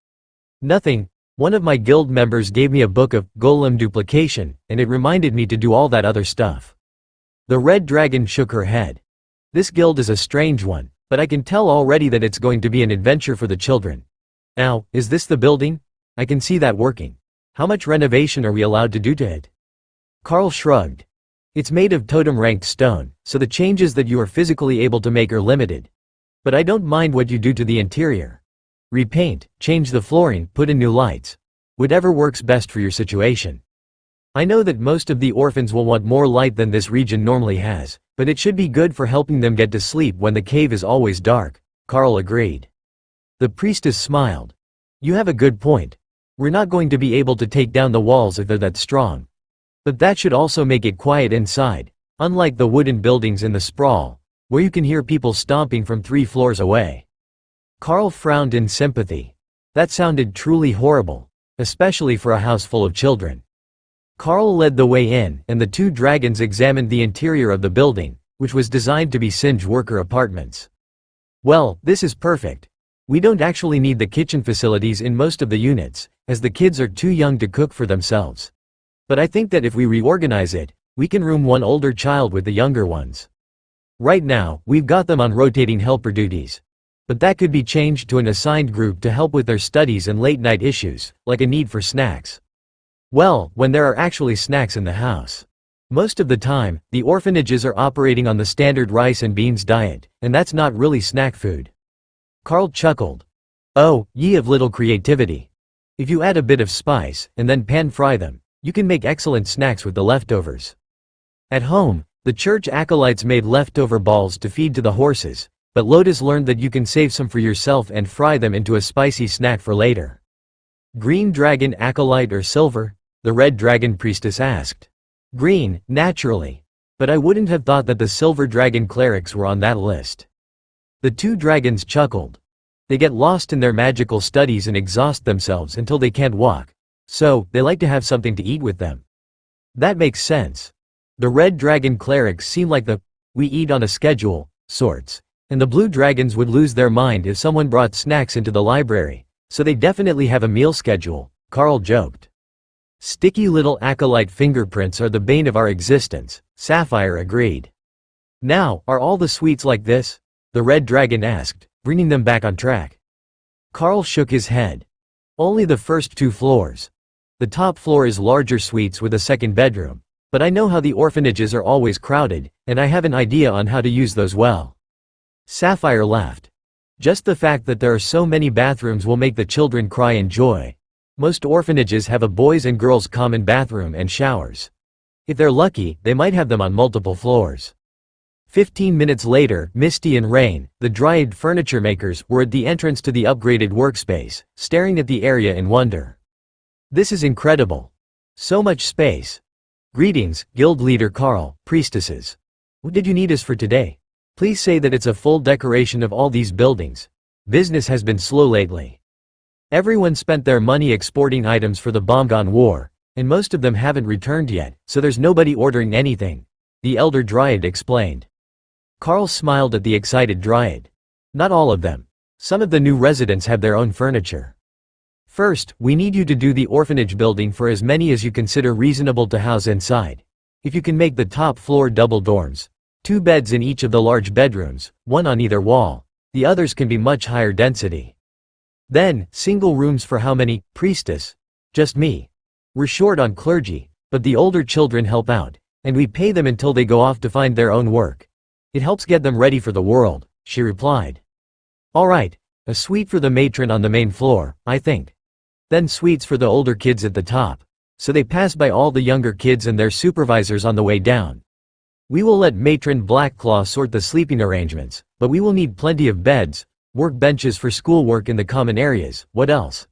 Nothing. One of my guild members gave me a book of golem duplication, and it reminded me to do all that other stuff. The red dragon shook her head. This guild is a strange one, but I can tell already that it's going to be an adventure for the children. Now, is this the building? I can see that working. How much renovation are we allowed to do to it? Carl shrugged. It's made of totem-ranked stone, so the changes that you are physically able to make are limited. But I don't mind what you do to the interior. Repaint, change the flooring, put in new lights. Whatever works best for your situation. I know that most of the orphans will want more light than this region normally has, but it should be good for helping them get to sleep when the cave is always dark, Carl agreed. The priestess smiled. You have a good point. We're not going to be able to take down the walls if they're that strong. But that should also make it quiet inside, unlike the wooden buildings in the sprawl, where you can hear people stomping from 3 floors away. Carl frowned in sympathy. That sounded truly horrible, especially for a house full of children. Carl led the way in, and the 2 dragons examined the interior of the building, which was designed to be Singe worker apartments. Well, this is perfect. We don't actually need the kitchen facilities in most of the units, as the kids are too young to cook for themselves. But I think that if we reorganize it, we can room one older child with the younger ones. Right now, we've got them on rotating helper duties. But that could be changed to an assigned group to help with their studies and late-night issues, like a need for snacks. Well, when there are actually snacks in the house. Most of the time, the orphanages are operating on the standard rice and beans diet, and that's not really snack food. Carl chuckled. Oh, ye of little creativity. If you add a bit of spice, and then pan-fry them, you can make excellent snacks with the leftovers. At home, the church acolytes made leftover balls to feed to the horses, but Lotus learned that you can save some for yourself and fry them into a spicy snack for later. Green dragon acolyte or silver? The red dragon priestess asked. Green, naturally. But I wouldn't have thought that the silver dragon clerics were on that list. The 2 dragons chuckled. They get lost in their magical studies and exhaust themselves until they can't walk. So, they like to have something to eat with them. That makes sense. The red dragon clerics seem like the we eat on a schedule sorts, and the blue dragons would lose their mind if someone brought snacks into the library, so they definitely have a meal schedule, Carl joked. Sticky little acolyte fingerprints are the bane of our existence, Sapphire agreed. Now, are all the sweets like this? The red dragon asked, bringing them back on track. Carl shook his head. Only the first 2 floors. The top floor is larger suites with a second bedroom. But I know how the orphanages are always crowded, and I have an idea on how to use those well. Sapphire laughed. Just the fact that there are so many bathrooms will make the children cry in joy. Most orphanages have a boys and girls common bathroom and showers. If they're lucky, they might have them on multiple floors. 15 minutes later, Misty and Rain, the Dryad furniture makers, were at the entrance to the upgraded workspace, staring at the area in wonder. This is incredible. So much space. Greetings, guild leader Carl, priestesses. What did you need us for today? Please say that it's a full decoration of all these buildings. Business has been slow lately. Everyone spent their money exporting items for the Bomgon War, and most of them haven't returned yet, so there's nobody ordering anything, the elder Dryad explained. Carl smiled at the excited Dryad. Not all of them. Some of the new residents have their own furniture. First, we need you to do the orphanage building for as many as you consider reasonable to house inside. If you can make the top floor double dorms, 2 beds in each of the large bedrooms, 1 on either wall, the others can be much higher density. Then, single rooms for how many, priestess? Just me. We're short on clergy, but the older children help out, and we pay them until they go off to find their own work. It helps get them ready for the world, she replied. All right, a suite for the matron on the main floor, I think. Then suites for the older kids at the top, so they pass by all the younger kids and their supervisors on the way down. We will let matron Blackclaw sort the sleeping arrangements, but we will need plenty of beds, work benches for schoolwork in the common areas. What else?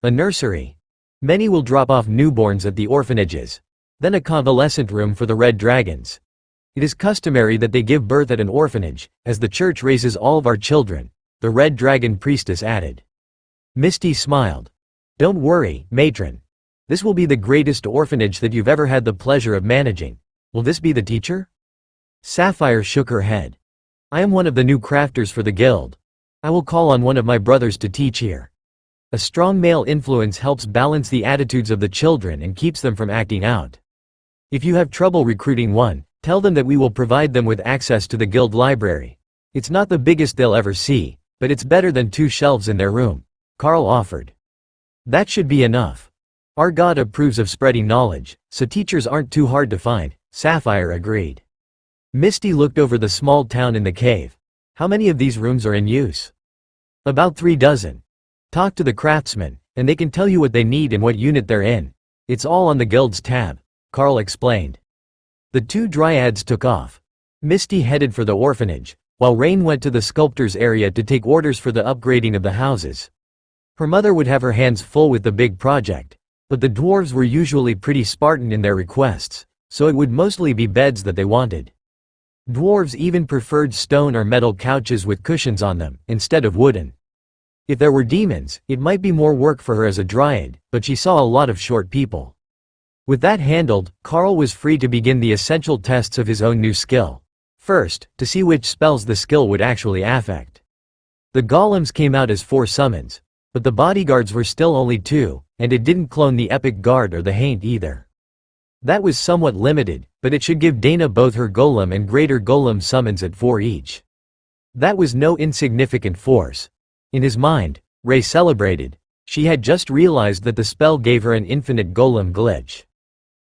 A nursery. Many will drop off newborns at the orphanages. Then a convalescent room for the red dragons. It is customary that they give birth at an orphanage, as the church raises all of our children, the red dragon priestess added. Misty smiled. Don't worry, matron. This will be the greatest orphanage that you've ever had the pleasure of managing. Will this be the teacher? Sapphire shook her head. I am one of the new crafters for the guild. I will call on one of my brothers to teach here. A strong male influence helps balance the attitudes of the children and keeps them from acting out. If you have trouble recruiting one, tell them that we will provide them with access to the guild library. It's not the biggest they'll ever see, but it's better than 2 shelves in their room, Carl offered. That should be enough. Our God approves of spreading knowledge, so teachers aren't too hard to find, Sapphire agreed. Misty looked over the small town in the cave. How many of these rooms are in use? About 3 dozen. Talk to the craftsmen, and they can tell you what they need and what unit they're in. It's all on the guild's tab, Carl explained. The 2 dryads took off. Misty headed for the orphanage, while Rain went to the sculptor's area to take orders for the upgrading of the houses. Her mother would have her hands full with the big project, but the dwarves were usually pretty Spartan in their requests, so it would mostly be beds that they wanted. Dwarves even preferred stone or metal couches with cushions on them, instead of wooden. If there were demons, it might be more work for her as a dryad, but she saw a lot of short people. With that handled, Carl was free to begin the essential tests of his own new skill. First, to see which spells the skill would actually affect. The golems came out as 4 summons, but the bodyguards were still only 2, and it didn't clone the epic guard or the haint either. That was somewhat limited, but it should give Dana both her golem and greater golem summons at 4 each. That was no insignificant force. In his mind, Ray celebrated. She had just realized that the spell gave her an infinite golem glitch.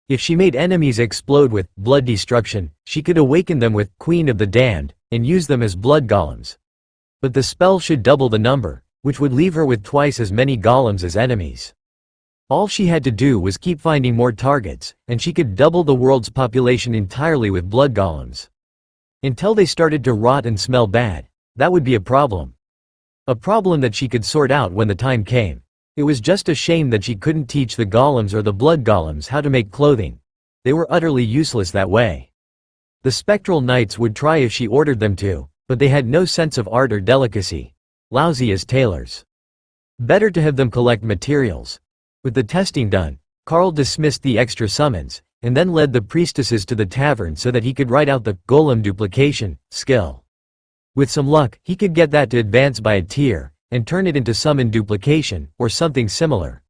If she made enemies explode with blood destruction, she could awaken them with Queen of the Damned, and use them as blood golems. But the spell should double the number, which would leave her with twice as many golems as enemies. All she had to do was keep finding more targets, and she could double the world's population entirely with blood golems. Until they started to rot and smell bad, that would be a problem. A problem that she could sort out when the time came. It was just a shame that she couldn't teach the golems or the blood golems how to make clothing. They were utterly useless that way. The spectral knights would try if she ordered them to, but they had no sense of art or delicacy. Lousy as tailors. Better to have them collect materials. With the testing done, Carl dismissed the extra summons, and then led the priestesses to the tavern so that he could write out the golem duplication skill. With some luck, he could get that to advance by a tier, and turn it into summon duplication, or something similar.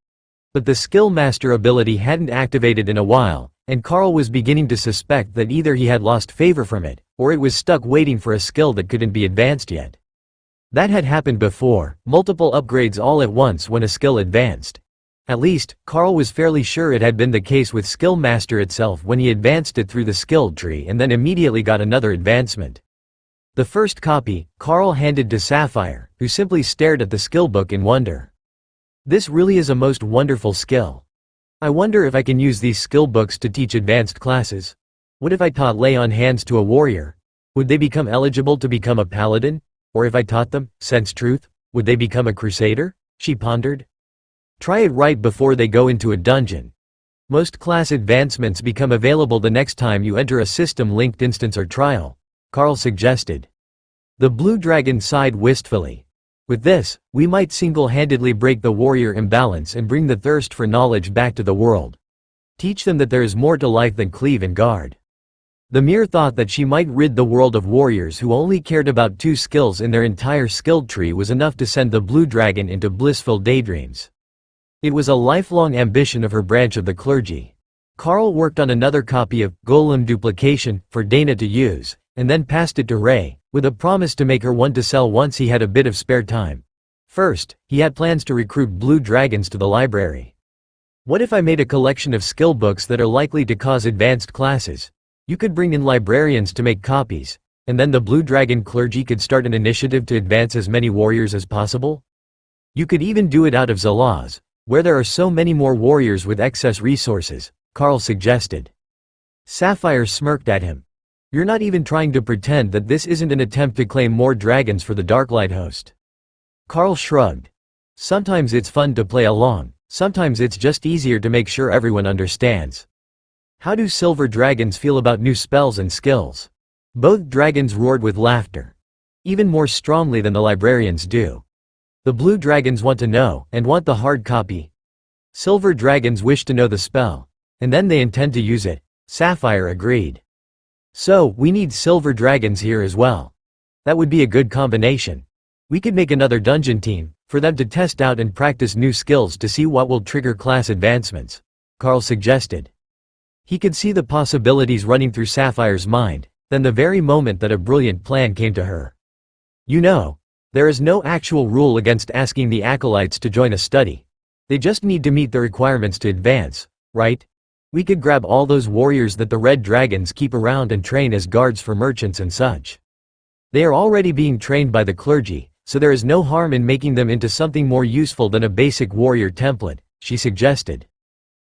But the skill master ability hadn't activated in a while, and Carl was beginning to suspect that either he had lost favor from it, or it was stuck waiting for a skill that couldn't be advanced yet. That had happened before, multiple upgrades all at once when a skill advanced. At least, Carl was fairly sure it had been the case with Skill Master itself when he advanced it through the skill tree and then immediately got another advancement. The first copy, Carl handed to Sapphire, who simply stared at the skill book in wonder. This really is a most wonderful skill. I wonder if I can use these skill books to teach advanced classes. What if I taught lay on hands to a warrior? Would they become eligible to become a paladin? Or if I taught them sense truth, would they become a crusader? She pondered. Try it right before they go into a dungeon. Most class advancements become available the next time you enter a system-linked instance or trial, Carl suggested. The blue dragon sighed wistfully. With this, we might single-handedly break the warrior imbalance and bring the thirst for knowledge back to the world. Teach them that there is more to life than cleave and guard. The mere thought that she might rid the world of warriors who only cared about 2 skills in their entire skill tree was enough to send the blue dragon into blissful daydreams. It was a lifelong ambition of her branch of the clergy. Carl worked on another copy of Golem Duplication for Dana to use, and then passed it to Ray, with a promise to make her one to sell once he had a bit of spare time. First, he had plans to recruit blue dragons to the library. What if I made a collection of skill books that are likely to cause advanced classes? You could bring in librarians to make copies, and then the blue dragon clergy could start an initiative to advance as many warriors as possible? You could even do it out of Zalaz, where there are so many more warriors with excess resources, Carl suggested. Sapphire smirked at him. You're not even trying to pretend that this isn't an attempt to claim more dragons for the Darklight host. Carl shrugged. Sometimes it's fun to play along, sometimes it's just easier to make sure everyone understands. How do silver dragons feel about new spells and skills? Both dragons roared with laughter. Even more strongly than the librarians do. The blue dragons want to know, and want the hard copy. Silver dragons wish to know the spell, and then they intend to use it, Sapphire agreed. So, we need silver dragons here as well. That would be a good combination. We could make another dungeon team, for them to test out and practice new skills to see what will trigger class advancements, Carl suggested. He could see the possibilities running through Sapphire's mind, then the very moment that a brilliant plan came to her. You know, there is no actual rule against asking the acolytes to join a study. They just need to meet the requirements to advance, right? We could grab all those warriors that the red dragons keep around and train as guards for merchants and such. They are already being trained by the clergy, so there is no harm in making them into something more useful than a basic warrior template, she suggested.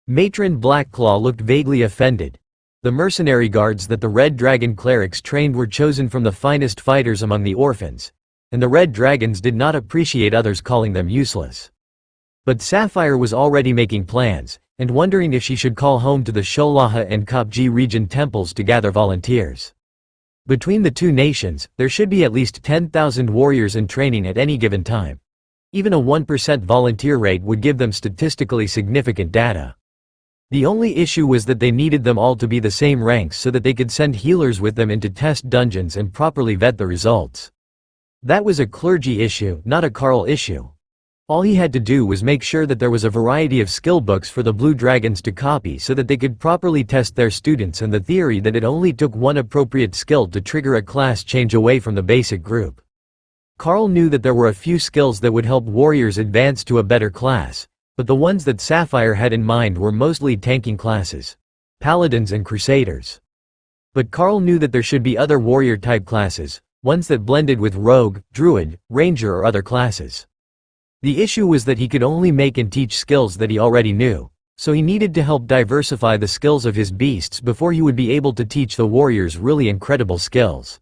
Matron Blackclaw looked vaguely offended. The mercenary guards that the red dragon clerics trained were chosen from the finest fighters among the orphans, and the red dragons did not appreciate others calling them useless. But Sapphire was already making plans, and wondering if she should call home to the Sholaha and Kopji region temples to gather volunteers. Between the two nations, there should be at least 10,000 warriors in training at any given time. Even a 1% volunteer rate would give them statistically significant data. The only issue was that they needed them all to be the same ranks so that they could send healers with them into test dungeons and properly vet the results. That was a clergy issue, not a Carl issue. All he had to do was make sure that there was a variety of skill books for the blue dragons to copy so that they could properly test their students, and the theory that it only took one appropriate skill to trigger a class change away from the basic group. Carl knew that there were a few skills that would help warriors advance to a better class, but the ones that Sapphire had in mind were mostly tanking classes, paladins and crusaders. But Carl knew that there should be other warrior-type classes, ones that blended with rogue, druid, ranger or other classes. The issue was that he could only make and teach skills that he already knew, so he needed to help diversify the skills of his beasts before he would be able to teach the warriors really incredible skills.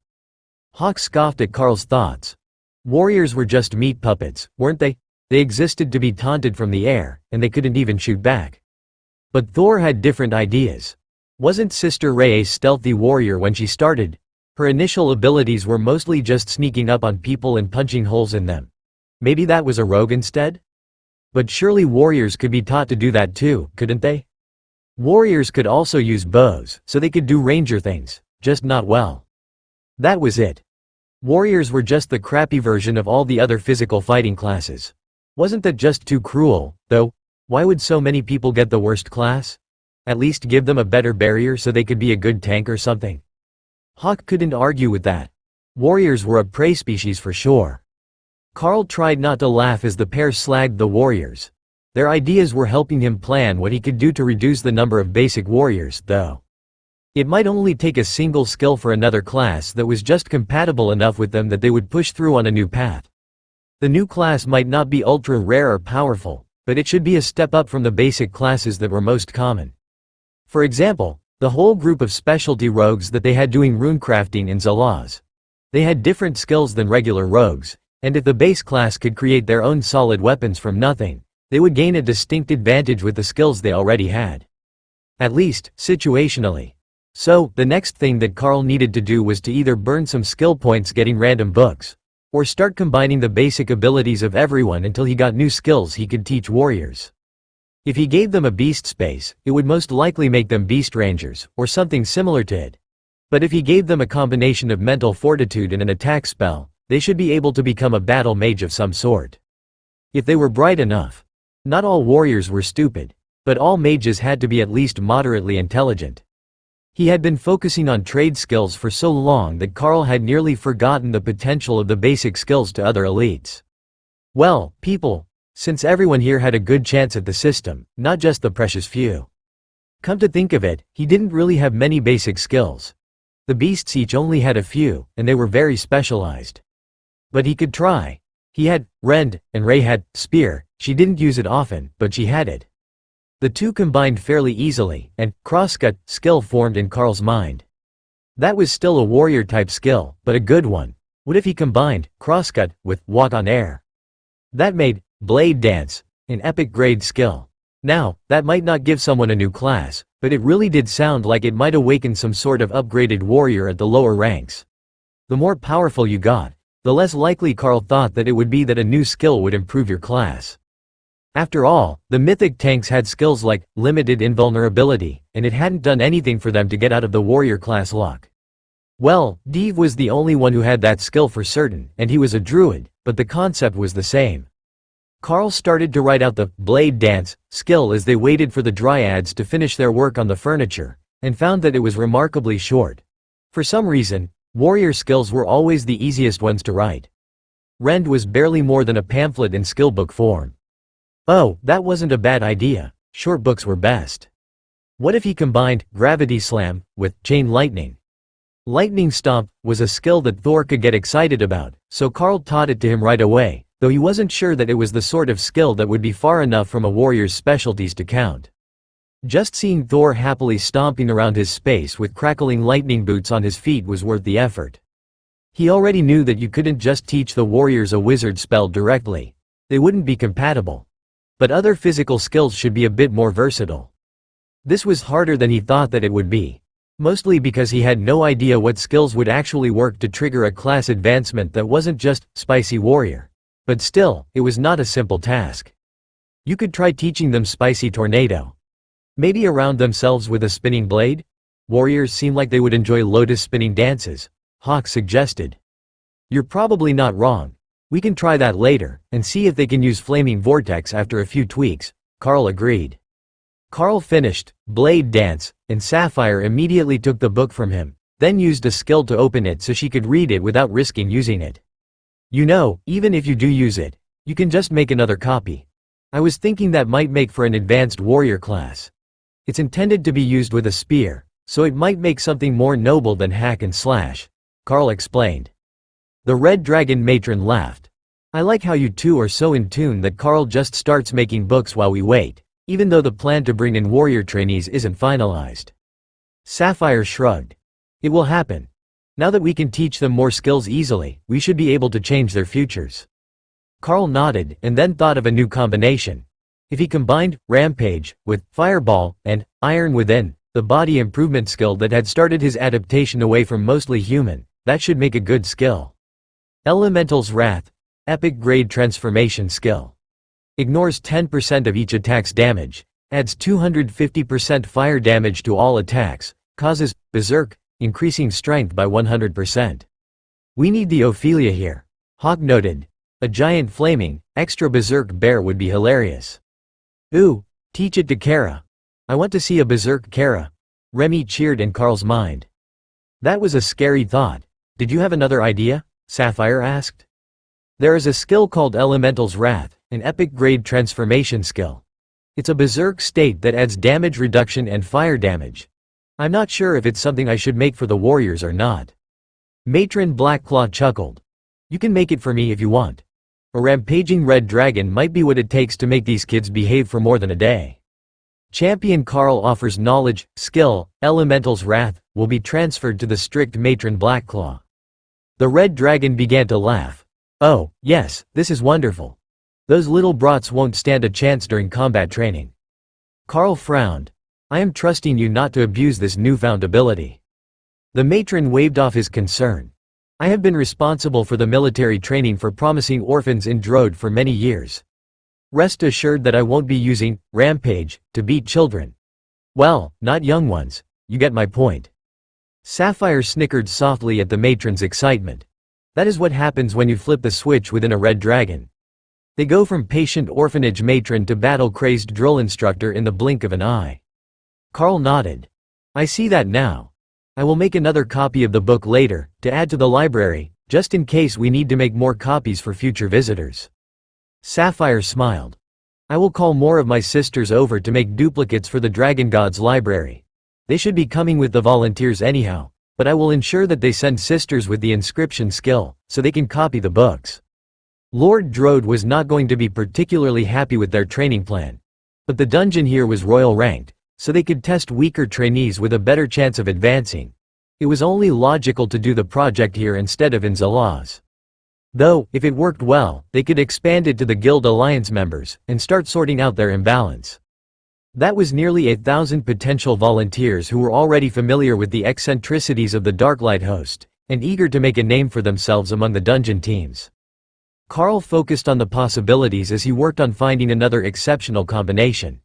Hawk scoffed at Carl's thoughts. Warriors were just meat puppets, weren't they? They existed to be taunted from the air, and they couldn't even shoot back. But Thor had different ideas. Wasn't Sister Ray a stealthy warrior when she started? Her initial abilities were mostly just sneaking up on people and punching holes in them. Maybe that was a rogue instead? But surely warriors could be taught to do that too, couldn't they? Warriors could also use bows, so they could do ranger things, just not well. That was it. Warriors were just the crappy version of all the other physical fighting classes. Wasn't that just too cruel, though? Why would so many people get the worst class? At least give them a better barrier so they could be a good tank or something. Hawk couldn't argue with that. Warriors were a prey species for sure. Carl tried not to laugh as the pair slagged the warriors. Their ideas were helping him plan what he could do to reduce the number of basic warriors, though. It might only take a single skill for another class that was just compatible enough with them that they would push through on a new path. The new class might not be ultra rare or powerful, but it should be a step up from the basic classes that were most common. For example, the whole group of specialty rogues that they had doing runecrafting in Zalaz. They had different skills than regular rogues, and if the base class could create their own solid weapons from nothing, they would gain a distinct advantage with the skills they already had. At least, situationally. So, the next thing that Carl needed to do was to either burn some skill points getting random books, or start combining the basic abilities of everyone until he got new skills he could teach warriors. If he gave them a beast space, it would most likely make them beast rangers, or something similar to it. But if he gave them a combination of mental fortitude and an attack spell, they should be able to become a battle mage of some sort. If they were bright enough. Not all warriors were stupid, but all mages had to be at least moderately intelligent. He had been focusing on trade skills for so long that Carl had nearly forgotten the potential of the basic skills to other elites. Well, people, since everyone here had a good chance at the system, not just the precious few. Come to think of it, he didn't really have many basic skills. The beasts each only had a few, and they were very specialized. But he could try. He had rend, and Ray had spear. She didn't use it often, but she had it. The two combined fairly easily, and crosscut skill formed in Carl's mind. That was still a warrior-type skill, but a good one. What if he combined crosscut with walk on air? That made blade dance an epic grade skill. Now, that might not give someone a new class, but it really did sound like it might awaken some sort of upgraded warrior at the lower ranks. The more powerful you got, the less likely Carl thought that it would be that a new skill would improve your class. After all, the mythic tanks had skills like limited invulnerability, and it hadn't done anything for them to get out of the warrior class lock. Well, Dave was the only one who had that skill for certain, and he was a druid, but the concept was the same. Carl started to write out the blade dance skill as they waited for the dryads to finish their work on the furniture, and found that it was remarkably short. For some reason, warrior skills were always the easiest ones to write. Rend was barely more than a pamphlet in skill book form. Oh, that wasn't a bad idea. Short books were best. What if he combined gravity slam with chain lightning? Lightning stomp was a skill that Thor could get excited about, so Carl taught it to him right away, though he wasn't sure that it was the sort of skill that would be far enough from a warrior's specialties to count. Just seeing Thor happily stomping around his space with crackling lightning boots on his feet was worth the effort. He already knew that you couldn't just teach the warriors a wizard spell directly. They wouldn't be compatible. But other physical skills should be a bit more versatile. This was harder than he thought that it would be. Mostly because he had no idea what skills would actually work to trigger a class advancement that wasn't just Spicy Warrior. But still, it was not a simple task. You could try teaching them Spicy Tornado. Maybe around themselves with a spinning blade? Warriors seem like they would enjoy lotus spinning dances, Hawk suggested. You're probably not wrong. We can try that later, and see if they can use Flaming Vortex after a few tweaks, Carl agreed. Carl finished Blade Dance, and Sapphire immediately took the book from him, then used a skill to open it so she could read it without risking using it. You know, even if you do use it, you can just make another copy. I was thinking that might make for an advanced warrior class. It's intended to be used with a spear, so it might make something more noble than hack and slash, Carl explained. The Red Dragon matron laughed. I like how you two are so in tune that Carl just starts making books while we wait, even though the plan to bring in warrior trainees isn't finalized. Sapphire shrugged. It will happen. Now that we can teach them more skills easily, we should be able to change their futures. Carl nodded and then thought of a new combination. If he combined Rampage with Fireball and Iron Within, the body improvement skill that had started his adaptation away from mostly human, that should make a good skill. Elemental's Wrath, epic grade transformation skill. Ignores 10% of each attack's damage, adds 250% fire damage to all attacks, causes berserk, increasing strength by 100%. We need the Ophelia here, Hawk noted. A giant flaming, extra berserk bear would be hilarious. Ooh, teach it to Kara. I want to see a berserk Kara. Remy cheered in Carl's mind. That was a scary thought. Did you have another idea? Sapphire asked. There is a skill called Elemental's Wrath, an epic grade transformation skill. It's a berserk state that adds damage reduction and fire damage. I'm not sure if it's something I should make for the warriors or not. Matron Blackclaw chuckled. You can make it for me if you want. A rampaging red dragon might be what it takes to make these kids behave for more than a day. Champion Carl offers knowledge, skill, Elemental's Wrath, will be transferred to the strict Matron Blackclaw. The red dragon began to laugh. Oh, yes, this is wonderful. Those little brats won't stand a chance during combat training. Carl frowned. I am trusting you not to abuse this newfound ability. The matron waved off his concern. I have been responsible for the military training for promising orphans in Drode for many years. Rest assured that I won't be using rampage to beat children. Well, not young ones, you get my point. Sapphire snickered softly at the matron's excitement. That is what happens when you flip the switch within a red dragon. They go from patient orphanage matron to battle-crazed drill instructor in the blink of an eye. Carl nodded. I see that now. I will make another copy of the book later, to add to the library, just in case we need to make more copies for future visitors. Sapphire smiled. I will call more of my sisters over to make duplicates for the Dragon God's library. They should be coming with the volunteers anyhow, but I will ensure that they send sisters with the inscription skill, so they can copy the books. Lord Drode was not going to be particularly happy with their training plan. But the dungeon here was royal ranked, so they could test weaker trainees with a better chance of advancing. It was only logical to do the project here instead of in Zalaz. Though, if it worked well, they could expand it to the Guild Alliance members, and start sorting out their imbalance. That was nearly 1,000 potential volunteers who were already familiar with the eccentricities of the Darklight host, and eager to make a name for themselves among the dungeon teams. Carl focused on the possibilities as he worked on finding another exceptional combination.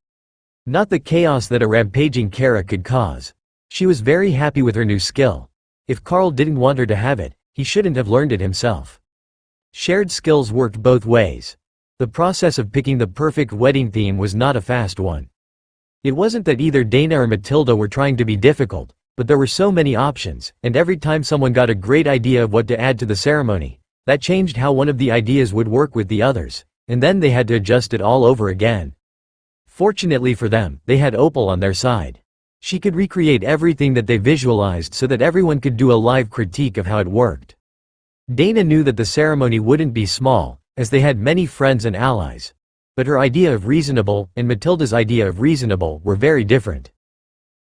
Not the chaos that a rampaging Kara could cause. She was very happy with her new skill. If Carl didn't want her to have it, he shouldn't have learned it himself. Shared skills worked both ways. The process of picking the perfect wedding theme was not a fast one. It wasn't that either Dana or Matilda were trying to be difficult, but there were so many options, and every time someone got a great idea of what to add to the ceremony, that changed how one of the ideas would work with the others, and then they had to adjust it all over again. Fortunately for them, they had Opal on their side. She could recreate everything that they visualized so that everyone could do a live critique of how it worked. Dana knew that the ceremony wouldn't be small, as they had many friends and allies. But her idea of reasonable and Matilda's idea of reasonable were very different.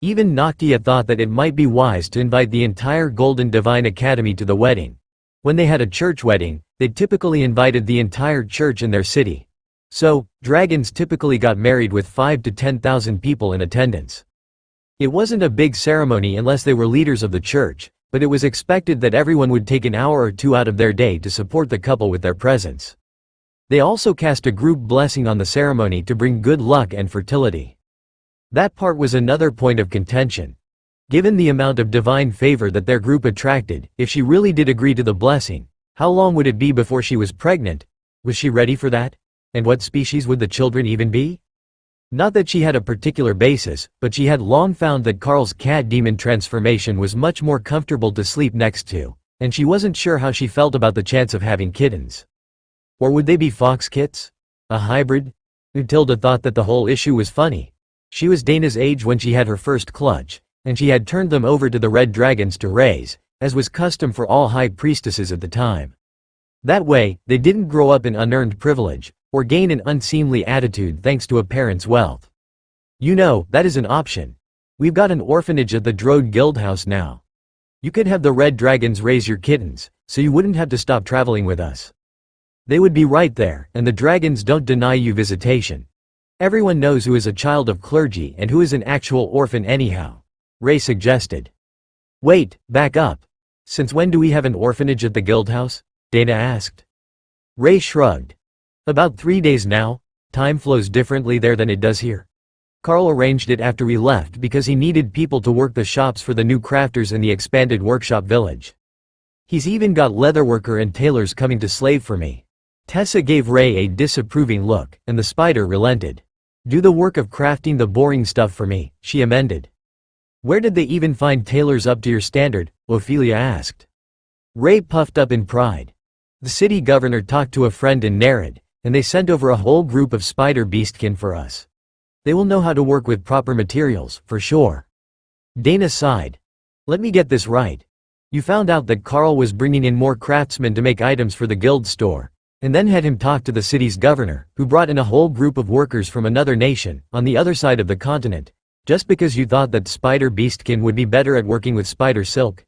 Even Noctia thought that it might be wise to invite the entire Golden Divine Academy to the wedding. When they had a church wedding, they typically invited the entire church in their city. So, dragons typically got married with 5,000 to 10,000 people in attendance. It wasn't a big ceremony unless they were leaders of the church, but it was expected that everyone would take an hour or two out of their day to support the couple with their presence. They also cast a group blessing on the ceremony to bring good luck and fertility. That part was another point of contention. Given the amount of divine favor that their group attracted, if she really did agree to the blessing, how long would it be before she was pregnant? Was she ready for that? And what species would the children even be? Not that she had a particular basis, but she had long found that Carl's cat demon transformation was much more comfortable to sleep next to, and she wasn't sure how she felt about the chance of having kittens. Or would they be fox kits? A hybrid? Matilda thought that the whole issue was funny. She was Dana's age when she had her first clutch, and she had turned them over to the red dragons to raise, as was custom for all high priestesses at the time. That way, they didn't grow up in unearned privilege, or gain an unseemly attitude thanks to a parent's wealth. You know, that is an option. We've got an orphanage at the Drode Guildhouse now. You could have the red dragons raise your kittens, so you wouldn't have to stop traveling with us. They would be right there, and the dragons don't deny you visitation. Everyone knows who is a child of clergy and who is an actual orphan anyhow, Ray suggested. Wait, back up. Since when do we have an orphanage at the Guildhouse? Dana asked. Ray shrugged. About 3 days now. Time flows differently there than it does here. Carl arranged it after we left because he needed people to work the shops for the new crafters in the expanded workshop village. He's even got leatherworker and tailors coming to slave for me. Tessa gave Ray a disapproving look, and the spider relented. Do the work of crafting the boring stuff for me, she amended. Where did they even find tailors up to your standard? Ophelia asked. Ray puffed up in pride. The city governor talked to a friend in Nerid, and they sent over a whole group of spider beastkin for us. They will know how to work with proper materials, for sure. Dana sighed. Let me get this right. You found out that Carl was bringing in more craftsmen to make items for the guild store, and then had him talk to the city's governor, who brought in a whole group of workers from another nation, on the other side of the continent, just because you thought that spider beastkin would be better at working with spider silk?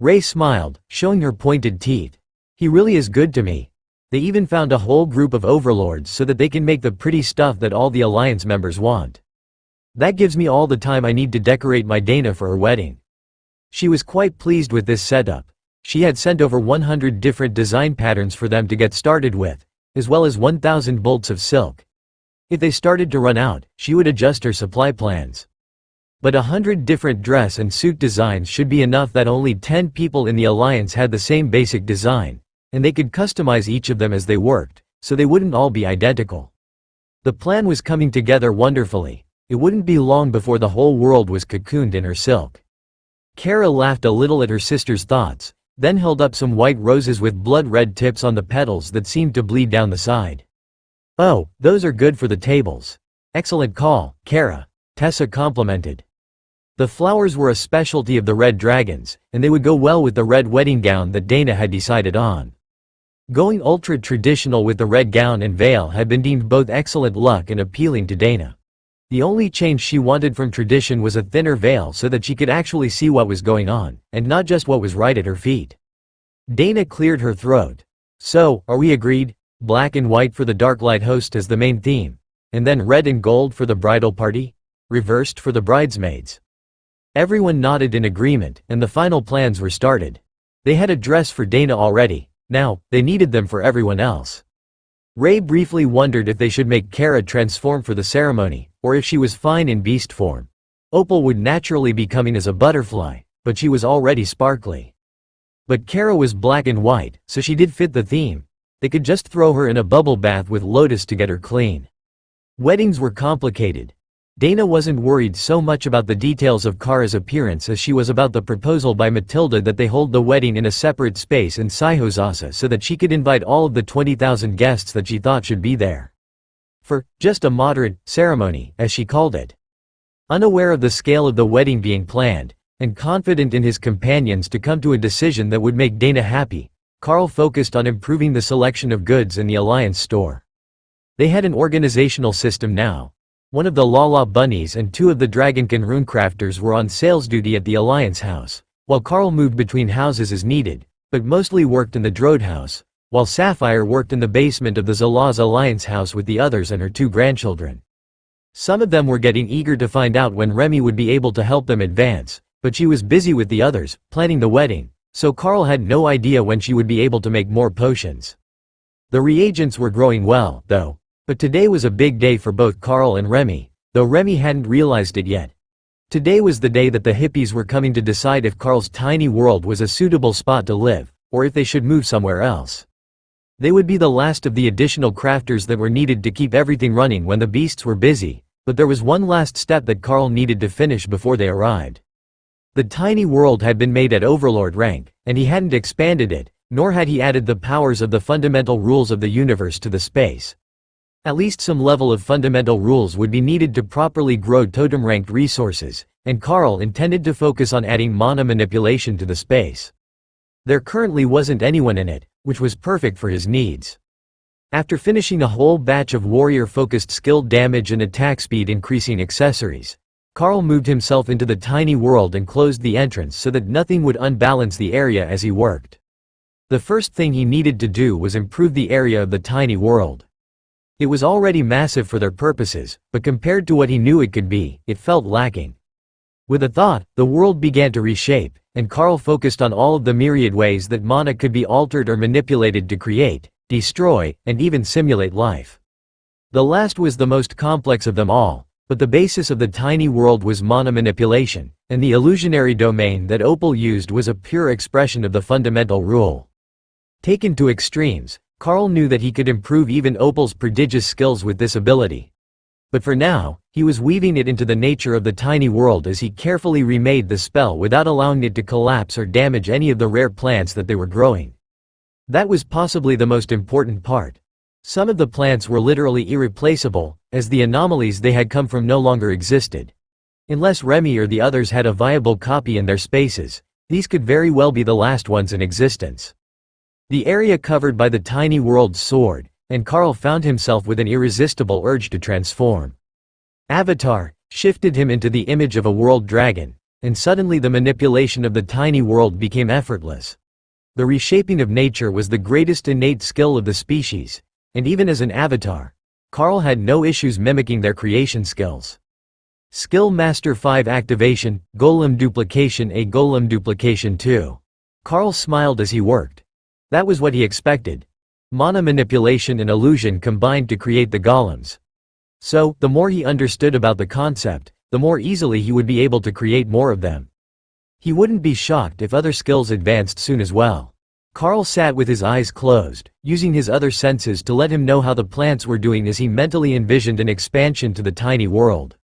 Ray smiled, showing her pointed teeth. He really is good to me. They even found a whole group of overlords so that they can make the pretty stuff that all the Alliance members want. That gives me all the time I need to decorate my Dana for her wedding. She was quite pleased with this setup. She had sent over 100 different design patterns for them to get started with, as well as 1,000 bolts of silk. If they started to run out, she would adjust her supply plans. But 100 different dress and suit designs should be enough that only 10 people in the Alliance had the same basic design, and they could customize each of them as they worked, so they wouldn't all be identical. The plan was coming together wonderfully. It wouldn't be long before the whole world was cocooned in her silk. Kara laughed a little at her sister's thoughts, then held up some white roses with blood-red tips on the petals that seemed to bleed down the side. Oh, those are good for the tables. Excellent call, Kara, Tessa complimented. The flowers were a specialty of the Red Dragons, and they would go well with the red wedding gown that Dana had decided on. Going ultra-traditional with the red gown and veil had been deemed both excellent luck and appealing to Dana. The only change she wanted from tradition was a thinner veil so that she could actually see what was going on, and not just what was right at her feet. Dana cleared her throat. So, are we agreed? Black and white for the Darklight host as the main theme, and then red and gold for the bridal party? Reversed for the bridesmaids. Everyone nodded in agreement, and the final plans were started. They had a dress for Dana already, now, they needed them for everyone else. Ray briefly wondered if they should make Kara transform for the ceremony, or if she was fine in beast form. Opal would naturally be coming as a butterfly, but she was already sparkly. But Kara was black and white, so she did fit the theme. They could just throw her in a bubble bath with Lotus to get her clean. Weddings were complicated. Dana wasn't worried so much about the details of Kara's appearance as she was about the proposal by Matilda that they hold the wedding in a separate space in Saihozasa so that she could invite all of the 20,000 guests that she thought should be there. For just a moderate ceremony, as she called it. Unaware of the scale of the wedding being planned, and confident in his companions to come to a decision that would make Dana happy, Carl focused on improving the selection of goods in the Alliance store. They had an organizational system now. One of the Lala bunnies and two of the Dragonkin runecrafters were on sales duty at the Alliance house, while Carl moved between houses as needed, but mostly worked in the Drode house, while Sapphire worked in the basement of the Zalaz Alliance house with the others and her two grandchildren. Some of them were getting eager to find out when Remy would be able to help them advance, but she was busy with the others, planning the wedding, so Carl had no idea when she would be able to make more potions. The reagents were growing well, though. But today was a big day for both Carl and Remy, though Remy hadn't realized it yet. Today was the day that the hippies were coming to decide if Carl's tiny world was a suitable spot to live, or if they should move somewhere else. They would be the last of the additional crafters that were needed to keep everything running when the beasts were busy, but there was one last step that Carl needed to finish before they arrived. The tiny world had been made at Overlord rank, and he hadn't expanded it, nor had he added the powers of the fundamental rules of the universe to the space. At least some level of fundamental rules would be needed to properly grow totem-ranked resources, and Carl intended to focus on adding mana manipulation to the space. There currently wasn't anyone in it, which was perfect for his needs. After finishing a whole batch of warrior-focused skill damage and attack speed increasing accessories, Carl moved himself into the tiny world and closed the entrance so that nothing would unbalance the area as he worked. The first thing he needed to do was improve the area of the tiny world. It was already massive for their purposes, but compared to what he knew it could be, it felt lacking. With a thought, the world began to reshape, and Carl focused on all of the myriad ways that mana could be altered or manipulated to create, destroy, and even simulate life. The last was the most complex of them all, but the basis of the tiny world was mana manipulation, and the illusionary domain that Opal used was a pure expression of the fundamental rule. Taken to extremes, Carl knew that he could improve even Opal's prodigious skills with this ability. But for now, he was weaving it into the nature of the tiny world as he carefully remade the spell without allowing it to collapse or damage any of the rare plants that they were growing. That was possibly the most important part. Some of the plants were literally irreplaceable, as the anomalies they had come from no longer existed. Unless Remy or the others had a viable copy in their spaces, these could very well be the last ones in existence. The area covered by the tiny world soared, and Carl found himself with an irresistible urge to transform. Avatar shifted him into the image of a world dragon, and suddenly the manipulation of the tiny world became effortless. The reshaping of nature was the greatest innate skill of the species, and even as an avatar, Carl had no issues mimicking their creation skills. Skill Master 5 Activation, Golem Duplication A Golem Duplication 2. Carl smiled as he worked. That was what he expected. Mana manipulation and illusion combined to create the golems. So, the more he understood about the concept, the more easily he would be able to create more of them. He wouldn't be shocked if other skills advanced soon as well. Carl sat with his eyes closed, using his other senses to let him know how the plants were doing as he mentally envisioned an expansion to the tiny world.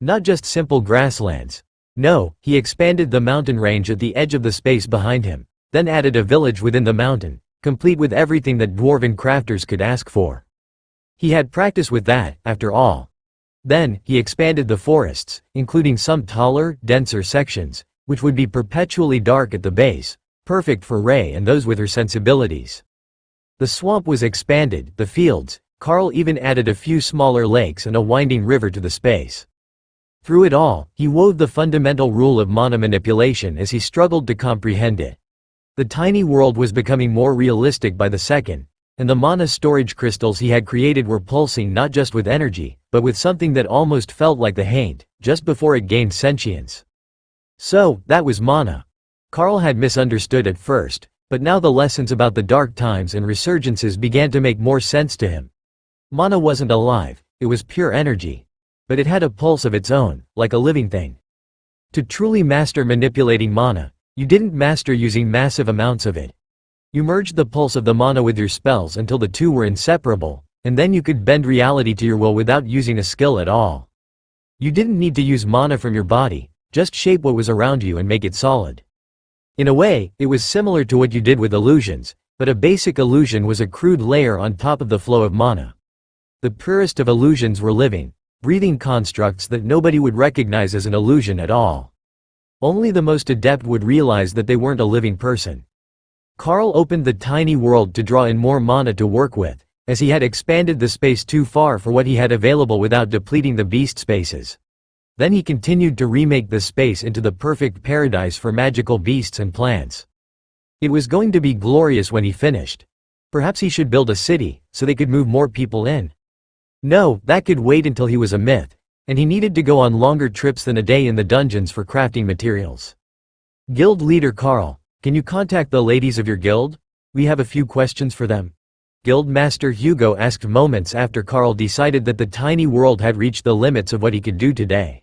Not just simple grasslands. No, he expanded the mountain range at the edge of the space behind him, then added a village within the mountain, complete with everything that dwarven crafters could ask for. He had practice with that, after all. Then, he expanded the forests, including some taller, denser sections, which would be perpetually dark at the base, perfect for Rey and those with her sensibilities. The swamp was expanded, the fields. Carl even added a few smaller lakes and a winding river to the space. Through it all, he wove the fundamental rule of mana manipulation as he struggled to comprehend it. The tiny world was becoming more realistic by the second, and the mana storage crystals he had created were pulsing not just with energy, but with something that almost felt like the haint, just before it gained sentience. So, that was mana. Carl had misunderstood at first, but now the lessons about the dark times and resurgences began to make more sense to him. Mana wasn't alive, it was pure energy. But it had a pulse of its own, like a living thing. To truly master manipulating mana, you didn't master using massive amounts of it. You merged the pulse of the mana with your spells until the two were inseparable, and then you could bend reality to your will without using a skill at all. You didn't need to use mana from your body, just shape what was around you and make it solid. In a way, it was similar to what you did with illusions, but a basic illusion was a crude layer on top of the flow of mana. The purest of illusions were living, breathing constructs that nobody would recognize as an illusion at all. Only the most adept would realize that they weren't a living person. Carl opened the tiny world to draw in more mana to work with, as he had expanded the space too far for what he had available without depleting the beast spaces. Then he continued to remake the space into the perfect paradise for magical beasts and plants. It was going to be glorious when he finished. Perhaps he should build a city, so they could move more people in. No, that could wait until he was a myth, and he needed to go on longer trips than a day in the dungeons for crafting materials. Guild leader Carl, can you contact the ladies of your guild? We have a few questions for them. Guild master Hugo asked moments after Carl decided that the tiny world had reached the limits of what he could do today.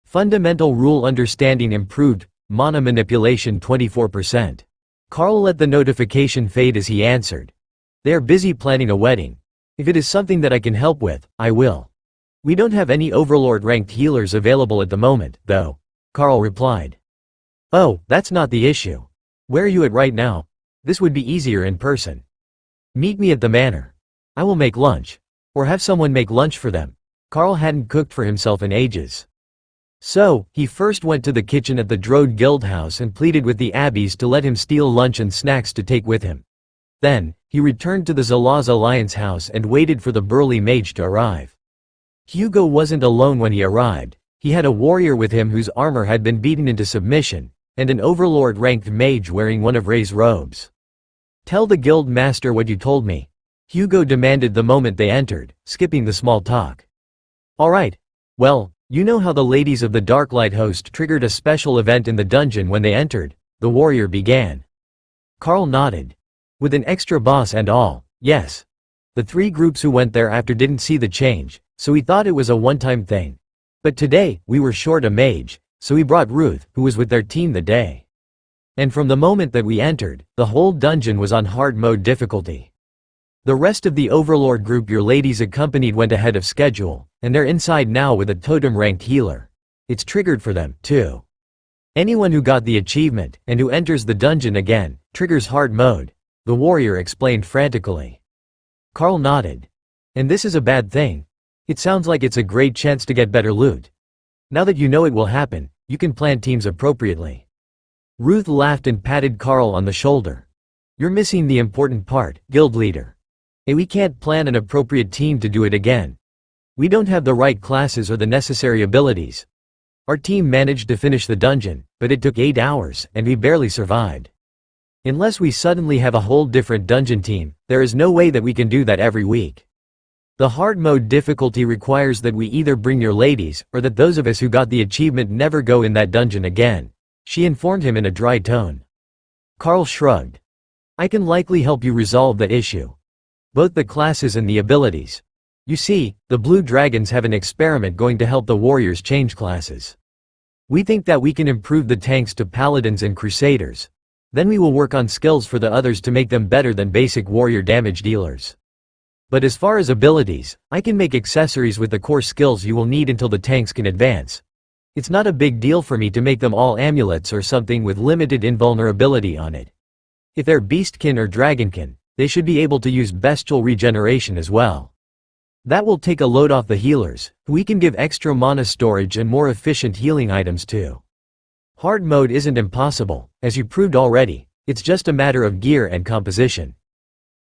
Fundamental rule understanding improved, mana manipulation 24%. Carl let the notification fade as he answered. They are busy planning a wedding. If it is something that I can help with, I will. We don't have any Overlord-ranked healers available at the moment, though, Carl replied. Oh, that's not the issue. Where are you at right now? This would be easier in person. Meet me at the manor. I will make lunch. Or have someone make lunch for them. Carl hadn't cooked for himself in ages. So, he first went to the kitchen at the Drode Guild House and pleaded with the Abbeys to let him steal lunch and snacks to take with him. Then, he returned to the Zalaz Alliance house and waited for the burly mage to arrive. Hugo wasn't alone when he arrived. He had a warrior with him whose armor had been beaten into submission, and an overlord-ranked mage wearing one of Rey's robes. Tell the guild master what you told me, Hugo demanded the moment they entered, skipping the small talk. Alright. Well, you know how the ladies of the Darklight host triggered a special event in the dungeon when they entered, the warrior began. Carl nodded. With an extra boss and all, yes. The three groups who went there after didn't see the change, so we thought it was a one-time thing. But today, we were short a mage, so we brought Ruth, who was with their team the day. And from the moment that we entered, the whole dungeon was on hard mode difficulty. The rest of the Overlord group your ladies accompanied went ahead of schedule, and they're inside now with a totem-ranked healer. It's triggered for them, too. Anyone who got the achievement, and who enters the dungeon again, triggers hard mode. the warrior explained frantically. Carl nodded. And this is a bad thing. It sounds like it's a great chance to get better loot. Now that you know it will happen, you can plan teams appropriately. Ruth laughed and patted Carl on the shoulder. You're missing the important part, guild leader. We can't plan an appropriate team to do it again. We don't have the right classes or the necessary abilities. Our team managed to finish the dungeon, but it took 8 hours, and we barely survived. Unless we suddenly have a whole different dungeon team, there is no way that we can do that every week. The hard mode difficulty requires that we either bring your ladies, or that those of us who got the achievement never go in that dungeon again, she informed him in a dry tone. Carl shrugged. I can likely help you resolve that issue. Both the classes and the abilities. You see, the Blue Dragons have an experiment going to help the warriors change classes. We think that we can improve the tanks to paladins and crusaders. Then we will work on skills for the others to make them better than basic warrior damage dealers. But as far as abilities, I can make accessories with the core skills you will need until the tanks can advance. It's not a big deal for me to make them all amulets or something with limited invulnerability on it. If they're beastkin or dragonkin, they should be able to use bestial regeneration as well. That will take a load off the healers, who we can give extra mana storage and more efficient healing items too. Hard mode isn't impossible, as you proved already, it's just a matter of gear and composition.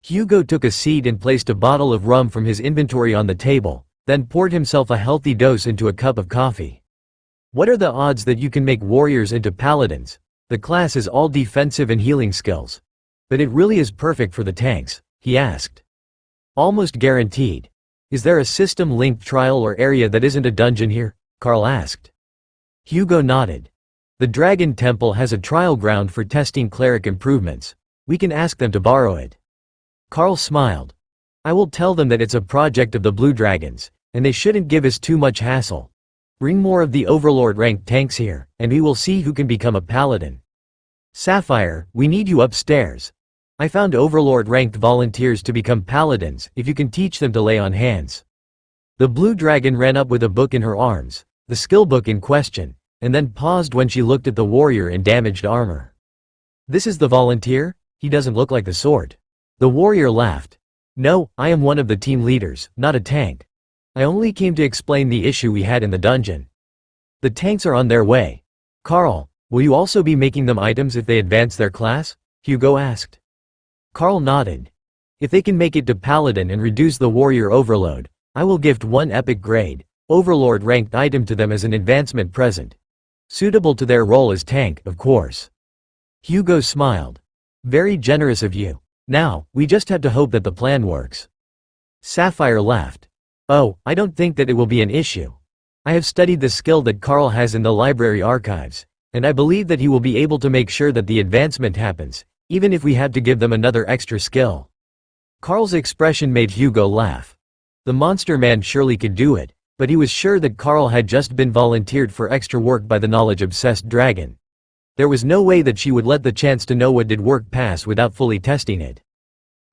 Hugo took a seat and placed a bottle of rum from his inventory on the table, then poured himself a healthy dose into a cup of coffee. What are the odds that you can make warriors into paladins? The class is all defensive and healing skills. But it really is perfect for the tanks, he asked. Almost guaranteed. Is there a system-linked trial or area that isn't a dungeon here? Carl asked. Hugo nodded. The Dragon Temple has a trial ground for testing cleric improvements. We can ask them to borrow it. Carl smiled. I will tell them that it's a project of the Blue Dragons, and they shouldn't give us too much hassle. Bring more of the Overlord-ranked tanks here, and we will see who can become a paladin. Sapphire, we need you upstairs. I found Overlord-ranked volunteers to become paladins if you can teach them to lay on hands. The Blue Dragon ran up with a book in her arms, the skill book in question, and then paused when she looked at the warrior in damaged armor. This is the volunteer? He doesn't look like the sort. The warrior laughed. No, I am one of the team leaders, not a tank. I only came to explain the issue we had in the dungeon. The tanks are on their way. Carl, will you also be making them items if they advance their class? Hugo asked. Carl nodded. If they can make it to paladin and reduce the warrior overload, I will gift one epic grade, overlord ranked item to them as an advancement present. Suitable to their role as tank, of course. Hugo smiled. Very generous of you. Now, we just have to hope that the plan works. Sapphire laughed. Oh, I don't think that it will be an issue. I have studied the skill that Carl has in the library archives, and I believe that he will be able to make sure that the advancement happens, even if we have to give them another extra skill. Carl's expression made Hugo laugh. The monster man surely could do it, but he was sure that Carl had just been volunteered for extra work by the knowledge-obsessed dragon. There was no way that she would let the chance to know what did work pass without fully testing it.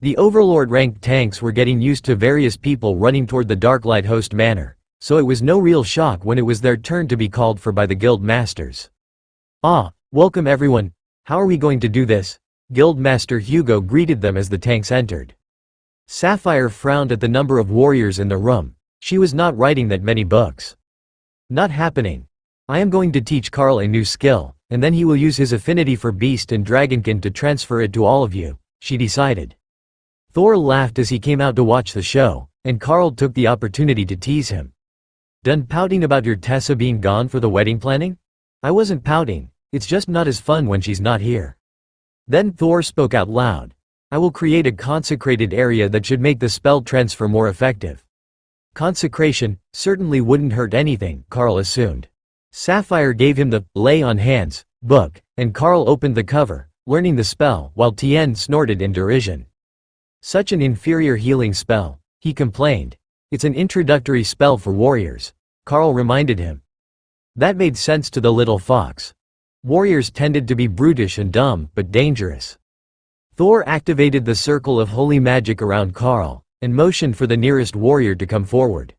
The Overlord-ranked tanks were getting used to various people running toward the Darklight Host Manor, so it was no real shock when it was their turn to be called for by the guild masters. Ah, welcome everyone. How are we going to do this? Guildmaster Hugo greeted them as the tanks entered. Sapphire frowned at the number of warriors in the room. She was not writing that many books. Not happening. I am going to teach Carl a new skill, and then he will use his affinity for beast and dragonkin to transfer it to all of you, she decided. Thor laughed as he came out to watch the show, and Carl took the opportunity to tease him. Done pouting about your Tessa being gone for the wedding planning? I wasn't pouting, it's just not as fun when she's not here. Then Thor spoke out loud. I will create a consecrated area that should make the spell transfer more effective. Consecration certainly wouldn't hurt anything, Carl assumed. Sapphire gave him the Lay on Hands book, and Carl opened the cover, learning the spell, while Tien snorted in derision. Such an inferior healing spell, he complained. It's an introductory spell for warriors, Carl reminded him. That made sense to the little fox. Warriors tended to be brutish and dumb, but dangerous. Thor activated the circle of holy magic around Carl, and motioned for the nearest warrior to come forward.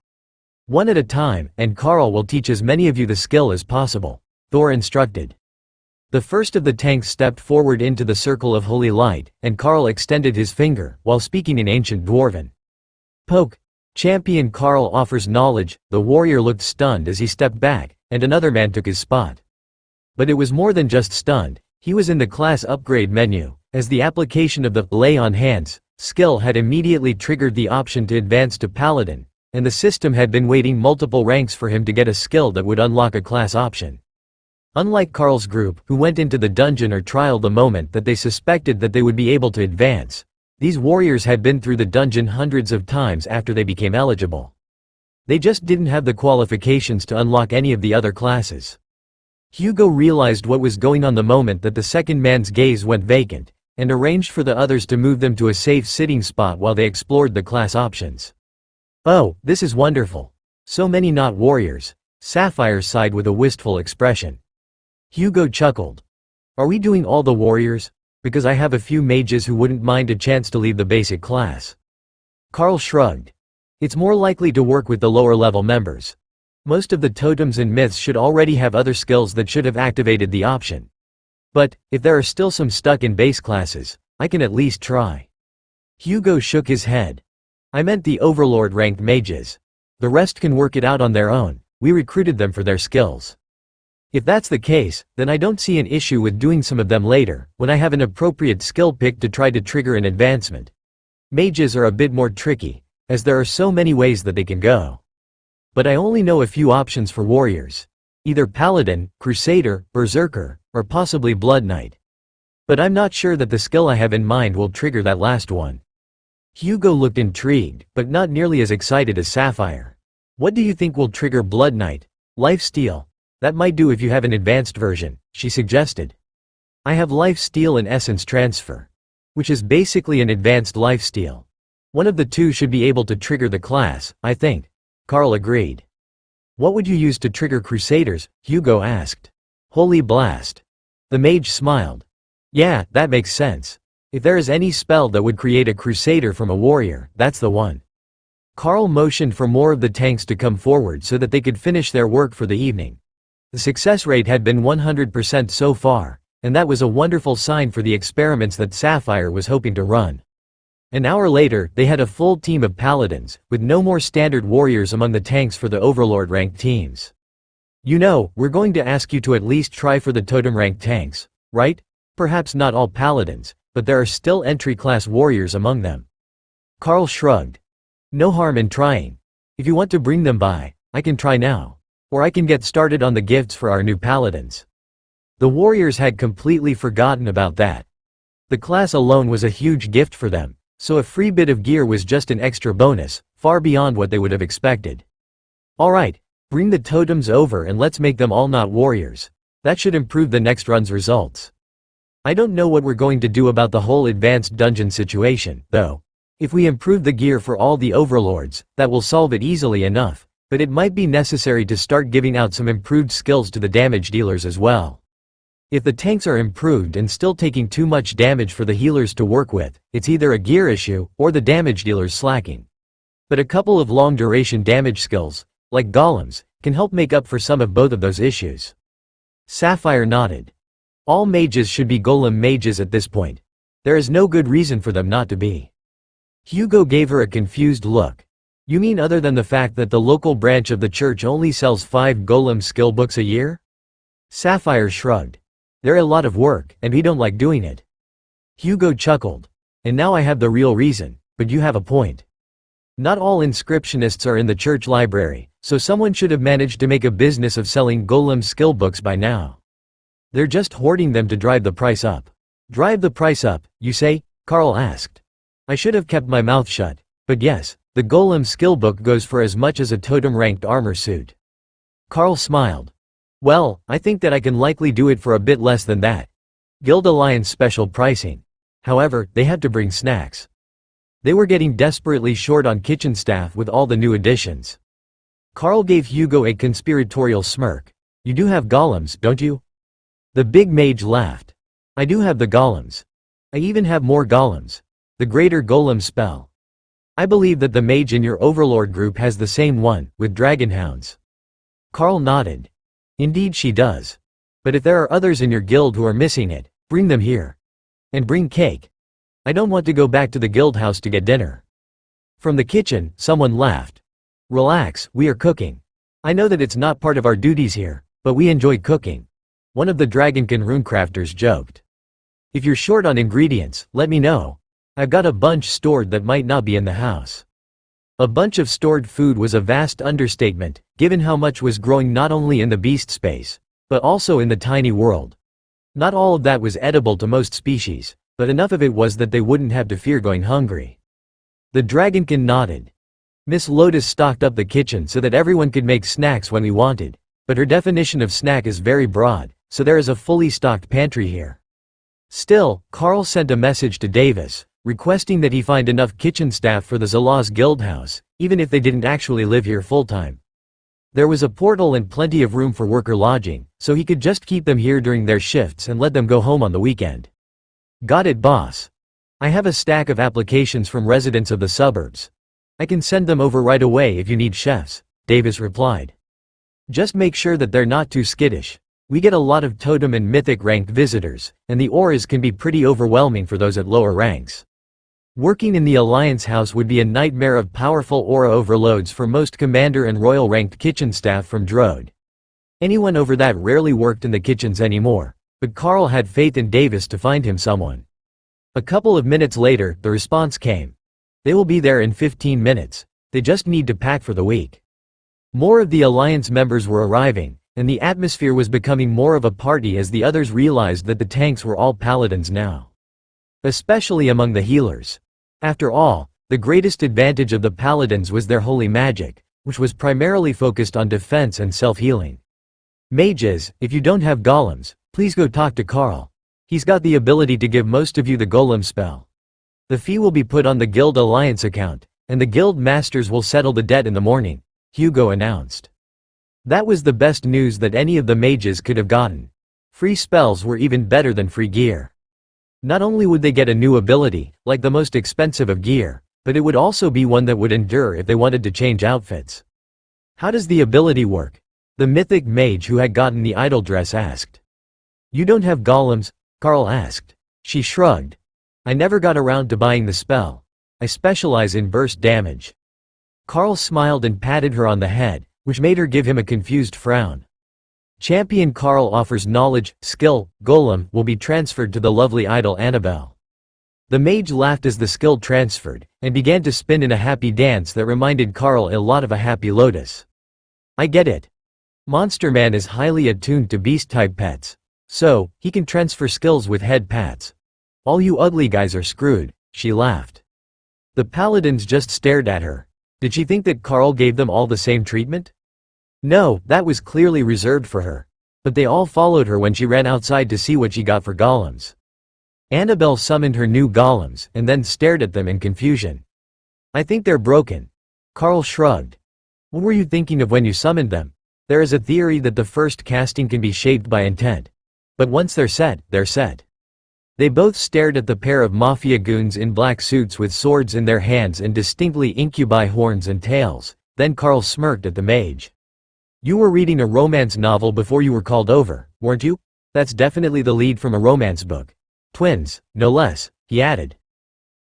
One at a time, and Carl will teach as many of you the skill as possible, Thor instructed. The first of the tanks stepped forward into the circle of holy light, and Karl extended his finger, while speaking in ancient Dwarven. Poke. Champion Karl offers knowledge. The warrior looked stunned as he stepped back, and another man took his spot. But it was more than just stunned, he was in the class upgrade menu, as the application of the lay on hands skill had immediately triggered the option to advance to Paladin, and the system had been waiting multiple ranks for him to get a skill that would unlock a class option. Unlike Karl's group, who went into the dungeon or trial the moment that they suspected that they would be able to advance, these warriors had been through the dungeon hundreds of times after they became eligible. They just didn't have the qualifications to unlock any of the other classes. Hugo realized what was going on the moment that the second man's gaze went vacant, and arranged for the others to move them to a safe sitting spot while they explored the class options. "Oh, this is wonderful. So many not warriors," Sapphire sighed with a wistful expression. Hugo chuckled. "Are we doing all the warriors? Because I have a few mages who wouldn't mind a chance to leave the basic class." Karl shrugged. "It's more likely to work with the lower level members. Most of the totems and myths should already have other skills that should have activated the option. But, if there are still some stuck in base classes, I can at least try." Hugo shook his head. "I meant the Overlord ranked mages. The rest can work it out on their own. We recruited them for their skills." "If that's the case, then I don't see an issue with doing some of them later, when I have an appropriate skill pick to try to trigger an advancement. Mages are a bit more tricky, as there are so many ways that they can go. But I only know a few options for warriors. Either Paladin, Crusader, Berserker, or possibly Blood Knight. But I'm not sure that the skill I have in mind will trigger that last one." Hugo looked intrigued, but not nearly as excited as Sapphire. "What do you think will trigger Blood Knight?" "Lifesteal. That might do if you have an advanced version," she suggested. "I have Lifesteal and Essence Transfer, which is basically an advanced lifesteal. One of the two should be able to trigger the class, I think." Karl agreed. "What would you use to trigger Crusaders?" Hugo asked. "Holy Blast." The mage smiled. "Yeah, that makes sense. If there is any spell that would create a Crusader from a warrior, that's the one." Karl motioned for more of the tanks to come forward so that they could finish their work for the evening. The success rate had been 100% so far, and that was a wonderful sign for the experiments that Sapphire was hoping to run. An hour later, they had a full team of paladins, with no more standard warriors among the tanks for the Overlord-ranked teams. "You know, we're going to ask you to at least try for the totem-ranked tanks, right? Perhaps not all paladins, but there are still entry-class warriors among them." Karl shrugged. "No harm in trying. If you want to bring them by, I can try now. Or I can get started on the gifts for our new paladins." The warriors had completely forgotten about that. The class alone was a huge gift for them, so a free bit of gear was just an extra bonus, far beyond what they would have expected. "Alright, bring the totems over and let's make them all not warriors. That should improve the next run's results. I don't know what we're going to do about the whole advanced dungeon situation, though. If we improve the gear for all the overlords, that will solve it easily enough. But it might be necessary to start giving out some improved skills to the damage dealers as well. If the tanks are improved and still taking too much damage for the healers to work with, it's either a gear issue, or the damage dealers slacking. But a couple of long-duration damage skills, like golems, can help make up for some of both of those issues." Sapphire nodded. "All mages should be golem mages at this point. There is no good reason for them not to be." Hugo gave her a confused look. "You mean other than the fact that the local branch of the church only sells 5 golem skill books a year?" Sapphire shrugged. "They're a lot of work, and we don't like doing it." Hugo chuckled. "And now I have the real reason, but you have a point. Not all inscriptionists are in the church library, so someone should have managed to make a business of selling golem skill books by now. They're just hoarding them to drive the price up." "Drive the price up, you say?" Karl asked. "I should have kept my mouth shut, but yes. The golem skill book goes for as much as a totem-ranked armor suit." Karl smiled. "Well, I think that I can likely do it for a bit less than that. Guild Alliance special pricing." However, they had to bring snacks. They were getting desperately short on kitchen staff with all the new additions. Karl gave Hugo a conspiratorial smirk. "You do have golems, don't you?" The big mage laughed. "I do have the golems. I even have more golems. The greater golem spell. I believe that the mage in your overlord group has the same one, with dragonhounds." Karl nodded. "Indeed she does. But if there are others in your guild who are missing it, bring them here. And bring cake. I don't want to go back to the guild house to get dinner." From the kitchen, someone laughed. "Relax, we are cooking. I know that it's not part of our duties here, but we enjoy cooking." One of the Dragonkin runecrafters joked. "If you're short on ingredients, let me know. I've got a bunch stored that might not be in the house." A bunch of stored food was a vast understatement, given how much was growing not only in the beast space, but also in the tiny world. Not all of that was edible to most species, but enough of it was that they wouldn't have to fear going hungry. The Dragonkin nodded. Miss Lotus stocked up the kitchen so that everyone could make snacks when we wanted, but her definition of snack is very broad, so there is a fully stocked pantry here. Still, Carl sent a message to Davis, requesting that he find enough kitchen staff for the Zalaz Guildhouse, even if they didn't actually live here full-time. There was a portal and plenty of room for worker lodging, so he could just keep them here during their shifts and let them go home on the weekend. "Got it, boss. I have a stack of applications from residents of the suburbs. I can send them over right away if you need chefs," Davis replied. "Just make sure that they're not too skittish. We get a lot of totem and mythic ranked visitors, and the auras can be pretty overwhelming for those at lower ranks. Working in the Alliance House would be a nightmare of powerful aura overloads for most commander and royal ranked kitchen staff from Drode. Anyone over that rarely worked in the kitchens anymore, but Carl had faith in Davis to find him someone. A couple of minutes later, the response came. They will be there in 15 minutes, they just need to pack for the week. More of the Alliance members were arriving, and the atmosphere was becoming more of a party as the others realized that the tanks were all paladins now. Especially among the healers. After all, the greatest advantage of the paladins was their holy magic, which was primarily focused on defense and self-healing. Mages, if you don't have golems, please go talk to Carl. He's got the ability to give most of you the golem spell. The fee will be put on the Guild Alliance account, and the Guild Masters will settle the debt in the morning, Hugo announced. That was the best news that any of the mages could have gotten. Free spells were even better than free gear. Not only would they get a new ability, like the most expensive of gear, but it would also be one that would endure if they wanted to change outfits. How does the ability work? The mythic mage who had gotten the idol dress asked. You don't have golems? Carl asked. She shrugged. I never got around to buying the spell. I specialize in burst damage. Carl smiled and patted her on the head, which made her give him a confused frown. Champion Carl offers knowledge, skill, golem will be transferred to the lovely idol Annabelle. The mage laughed as the skill transferred, and began to spin in a happy dance that reminded Carl a lot of a happy lotus. I get it. Monster Man is highly attuned to beast-type pets. So, he can transfer skills with head pats. All you ugly guys are screwed, she laughed. The paladins just stared at her. Did she think that Carl gave them all the same treatment? No, that was clearly reserved for her. But they all followed her when she ran outside to see what she got for golems. Annabelle summoned her new golems and then stared at them in confusion. I think they're broken. Carl shrugged. What were you thinking of when you summoned them? There is a theory that the first casting can be shaped by intent. But once they're set, they're set. They both stared at the pair of mafia goons in black suits with swords in their hands and distinctly incubi horns and tails. Then Carl smirked at the mage. You were reading a romance novel before you were called over, weren't you? That's definitely the lead from a romance book. Twins, no less, he added.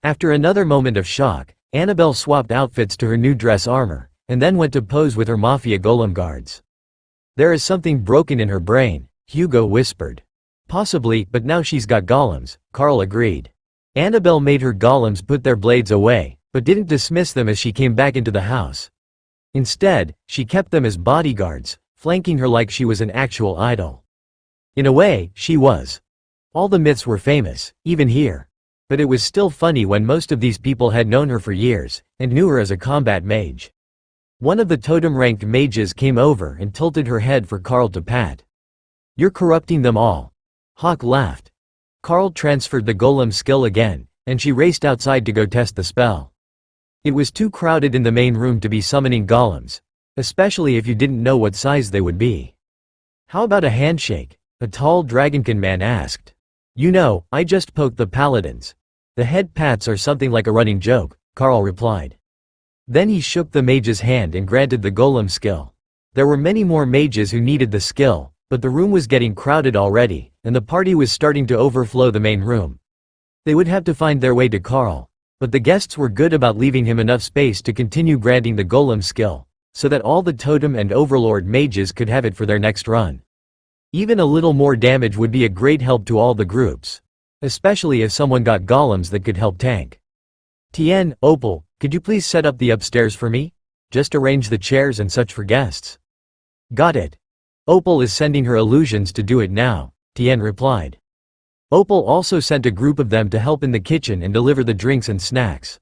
After another moment of shock, Annabelle swapped outfits to her new dress armor, and then went to pose with her mafia golem guards. There is something broken in her brain, Hugo whispered. Possibly, but now she's got golems, Carl agreed. Annabelle made her golems put their blades away, but didn't dismiss them as she came back into the house. Instead, she kept them as bodyguards, flanking her like she was an actual idol. In a way, she was. All the myths were famous, even here. But it was still funny when most of these people had known her for years, and knew her as a combat mage. One of the totem-ranked mages came over and tilted her head for Carl to pat. You're corrupting them all. Hawk laughed. Carl transferred the golem skill again, and she raced outside to go test the spell. It was too crowded in the main room to be summoning golems, especially if you didn't know what size they would be. How about a handshake? A tall dragonkin man asked. You know, I just poked the paladins. The head pats are something like a running joke, Carl replied. Then he shook the mage's hand and granted the golem skill. There were many more mages who needed the skill, But the room was getting crowded already, and the party was starting to overflow the main room. They would have to find their way to Carl. But the guests were good about leaving him enough space to continue granting the golem skill, so that all the totem and overlord mages could have it for their next run. Even a little more damage would be a great help to all the groups. Especially if someone got golems that could help tank. Tien, Opal, could you please set up the upstairs for me? Just arrange the chairs and such for guests. Got it. Opal is sending her illusions to do it now, Tien replied. Opal also sent a group of them to help in the kitchen and deliver the drinks and snacks.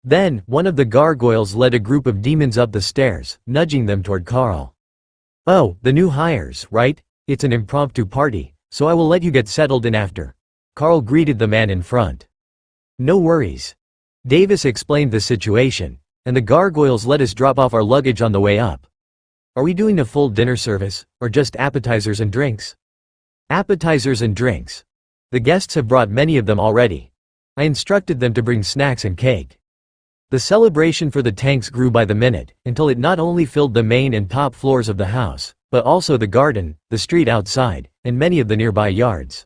Then, one of the gargoyles led a group of demons up the stairs, nudging them toward Carl. Oh, the new hires, right? It's an impromptu party, so I will let you get settled in after. Carl greeted the man in front. No worries. Davis explained the situation, and the gargoyles let us drop off our luggage on the way up. Are we doing a full dinner service, or just appetizers and drinks? Appetizers and drinks. The guests have brought many of them already. I instructed them to bring snacks and cake. The celebration for the tanks grew by the minute, until it not only filled the main and top floors of the house, but also the garden, the street outside, and many of the nearby yards.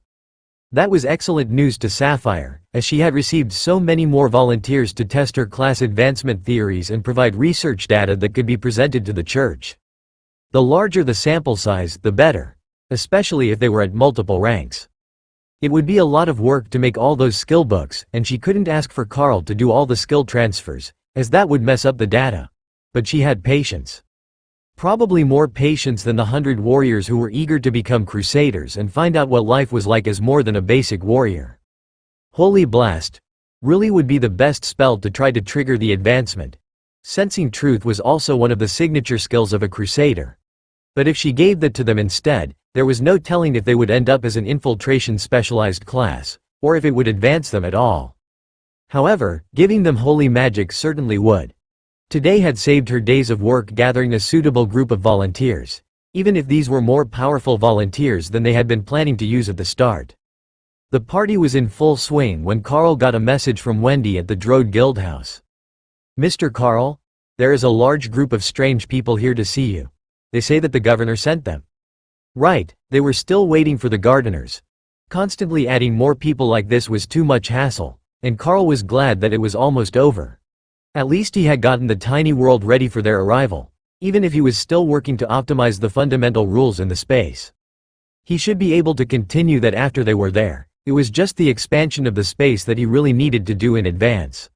That was excellent news to Sapphire, as she had received so many more volunteers to test her class advancement theories and provide research data that could be presented to the church. The larger the sample size, the better, especially if they were at multiple ranks. It would be a lot of work to make all those skill books, and she couldn't ask for Carl to do all the skill transfers, as that would mess up the data. But she had patience. Probably more patience than the 100 warriors who were eager to become crusaders and find out what life was like as more than a basic warrior. Holy Blast really would be the best spell to try to trigger the advancement. Sensing Truth was also one of the signature skills of a crusader. But if she gave that to them instead, there was no telling if they would end up as an infiltration specialized class, or if it would advance them at all. However, giving them holy magic certainly would. Today had saved her days of work gathering a suitable group of volunteers, even if these were more powerful volunteers than they had been planning to use at the start. The party was in full swing when Carl got a message from Wendy at the Drode Guildhouse. Mr. Carl, there is a large group of strange people here to see you. They say that the governor sent them. Right, they were still waiting for the gardeners. Constantly adding more people like this was too much hassle, and Carl was glad that it was almost over. At least he had gotten the tiny world ready for their arrival, even if he was still working to optimize the fundamental rules in the space. He should be able to continue that after they were there. It was just the expansion of the space that he really needed to do in advance.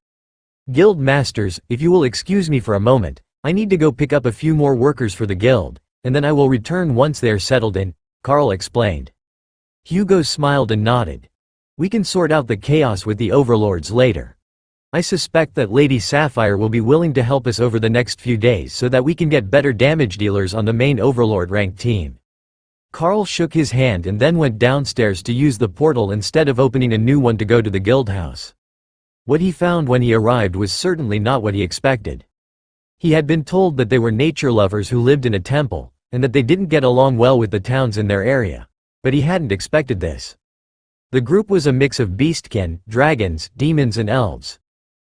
Guild Masters, if you will excuse me for a moment, I need to go pick up a few more workers for the guild, and then I will return once they are settled in, Carl explained. Hugo smiled and nodded. We can sort out the chaos with the overlords later. I suspect that Lady Sapphire will be willing to help us over the next few days so that we can get better damage dealers on the main overlord ranked team. Carl shook his hand and then went downstairs to use the portal instead of opening a new one to go to the guild house. What he found when he arrived was certainly not what he expected. He had been told that they were nature lovers who lived in a temple, and that they didn't get along well with the towns in their area. But he hadn't expected this. The group was a mix of beastkin, dragons, demons and elves.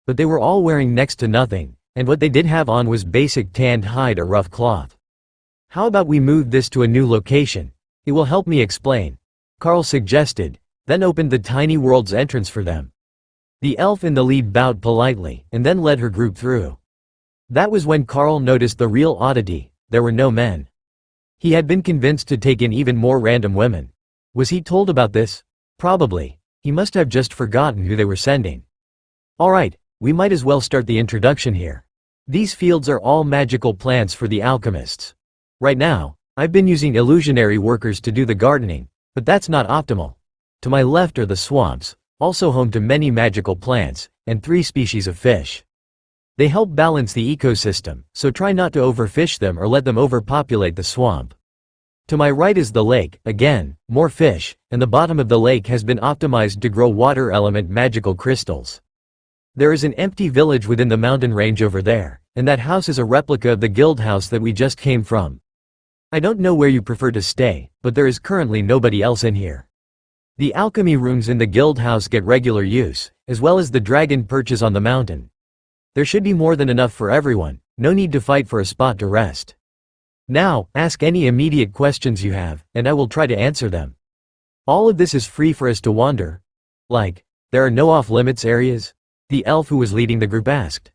But they were all wearing next to nothing, and what they did have on was basic tanned hide or rough cloth. How about we move this to a new location? It will help me explain, Carl suggested, then opened the tiny world's entrance for them. The elf in the lead bowed politely, and then led her group through. That was when Carl noticed the real oddity: there were no men. He had been convinced to take in even more random women. Was he told about this? Probably. He must have just forgotten who they were sending. Alright, we might as well start the introduction here. These fields are all magical plants for the alchemists. Right now, I've been using illusionary workers to do the gardening, but that's not optimal. To my left are the swamps, also home to many magical plants, and 3 species of fish. They help balance the ecosystem, so try not to overfish them or let them overpopulate the swamp. To my right is the lake, again, more fish, and the bottom of the lake has been optimized to grow water element magical crystals. There is an empty village within the mountain range over there, and that house is a replica of the guild house that we just came from. I don't know where you prefer to stay, but there is currently nobody else in here. The alchemy rooms in the guild house get regular use, as well as the dragon perches on the mountain. There should be more than enough for everyone, no need to fight for a spot to rest. Now, ask any immediate questions you have, and I will try to answer them. All of this is free for us to wander. Like, there are no off-limits areas? The elf who was leading the group asked.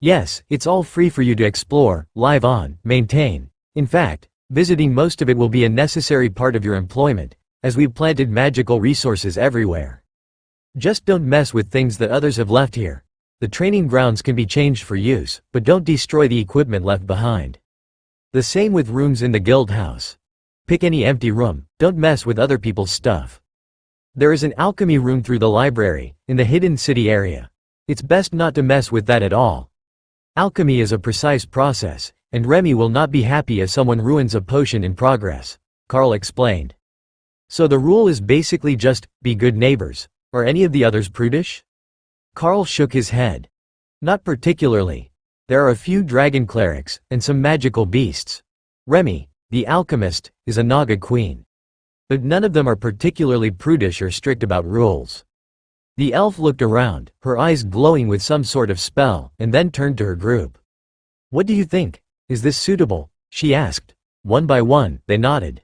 Yes, it's all free for you to explore, live on, maintain. In fact, visiting most of it will be a necessary part of your employment, as we've planted magical resources everywhere. Just don't mess with things that others have left here. The training grounds can be changed for use, but don't destroy the equipment left behind. The same with rooms in the guild house. Pick any empty room, don't mess with other people's stuff. There is an alchemy room through the library, in the hidden city area. It's best not to mess with that at all. Alchemy is a precise process, and Remy will not be happy if someone ruins a potion in progress, Carl explained. So the rule is basically just, be good neighbors. Are any of the others prudish? Carl shook his head. Not particularly. There are a few dragon clerics, and some magical beasts. Remy, the alchemist, is a Naga queen. But none of them are particularly prudish or strict about rules. The elf looked around, her eyes glowing with some sort of spell, and then turned to her group. What do you think? Is this suitable? She asked. One by one, they nodded.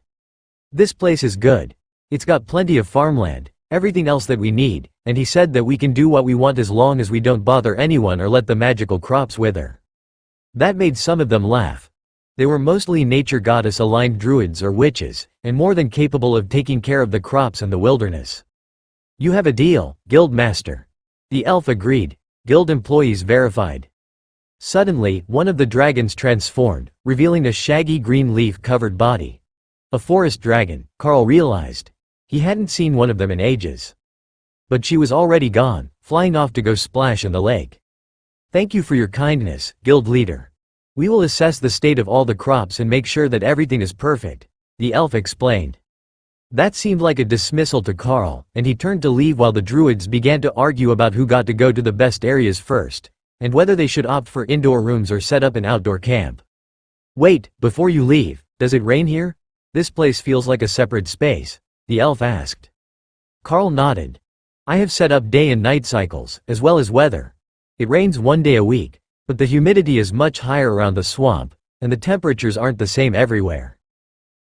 This place is good. It's got plenty of farmland, everything else that we need, and he said that we can do what we want as long as we don't bother anyone or let the magical crops wither. That made some of them laugh. They were mostly nature goddess-aligned druids or witches, and more than capable of taking care of the crops and the wilderness. You have a deal, guild master. The elf agreed. Guild employees verified. Suddenly, one of the dragons transformed, revealing a shaggy green leaf-covered body. A forest dragon, Carl realized. He hadn't seen one of them in ages. But she was already gone, flying off to go splash in the lake. Thank you for your kindness, guild leader. We will assess the state of all the crops and make sure that everything is perfect, the elf explained. That seemed like a dismissal to Carl, and he turned to leave while the druids began to argue about who got to go to the best areas first, and whether they should opt for indoor rooms or set up an outdoor camp. Wait, before you leave, does it rain here? This place feels like a separate space, the elf asked. Carl nodded. I have set up day and night cycles, as well as weather. It rains one day a week, but the humidity is much higher around the swamp, and the temperatures aren't the same everywhere.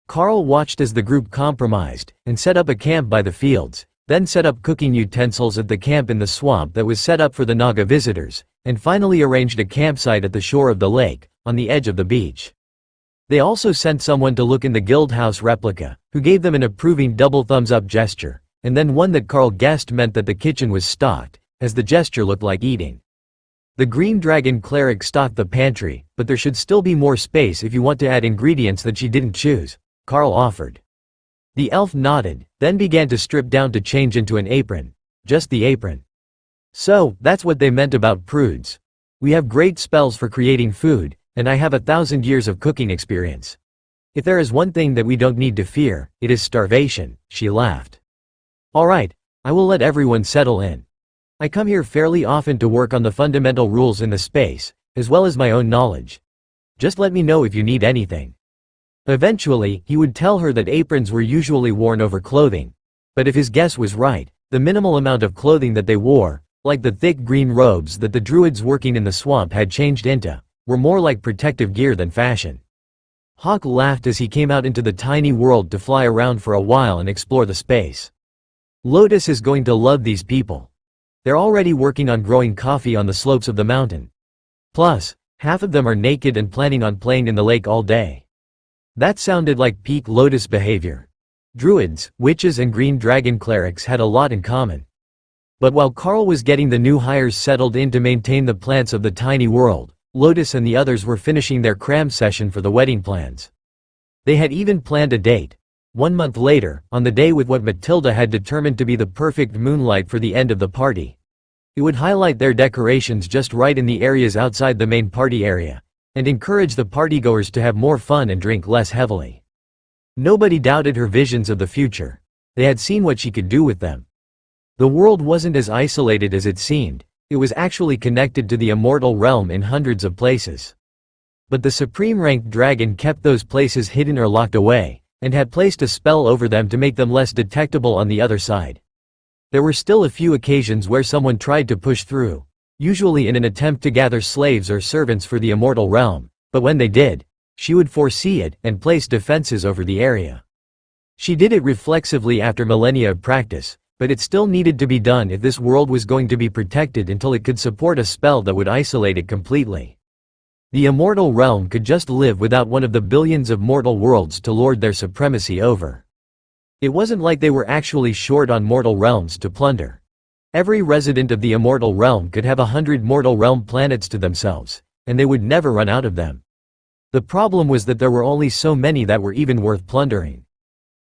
Carl watched as the group compromised, and set up a camp by the fields, then set up cooking utensils at the camp in the swamp that was set up for the Naga visitors, and finally arranged a campsite at the shore of the lake, on the edge of the beach. They also sent someone to look in the guild house replica, who gave them an approving double thumbs-up gesture, and then one that Carl guessed meant that the kitchen was stocked, as the gesture looked like eating. The green dragon cleric stocked the pantry, but there should still be more space if you want to add ingredients that she didn't choose, Carl offered. The elf nodded, then began to strip down to change into an apron. Just the apron. So, that's what they meant about prudes. We have great spells for creating food, and I have 1,000 years of cooking experience. If there is one thing that we don't need to fear, it is starvation, she laughed. Alright, I will let everyone settle in. I come here fairly often to work on the fundamental rules in the space, as well as my own knowledge. Just let me know if you need anything. Eventually, he would tell her that aprons were usually worn over clothing. But if his guess was right, the minimal amount of clothing that they wore, like the thick green robes that the druids working in the swamp had changed into, were more like protective gear than fashion. Hawk laughed as he came out into the tiny world to fly around for a while and explore the space. Lotus is going to love these people. They're already working on growing coffee on the slopes of the mountain. Plus, half of them are naked and planning on playing in the lake all day. That sounded like peak Lotus behavior. Druids, witches and green dragon clerics had a lot in common. But while Carl was getting the new hires settled in to maintain the plants of the tiny world, Lotus and the others were finishing their cram session for the wedding plans. They had even planned a date. 1 month later, on the day with what Matilda had determined to be the perfect moonlight for the end of the party. It would highlight their decorations just right in the areas outside the main party area, and encourage the partygoers to have more fun and drink less heavily. Nobody doubted her visions of the future. They had seen what she could do with them. The world wasn't as isolated as it seemed, it was actually connected to the immortal realm in hundreds of places. But the supreme-ranked dragon kept those places hidden or locked away, and had placed a spell over them to make them less detectable on the other side. There were still a few occasions where someone tried to push through, usually in an attempt to gather slaves or servants for the immortal realm, but when they did, She would foresee it and place defenses over the area. She did it reflexively after millennia of practice, but it still needed to be done if this world was going to be protected until it could support a spell that would isolate it completely. The immortal realm could just live without one of the billions of mortal worlds to lord their supremacy over. It wasn't like they were actually short on mortal realms to plunder. Every resident of the immortal realm could have 100 mortal realm planets to themselves, and they would never run out of them. The problem was that there were only so many that were even worth plundering.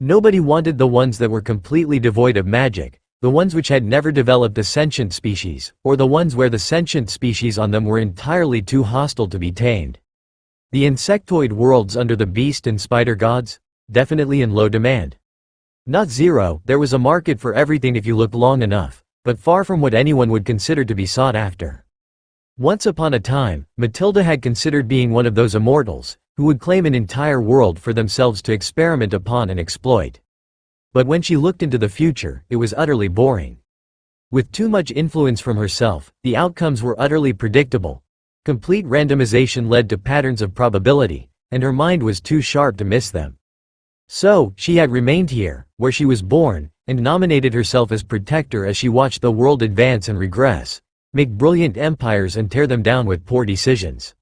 Nobody wanted the ones that were completely devoid of magic, the ones which had never developed a sentient species, or the ones where the sentient species on them were entirely too hostile to be tamed. The insectoid worlds under the beast and spider gods? Definitely in low demand. Not zero, there was a market for everything if you looked long enough, but far from what anyone would consider to be sought after. Once upon a time, Matilda had considered being one of those immortals, who would claim an entire world for themselves to experiment upon and exploit. But when she looked into the future, it was utterly boring. With too much influence from herself, the outcomes were utterly predictable. Complete randomization led to patterns of probability, and her mind was too sharp to miss them. So, she had remained here, where she was born, and nominated herself as protector as she watched the world advance and regress, make brilliant empires and tear them down with poor decisions.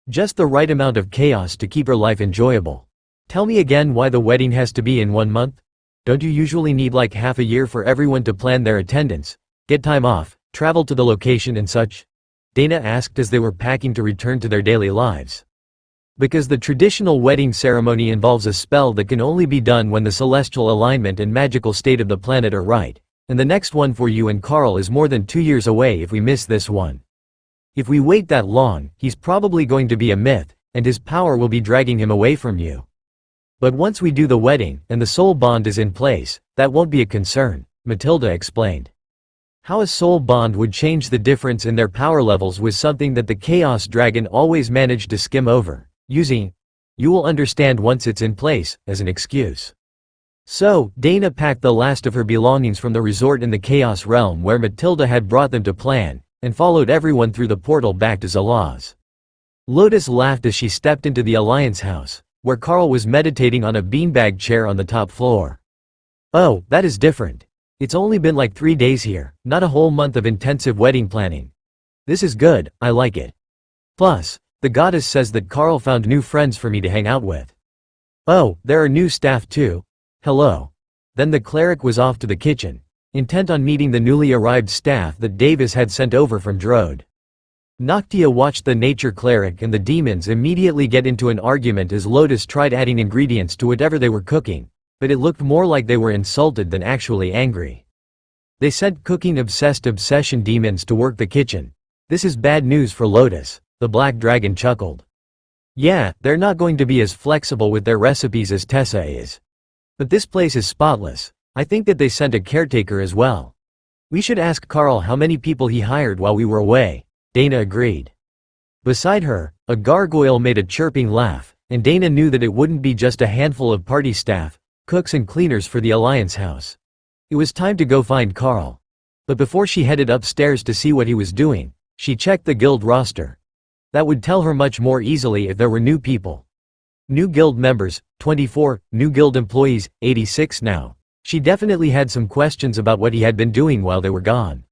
Just the right amount of chaos to keep her life enjoyable. Tell me again why the wedding has to be in 1 month? Don't you usually need like half a year for everyone to plan their attendance, get time off, travel to the location and such? Dana asked as they were packing to return to their daily lives. Because the traditional wedding ceremony involves a spell that can only be done when the celestial alignment and magical state of the planet are right, and the next one for you and Carl is more than 2 years away if we miss this one. If we wait that long, he's probably going to be a myth, and his power will be dragging him away from you. But once we do the wedding, and the soul bond is in place, that won't be a concern, Matilda explained. How a soul bond would change the difference in their power levels was something that the Chaos Dragon always managed to skim over, using, "You will understand once it's in place," as an excuse. So, Dana packed the last of her belongings from the resort in the Chaos Realm where Matilda had brought them to plan, and followed everyone through the portal back to Zalaz. Lotus laughed as she stepped into the Alliance house, where Carl was meditating on a beanbag chair on the top floor. "Oh, that is different. It's only been like 3 days here, not a whole month of intensive wedding planning. This is good, I like it. Plus, the goddess says that Carl found new friends for me to hang out with. Oh, there are new staff too? Hello." Then the cleric was off to the kitchen, intent on meeting the newly arrived staff that Davis had sent over from Drode. Noctia watched the nature cleric and the demons immediately get into an argument as Lotus tried adding ingredients to whatever they were cooking, but it looked more like they were insulted than actually angry. They sent cooking-obsessed obsession demons to work the kitchen. "This is bad news for Lotus," the black dragon chuckled. "Yeah, they're not going to be as flexible with their recipes as Tessa is. But this place is spotless. I think that they sent a caretaker as well. We should ask Carl how many people he hired while we were away," Dana agreed. Beside her, a gargoyle made a chirping laugh, and Dana knew that it wouldn't be just a handful of party staff, cooks and cleaners for the Alliance house. It was time to go find Carl. But before she headed upstairs to see what he was doing, she checked the guild roster. That would tell her much more easily if there were new people. New guild members, 24, new guild employees, 86 now. She definitely had some questions about what he had been doing while they were gone.